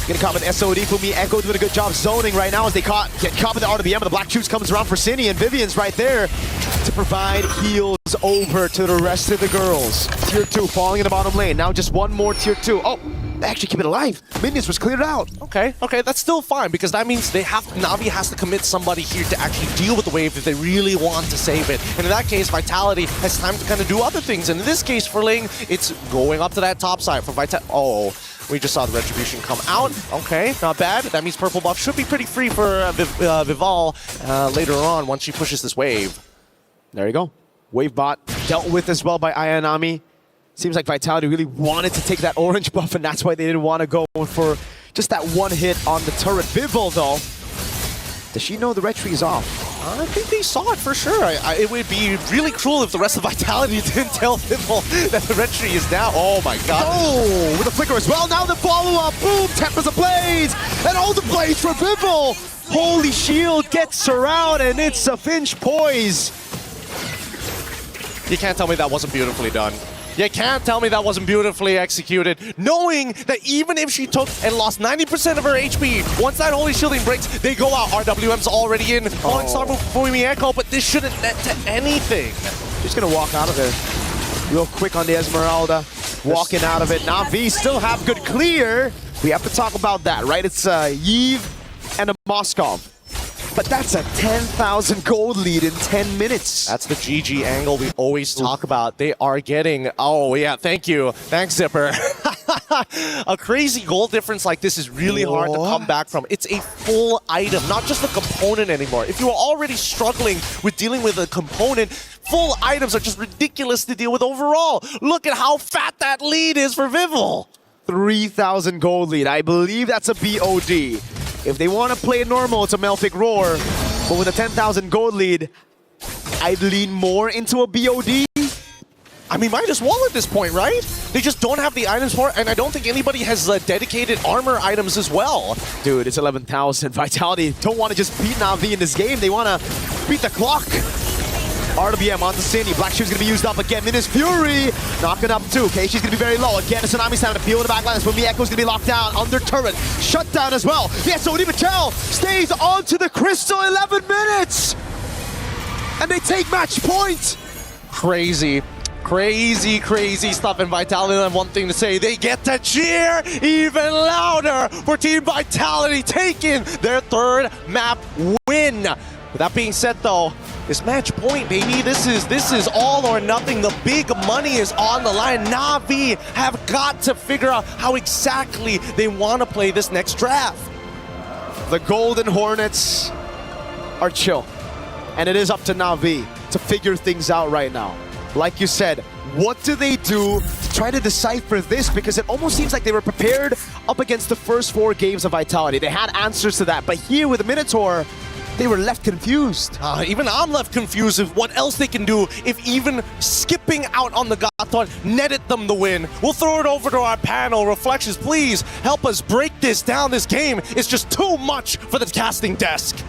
gonna cop an SOD for me. Echo doing a good job zoning right now as they get caught with the RWM, and the Black Juice comes around for Cine, and Vivian's right there to provide heals over to the rest of the girls. Tier 2 falling in the bottom lane. Now just one more tier 2. Oh, they actually keep it alive. Minions was cleared out. Okay, that's still fine, because that means Navi has to commit somebody here to actually deal with the wave if they really want to save it. And in that case, Vitality has time to kind of do other things. And in this case, for Ling, it's going up to that top side for Vitality. Oh, we just saw the Retribution come out. Okay, not bad. That means purple buff should be pretty free for Vivol later on once she pushes this wave. There you go. Wave bot dealt with as well by Ayanami. Seems like Vitality really wanted to take that orange buff, and that's why they didn't want to go for just that one hit on the turret. Vivol, though, does she know the retry is off? I think they saw it for sure. It would be really cruel if the rest of Vitality didn't tell Vivol that the retry is down. Oh my god. Oh, with a flicker as well. Now the follow-up. Boom, Tempest ablaze. And all the blaze for Vivol. Holy shield gets around, and it's a Finch poise. You can't tell me that wasn't beautifully done. You can't tell me that wasn't beautifully executed, knowing that even if she took and lost 90% of her HP, once that holy shielding breaks, they go out. RWM's already in. Falling Star move for me Echo, but this shouldn't net to anything. She's gonna walk out of there real quick on the Esmeralda. Walking out of it. NAVI still have good clear. We have to talk about that, right? It's Yves and a Moskov. But that's a 10,000 gold lead in 10 minutes. That's the GG angle we always talk about. They are getting... Oh, yeah, thank you. Thanks, Zipper. A crazy gold difference like this is really hard to come back from. It's a full item, not just a component anymore. If you are already struggling with dealing with a component, full items are just ridiculous to deal with overall. Look at how fat that lead is for Vivol. 3,000 gold lead. I believe that's a BOD. If they want to play it normal, it's a Melfic Roar. But with a 10,000 gold lead, I'd lean more into a BOD. I mean, might as well at this point, right? They just don't have the items for it, and I don't think anybody has dedicated armor items as well. Dude, it's 11,000. Vitality don't want to just beat NAVI in this game. They want to beat the clock. RWM onto Cindy. Black Shoe's going to be used up again. Minus Fury knocking up too. Okay, she's going to be very low. Again, the Tsunami's having to peel in the backline. For me, Echo's going to be locked down under turret. Shut down as well. Yes, so Michel stays onto the Crystal 11 minutes. And they take match point. Crazy. Crazy, crazy stuff in Vitality. And one thing to say, they get to cheer even louder for Team Vitality taking their 3rd map win. With that being said, though, it's match point, baby. This is all or nothing. The big money is on the line. NAVI have got to figure out how exactly they want to play this next draft. The Golden Hornets are chill. And it is up to NAVI to figure things out right now. Like you said, What do they do to try to decipher this? Because it almost seems like they were prepared up against the first 4 games of Vitality. They had answers to that, but here with the Minotaur, they were left confused. Even I'm left confused of what else they can do if even skipping out on the Gothon netted them the win. We'll throw it over to our panel. Reflections, please help us break this down. This game is just too much for the casting desk.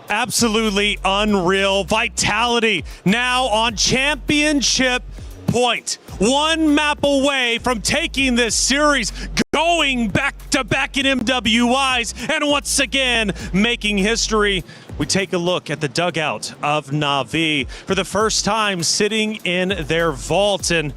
Absolutely unreal. Vitality now on championship point. 1 map away from taking this series, going back-to-back in MWIs, and once again making history. We take a look at the dugout of NAVI for the first time sitting in their vault, and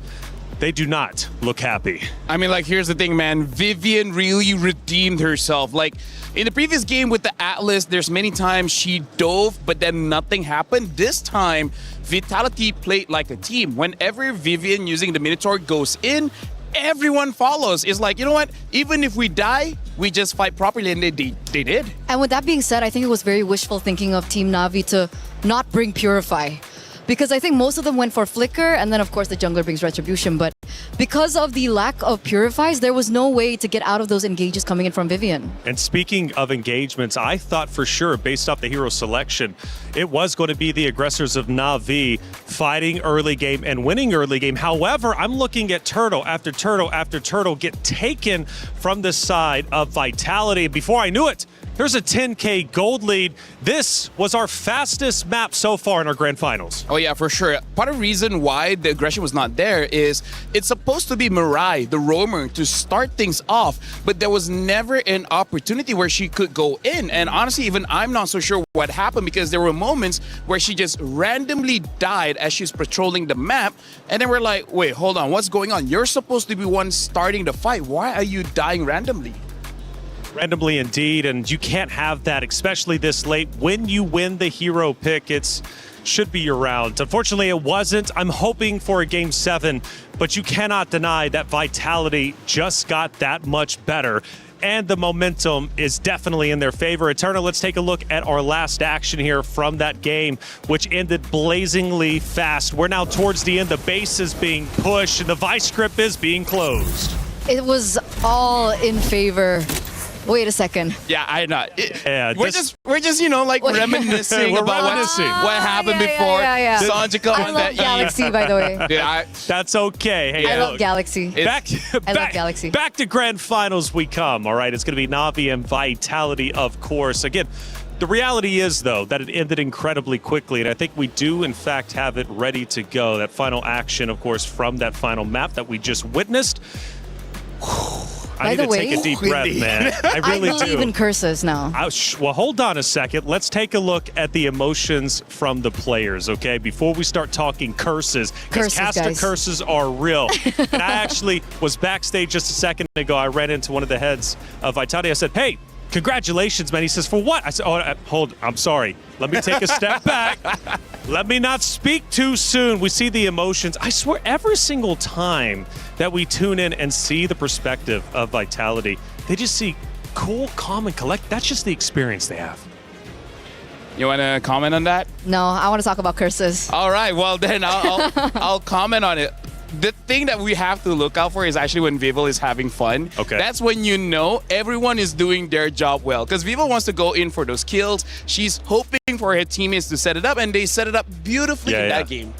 they do not look happy. I mean, like, here's the thing, man. Vivian really redeemed herself. Like, in the previous game with the Atlas, there's many times she dove, but then nothing happened. This time, Vitality played like a team. Whenever Vivian using the Minotaur goes in, everyone follows. It's like, you know what? Even if we die, we just fight properly, and they did. And with that being said, I think it was very wishful thinking of Team Navi to not bring Purify. Because I think most of them went for Flicker, and then of course the jungler brings Retribution. But because of the lack of Purifies, there was no way to get out of those engages coming in from Vivian. And speaking of engagements, I thought for sure, based off the hero selection, it was going to be the aggressors of Navi fighting early game and winning early game. However, I'm looking at Turtle after Turtle after Turtle get taken from the side of Vitality. Before I knew it, there's a 10K gold lead. This was our fastest map so far in our grand finals. Oh yeah, for sure. Part of the reason why the aggression was not there is it's supposed to be Mirai, the roamer, to start things off, but there was never an opportunity where she could go in. And honestly, even I'm not so sure what happened, because there were moments where she just randomly died as she's patrolling the map. And then we're like, wait, hold on, what's going on? You're supposed to be one starting the fight. Why are you dying randomly? Randomly indeed, and you can't have that, especially this late. When you win the hero pick, it's should be your round. Unfortunately, it wasn't. I'm hoping for a Game 7, but you cannot deny that Vitality just got that much better, and the momentum is definitely in their favor. Eternal, let's take a look at our last action here from that game, which ended blazingly fast. We're now towards the end. The base is being pushed, and the Vice script is being closed. It was all in favor. Wait a second. Yeah, I know. We're just, you know, like Wait. reminiscing We're about reminiscing. what happened before. Yeah. Sanjika I on love that Galaxy, by the way. Yeah, That's okay. Hey, I love look, Galaxy. I love Galaxy. Back to grand finals we come. All right, it's going to be Navi and Vitality, of course. Again, the reality is, though, that it ended incredibly quickly, and I think we do, in fact, have it ready to go. That final action, of course, from that final map that we just witnessed. I need to take a deep breath, man. I really do. I believe in curses now. Well, hold on a second. Let's take a look at the emotions from the players, okay? Before we start talking curses. Because Casta guys. curses are real. And I actually was backstage just a second ago. I ran into one of the heads of Vitality. I said, hey, congratulations, man. He says, for what? I said, I'm sorry. Let me take a step back. Let me not speak too soon. We see the emotions. I swear, every single time that we tune in and see the perspective of Vitality, they just see cool, calm, and collect. That's just the experience they have. You want to comment on that? No, I want to talk about curses. All right, well then I'll comment on it. The thing that we have to look out for is actually when Vivo is having fun. Okay. That's when you know everyone is doing their job well. Because Vivo wants to go in for those kills. She's hoping for her teammates to set it up, and they set it up beautifully in that game.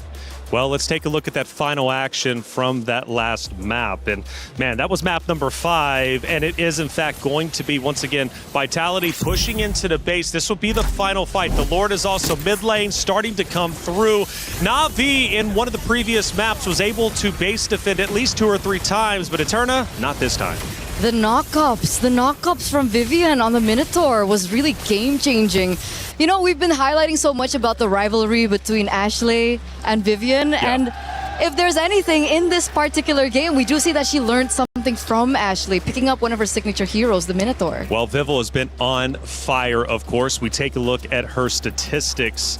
Well, let's take a look at that final action from that last map. And man, that was map number 5. And it is, in fact, going to be, once again, Vitality pushing into the base. This will be the final fight. The Lord is also mid lane, starting to come through. NAVI, in one of the previous maps, was able to base defend at least 2 or 3 times, but Eterna, not this time. The knockups from Vivian on the Minotaur was really game-changing. You know, we've been highlighting so much about the rivalry between Ashley and Vivian, and if there's anything in this particular game, we do see that she learned something from Ashley, picking up one of her signature heroes, the Minotaur. Well, Vival has been on fire, of course. We take a look at her statistics.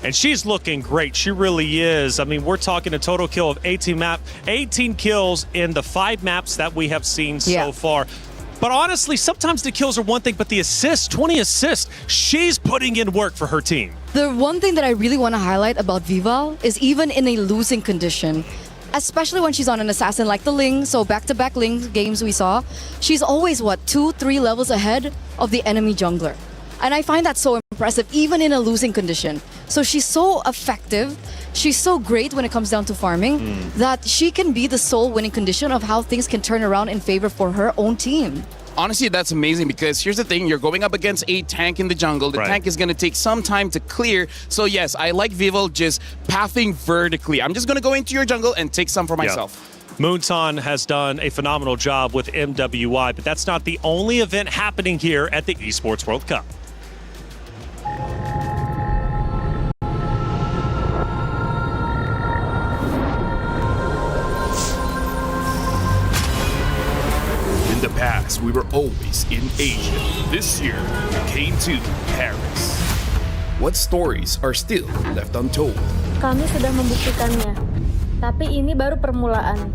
And she's looking great. She really is. I mean, we're talking a total kill of 18 kills in the 5 maps that we have seen so far. But honestly, sometimes the kills are one thing, but the assists, 20 assists, she's putting in work for her team. The one thing that I really want to highlight about Vival is even in a losing condition, especially when she's on an assassin like the Ling, so back-to-back Ling games we saw, she's always, 2-3 levels ahead of the enemy jungler. And I find that so impressive, even in a losing condition. So she's so effective, she's so great when it comes down to farming, that she can be the sole winning condition of how things can turn around in favor for her own team. Honestly, that's amazing because here's the thing, you're going up against a tank in the jungle. The tank is going to take some time to clear. So yes, I like Vival just pathing vertically. I'm just going to go into your jungle and take some for myself. Moonton has done a phenomenal job with MWI, but that's not the only event happening here at the Esports World Cup. In the past, we were always in Asia. This year, we came to Paris. What stories are still left untold? Kami sudah membuktikannya, tapi ini baru permulaan.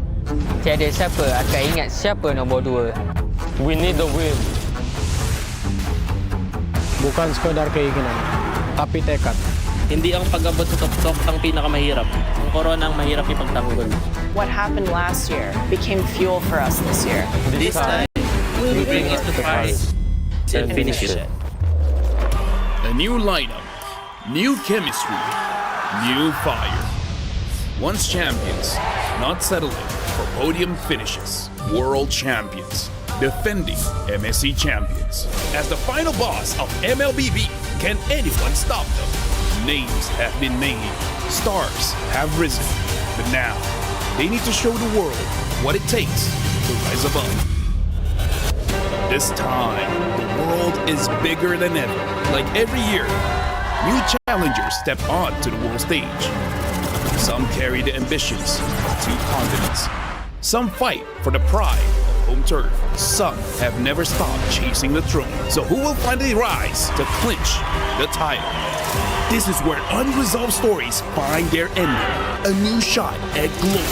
Tiada siapa akan ingat siapa nombor 2. We need the win. Bukan sekadar keinginan, tapi tekad. Hindi ang pag-abot sa top ang pinakamahirap. Ang corona ang mahirap ipagtanggol. What happened last year became fuel for us this year. This time, we bring it to the fight and finish it. A new lineup, new chemistry, new fire. Once champions, not settling for podium finishes. World champions, defending MSC champions. As the final boss of MLBB, can anyone stop them? Names have been named, stars have risen, but now they need to show the world what it takes to rise above. This time, the world is bigger than ever. Like every year, new challengers step on to the world stage. Some carry the ambitions of 2 continents. Some fight for the pride of home turf. Some have never stopped chasing the throne. So who will finally rise to clinch the title? This is where unresolved stories find their ending. A new shot at glory.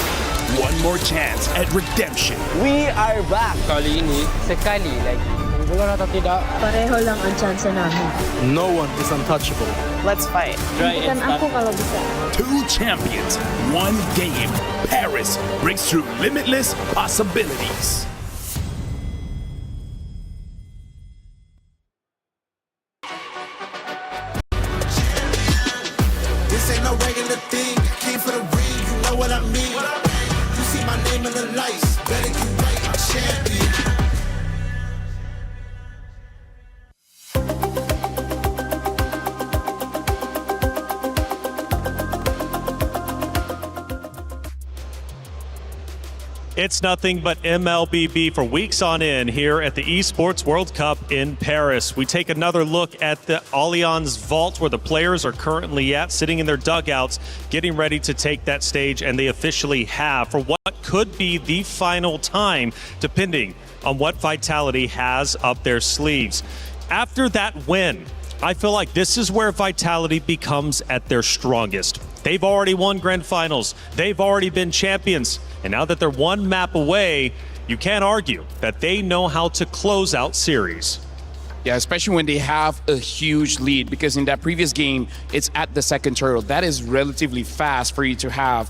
One more chance at redemption. We are back. Kali ini, sekali lagi. Bulan atau tidak, Pareho lang ang tsansa namin. no one is untouchable. Let's fight. Bukan ako kalau bisa. 2 champions, 1 game. Paris breaks through limitless possibilities. This ain't no regular thing. Came for the ring, you know what I mean. You see my name in the lights, better get right, I'm champion. It's nothing but MLBB for weeks on end here at the Esports World Cup in Paris. We take another look at the Allianz Vault where the players are currently at, sitting in their dugouts, getting ready to take that stage, and they officially have for what could be the final time, depending on what Vitality has up their sleeves. After that win, I feel like this is where Vitality becomes at their strongest. They've already won Grand Finals. They've already been champions. And now that they're 1 map away, you can't argue that they know how to close out series. Yeah, especially when they have a huge lead, because in that previous game, it's at the 2nd turtle. That is relatively fast for you to have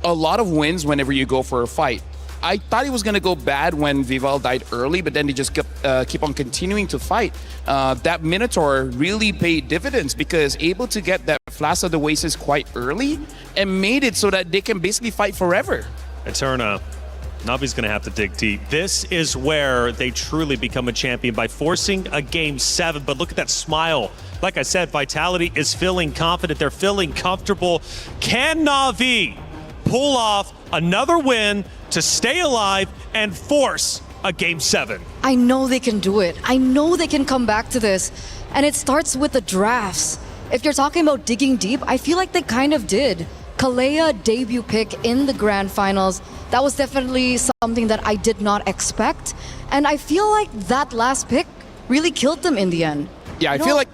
a lot of wins whenever you go for a fight. I thought it was going to go bad when Vival died early, but then they just keep on continuing to fight. That Minotaur really paid dividends because able to get that Flash of the Oasis quite early and made it so that they can basically fight forever. Eterna, Navi's going to have to dig deep. This is where they truly become a champion, by forcing a Game 7. But look at that smile. Like I said, Vitality is feeling confident. They're feeling comfortable. Can Navi pull off another win to stay alive and force a Game 7? I know they can do it. I know they can come back to this. And it starts with the drafts. If you're talking about digging deep, I feel like they kind of did. Kalea debut pick in the grand finals. That was definitely something that I did not expect. And I feel like that last pick really killed them in the end. Yeah, I feel like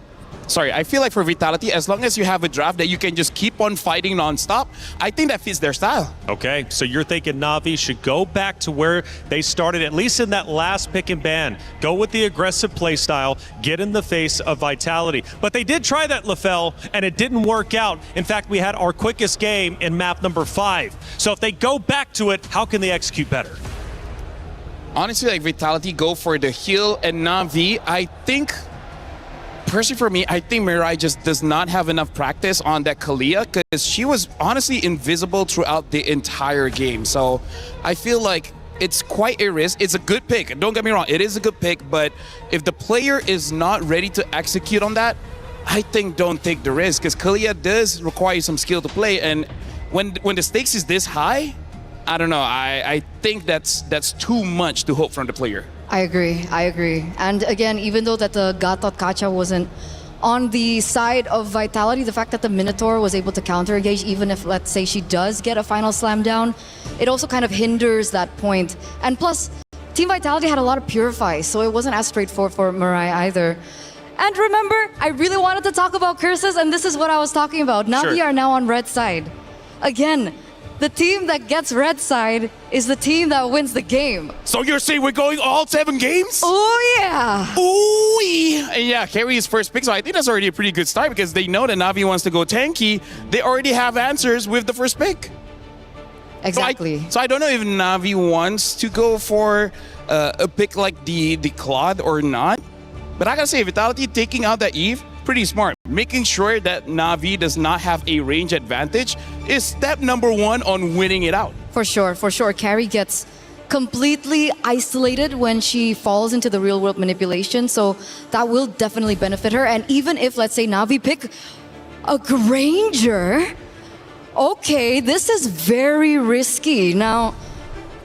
for Vitality, as long as you have a draft that you can just keep on fighting nonstop, I think that fits their style. Okay, so you're thinking Navi should go back to where they started, at least in that last pick and ban. Go with the aggressive play style, get in the face of Vitality. But they did try that, LaFell, and it didn't work out. In fact, we had our quickest game in map number 5. So if they go back to it, how can they execute better? Honestly, like Vitality go for the heal, and Navi, I think, personally for me, I think Mirai just does not have enough practice on that Kalea because she was honestly invisible throughout the entire game. So I feel like it's quite a risk. It's a good pick. Don't get me wrong, it is a good pick, but if the player is not ready to execute on that, I think don't take the risk because Kalea does require some skill to play. And when the stakes is this high, I don't know. I think that's too much to hope from the player. I agree. And again, even though that the Gatot Kacha wasn't on the side of Vitality, the fact that the Minotaur was able to counter engage, even if, let's say, she does get a final slam down, it also kind of hinders that point. And plus, Team Vitality had a lot of Purify, so it wasn't as straightforward for Mirai either. And remember, I really wanted to talk about curses, and this is what I was talking about. Now we are now on red side. Again, the team that gets red side is the team that wins the game. So you're saying we're going all 7 games? Oh yeah. Ooh yeah. And yeah, Carrie's first pick, so I think that's already a pretty good start because they know that Navi wants to go tanky. They already have answers with the first pick. Exactly. So I don't know if Navi wants to go for a pick like the Claude or not. But I gotta say, Vitality taking out that Eve, pretty smart. Making sure that Navi does not have a range advantage is step number 1 on winning it out. For sure. Carrie gets completely isolated when she falls into the real world manipulation, so that will definitely benefit her. And even if, let's say, Navi pick a Granger, okay, this is very risky. Now,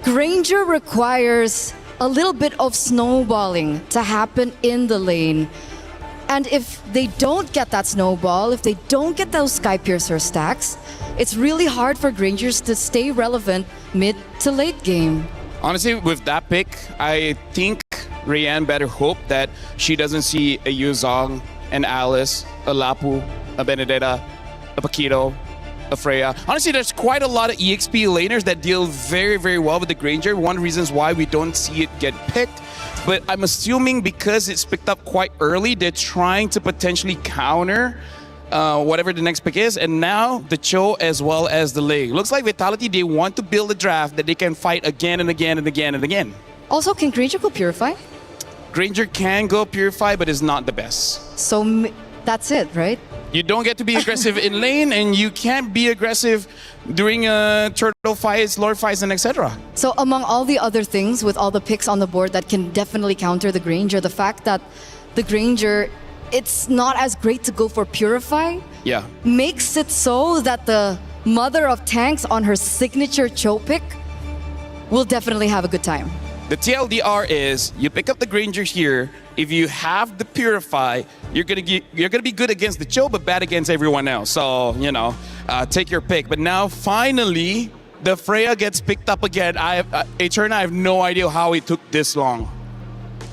Granger requires a little bit of snowballing to happen in the lane. And if they don't get that snowball, if they don't get those Sky Piercer stacks, it's really hard for Grangers to stay relevant mid to late game. Honestly, with that pick, I think Rayanne better hope that she doesn't see a Yuzong, an Alice, a Lapu, a Benedetta, a Paquito, a Freya. Honestly, there's quite a lot of EXP laners that deal very, very well with the Granger. One of the reasons why we don't see it get picked. But I'm assuming because it's picked up quite early, they're trying to potentially counter whatever the next pick is. And now the Cho as well as the Lei. Looks like Vitality, they want to build a draft that they can fight again and again and again and again. Also, can Granger go Purify? Granger can go Purify, but is not the best. So that's it, right? You don't get to be aggressive in lane, and you can't be aggressive during turtle fights, lord fights, and etc. So among all the other things, with all the picks on the board that can definitely counter the Granger, the fact that the Granger, it's not as great to go for Purify, makes it so that the mother of tanks on her signature Cho pick will definitely have a good time. The TLDR is you pick up the Granger here. If you have the Purify, you're gonna be good against the Cho, but bad against everyone else. So take your pick. But now finally, the Freya gets picked up again. Eterna, I have no idea how it took this long.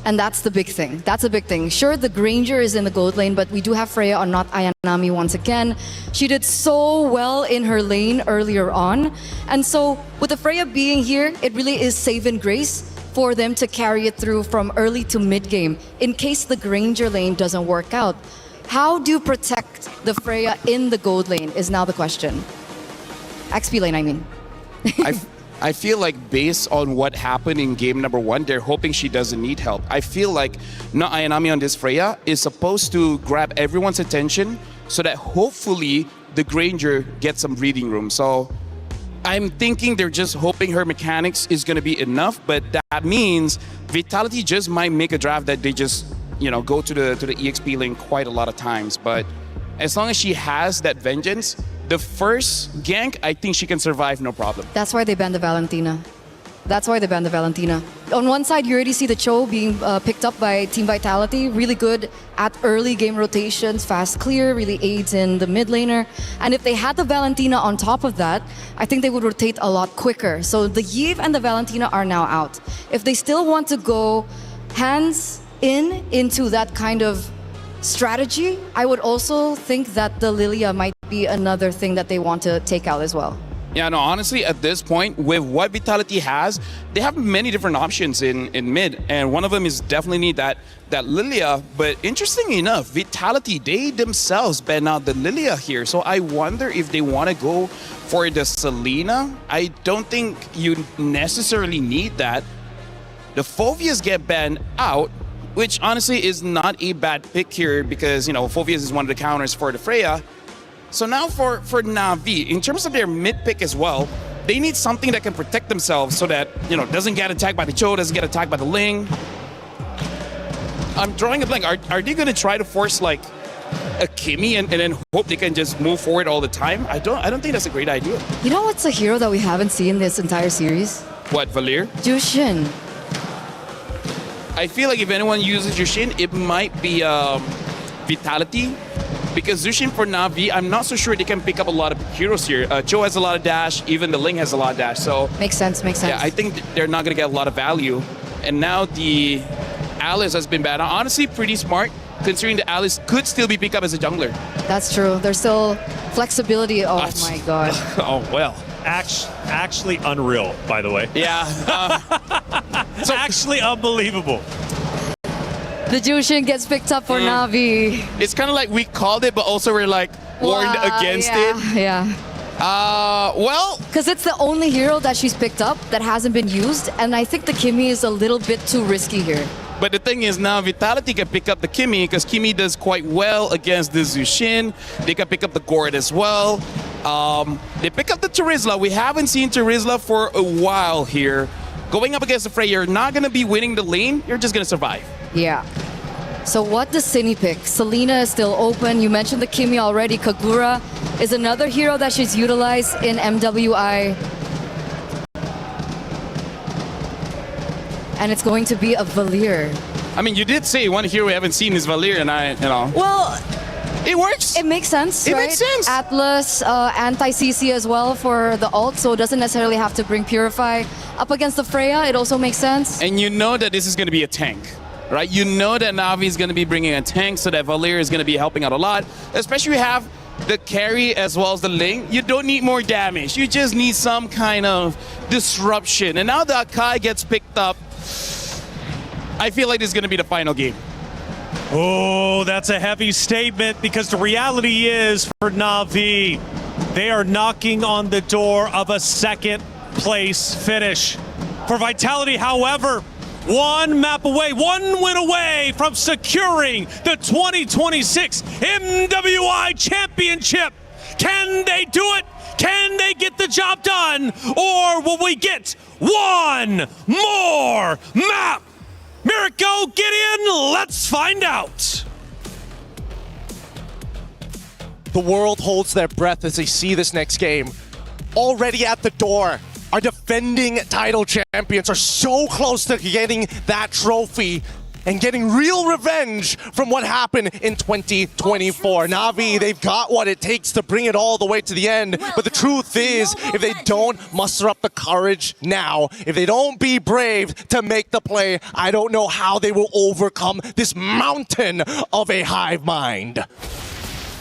And that's the big thing. That's a big thing. Sure, the Granger is in the gold lane, but we do have Freya on not Ayanami once again. She did so well in her lane earlier on. And so with the Freya being here, it really is save and grace for them to carry it through from early to mid game in case the Granger lane doesn't work out. How do you protect the Freya in the gold lane is now the question. XP lane, I mean. I feel like based on what happened in game number 1, they're hoping she doesn't need help. I feel like Ayanami on this Freya is supposed to grab everyone's attention so that hopefully the Granger gets some breathing room. So I'm thinking they're just hoping her mechanics is going to be enough, but that means Vitality just might make a draft that they just, go to the EXP lane quite a lot of times. But as long as she has that vengeance, the first gank, I think she can survive no problem. That's why they banned the Valentina. On one side, you already see the Cho being picked up by Team Vitality. Really good at early game rotations, fast clear, really aids in the mid laner. And if they had the Valentina on top of that, I think they would rotate a lot quicker. So the Yve and the Valentina are now out. If they still want to go hands into that kind of strategy, I would also think that the Lilia might be another thing that they want to take out as well. Yeah, no, honestly, at this point, with what Vitality has, they have many different options in mid, and one of them is definitely need that Lilia. But interestingly enough, Vitality, they themselves ban out the Lilia here, so I wonder if they want to go for the Selena. I don't think you necessarily need that. The Phoveas get banned out, which honestly is not a bad pick here because, Phoveas is one of the counters for the Freya. So now for Navi, in terms of their mid pick as well, they need something that can protect themselves so that, doesn't get attacked by the Cho, doesn't get attacked by the Ling. I'm drawing a blank. Are they going to try to force like a Kimmy and then hope they can just move forward all the time? I don't think that's a great idea. You know what's a hero that we haven't seen this entire series? What, Valir? Jushin. I feel like if anyone uses Jushin, it might be Vitality. Because Zushin for Navi, I'm not so sure they can pick up a lot of heroes here. Cho has a lot of dash, even the Ling has a lot of dash. So makes sense. Yeah, I think they're not going to get a lot of value. And now the Alice has been bad. Now, honestly, pretty smart, considering the Alice could still be picked up as a jungler. That's true. There's still flexibility. Oh my god. Oh, well. Actually unreal, by the way. Yeah. So actually unbelievable. The Jushin gets picked up for Navi. It's kind of like we called it, but also we're like warned against it. Yeah. Well, because it's the only hero that she's picked up that hasn't been used, and I think the Kimmy is a little bit too risky here. But the thing is now Vitality can pick up the Kimmy because Kimmy does quite well against the Zushin. They can pick up the Gord as well. They pick up the Terizla. We haven't seen Terizla for a while here. Going up against the Frey, you're not going to be winning the lane. You're just going to survive. Yeah. So what does Cine pick? Selena is still open. You mentioned the Kimmy already. Kagura is another hero that she's utilized in MWI. And it's going to be a Valir. I mean, you did say one hero we haven't seen is Valir, and Well, it works. It makes sense, It right? makes sense. Atlas, anti-CC as well for the ult, so it doesn't necessarily have to bring Purify. Up against the Freya, it also makes sense. And you know that this is going to be a tank, right? You know that Navi is going to be bringing a tank, so that Valir is going to be helping out a lot. Especially you have the carry as well as the Ling. You don't need more damage. You just need some kind of disruption. And now that Kai gets picked up, I feel like this is going to be the final game. Oh, that's a heavy statement because the reality is for Navi, they are knocking on the door of a second place finish. For Vitality, however, one map away, one win away from securing the 2026 MWI Championship. Can they do it? Can they get the job done? Or will we get one more map? Mirko, get in, let's find out. The world holds their breath as they see this next game. Already at the door, our defending title champions are so close to getting that trophy and getting real revenge from what happened in 2024. Navi, they've got what it takes to bring it all the way to the end. But the truth is, if they don't muster up the courage now, if they don't be brave to make the play, I don't know how they will overcome this mountain of a hive mind.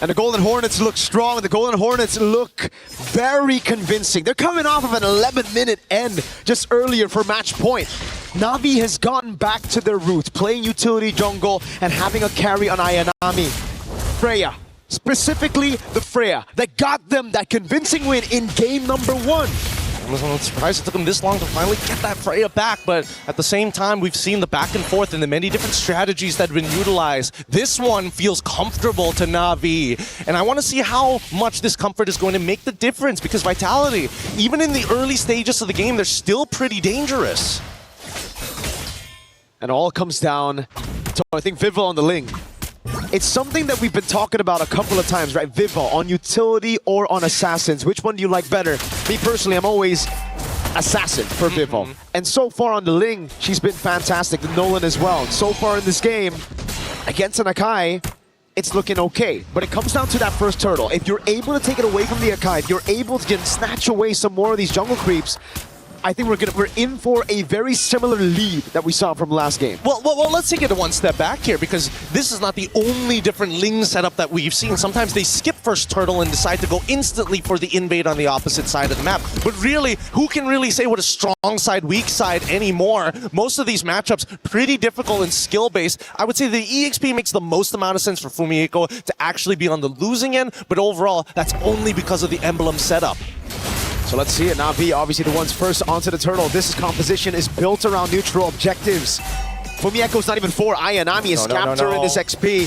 And the Golden Hornets look strong. The Golden Hornets look very convincing. They're coming off of an 11-minute end just earlier for match point. Navi has gotten back to their roots, playing utility jungle and having a carry on Ayanami. Freya, specifically the Freya, that got them that convincing win in game number 1. I'm surprised it took him this long to finally get that Freya back, but at the same time, we've seen the back and forth and the many different strategies that have been utilized. This one feels comfortable to Na'Vi, and I want to see how much this comfort is going to make the difference, because Vitality, even in the early stages of the game, they're still pretty dangerous. And all comes down to, I think, Vival on the Ling. It's something that we've been talking about a couple of times, right? Vival, on utility or on assassins. Which one do you like better? Me personally, I'm always assassin for Vival. And so far on the Ling, she's been fantastic. The Nolan as well. So far in this game, against an Akai, it's looking okay. But it comes down to that first turtle. If you're able to take it away from the Akai, if you're able to snatch away some more of these jungle creeps, I think we're in for a very similar lead that we saw from last game. Well, let's take it one step back here, because this is not the only different Ling setup that we've seen. Sometimes they skip first turtle and decide to go instantly for the invade on the opposite side of the map. But really, who can really say what a strong side, weak side anymore? Most of these matchups pretty difficult and skill-based. I would say the EXP makes the most amount of sense for Fumieko to actually be on the losing end, but overall, that's only because of the emblem setup. So let's see it. Na'Vi, obviously the ones first onto the turtle. This composition is built around neutral objectives. Fumieko's not even for. Ayanami is captured in this XP.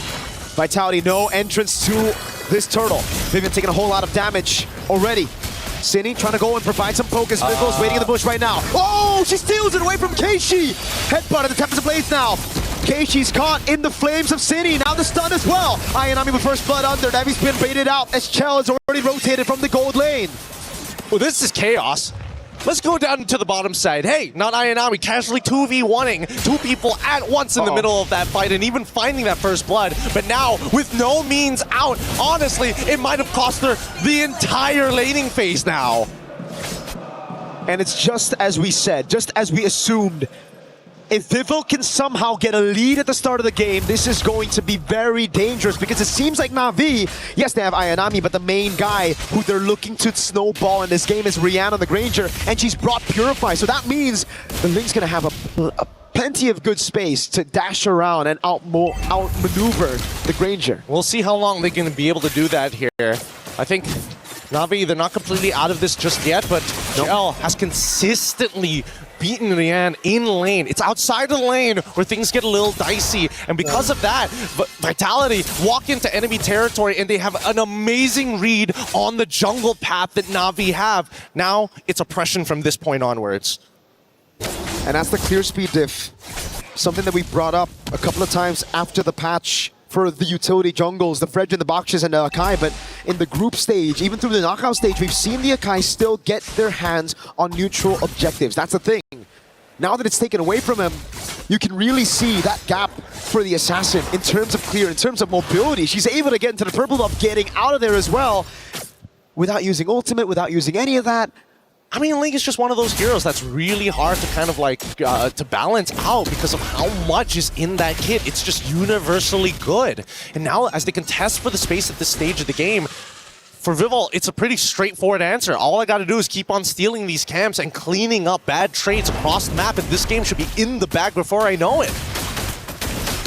Vitality, no entrance to this turtle. Vivian taking a whole lot of damage already. Cine trying to go and provide some focus. Vival's waiting in the bush right now. Oh, she steals it away from Keishi. Headbutt at the Tempest Blaze now. Keishi's caught in the flames of Cine. Now the stun as well. Ayanami with first blood under. Navi's been baited out as Chell is already rotated from the gold lane. Well, this is chaos. Let's go down to the bottom side. Hey, not Ayanami, casually 2v1ing two people at once in the middle of that fight and even finding that first blood. But now, with no means out, honestly, it might have cost her the entire laning phase now. And it's just as we said, just as we assumed. If Vival can somehow get a lead at the start of the game, this is going to be very dangerous, because it seems like Na'Vi, yes, they have Ayanami, but the main guy who they're looking to snowball in this game is Rihanna the Granger, and she's brought Purify. So that means the Ling's going to have a plenty of good space to dash around and outmaneuver the Granger. We'll see how long they can be able to do that here. I think Na'Vi, they're not completely out of this just yet, but Chell has consistently beaten Rian in lane. It's outside of the lane where things get a little dicey, and because of that, Vitality walk into enemy territory and they have an amazing read on the jungle path that Na'Vi have. Now it's oppression from this point onwards. And that's the clear speed diff. Something that we brought up a couple of times after the patch for the utility jungles, the Fredgen, the Bakshis, and the Akai, but in the group stage, even through the knockout stage, we've seen the Akai still get their hands on neutral objectives. That's the thing. Now that it's taken away from him, you can really see that gap for the Assassin in terms of clear, in terms of mobility. She's able to get into the purple buff, getting out of there as well, without using ultimate, without using any of that. I mean, Ling is just one of those heroes that's really hard to kind of like, to balance out because of how much is in that kit. It's just universally good. And now as they contest for the space at this stage of the game, for Vival, it's a pretty straightforward answer. All I gotta do is keep on stealing these camps and cleaning up bad trades across the map, and this game should be in the bag before I know it.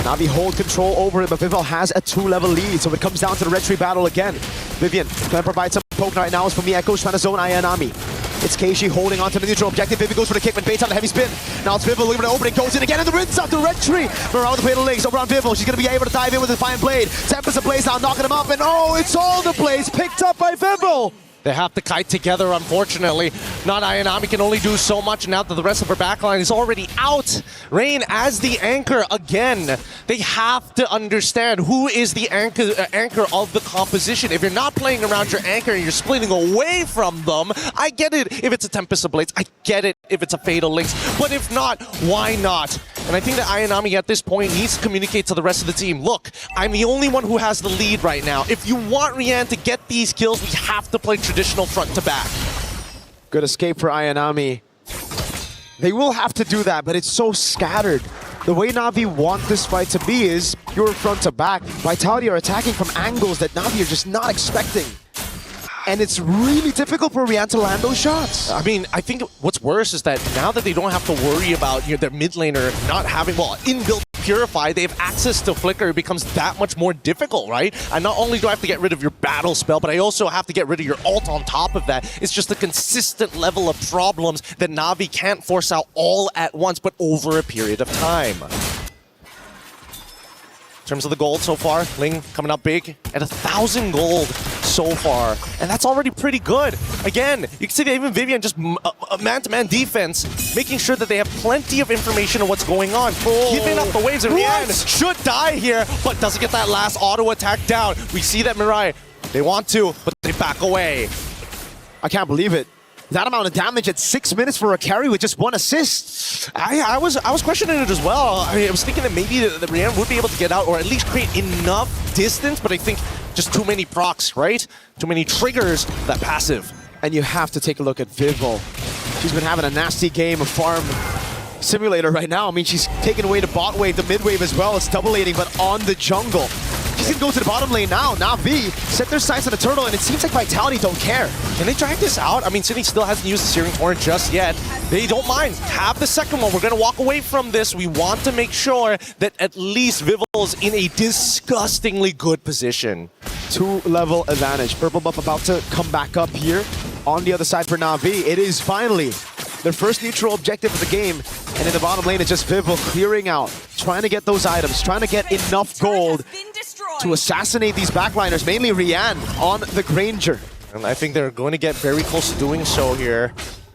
Na'Vi hold control over it, but Vival has a 2-level lead, so it comes down to the red tree battle again. Vivian trying to provide some poke right now. As for Echo's trying to zone Ayanami. It's Keishi holding on to the neutral objective. Vivian goes for the kick, but baits out the heavy spin. Now it's Vival looking for the opening, goes in again, and the rinse out the red tree. Around the fatal links over on Vival. She's going to be able to dive in with the Defiant Blade. Tempest Blaze now knocking him up, and oh, it's all the Blaze picked up by Vival. They have to kite together, unfortunately. Not Ayanami can only do so much now that the rest of her backline is already out. Rain as the anchor again. They have to understand who is the anchor of the composition. If you're not playing around your anchor and you're splitting away from them, I get it if it's a Tempest of Blades. I get it if it's a Fatal Links. But if not, why not? And I think that Ayanami at this point needs to communicate to the rest of the team. Look, I'm the only one who has the lead right now. If you want Rian to get these kills, we have to play traditional front to back. Good escape for Ayanami. They will have to do that, but it's so scattered. The way Na'Vi want this fight to be is pure front to back. Vitality are attacking from angles that Na'Vi are just not expecting. And it's really difficult for Rian to land those shots. I mean, I think what's worse is that now that they don't have to worry about their mid laner not having, well, inbuilt Purify, they have access to Flicker. It becomes that much more difficult, right? And not only do I have to get rid of your battle spell, but I also have to get rid of your ult on top of that. It's just a consistent level of problems that Navi can't force out all at once, but over a period of time. In terms of the gold so far, Ling coming up big at 1,000 gold so far, and that's already pretty good. Again, you can see that even Vivian just man-to-man defense, making sure that they have plenty of information on what's going on. Keeping up the waves, and Rian should die here, but doesn't get that last auto attack down. We see that Mirai, they want to, but they back away. I can't believe it. That amount of damage at 6 minutes for a carry with just 1 assist. I was questioning it as well. I was thinking that maybe the Rian would be able to get out or at least create enough distance, but I think just too many procs, right? Too many triggers, that passive. And you have to take a look at Vivo. She's been having a nasty game of Farm Simulator right now. I mean, she's taking away the bot wave, the mid wave as well. It's double laning, but on the jungle. She's gonna go to the bottom lane now. NAVI set their sights on the turtle, and it seems like Vitality don't care. Can they drag this out? I mean, Sydney still hasn't used the Searing Horn just yet. They don't mind. Have the second one. We're gonna walk away from this. We want to make sure that at least Vivo is in a disgustingly good position. 2-level advantage. Purple buff about to come back up here on the other side for NAVI. It is finally their first neutral objective of the game. And in the bottom lane, it's just Vivo clearing out, trying to get those items, trying to get enough gold to assassinate these backliners, mainly Rian on the Granger. And I think they're going to get very close to doing so here,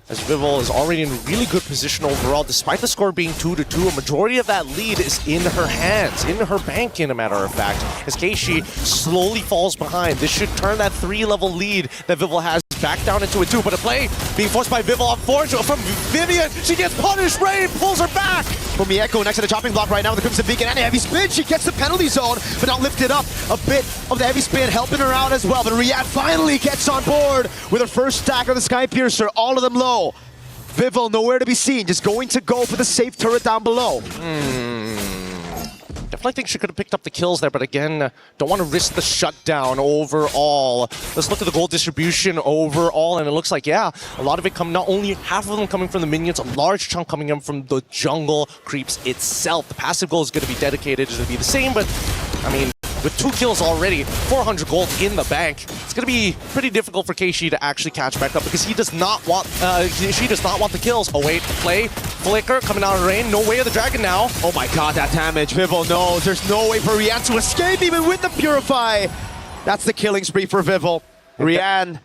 as Vivo is already in a really good position overall. Despite the score being 2-2, a majority of that lead is in her hands, in her bank, in a matter of fact, as Keishi slowly falls behind. This should turn that 3-level lead that Vivo has back down into a 2, but a play being forced by Vivo on forward from Vivian. She gets punished. Rain pulls her back. From Mieko next to the chopping block right now with the Crimson Beacon and a heavy spin. She gets the penalty zone, but now lifted up. A bit of the heavy spin helping her out as well, but Riyadh finally gets on board with her first stack of the Sky Piercer, all of them low. Vivo nowhere to be seen, just going to go for the safe turret down below. Definitely think she could have picked up the kills there, but again, don't want to risk the shutdown overall. Let's look at the gold distribution overall, and it looks like, yeah, a lot of it not only half of them coming from the minions, a large chunk coming in from the jungle creeps itself. The passive goal is going to be dedicated to be the same, but I mean, with 2 kills already, 400 gold in the bank, it's going to be pretty difficult for Keishi to actually catch back up because he does not want, she does not want the kills. Oh wait, play, flicker coming out of rain, no way of the dragon now. Oh my god, that damage. Vivo knows there's no way for Rian to escape even with the Purify. That's the killing spree for Vivo. Rian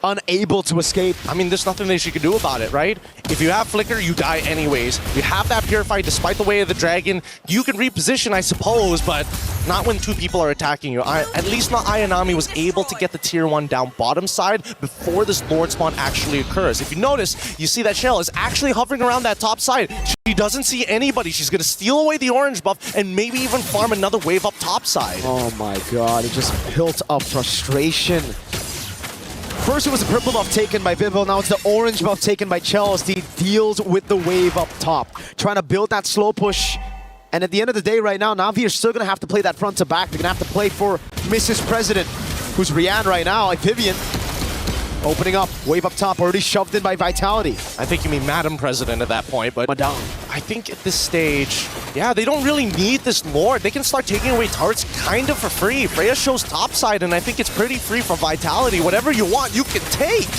unable to escape. I mean, there's nothing that she can do about it, right? If you have Flicker, you die anyways. You have that Purify despite the way of the dragon. You can reposition, I suppose, but not when 2 people are attacking you. At least not Ayanami was able to get the tier 1 down bottom side before this Lord spawn actually occurs. If you notice, you see that Shell is actually hovering around that top side. She doesn't see anybody. She's going to steal away the orange buff and maybe even farm another wave up top side. Oh my god, it just built up frustration. First it was the purple buff taken by Vivo, now it's the orange buff taken by Chelsea. He deals with the wave up top, trying to build that slow push. And at the end of the day right now, Navi are still going to have to play that front to back. They're going to have to play for Mrs. President, who's Rian right now, like Vivian. Opening up, wave up top, already shoved in by Vitality. I think you mean Madam President at that point, but Madame. I think at this stage, yeah, they don't really need this Lord. They can start taking away turrets kind of for free. Freya shows topside, and I think it's pretty free for Vitality. Whatever you want, you can take.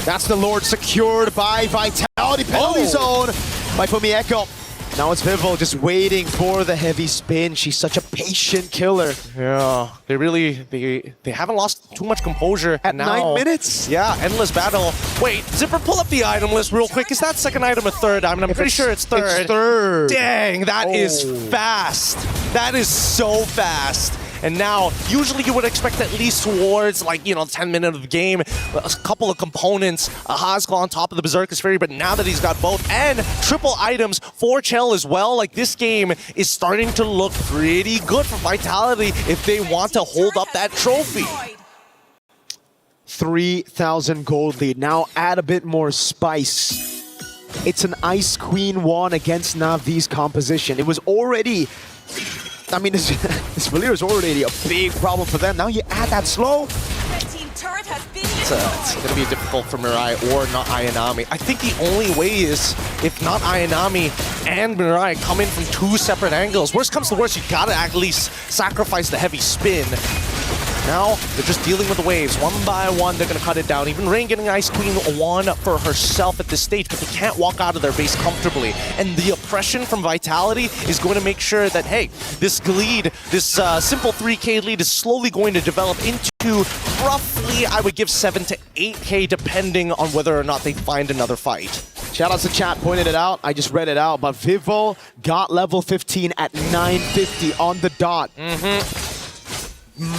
That's the Lord secured by Vitality. Penalty zone by Fumieko. Now it's Vivo just waiting for the heavy spin. She's such a patient killer. Yeah, they really, they haven't lost too much composure. At now, 9 minutes? Yeah, endless battle. Wait, Zipper, pull up the item list real quick. Is that second item a third item? I'm pretty sure it's third. It's third. Dang, that is fast. That is so fast. And now, usually you would expect at least towards, like, you know, 10 minutes of the game, a couple of components, a Haskell on top of the Berserker's Fury, but now that he's got both, and triple items for Chell as well, like, this game is starting to look pretty good for Vitality if they want to hold up that trophy. 3,000 gold lead. Now add a bit more spice. It's an Ice Queen 1 against Navi's composition. It was already... I mean, this Valir is already a big problem for them. Now you add that slow. It's going to be a difficult difficult for Mirai or not Ayanami. I think the only way is if not Ayanami and Mirai come in from two separate angles. Worst comes to worst, you gotta at least sacrifice the heavy spin. Now, they're just dealing with the waves. One by one, they're going to cut it down. Even Rain getting Ice Queen one for herself at this stage, but they can't walk out of their base comfortably. And the oppression from Vitality is going to make sure that, hey, this lead, this simple 3K lead is slowly going to develop into roughly, I would give 7 to 8K, depending on whether or not they find another fight. Shoutouts to chat, pointed it out. I just read it out, but Vivo got level 15 at 950 on the dot.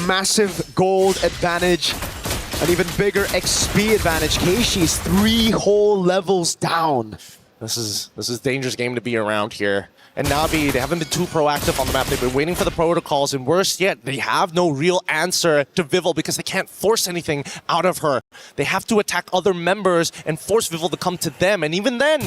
Massive gold advantage, an even bigger XP advantage. Keishi's 3 whole levels down. This is a dangerous game to be around here. And Navi, they haven't been too proactive on the map. They've been waiting for the protocols, and worse yet, they have no real answer to Vival because they can't force anything out of her. They have to attack other members and force Vival to come to them, and even then,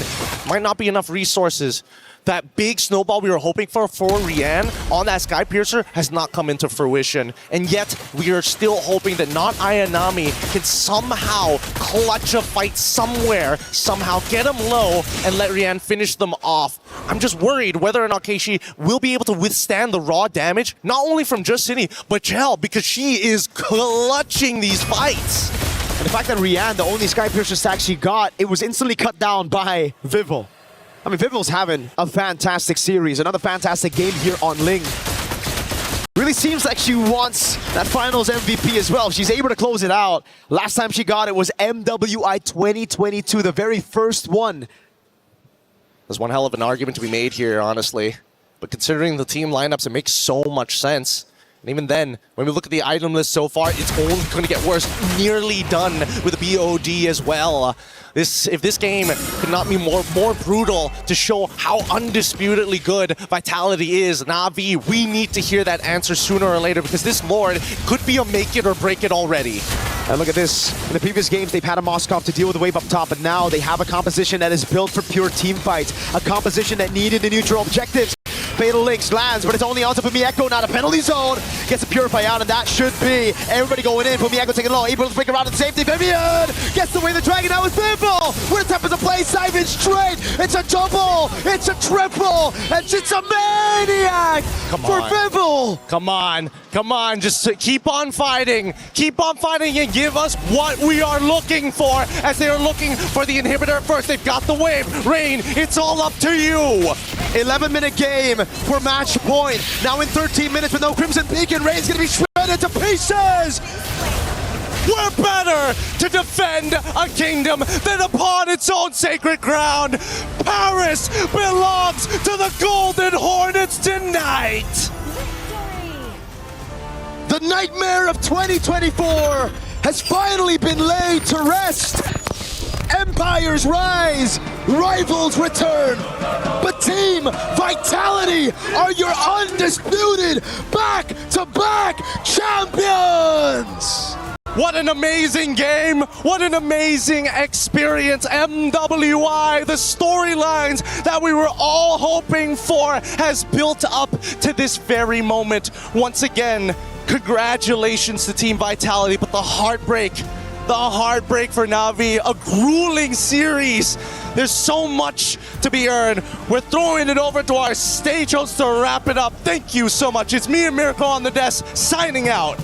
might not be enough resources. That big snowball we were hoping for Rian on that Sky Piercer has not come into fruition. And yet, we are still hoping that not Ayanami can somehow clutch a fight somewhere, somehow get him low, and let Rian finish them off. I'm just worried whether or not Keishi will be able to withstand the raw damage, not only from Just City, but Chell, because she is clutching these fights. And the fact that Rian, the only Sky Piercer stack she got, it was instantly cut down by Vival. I mean, Vival's having a fantastic series, another fantastic game here on Ling. Really seems like she wants that finals MVP as well. She's able to close it out. Last time she got it was MWI 2022, the very first one. There's one hell of an argument to be made here, honestly. But considering the team lineups, it makes so much sense. And even then, when we look at the item list so far, it's only going to get worse. Nearly done with the BOD as well. If this game could not be more brutal to show how undisputedly good Vitality is, Navi, we need to hear that answer sooner or later because this Lord could be a make it or break it already. And look at this. In the previous games, they've had a Moskov to deal with the wave up top, but now they have a composition that is built for pure team fights. A composition that needed the neutral objectives. Fatal Links lands, but it's only onto Pumieko, not a penalty zone. Gets a Purify out, and that should be everybody going in. Pumieko taking low, able to flick around in safety. Vivian gets away the dragon. That was Vival with a tempest of play. Simon straight. It's a double. It's a triple. And it's a maniac for Vival. Come on. Just keep on fighting. Keep on fighting and give us what we are looking for as they are looking for the inhibitor first. They've got the wave. Rain, it's all up to you. 11-minute game for match point. Now in 13 minutes with no Crimson Beacon, Rain's gonna be shredded to pieces! We're better to defend a kingdom than upon its own sacred ground. Paris belongs to the Golden Hornets tonight! The nightmare of 2024 has finally been laid to rest. Empires rise, rivals return, but Team Vitality are your undisputed back-to-back champions! What an amazing game! What an amazing experience! MWI, the storylines that we were all hoping for has built up to this very moment. Once again, congratulations to Team Vitality, but the heartbreak for Navi, a grueling series. There's so much to be earned. We're throwing it over to our stage host to wrap it up. Thank you so much. It's me and Miracle on the desk, signing out.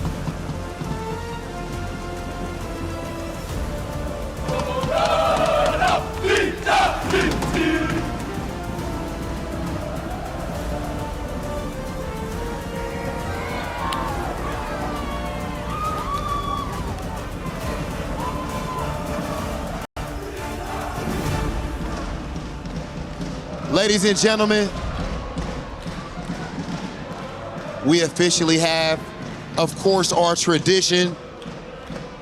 Ladies and gentlemen, we officially have, of course, our tradition,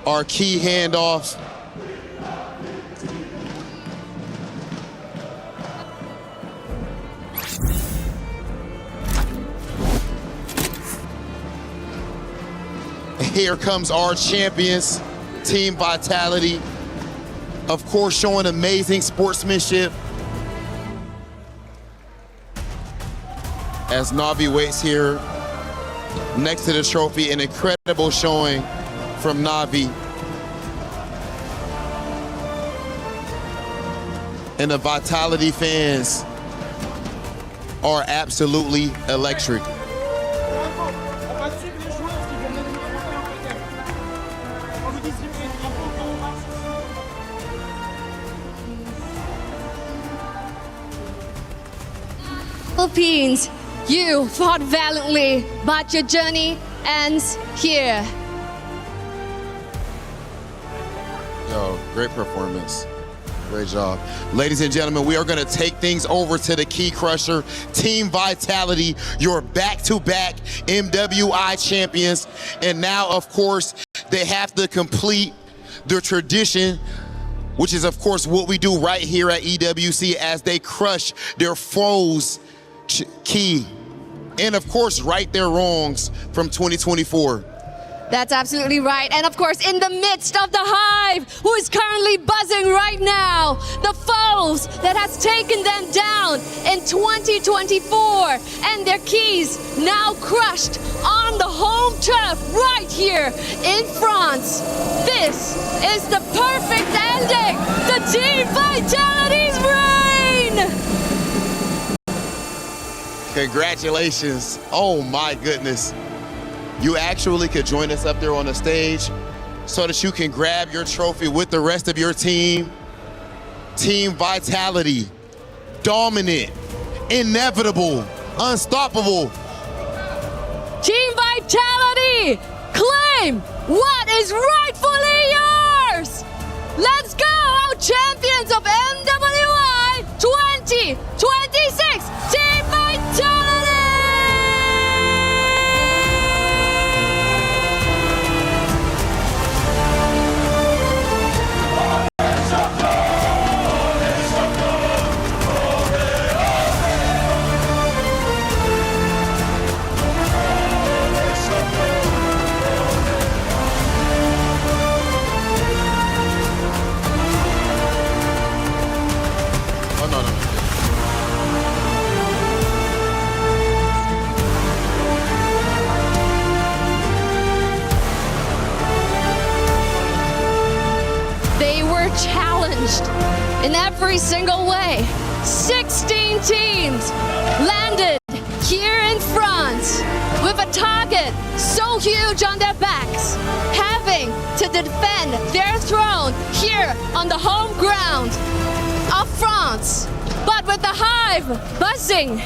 our key handoff. Here comes our champions, Team Vitality. Of course, showing amazing sportsmanship as Navi waits here next to the trophy. An incredible showing from Navi. and the Vitality fans are absolutely electric. Philippines, you fought valiantly, but your journey ends here. Yo, great performance. Great job. Ladies and gentlemen, we are going to take things over to the Key Crusher. Team Vitality, your back-to-back MWI champions. And now, of course, they have to complete their tradition, which is, of course, what we do right here at EWC as they crush their foes, Key. And, of course, right their wrongs from 2024. That's absolutely right. And of course, in the midst of the hive, who is currently buzzing right now, the foes that has taken them down in 2024, and their keys now crushed on the home turf right here in France. This is the perfect ending to Team Vitality's reign. Congratulations. Oh my goodness. You actually could join us up there on the stage so that you can grab your trophy with the rest of your team. Team Vitality, dominant, inevitable, unstoppable. Team Vitality, claim what is rightfully yours. Let's go, our champions of MWI 2026, Team Vitality. Challenged in every single way. 16 teams landed here in France with a target so huge on their backs, having to defend their throne here on the home ground of France. But with the hive buzzing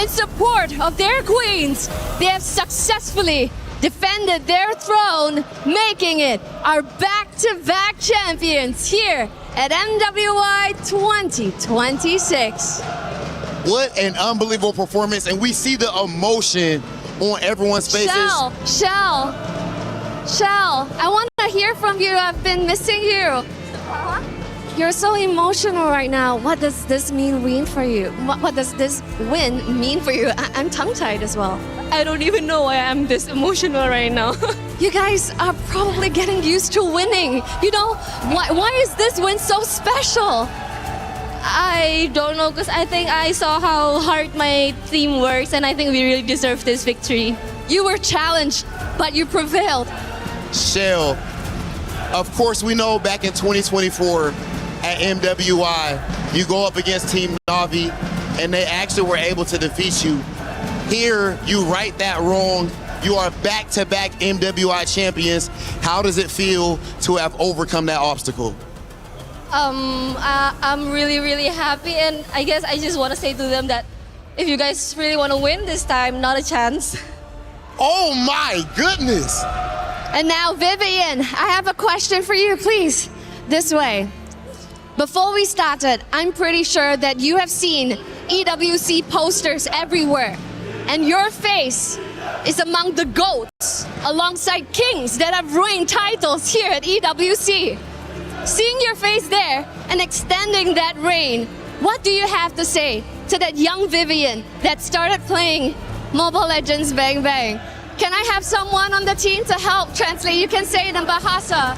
in support of their queens, they have successfully defended their throne, making it our back-to-back champions here at MWI 2026. What an unbelievable performance, and we see the emotion on everyone's faces. Shell, I want to hear from you. I've been missing you. You're so emotional right now. What does this mean for you? What does this win mean for you? I'm tongue-tied as well. I don't even know why I'm this emotional right now. You guys are probably getting used to winning. You know, why is this win so special? I don't know, because I think I saw how hard my team works, and I think we really deserve this victory. You were challenged, but you prevailed. Shell, of course, we know back in 2024 at MWI, you go up against Team NAVI, and they actually were able to defeat you. Here, you right that wrong. You are back-to-back MWI champions. How does it feel to have overcome that obstacle? I'm really, really happy, and I guess I just want to say to them that if you guys really want to win this time, not a chance. Oh my goodness! And now, Vivian, I have a question for you, please. This way. Before we started, I'm pretty sure that you have seen EWC posters everywhere. And your face is among the GOATs, alongside kings that have reigned titles here at EWC. Seeing your face there and extending that reign, what do you have to say to that young Vivian that started playing Mobile Legends Bang Bang? Can I have someone on the team to help translate? You can say it in Bahasa.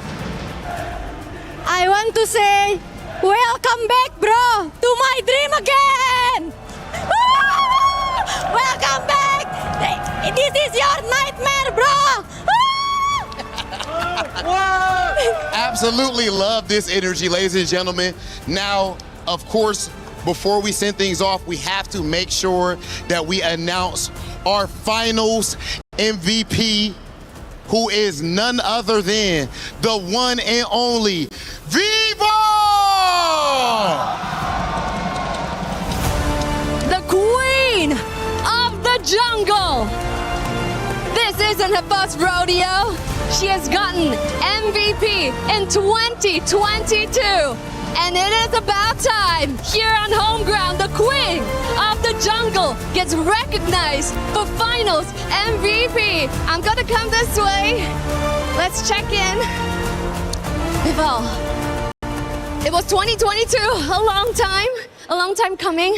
I want to say, welcome back, bro, to my dream again! Welcome back! This is your nightmare, bro! Absolutely love this energy, ladies and gentlemen. Now, of course, before we send things off, we have to make sure that we announce our finals MVP, who is none other than the one and only Viva! The queen of the jungle. This isn't her first rodeo. She has gotten MVP in 2022. And it is about time, here on home ground, the queen of the jungle gets recognized for finals MVP. I'm gonna come this way. Let's check in. Vival, it was 2022, a long time coming.